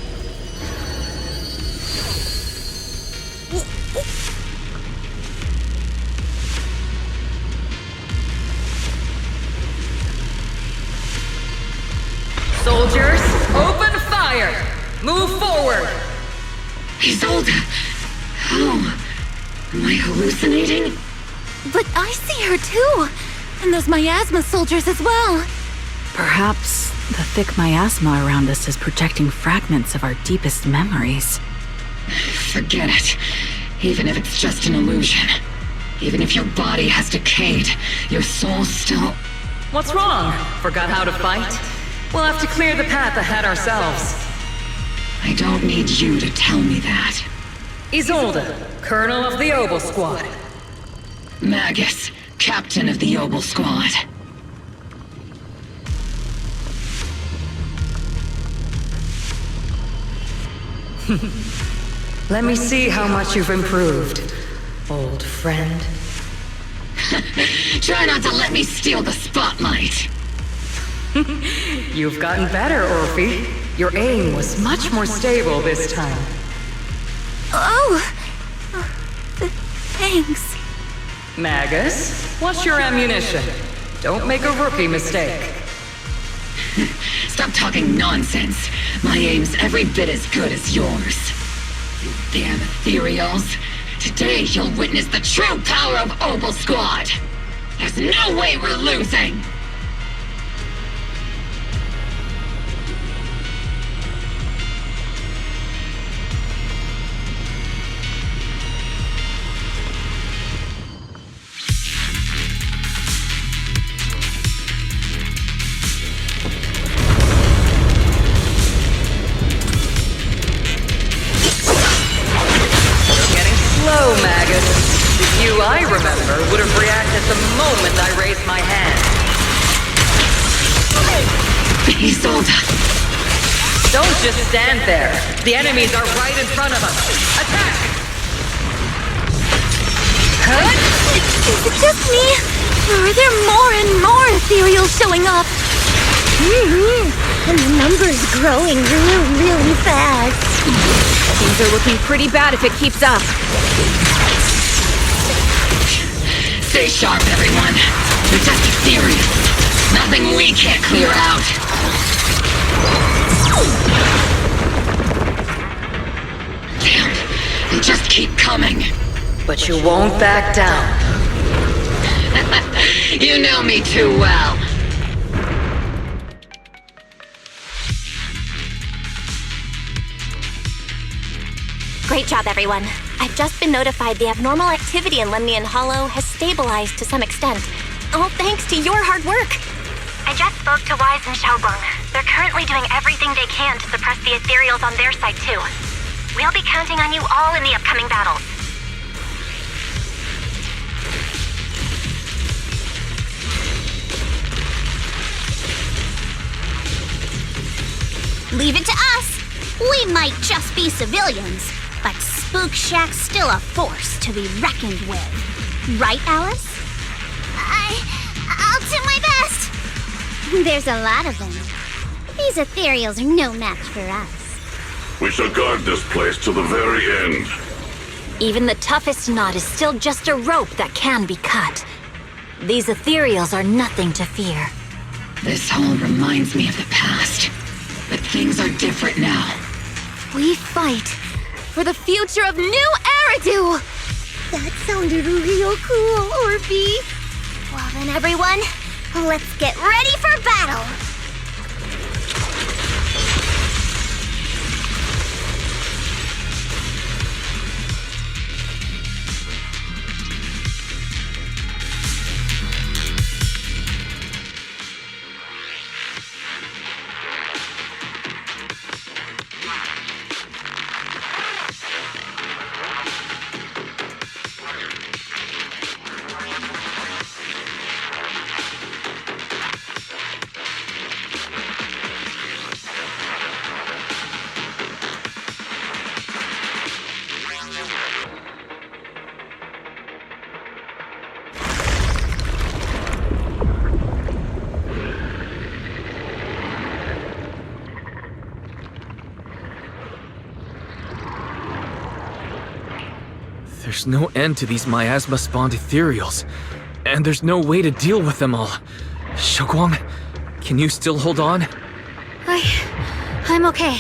Soldiers, open fire! Move forward! Isolde! How? Am I hallucinating? But I see her too. And those miasma soldiers as well. Perhaps the thick miasma around us is projecting fragments of our deepest memories. Forget it. Even if it's just an illusion. Even if your body has decayed, your soul still... What's wrong? Forgot how to fight? We'll have to clear the path ahead ourselves. I don't need you to tell me that. Isolde, Colonel of the Obel Squad. Magus, Captain of the Obel Squad. Let me see how much you've improved, old friend. Try not to let me steal the spotlight. You've gotten better, Orphe. Your aim was much more stable this time. Oh! Thanks. Magus, what's your ammunition? Don't make a rookie mistake. Stop talking nonsense. My aim's every bit as good as yours. You damn ethereals. Today you'll witness the true power of Obel Squad. There's no way we're losing. moment I raise my hand. Isolde! Don't just stand there. The enemies are right in front of us. Attack! Is it just me? Or are there more and more ethereals showing up? And the number's growing really fast. Things are looking pretty bad if it keeps up. Stay sharp, everyone. They're just ethereal. Nothing we can't clear out. Damn, they just keep coming. But you won't back down. You know me too well. Great job, everyone. I've just been notified the abnormal activity in Lemnian Hollow has stabilized to some extent. All thanks to your hard work. I just spoke to Wise and Xiaoguang. They're currently doing everything they can to suppress the ethereals on their side, too. We'll be counting on you all in the upcoming battles. Leave it to us. We might just be civilians, but Spook Shack's still a force to be reckoned with. Right, Alice? I'll do my best. There's a lot of them. These ethereals are no match for us. We shall guard this place till the very end. Even the toughest knot is still just a rope that can be cut. These ethereals are nothing to fear. This hall reminds me of the past. But things are different now. We fight for the future of New Eridu! That sounded real cool, Orphe. Well then, everyone, let's get ready for battle! There's no end to these miasma-spawned ethereals, and there's no way to deal with them all. Xiaoguang, can you still hold on? I'm okay.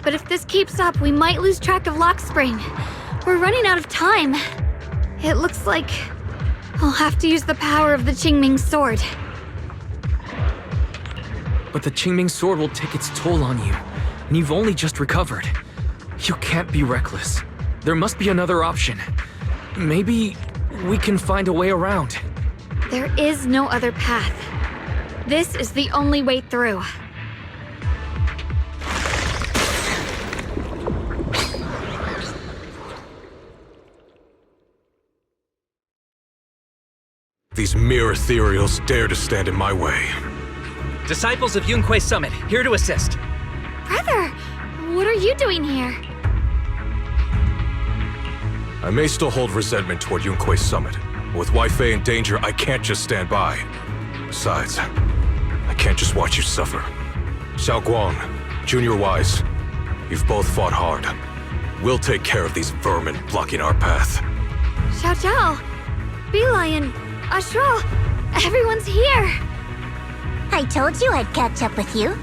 But if this keeps up, we might lose track of Lock Spring. We're running out of time. It looks like I'll have to use the power of the Qingming sword. But the Qingming sword will take its toll on you, and you've only just recovered. You can't be reckless. There must be another option. Maybe we can find a way around. There is no other path. This is the only way through. These mere ethereals dare to stand in my way. Disciples of Yunque Summit, here to assist. Brother, what are you doing here? I may still hold resentment toward Yunque Summit, but with Weifei in danger, I can't just stand by. Besides, I can't just watch you suffer. Xiaoguang, Junior Wise, you've both fought hard. We'll take care of these vermin blocking our path. Xiao Zhao, Lion, Astral, everyone's here. I told you I'd catch up with you.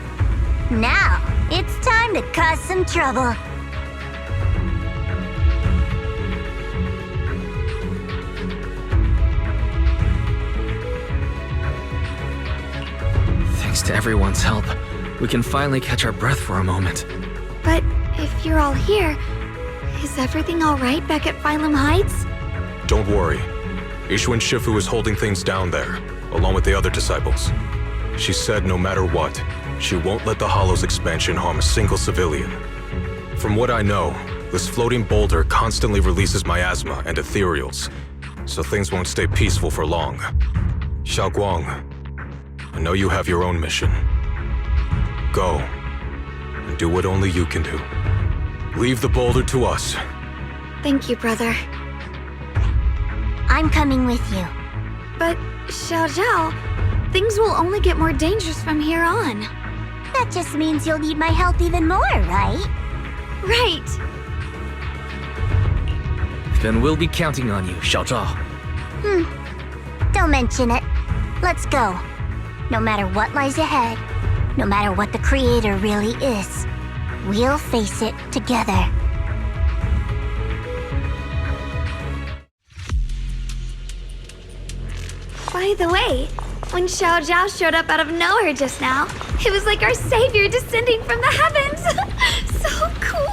Now, it's time to cause some trouble. Thanks to everyone's help, we can finally catch our breath for a moment. But if you're all here, is everything all right back at Phylum Heights? Don't worry. Ishun Shifu is holding things down there, along with the other disciples. She said no matter what, she won't let the Hollow's expansion harm a single civilian. From what I know, this floating boulder constantly releases miasma and ethereals, so things won't stay peaceful for long. Xiaoguang, I know you have your own mission. Go, and do what only you can do. Leave the boulder to us. Thank you, brother. I'm coming with you. But, Xiao Zhao, things will only get more dangerous from here on. That just means you'll need my help even more, right? Right. Then we'll be counting on you, Xiao Zhao. Don't mention it. Let's go. No matter what lies ahead, no matter what the Creator really is, we'll face it together. By the way, when Xiao Zhao showed up out of nowhere just now, it was like our savior descending from the heavens. So cool.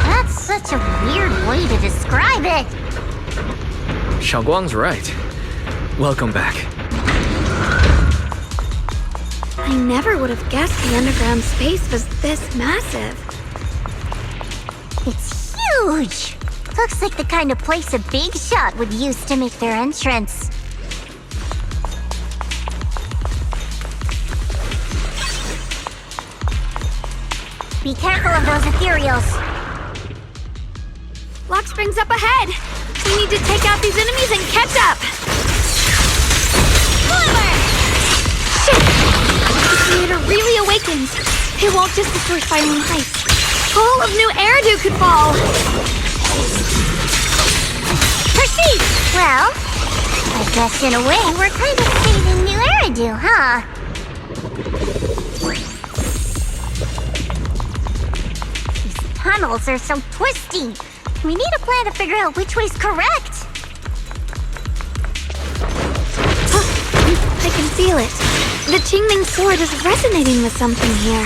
That's such a weird way to describe it. Xiaoguang's right. Welcome back. I never would have guessed the underground space was this massive. It's huge. Looks like the kind of place a big shot would use to make their entrance. Be careful of those ethereals. Lock Spring's up ahead. We need to take out these enemies and catch up. Forward! Shit! If the Creator really awakens, it won't just destroy Phylum Heights. All of New Eridu could fall. Proceed! Well, I guess in a way we're kind of saving New Eridu, huh? These tunnels are so twisty. We need a plan to figure out which way's correct. I can feel it. The Qingming sword is resonating with something here.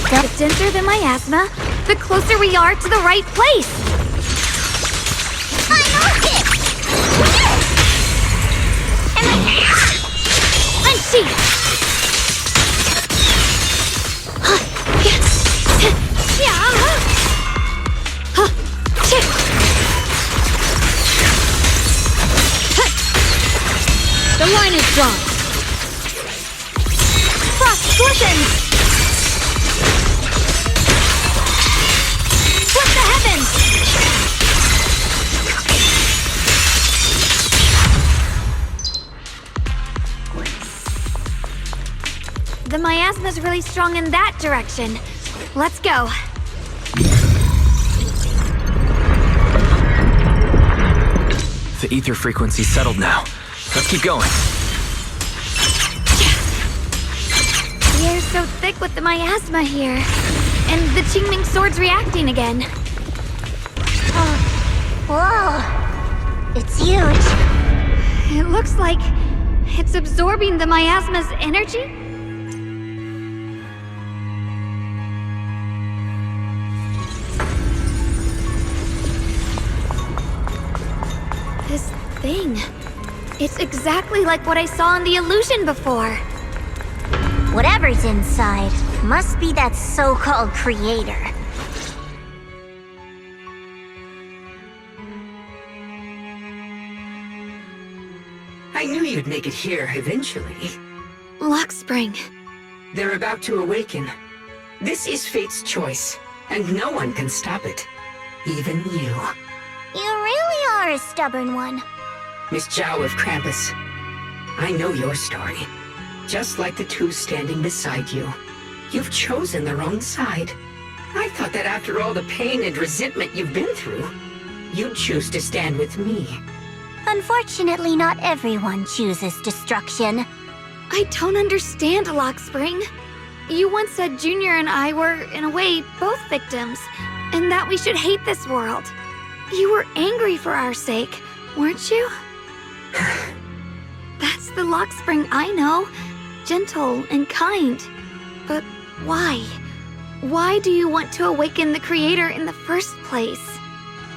The denser the miasma, the closer we are to the right place. Unsheath! The line is drawn. Frost glistens! Flip the heavens! The miasma's really strong in that direction. Let's go. The ether frequency's settled now. Let's keep going. The air's so thick with the miasma here. And the Qingming sword's reacting again. Whoa! It's huge. It looks like it's absorbing the miasma's energy? This thing. It's exactly like what I saw in the illusion before. Whatever's inside must be that so-called creator. I knew you'd make it here eventually. Lock Spring. They're about to awaken. This is fate's choice, and no one can stop it. Even you. You really are a stubborn one. Miss Zhao of Krampus. I know your story. Just like the two standing beside you. You've chosen the wrong side. I thought that after all the pain and resentment you've been through, you'd choose to stand with me. Unfortunately, not everyone chooses destruction. I don't understand, Lock Spring. You once said Junior and I were, in a way, both victims, and that we should hate this world. You were angry for our sake, weren't you? That's the Lock Spring I know. Gentle and kind. But why? Why do you want to awaken the Creator in the first place?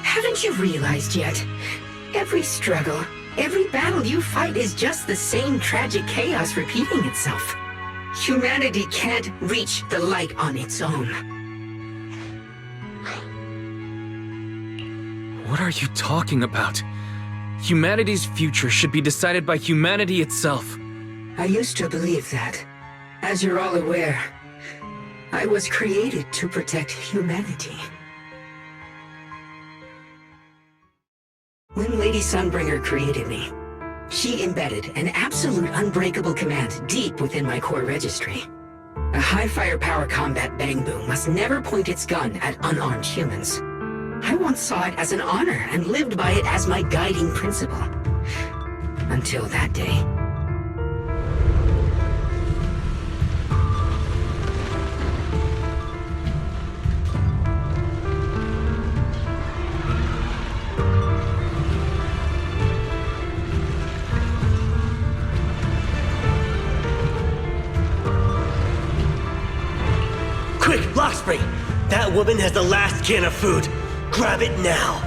Haven't you realized yet? Every struggle, every battle you fight is just the same tragic chaos repeating itself. Humanity can't reach the light on its own. What are you talking about? Humanity's future should be decided by humanity itself. I used to believe that. As you're all aware, I was created to protect humanity. When Lady Sunbringer created me, she embedded an absolute unbreakable command deep within my core registry. A high firepower combat bangbu must never point its gun at unarmed humans. I once saw it as an honor and lived by it as my guiding principle. Until that day. Quick, Lockspring! That woman has the last can of food. Grab it now.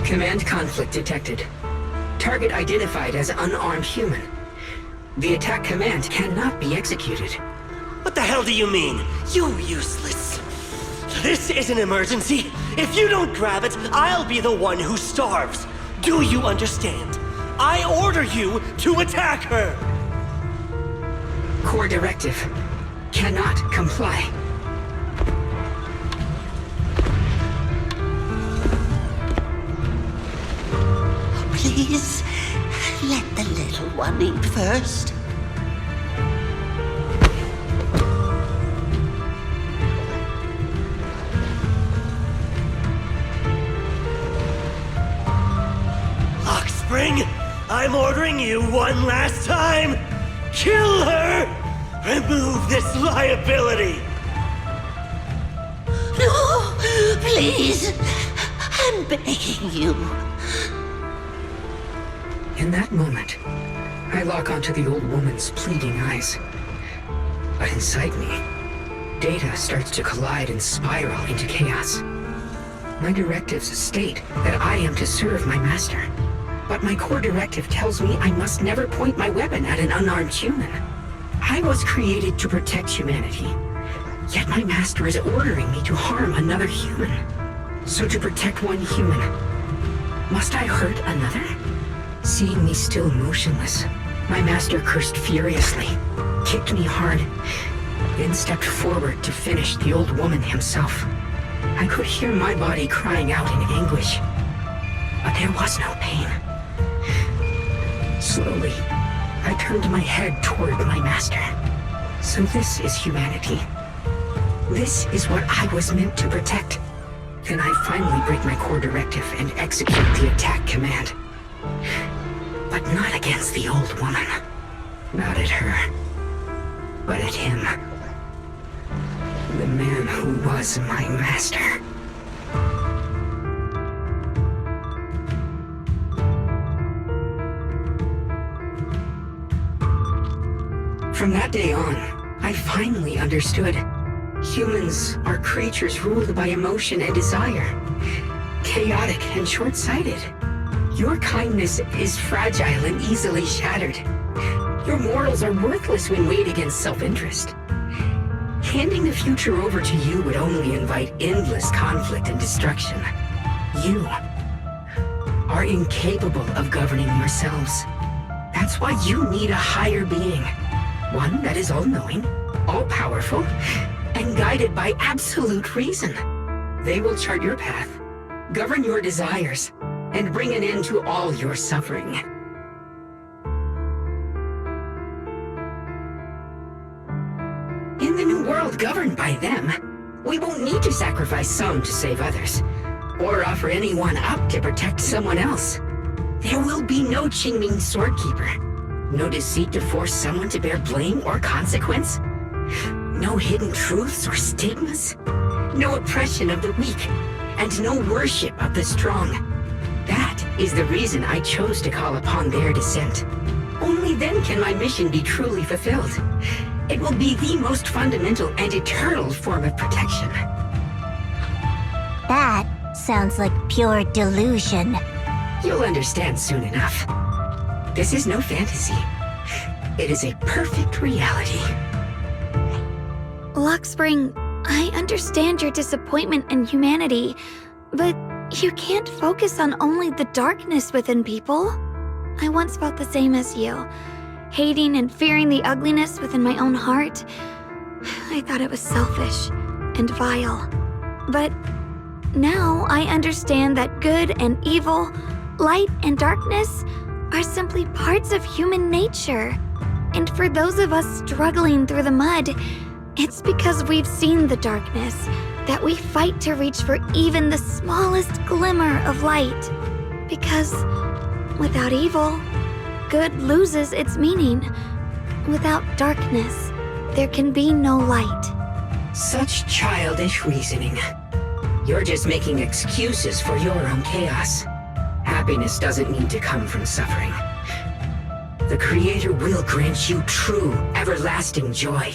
Command conflict detected. Target identified as unarmed human. The attack command cannot be executed. What the hell do you mean? You useless. This is an emergency. If you don't grab it, I'll be the one who starves. Do you understand? I order you to attack her! Core directive. Cannot comply. Please, let the little one eat first. Spring, I'm ordering you one last time! Kill her! Remove this liability! No! Please! I'm begging you. In that moment, I lock onto the old woman's pleading eyes. But inside me, data starts to collide and spiral into chaos. My directives state that I am to serve my master. But my core directive tells me I must never point my weapon at an unarmed human. I was created to protect humanity, yet my master is ordering me to harm another human. So to protect one human, must I hurt another? Seeing me still motionless, my master cursed furiously, kicked me hard, then stepped forward to finish the old woman himself. I could hear my body crying out in anguish, but there was no pain. Slowly, I turned my head toward my master. So this is humanity. This is what I was meant to protect. Then I finally break my core directive and execute the attack command. But not against the old woman. Not at her. But at him. The man who was my master. From that day on, I finally understood. Humans are creatures ruled by emotion and desire. Chaotic and short-sighted. Your kindness is fragile and easily shattered. Your morals are worthless when weighed against self-interest. Handing the future over to you would only invite endless conflict and destruction. You are incapable of governing yourselves. That's why you need a higher being. One that is all-knowing, all-powerful, and guided by absolute reason. They will chart your path, govern your desires, and bring an end to all your suffering. In the new world governed by them, we won't need to sacrifice some to save others, or offer anyone up to protect someone else. There will be no Qingming Swordkeeper. No deceit to force someone to bear blame or consequence. No hidden truths or stigmas. No oppression of the weak. And no worship of the strong. That is the reason I chose to call upon their descent. Only then can my mission be truly fulfilled. It will be the most fundamental and eternal form of protection. That sounds like pure delusion. You'll understand soon enough. This is no fantasy. It is a perfect reality. Luxspring, I understand your disappointment in humanity, but you can't focus on only the darkness within people. I once felt the same as you, hating and fearing the ugliness within my own heart. I thought it was selfish and vile. But now I understand that good and evil, light and darkness are simply parts of human nature. And for those of us struggling through the mud, it's because we've seen the darkness that we fight to reach for even the smallest glimmer of light. Because without evil, good loses its meaning. Without darkness, there can be no light. Such childish reasoning. You're just making excuses for your own chaos. Happiness doesn't need to come from suffering. The Creator will grant you true, everlasting joy.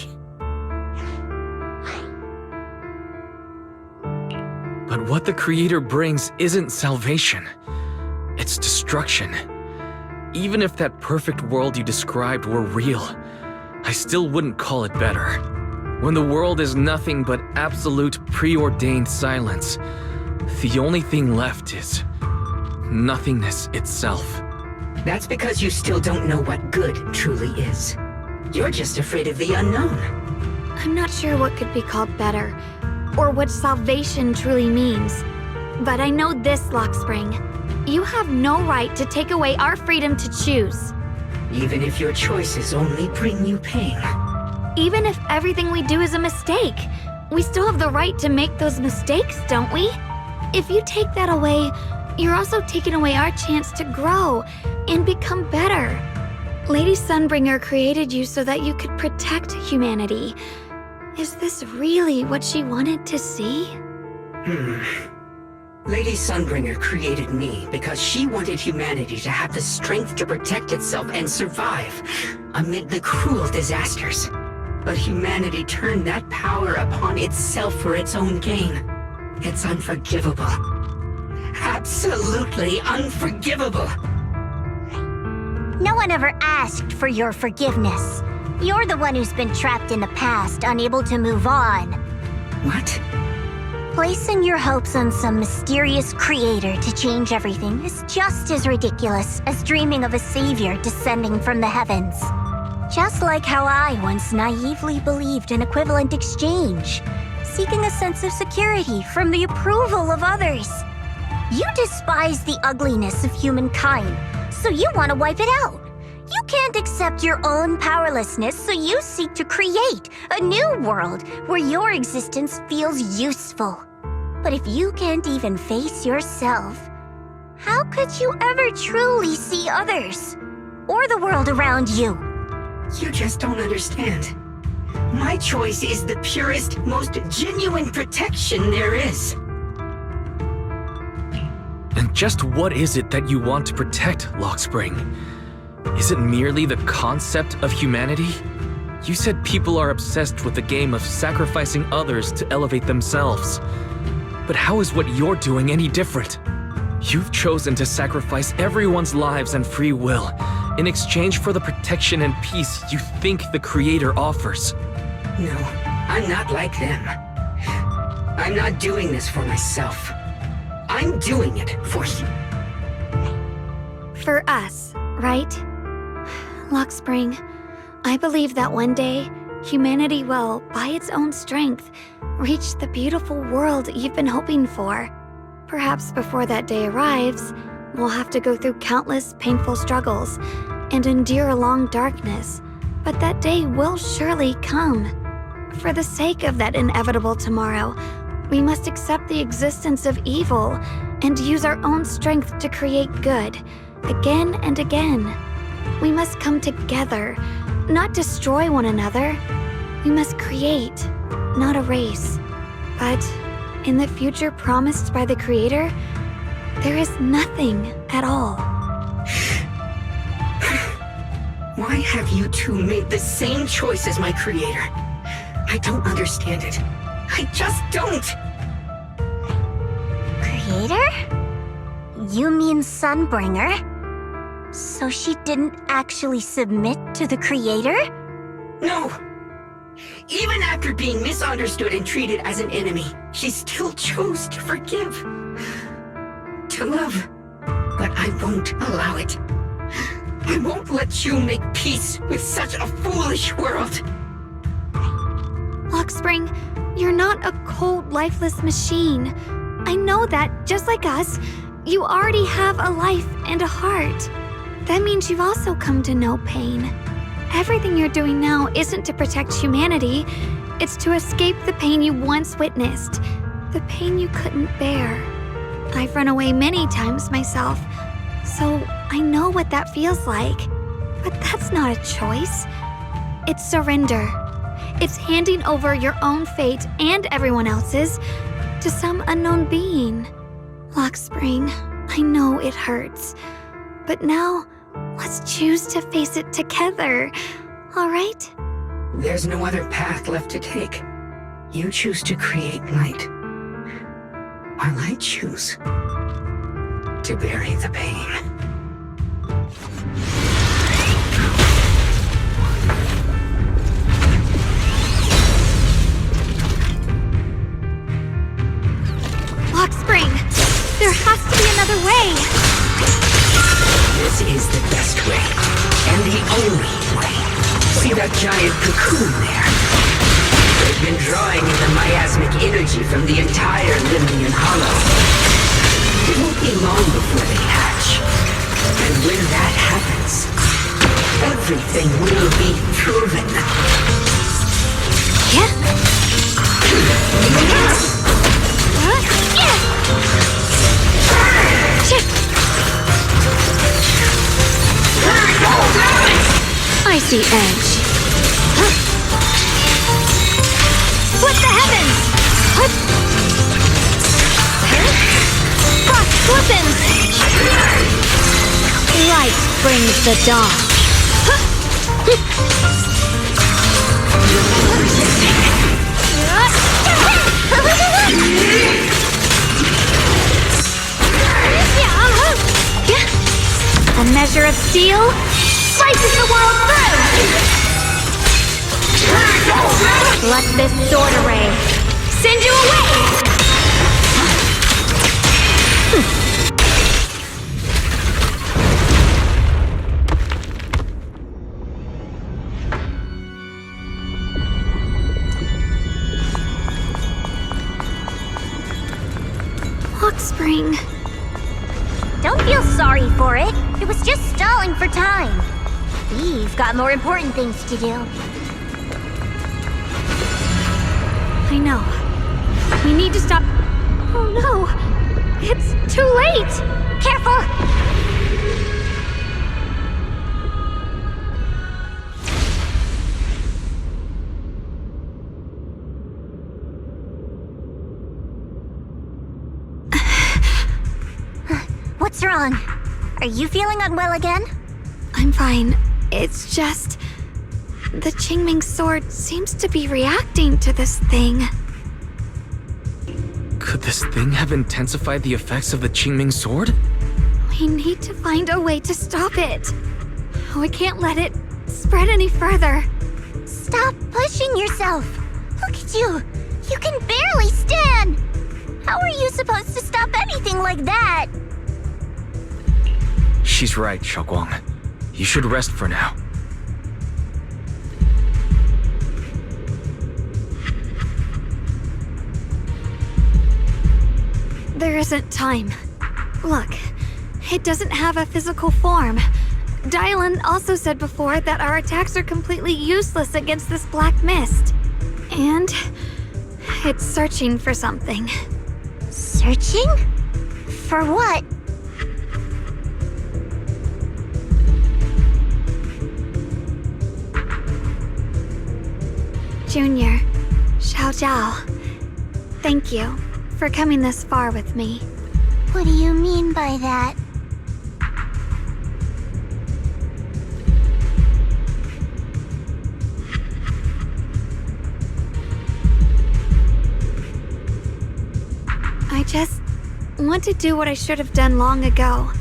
But what the Creator brings isn't salvation. It's destruction. Even if that perfect world you described were real, I still wouldn't call it better. When the world is nothing but absolute preordained silence, the only thing left is nothingness itself. That's because you still don't know what good truly is. You're just afraid of the unknown. I'm not sure what could be called better, or what salvation truly means. But I know this, Luxspring. You have no right to take away our freedom to choose. Even if your choices only bring you pain. Even if everything we do is a mistake, we still have the right to make those mistakes, don't we? If you take that away, you're also taking away our chance to grow and become better. Lady Sunbringer created you so that you could protect humanity. Is this really what she wanted to see? Lady Sunbringer created me because she wanted humanity to have the strength to protect itself and survive amid the cruel disasters. But humanity turned that power upon itself for its own gain. It's unforgivable. Absolutely unforgivable. No one ever asked for your forgiveness. You're the one who's been trapped in the past, unable to move on. What? Placing your hopes on some mysterious creator to change everything is just as ridiculous as dreaming of a savior descending from the heavens. Just like how I once naively believed in equivalent exchange, seeking a sense of security from the approval of others. You despise the ugliness of humankind, so you want to wipe it out. You can't accept your own powerlessness, so you seek to create a new world where your existence feels useful. But if you can't even face yourself, how could you ever truly see others? Or the world around you? You just don't understand. My choice is the purest, most genuine protection there is. And just what is it that you want to protect, Luxspring? Is it merely the concept of humanity? You said people are obsessed with the game of sacrificing others to elevate themselves. But how is what you're doing any different? You've chosen to sacrifice everyone's lives and free will in exchange for the protection and peace you think the Creator offers. No, I'm not like them. I'm not doing this for myself. I'm doing it for you. For us, right? Luxspring, I believe that one day, humanity will, by its own strength, reach the beautiful world you've been hoping for. Perhaps before that day arrives, we'll have to go through countless painful struggles and endure a long darkness, but that day will surely come. For the sake of that inevitable tomorrow, we must accept the existence of evil and use our own strength to create good, again and again. We must come together, not destroy one another. We must create, not erase. But in the future promised by the Creator, there is nothing at all. Why have you two made the same choice as my Creator? I don't understand it. I just don't! Creator? You mean Sunbringer? So she didn't actually submit to the Creator? No! Even after being misunderstood and treated as an enemy, she still chose to forgive. To love. But I won't allow it. I won't let you make peace with such a foolish world. Luxspring, you're not a cold, lifeless machine. I know that, just like us, you already have a life and a heart. That means you've also come to know pain. Everything you're doing now isn't to protect humanity. It's to escape the pain you once witnessed. The pain you couldn't bear. I've run away many times myself, so I know what that feels like. But that's not a choice. It's surrender. It's handing over your own fate and everyone else's to some unknown being. Luxspring, I know it hurts. But now, let's choose to face it together, all right? There's no other path left to take. You choose to create light, while I choose to bury the pain. Luxspring, there has to be another way. This is the best way, and the only way. See that giant cocoon there? They've been drawing in the miasmic energy from the entire Lemnian Hollow. It won't be long before they hatch. And when that happens, everything will be proven. I see edge. Split the heavens! Frost glistens! Light brings the dawn. A measure of steel slices the world through! Let this sword array send you away! Luxspring. Don't feel sorry for it. It was just stalling for time. We've got more important things to do. I know. We need to stop. Oh no! It's too late! Careful! What's wrong? Are you feeling unwell again? I'm fine. It's just... the Qingming sword seems to be reacting to this thing. Could this thing have intensified the effects of the Qingming sword? We need to find a way to stop it. We can't let it spread any further. Stop pushing yourself. Look at you. You can barely stand. How are you supposed to stop anything like that? She's right, Shaoguang. You should rest for now. There isn't time. Look, it doesn't have a physical form. Dylan also said before that our attacks are completely useless against this black mist. And it's searching for something. Searching? For what? Junior, Xiao Zhao, thank you for coming this far with me. What do you mean by that? I just want to do what I should have done long ago.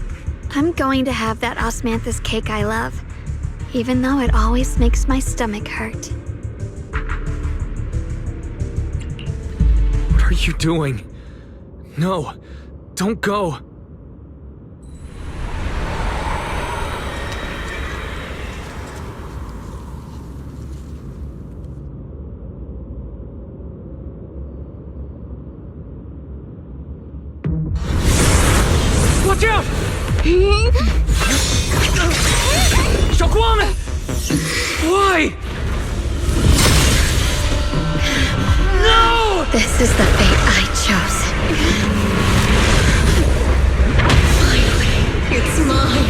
I'm going to have that osmanthus cake I love, even though it always makes my stomach hurt. What are you doing? No, don't go. Watch out! Shokwang! Why? No! This is the fate I chose. Finally, it's mine.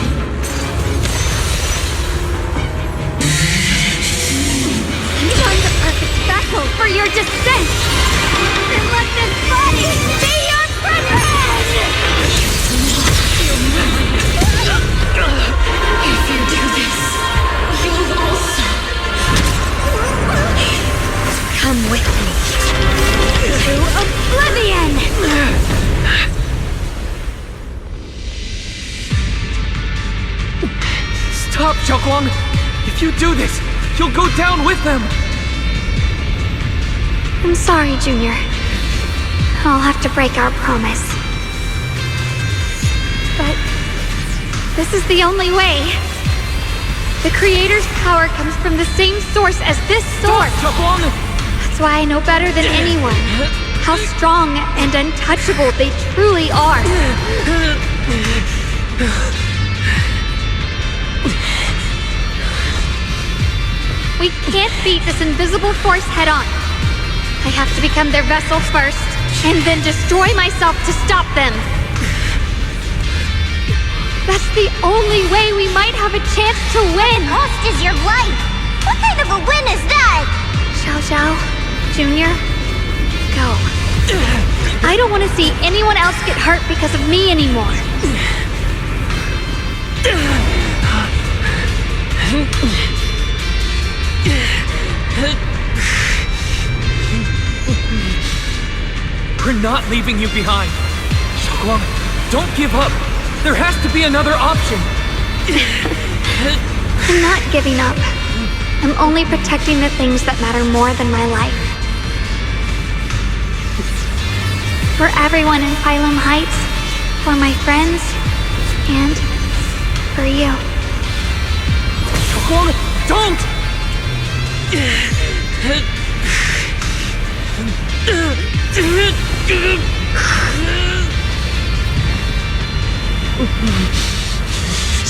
I'm the perfect vessel for your descent! And let this body be your prison! If you do this, you'll also Come with me to oblivion! Stop, Shokwang! If you do this, you'll go down with them! I'm sorry, Junior. I'll have to break our promise. But this is the only way. The Creator's power comes from the same source as this sword. That's why I know better than anyone how strong and untouchable they truly are. We can't beat this invisible force head on. I have to become their vessel first, and then destroy myself to stop them. That's the only way we might have a chance to win. Cost is your life. What kind of a win is that? Xiao Xiao, Junior, go. I don't want to see anyone else get hurt because of me anymore. We're not leaving you behind. Shokwang, don't give up. There has to be another option. I'm not giving up. I'm only protecting the things that matter more than my life. For everyone in Phylum Heights, for my friends, and for you. Shokwang, don't!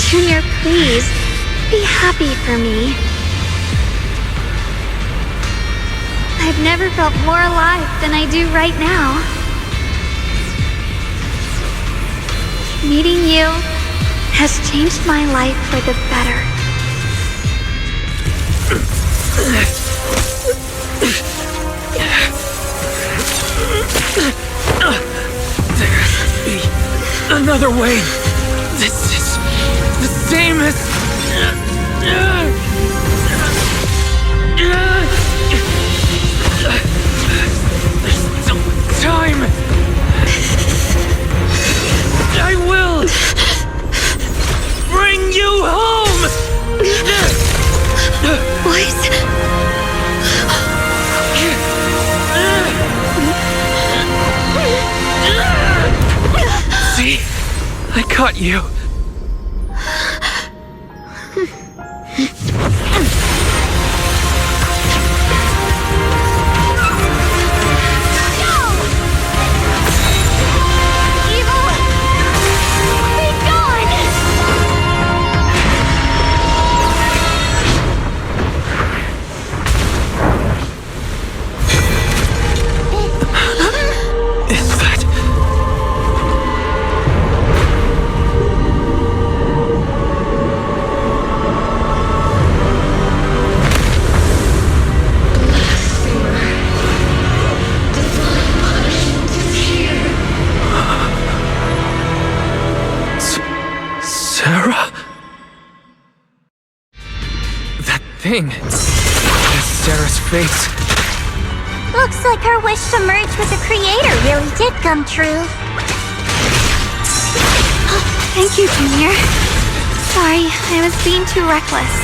Junior, please, be happy for me. I've never felt more alive than I do right now. Meeting you has changed my life for the better. There has to be another way. This is the same as... There's still time. I will bring you home. See? I caught you. That's Sarah's face. Looks like her wish to merge with the Creator really did come true. Thank you, Junior. Sorry, I was being too reckless.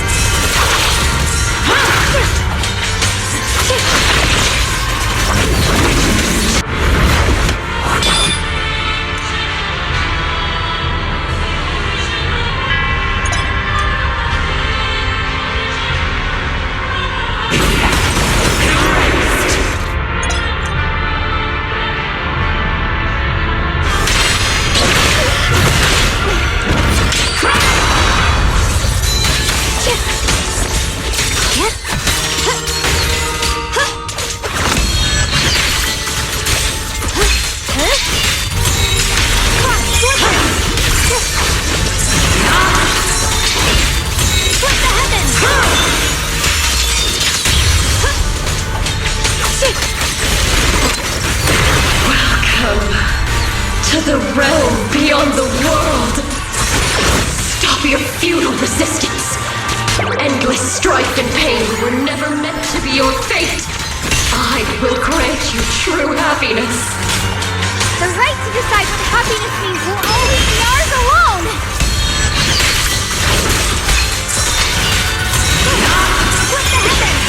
To the realm beyond the world! Stop your futile resistance! Endless strife and pain were never meant to be your fate! I will grant you true happiness! The right to decide what happiness means will always be ours alone! What the heavens!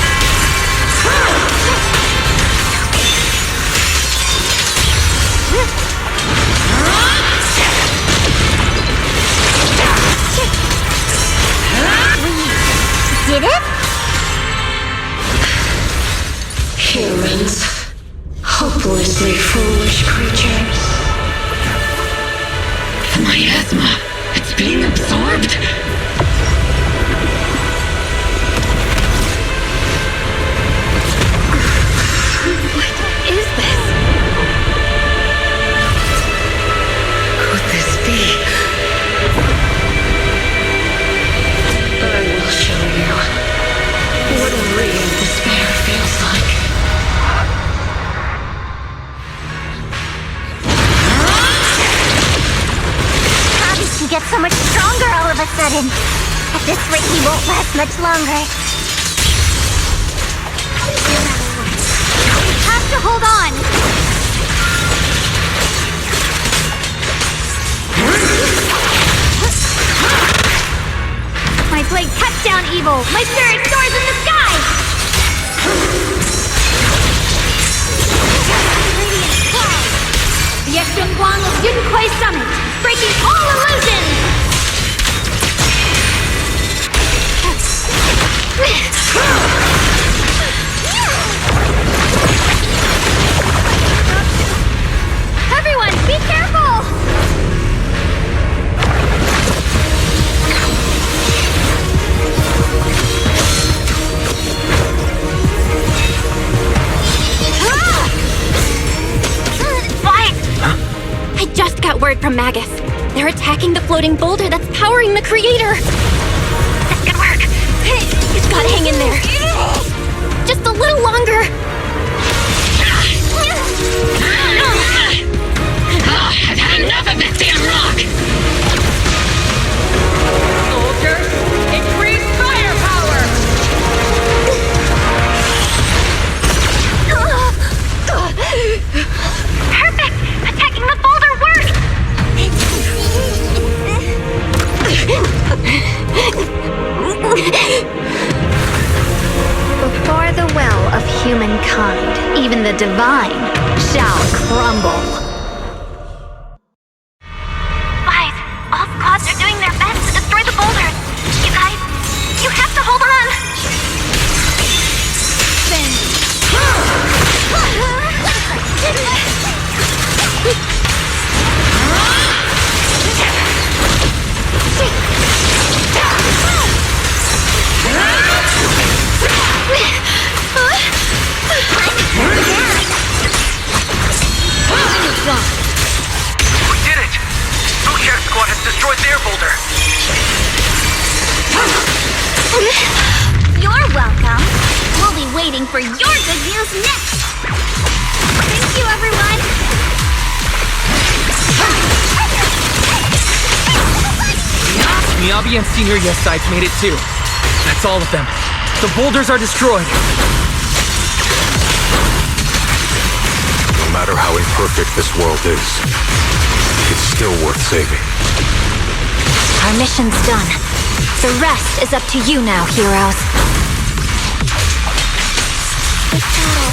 Did it? Humans. Hopelessly foolish creatures. My asthma. It's being absorbed. What is this? Could this be? I will show you what real despair feels like. Bobby can get so much stronger all of a sudden. At this rate, he won't last much longer. We have to hold on! My blade cuts down evil! My spirit soars in the sky! Radiant cloud! The Extreme of Yunquei Summit! Breaking all illusions! Everyone, be careful! I just got word from Magus. They're attacking the floating boulder that's powering the creator. Good work. You've got to hang in there. Just a little longer. I've had enough of this damn rock! Soldiers, increase firepower! Perfect! Attacking the boulder worked! Before the well of humankind, even the divine shall crumble. Guys, all squads are doing their best to destroy the boulders. You guys, you have to hold on. We did it! Boucher Squad has destroyed their boulder. You're welcome. We'll be waiting for your good news next. Thank you, everyone. Miyabi and Senior Yes sides made it too. That's all of them. The boulders are destroyed. No matter how imperfect this world is, it's still worth saving. Our mission's done. The rest is up to you now, heroes. This battle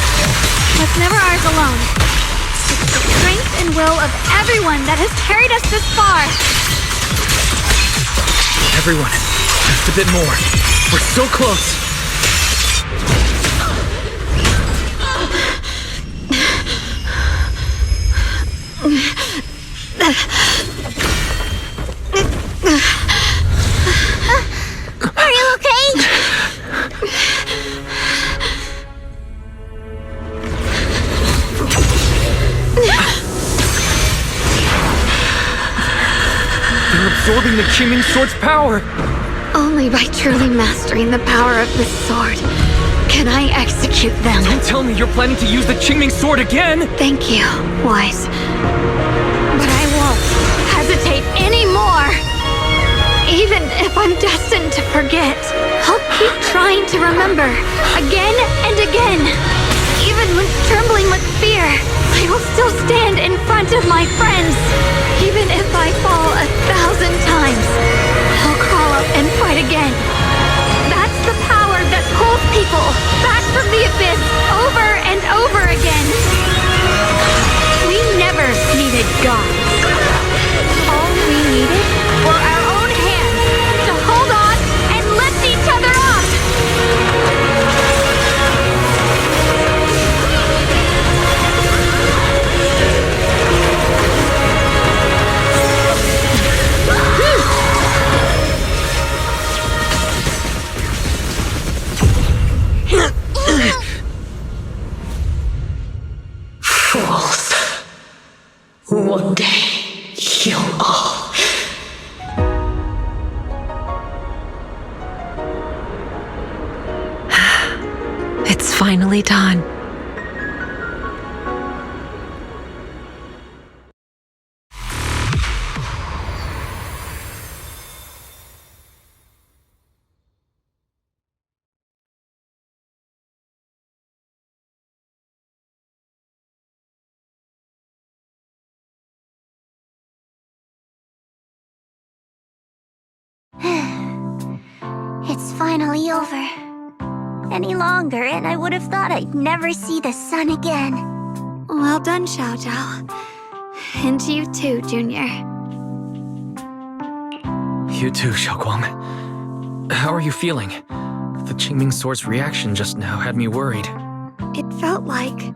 was never ours alone. It's the strength and will of everyone that has carried us this far. Everyone, just a bit more. We're so close. Are you okay? They're absorbing the Qingming Sword's power. Only by truly mastering the power of this sword can I execute them. Don't tell me you're planning to use the Qingming Sword again! Thank you, Wise. But I won't hesitate anymore. Even if I'm destined to forget, I'll keep trying to remember again and again. Even when trembling with fear, I will still stand in front of my friends. Even if I fall 1,000 times, I'll crawl up and fight again. That's the power that pulls people back from the abyss over and over again. We never needed gods. All we needed were our own hands to hold on and lift each other up. Fools. One day, you'll all... It's finally done. It's finally over. Any longer, and I would have thought I'd never see the sun again. Well done, Xiao Zhao. And to you too, Junior. You too, Xiaoguang. How are you feeling? The Qingming Sword's reaction just now had me worried. It felt like,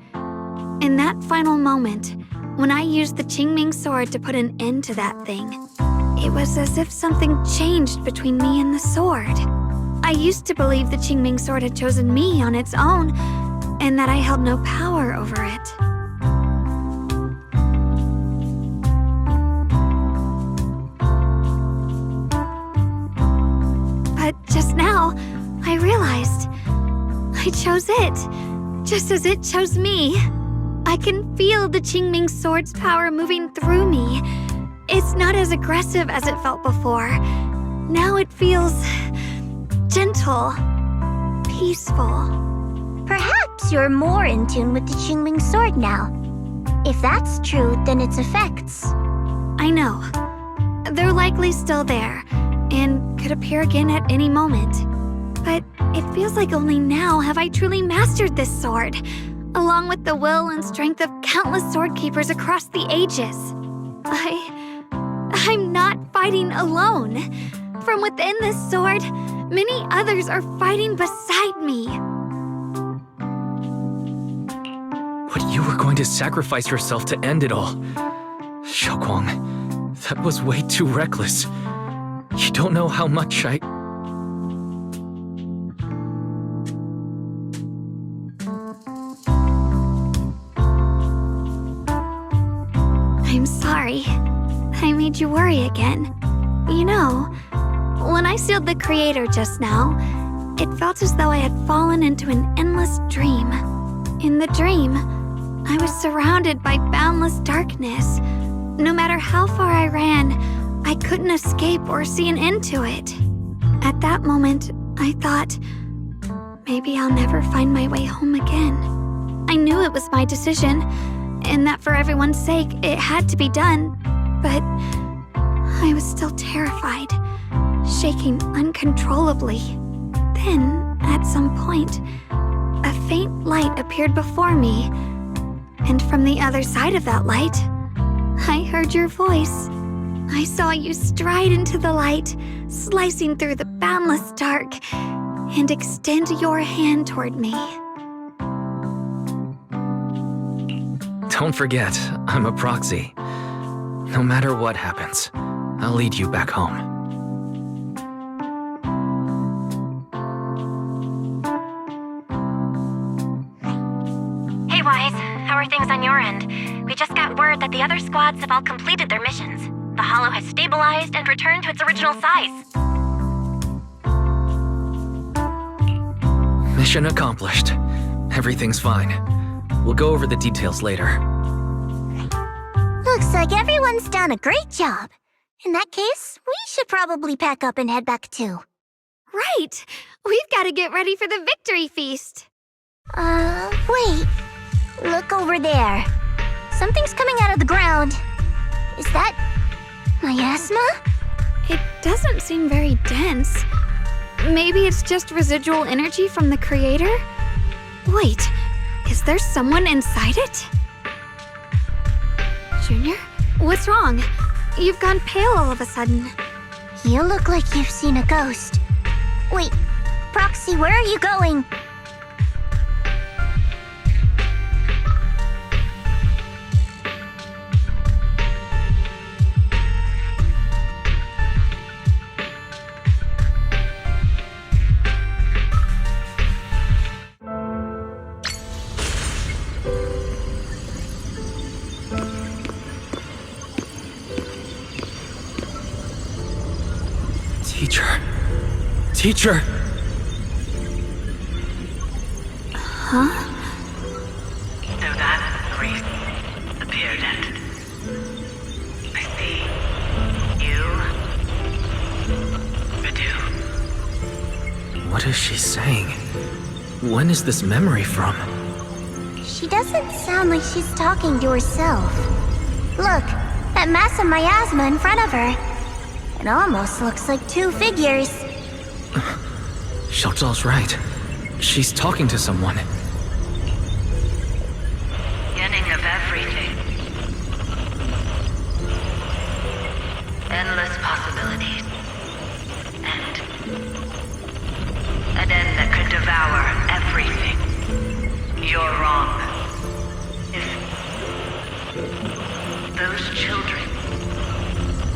in that final moment, when I used the Qingming Sword to put an end to that thing, it was as if something changed between me and the sword. I used to believe the Qingming Sword had chosen me on its own, and that I held no power over it. But just now, I realized I chose it, just as it chose me. I can feel the Qingming Sword's power moving through me. It's not as aggressive as it felt before. Now it feels gentle, peaceful. Perhaps you're more in tune with the Qingming Sword now. If that's true, then its effects. I know. They're likely still there, and could appear again at any moment. But it feels like only now have I truly mastered this sword, along with the will and strength of countless sword keepers across the ages. I'm not fighting alone. From within this sword, many others are fighting beside me. But you were going to sacrifice yourself to end it all. Xiaoguang, that was way too reckless. You don't know how much I'm sorry. I made you worry again. You know, when I sealed the Creator just now, it felt as though I had fallen into an endless dream. In the dream, I was surrounded by boundless darkness. No matter how far I ran, I couldn't escape or see an end to it. At that moment, I thought, maybe I'll never find my way home again. I knew it was my decision, and that for everyone's sake, it had to be done. But I was still terrified, shaking uncontrollably. Then, at some point, a faint light appeared before me, and from the other side of that light, I heard your voice. I saw you stride into the light, slicing through the boundless dark, and extend your hand toward me. Don't forget, I'm a proxy. No matter what happens, I'll lead you back home. Hey, Wise. How are things on your end? We just got word that the other squads have all completed their missions. The Hollow has stabilized and returned to its original size. Mission accomplished. Everything's fine. We'll go over the details later. Looks like everyone's done a great job. In that case, we should probably pack up and head back too. Right! We've got to get ready for the victory feast! Wait. Look over there. Something's coming out of the ground. Is that miasma? It doesn't seem very dense. Maybe it's just residual energy from the creator? Wait, is there someone inside it? Junior, what's wrong? You've gone pale all of a sudden. You look like you've seen a ghost. Wait, Proxy, where are you going? Teacher! Huh? So that race appeared and I see you, Badu. What is she saying? When is this memory from? She doesn't sound like she's talking to herself. Look, that mass of miasma in front of her. It almost looks like two figures. Xiaozhao's right. She's talking to someone. Beginning of everything. Endless possibilities. And an end that could devour everything. You're wrong. If those children,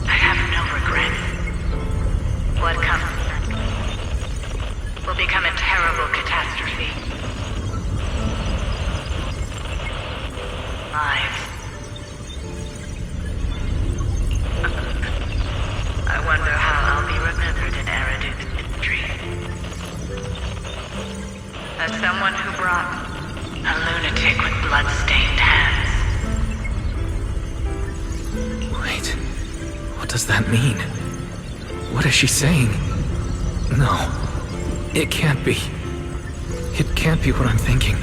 I have no regrets. What comes will become a terrible catastrophe. Lives. I wonder how I'll be remembered in Eridu's history. As someone who brought a lunatic with blood-stained hands. Wait, what does that mean? What is she saying? No. It can't be. It can't be what I'm thinking.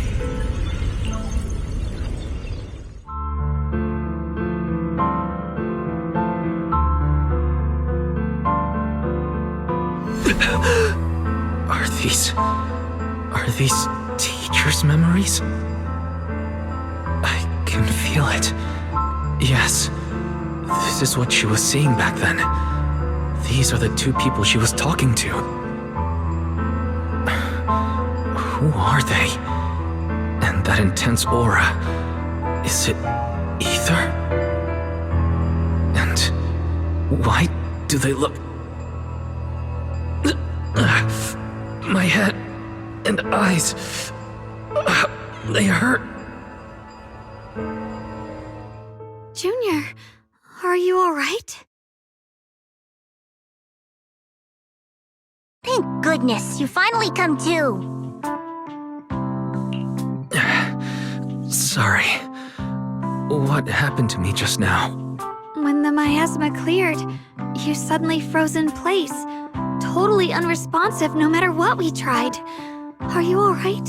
Are these teachers' memories? I can feel it. Yes. This is what she was seeing back then. These are the two people she was talking to. Who are they? And that intense aura, is it ether? And why do they look... My head and eyes, they hurt. Junior, are you all right? Thank goodness, you finally come to. Sorry. What happened to me just now? When the miasma cleared, you suddenly froze in place. Totally unresponsive no matter what we tried. Are you all right?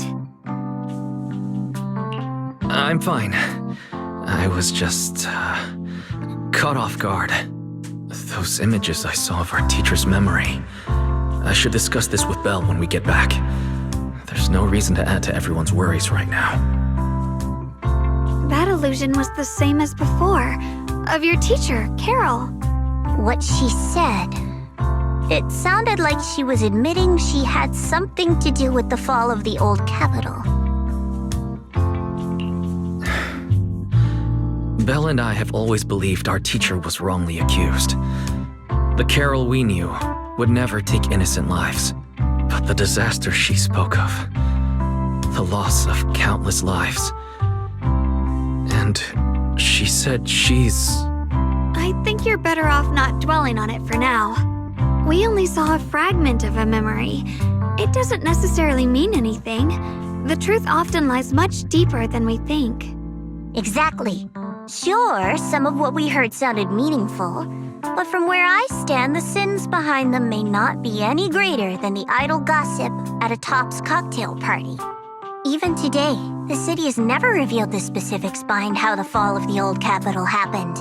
I'm fine. I was just caught off guard. Those images I saw of our teacher's memory. I should discuss this with Belle when we get back. There's no reason to add to everyone's worries right now. That illusion was the same as before, of your teacher, Carol. What she said. It sounded like she was admitting she had something to do with the fall of the old Capitol. Belle and I have always believed our teacher was wrongly accused. The Carol we knew would never take innocent lives. But the disaster she spoke of, the loss of countless lives. And she said she's... I think you're better off not dwelling on it for now. We only saw a fragment of a memory. It doesn't necessarily mean anything. The truth often lies much deeper than we think. Exactly. Sure, some of what we heard sounded meaningful, but from where I stand, the sins behind them may not be any greater than the idle gossip at a Top's cocktail party. Even today, the city has never revealed the specifics behind how the fall of the old Capitol happened,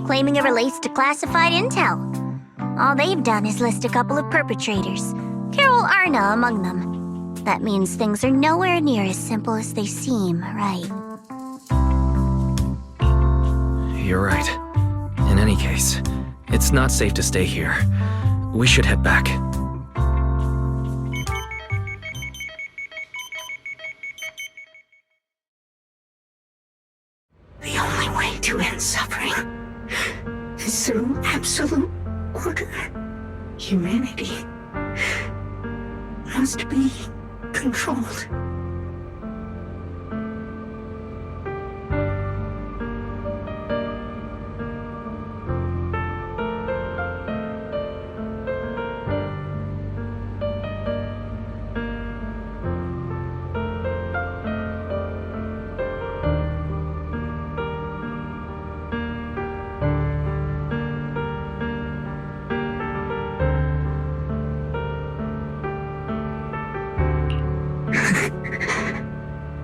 claiming it relates to classified intel. All they've done is list a couple of perpetrators, Carol Arna among them. That means things are nowhere near as simple as they seem, right? You're right. In any case, it's not safe to stay here. We should head back. The only way to end suffering is through absolute order. Humanity must be controlled.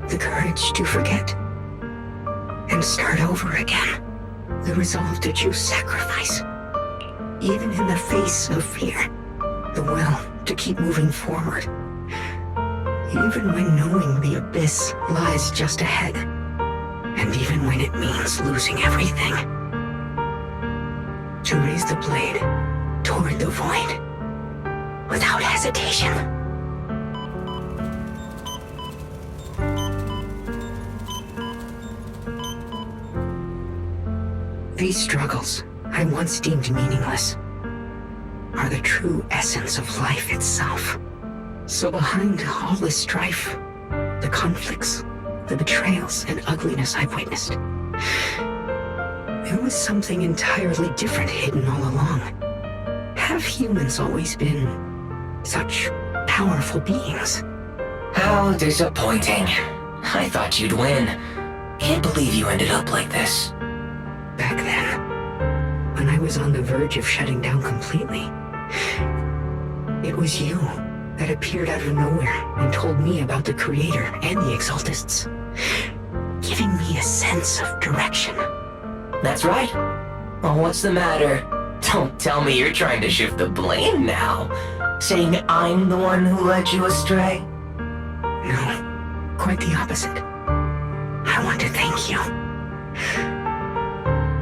The courage to forget and start over again. The resolve to choose sacrifice, even in the face of fear. The will to keep moving forward, even when knowing the abyss lies just ahead, and even when it means losing everything. To raise the blade toward the void without hesitation. These struggles, I once deemed meaningless, are the true essence of life itself. So behind all the strife, the conflicts, the betrayals and ugliness I've witnessed, there was something entirely different hidden all along. Have humans always been such powerful beings? How disappointing. I thought you'd win. Can't believe you ended up like this. Back then, when I was on the verge of shutting down completely, it was you that appeared out of nowhere and told me about the Creator and the Exaltists, giving me a sense of direction. That's right. Well, what's the matter? Don't tell me you're trying to shift the blame now, saying I'm the one who led you astray. No, quite the opposite. I want to thank you.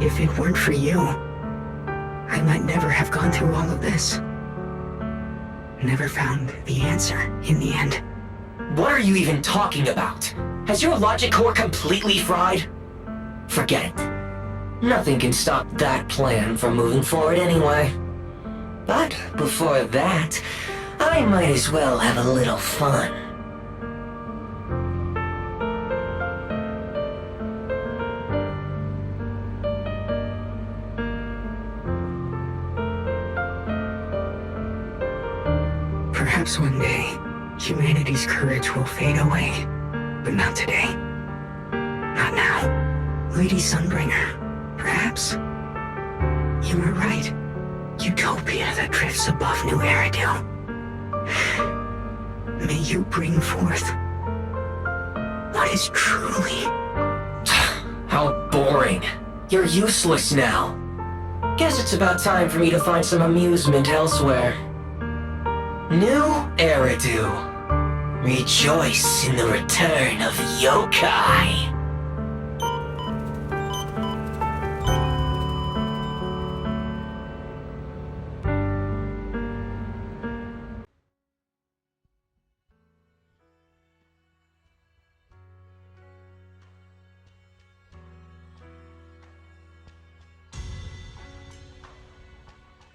If it weren't for you, I might never have gone through all of this. Never found the answer in the end. What are you even talking about? Has your logic core completely fried? Forget it. Nothing can stop that plan from moving forward anyway. But before that, I might as well have a little fun. Perhaps one day, humanity's courage will fade away. But not today. Not now. Lady Sunbringer, perhaps. You were right. Utopia that drifts above New Eridu. May you bring forth what is truly... How boring. You're useless now. Guess it's about time for me to find some amusement elsewhere. New Eridu. Rejoice in the return of yokai.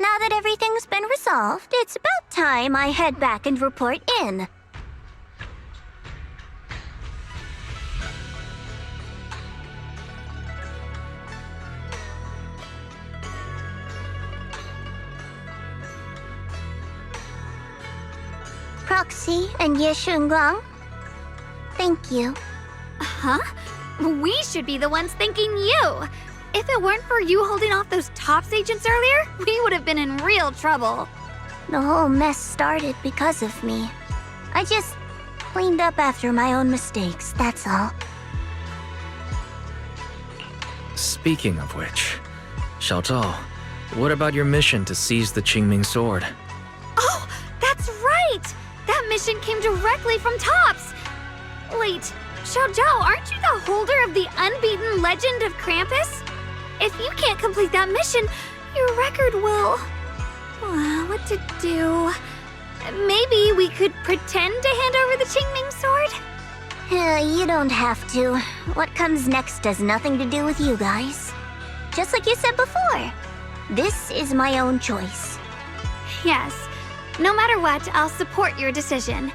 Now that everything's been resolved, it's about time I head back and report in. Proxy and Yeshunguang, thank you. Huh? We should be the ones thanking you. If it weren't for you holding off those TOPS agents earlier, we would have been in real trouble. The whole mess started because of me. I just cleaned up after my own mistakes, that's all. Speaking of which, Xiaozhao, what about your mission to seize the Qingming sword? Oh, that's right! That mission came directly from TOPS! Wait, Xiaozhao, aren't you the holder of the unbeaten legend of Krampus? If you can't complete that mission, your record will... what to do? Maybe we could pretend to hand over the Qingming sword? You don't have to. What comes next has nothing to do with you guys. Just like you said before, this is my own choice. Yes. No matter what, I'll support your decision.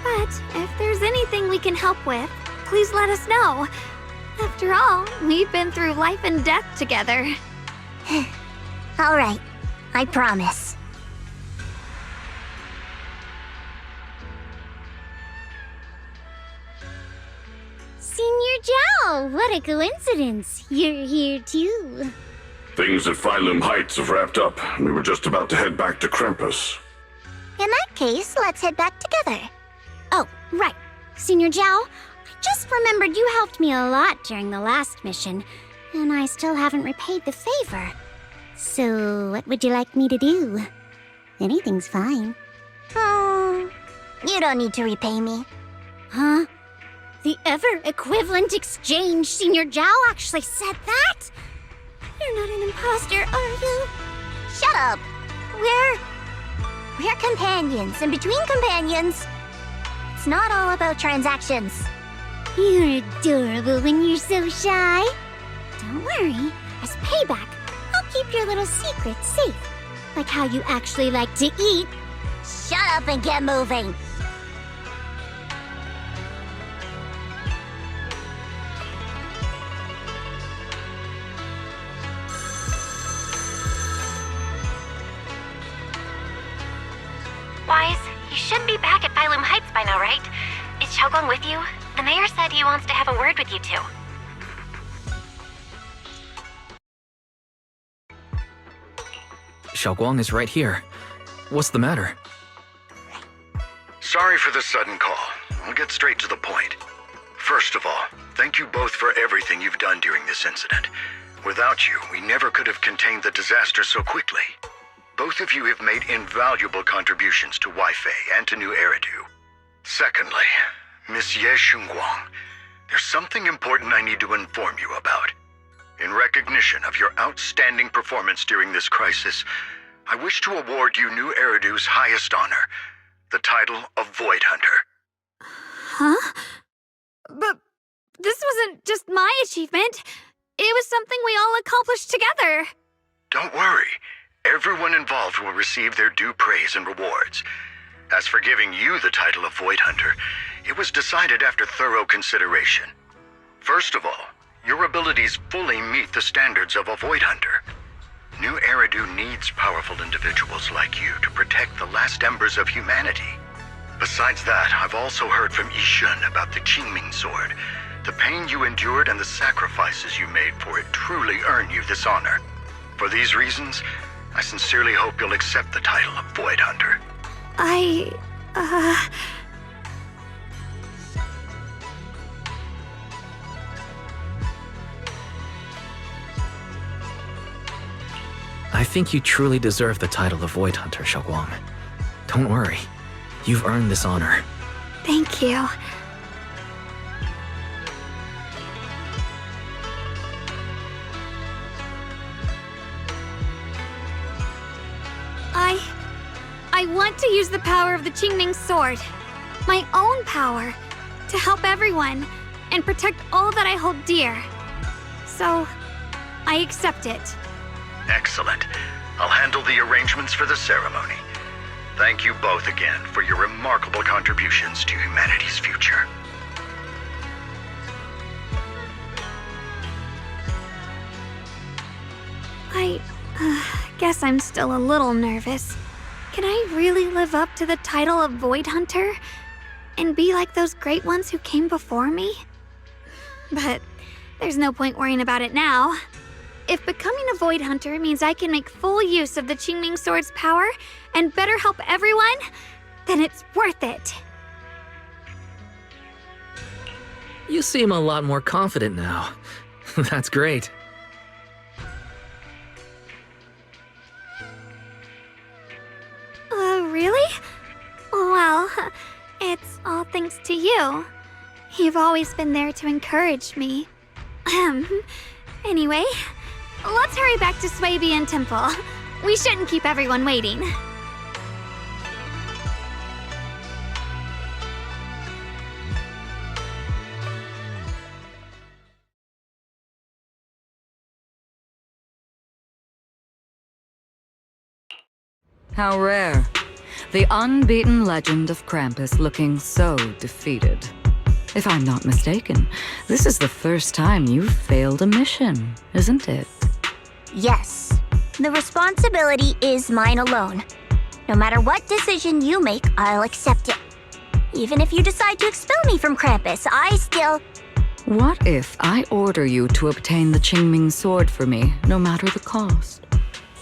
But if there's anything we can help with, please let us know. After all, we've been through life and death together. All right, I promise. Senior Zhao, what a coincidence. You're here too. Things at Phylum Heights have wrapped up, and we were just about to head back to Krampus. In that case, let's head back together. Oh, right. Senior Zhao, I just remembered you helped me a lot during the last mission, and I still haven't repaid the favor. So, what would you like me to do? Anything's fine. You don't need to repay me. Huh? The ever-equivalent exchange, Senior Zhao actually said that? You're not an imposter, are you? Shut up! We're companions, and between companions, it's not all about transactions. You're adorable when you're so shy. Don't worry, as payback, I'll keep your little secrets safe. Like how you actually like to eat. Shut up and get moving! Wise, you should be back at Phylum Heights by now, right? Is Xiaoguang with you? The mayor said he wants to have a word with you two. Xiaoguang is right here. What's the matter? Sorry for the sudden call. I'll get straight to the point. First of all, thank you both for everything you've done during this incident. Without you, we never could have contained the disaster so quickly. Both of you have made invaluable contributions to Wi-Fi and to New Eridu. Secondly, Miss Ye Shunguang, there's something important I need to inform you about. In recognition of your outstanding performance during this crisis, I wish to award you New Eridu's highest honor, the title of Void Hunter. Huh? But this wasn't just my achievement. It was something we all accomplished together. Don't worry. Everyone involved will receive their due praise and rewards. As for giving you the title of Void Hunter, it was decided after thorough consideration. First of all, your abilities fully meet the standards of a Void Hunter. New Eridu needs powerful individuals like you to protect the last embers of humanity. Besides that, I've also heard from Yishun about the Qingming sword. The pain you endured and the sacrifices you made for it truly earn you this honor. For these reasons, I sincerely hope you'll accept the title of Void Hunter. think you truly deserve the title of Void Hunter, Xiaoguang. Don't worry. You've earned this honor. Thank you. I want to use the power of the Qingming sword, my own power, to help everyone and protect all that I hold dear. So, I accept it. Excellent. I'll handle the arrangements for the ceremony. Thank you both again for your remarkable contributions to humanity's future. I guess I'm still a little nervous. Can I really live up to the title of Void Hunter? And be like those great ones who came before me? But there's no point worrying about it now. If becoming a Void Hunter means I can make full use of the Qingming Sword's power and better help everyone, then it's worth it. You seem a lot more confident now. That's great. Really? Well, it's all thanks to you. You've always been there to encourage me. Anyway, let's hurry back to Swabian Temple. We shouldn't keep everyone waiting. How rare. The unbeaten legend of Krampus looking so defeated. If I'm not mistaken, this is the first time you've failed a mission, isn't it? Yes. The responsibility is mine alone. No matter what decision you make, I'll accept it. Even if you decide to expel me from Krampus, I still... What if I order you to obtain the Qingming sword for me, no matter the cost?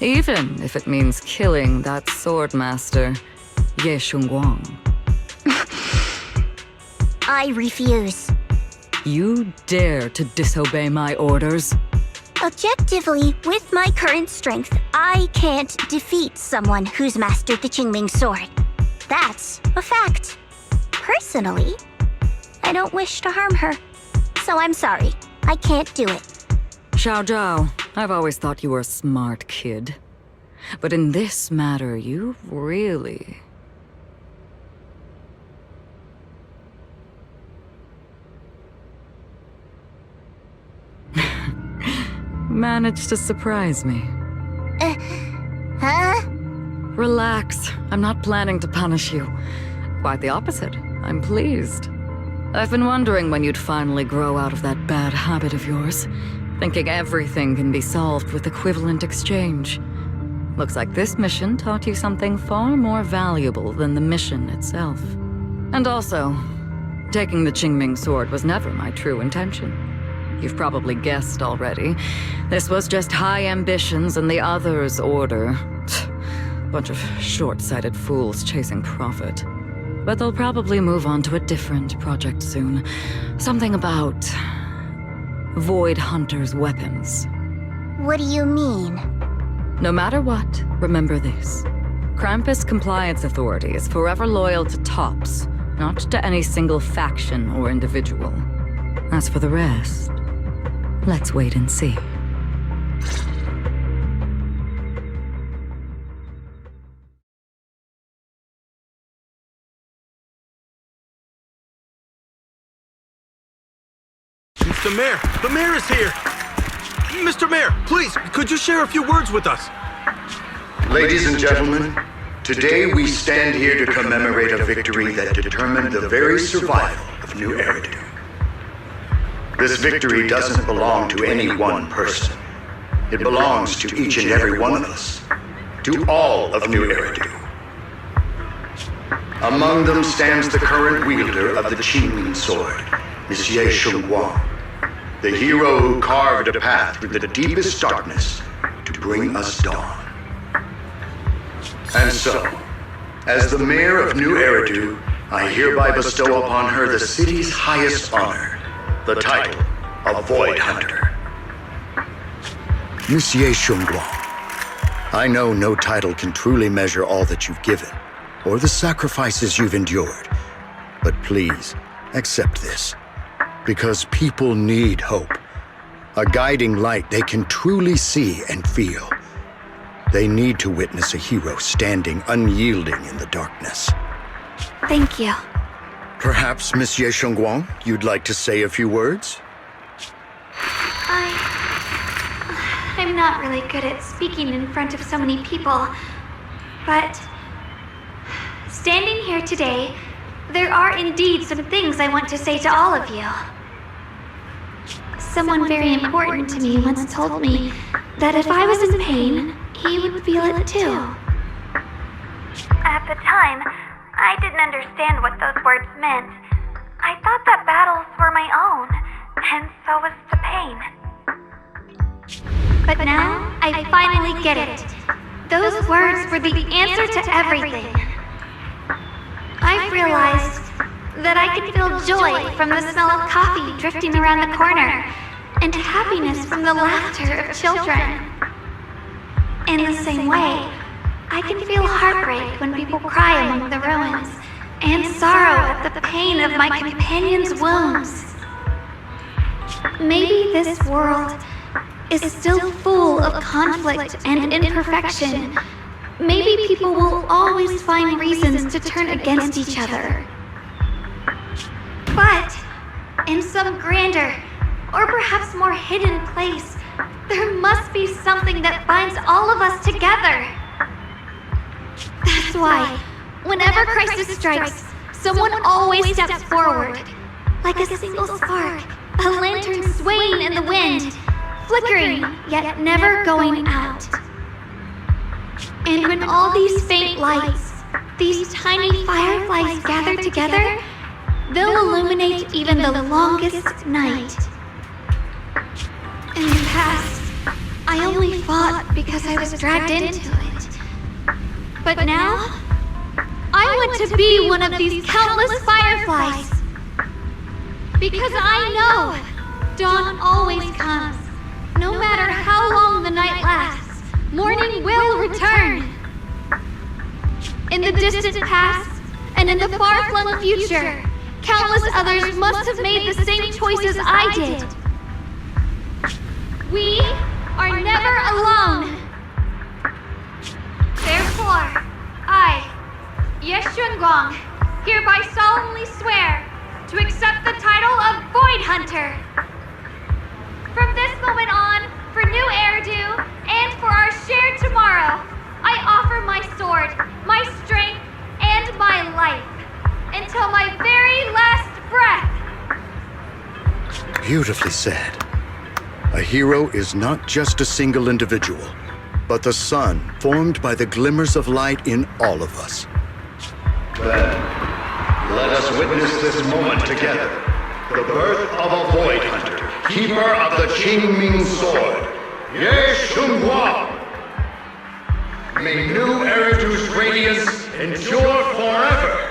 Even if it means killing that swordmaster, Ye Shunguang. I refuse. You dare to disobey my orders? Objectively, with my current strength, I can't defeat someone who's mastered the Qingming sword. That's a fact. Personally, I don't wish to harm her. So I'm sorry, I can't do it. Xiao Zhao, I've always thought you were a smart kid. But in this matter, you've really... managed to surprise me. Huh? Relax. I'm not planning to punish you. Quite the opposite. I'm pleased. I've been wondering when you'd finally grow out of that bad habit of yours. Thinking everything can be solved with equivalent exchange. Looks like this mission taught you something far more valuable than the mission itself. And also, taking the Qingming sword was never my true intention. You've probably guessed already. This was just high ambitions and the others' order. Bunch of short-sighted fools chasing profit. But they'll probably move on to a different project soon. Something about... Void Hunter's weapons. What do you mean? No matter what, remember this. Krampus Compliance Authority is forever loyal to TOPS, not to any single faction or individual. As for the rest, let's wait and see. It's the mayor! The mayor is here! Mr. Mayor, please, could you share a few words with us? Ladies and gentlemen, today we stand here to commemorate a victory that determined the very survival of New Eridu. This victory doesn't belong to any one person. It belongs to each and every one of us. To all of New Eridu. Among them stands the current wielder of the Qingming sword, Monsieur Shunguang, the hero who carved a path through the deepest darkness to bring us dawn. And so, as the mayor of New Eridu, I hereby bestow upon her the city's highest honor, the title of Void Hunter. Monsieur Shunguang, I know no title can truly measure all that you've given, or the sacrifices you've endured. But please, accept this. Because people need hope. A guiding light they can truly see and feel. They need to witness a hero standing unyielding in the darkness. Thank you. Perhaps, Monsieur Shengguang, you'd like to say a few words? I'm not really good at speaking in front of so many people, but standing here today, there are indeed some things I want to say to all of you. Someone very important to me once told me that if I was in pain, he would feel it too. At the time, I didn't understand what those words meant. I thought that battles were my own, and so was the pain. But now, I finally get it. Those words were the answer to everything. I've realized that I can feel joy from the smell of coffee drifting around the corner, and happiness from the laughter of children. In the same way, I can feel heartbreak when people cry among the ruins, and sorrow at the pain of my companion's wounds. Maybe this world is still full of conflict and imperfection. Maybe people will always find reasons to turn against each other. But in some grander, or perhaps more hidden place, there must be something that binds all of us together. That's why, whenever crisis strikes, someone always steps forward. Like a single spark, a lantern swaying in the wind, flickering, yet never going out. And when all these faint lights, these tiny fireflies gather together, they'll illuminate even the longest night. In the past, I only fought because I was dragged into it. But now, I want to be one of these countless fireflies. Because I know dawn always comes. No matter how long the night lasts, morning will return. In the distant past, and in the far-flung future, countless others must have made the same choices I did. We are never alone. Therefore, I, Ye Shengguang, hereby solemnly swear to accept the title of Void Hunter. From this moment on, for new Eridu, and for our shared tomorrow, I offer my sword, my strength, and my life, until my very last breath. Beautifully said. A hero is not just a single individual, but the sun formed by the glimmers of light in all of us. Then, let us witness this moment together. The birth of a Void Hunter, keeper of the Qingming Sword, Ye Shengguang. May new Eridu's radiance endure forever.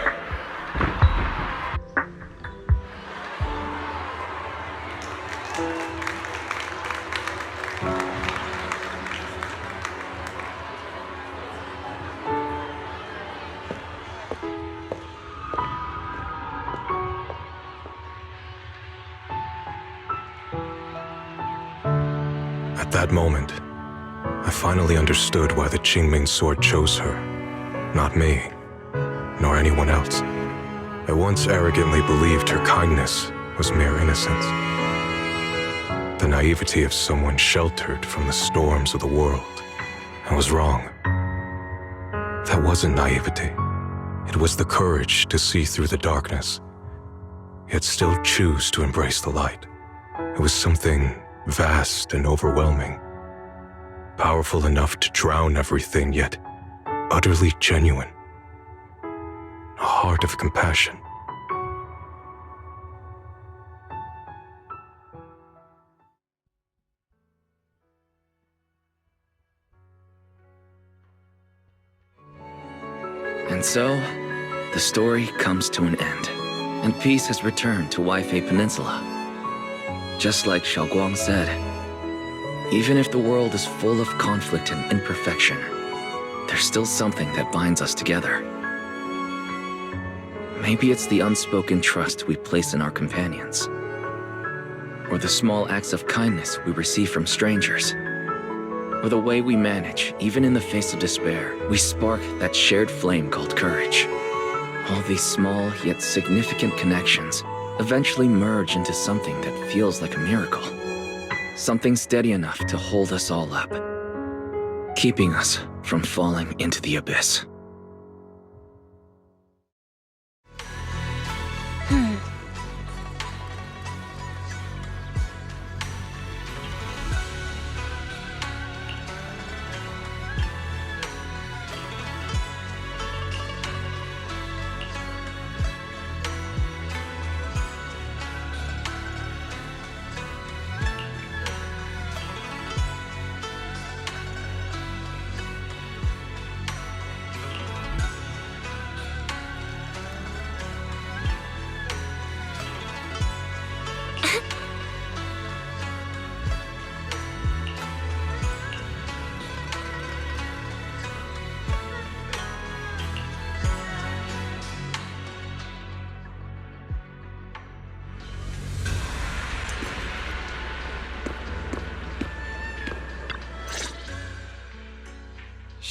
At that moment, I finally understood why the Qingming Sword chose her. Not me, nor anyone else. I once arrogantly believed her kindness was mere innocence. The naivety of someone sheltered from the storms of the world. I was wrong. That wasn't naivety. It was the courage to see through the darkness, yet still choose to embrace the light. It was something vast and overwhelming, powerful enough to drown everything, yet utterly genuine. A heart of compassion. And so, the story comes to an end, and peace has returned to Waifei Peninsula. Just like Xiaoguang said, Even if the world is full of conflict and imperfection, there's still something that binds us together. Maybe it's the unspoken trust we place in our companions, or the small acts of kindness we receive from strangers, or the way we manage, even in the face of despair, we spark that shared flame called courage. All these small yet significant connections eventually merge into something that feels like a miracle. Something steady enough to hold us all up, keeping us from falling into the abyss.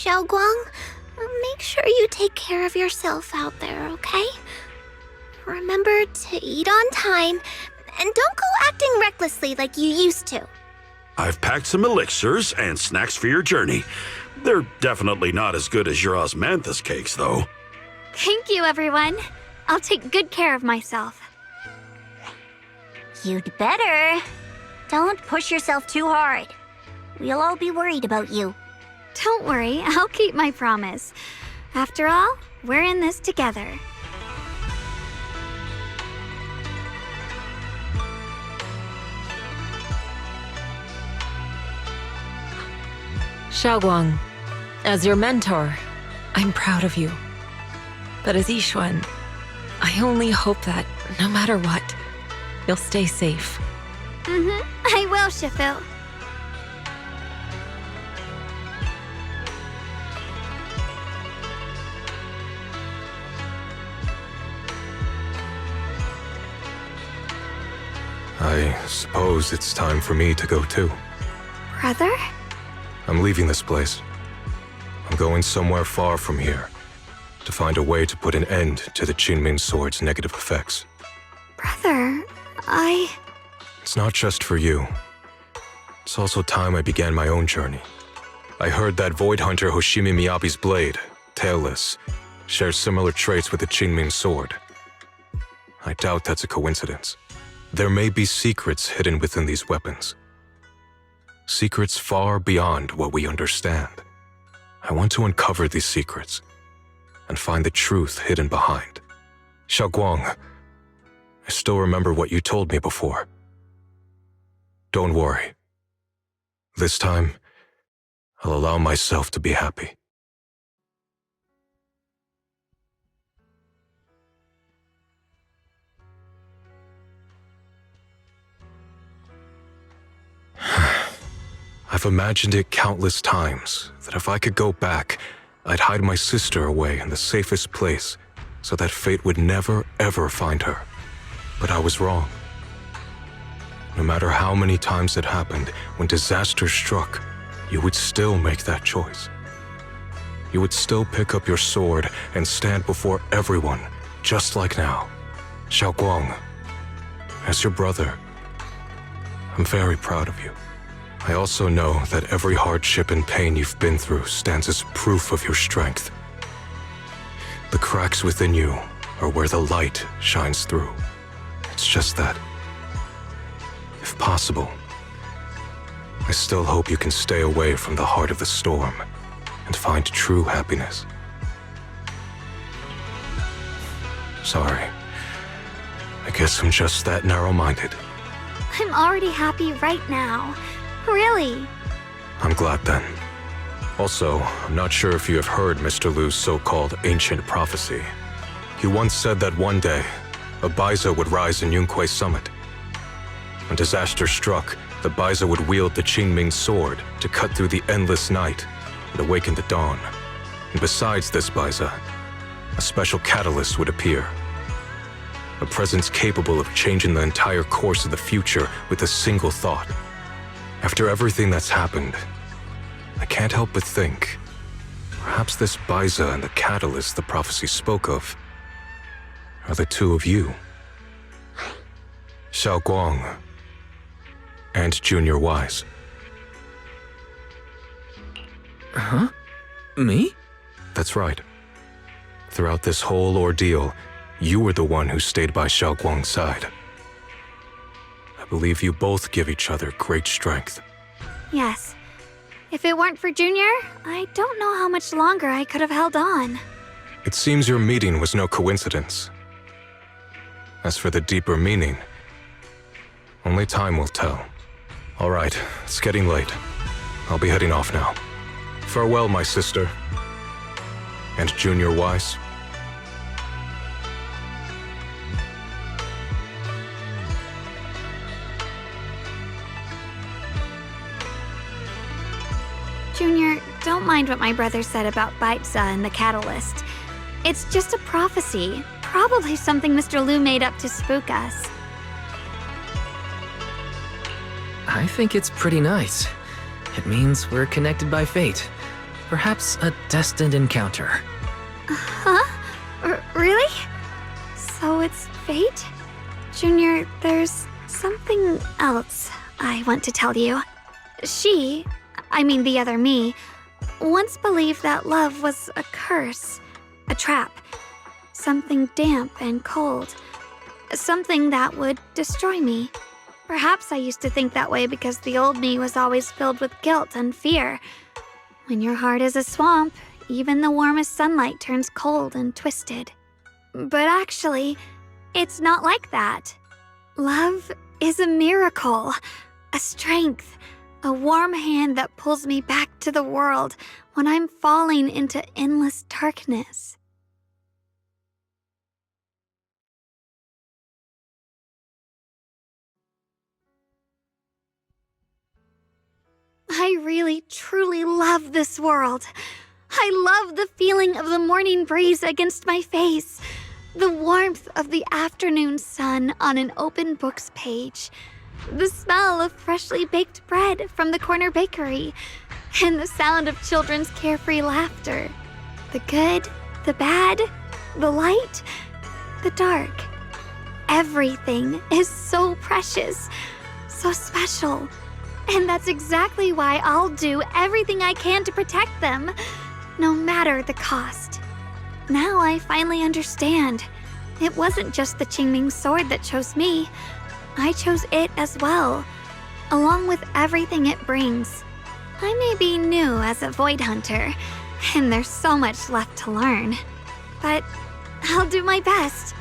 Xiaoguang, make sure you take care of yourself out there, okay? Remember to eat on time, and don't go acting recklessly like you used to. I've packed some elixirs and snacks for your journey. They're definitely not as good as your osmanthus cakes, though. Thank you, everyone. I'll take good care of myself. You'd better. Don't push yourself too hard. We'll all be worried about you. Don't worry, I'll keep my promise. After all, we're in this together. Xiaoguang, as your mentor, I'm proud of you. But as Yixuan, I only hope that, no matter what, you'll stay safe. I will, Shifu. I suppose it's time for me to go too. Brother? I'm leaving this place. I'm going somewhere far from here to find a way to put an end to the Qingming Sword's negative effects. Brother, It's not just for you. It's also time I began my own journey. I heard that Void Hunter Hoshimi Miyabi's blade, Tailless, shares similar traits with the Qingming Sword. I doubt that's a coincidence. There may be secrets hidden within these weapons. Secrets far beyond what we understand. I want to uncover these secrets and find the truth hidden behind. Xiaoguang, I still remember what you told me before. Don't worry. This time, I'll allow myself to be happy. I've imagined it countless times that if I could go back, I'd hide my sister away in the safest place so that fate would never, ever find her. But I was wrong. No matter how many times it happened, when disaster struck, you would still make that choice. You would still pick up your sword and stand before everyone, just like now. Xiaoguang, as your brother, I'm very proud of you. I also know that every hardship and pain you've been through stands as proof of your strength. The cracks within you are where the light shines through. It's just that, if possible, I still hope you can stay away from the heart of the storm and find true happiness. Sorry. I guess I'm just that narrow-minded. I'm already happy right now. Really? I'm glad then. Also, I'm not sure if you have heard Mr. Liu's so-called ancient prophecy. He once said that one day, a Baiza would rise in Yunquei Summit. When disaster struck, the Baiza would wield the Qingming sword to cut through the endless night and awaken the dawn. And besides this Baiza, a special catalyst would appear. A presence capable of changing the entire course of the future with a single thought. After everything that's happened, I can't help but think, perhaps this Baiza and the catalyst the prophecy spoke of are the two of you. Xiao Guang and Junior Wise. Huh? Me? That's right. Throughout this whole ordeal, you were the one who stayed by Xiao Guang's side. I believe you both give each other great strength. Yes. If it weren't for Junior, I don't know how much longer I could have held on. It seems your meeting was no coincidence. As for the deeper meaning, only time will tell. All right, it's getting late. I'll be heading off now. Farewell, my sister. And Junior Wise. Junior, don't mind what my brother said about Baiza and the catalyst. It's just a prophecy. Probably something Mr. Liu made up to spook us. I think it's pretty nice. It means we're connected by fate. Perhaps a destined encounter. Huh? Really? So it's fate? Junior, there's something else I want to tell you. The other me, once believed that love was a curse, a trap, something damp and cold, something that would destroy me. Perhaps I used to think that way because the old me was always filled with guilt and fear. When your heart is a swamp, even the warmest sunlight turns cold and twisted. But actually, it's not like that. Love is a miracle, a strength, a warm hand that pulls me back to the world when I'm falling into endless darkness. I really, truly love this world. I love the feeling of the morning breeze against my face, the warmth of the afternoon sun on an open book's page, the smell of freshly baked bread from the corner bakery, and the sound of children's carefree laughter. The good, the bad, the light, the dark. Everything is so precious, so special. And that's exactly why I'll do everything I can to protect them, no matter the cost. Now I finally understand. It wasn't just the Qingming sword that chose me. I chose it as well, along with everything it brings. I may be new as a Void Hunter, and there's so much left to learn. But I'll do my best.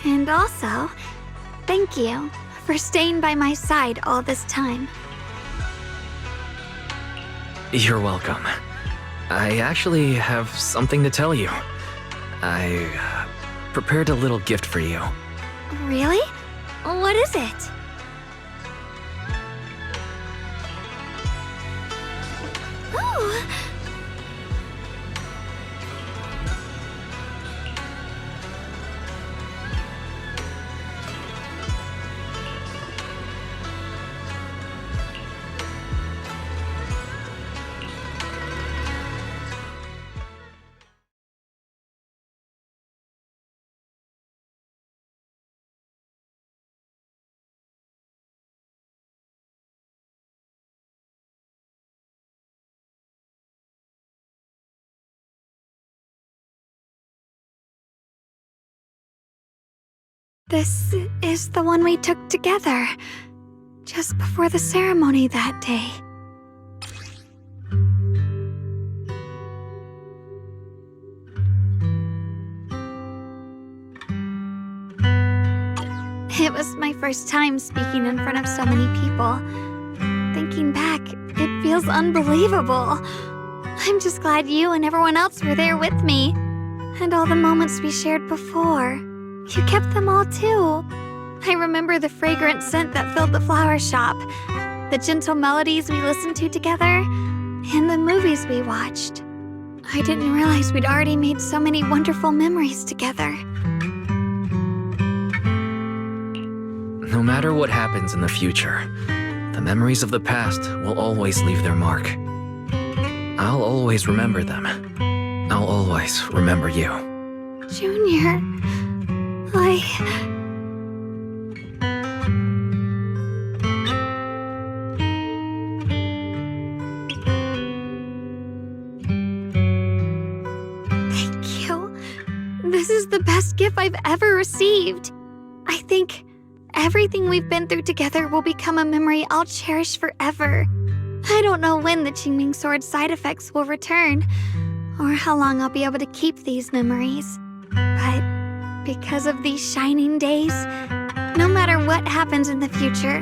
And also, thank you for staying by my side all this time. You're welcome. I actually have something to tell you. I prepared a little gift for you. Really? What is it? Oh! This is the one we took together, just before the ceremony that day. It was my first time speaking in front of so many people. Thinking back, it feels unbelievable. I'm just glad you and everyone else were there with me. And all the moments we shared before. You kept them all too. I remember the fragrant scent that filled the flower shop, the gentle melodies we listened to together, and the movies we watched. I didn't realize we'd already made so many wonderful memories together. No matter what happens in the future, the memories of the past will always leave their mark. I'll always remember them. I'll always remember you. Junior, Thank you. This is the best gift I've ever received. I think everything we've been through together will become a memory I'll cherish forever. I don't know when the Qingming Sword side effects will return, or how long I'll be able to keep these memories. But because of these shining days, no matter what happens in the future,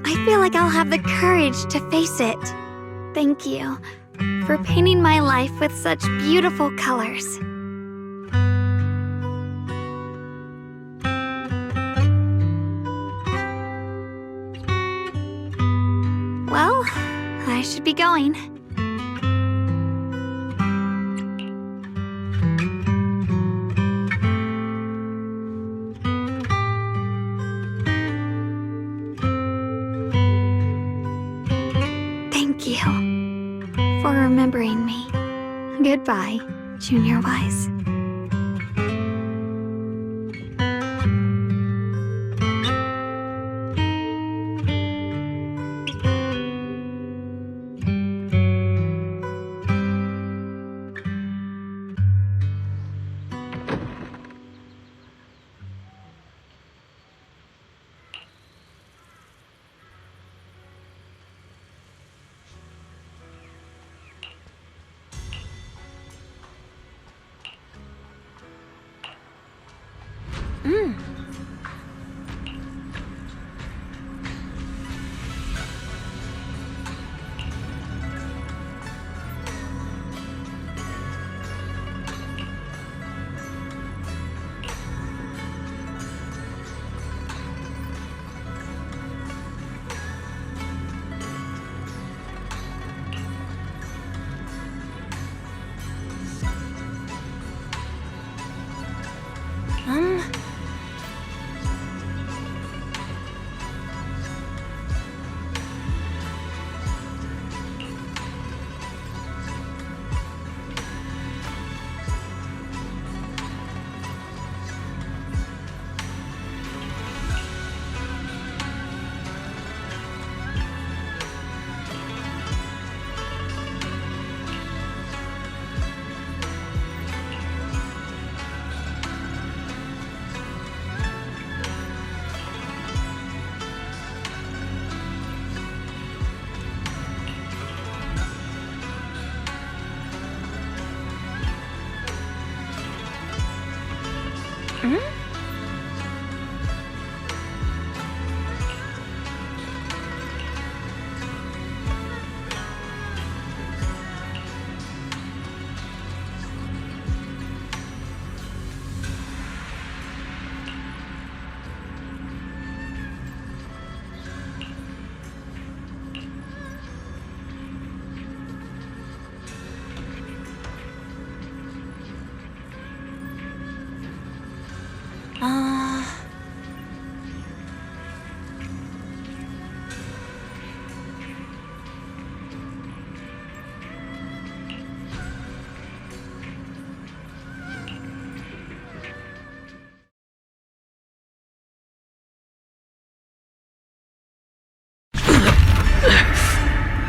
I feel like I'll have the courage to face it. Thank you for painting my life with such beautiful colors. Well, I should be going. Thank you for remembering me. Goodbye, Junior Wise.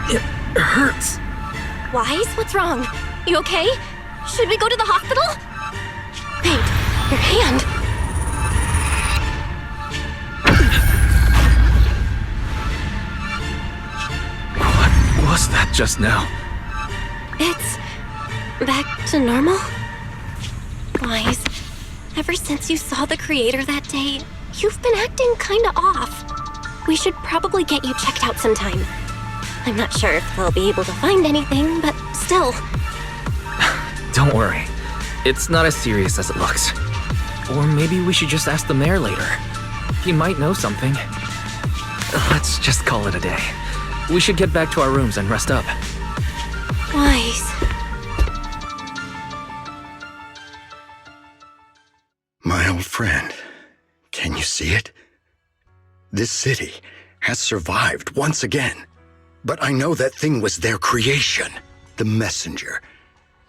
It hurts. Wise, what's wrong? You okay? Should we go to the hospital? Wait, your hand. What was that just now? It's back to normal? Wise, ever since you saw the creator that day, you've been acting kinda off. We should probably get you checked out sometime. I'm not sure if they'll be able to find anything, but still. Don't worry. It's not as serious as it looks. Or maybe we should just ask the mayor later. He might know something. Let's just call it a day. We should get back to our rooms and rest up. Wise. My old friend, can you see it? This city has survived once again. But I know that thing was their creation, the messenger.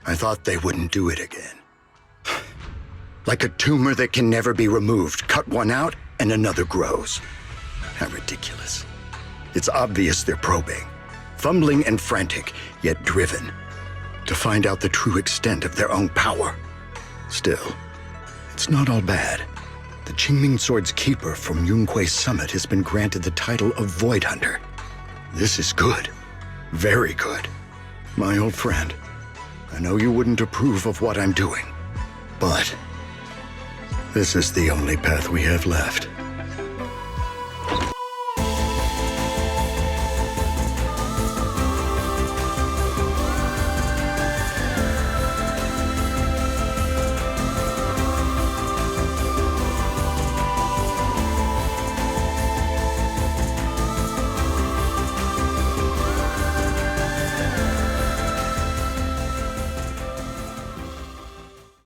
I thought they wouldn't do it again. Like a tumor that can never be removed. Cut one out and another grows. How ridiculous. It's obvious they're probing, fumbling and frantic, yet driven, to find out the true extent of their own power. Still, it's not all bad. The Qingming Sword's keeper from Yunkui's summit has been granted the title of Void Hunter. This is good. Very good. My old friend, I know you wouldn't approve of what I'm doing, but this is the only path we have left.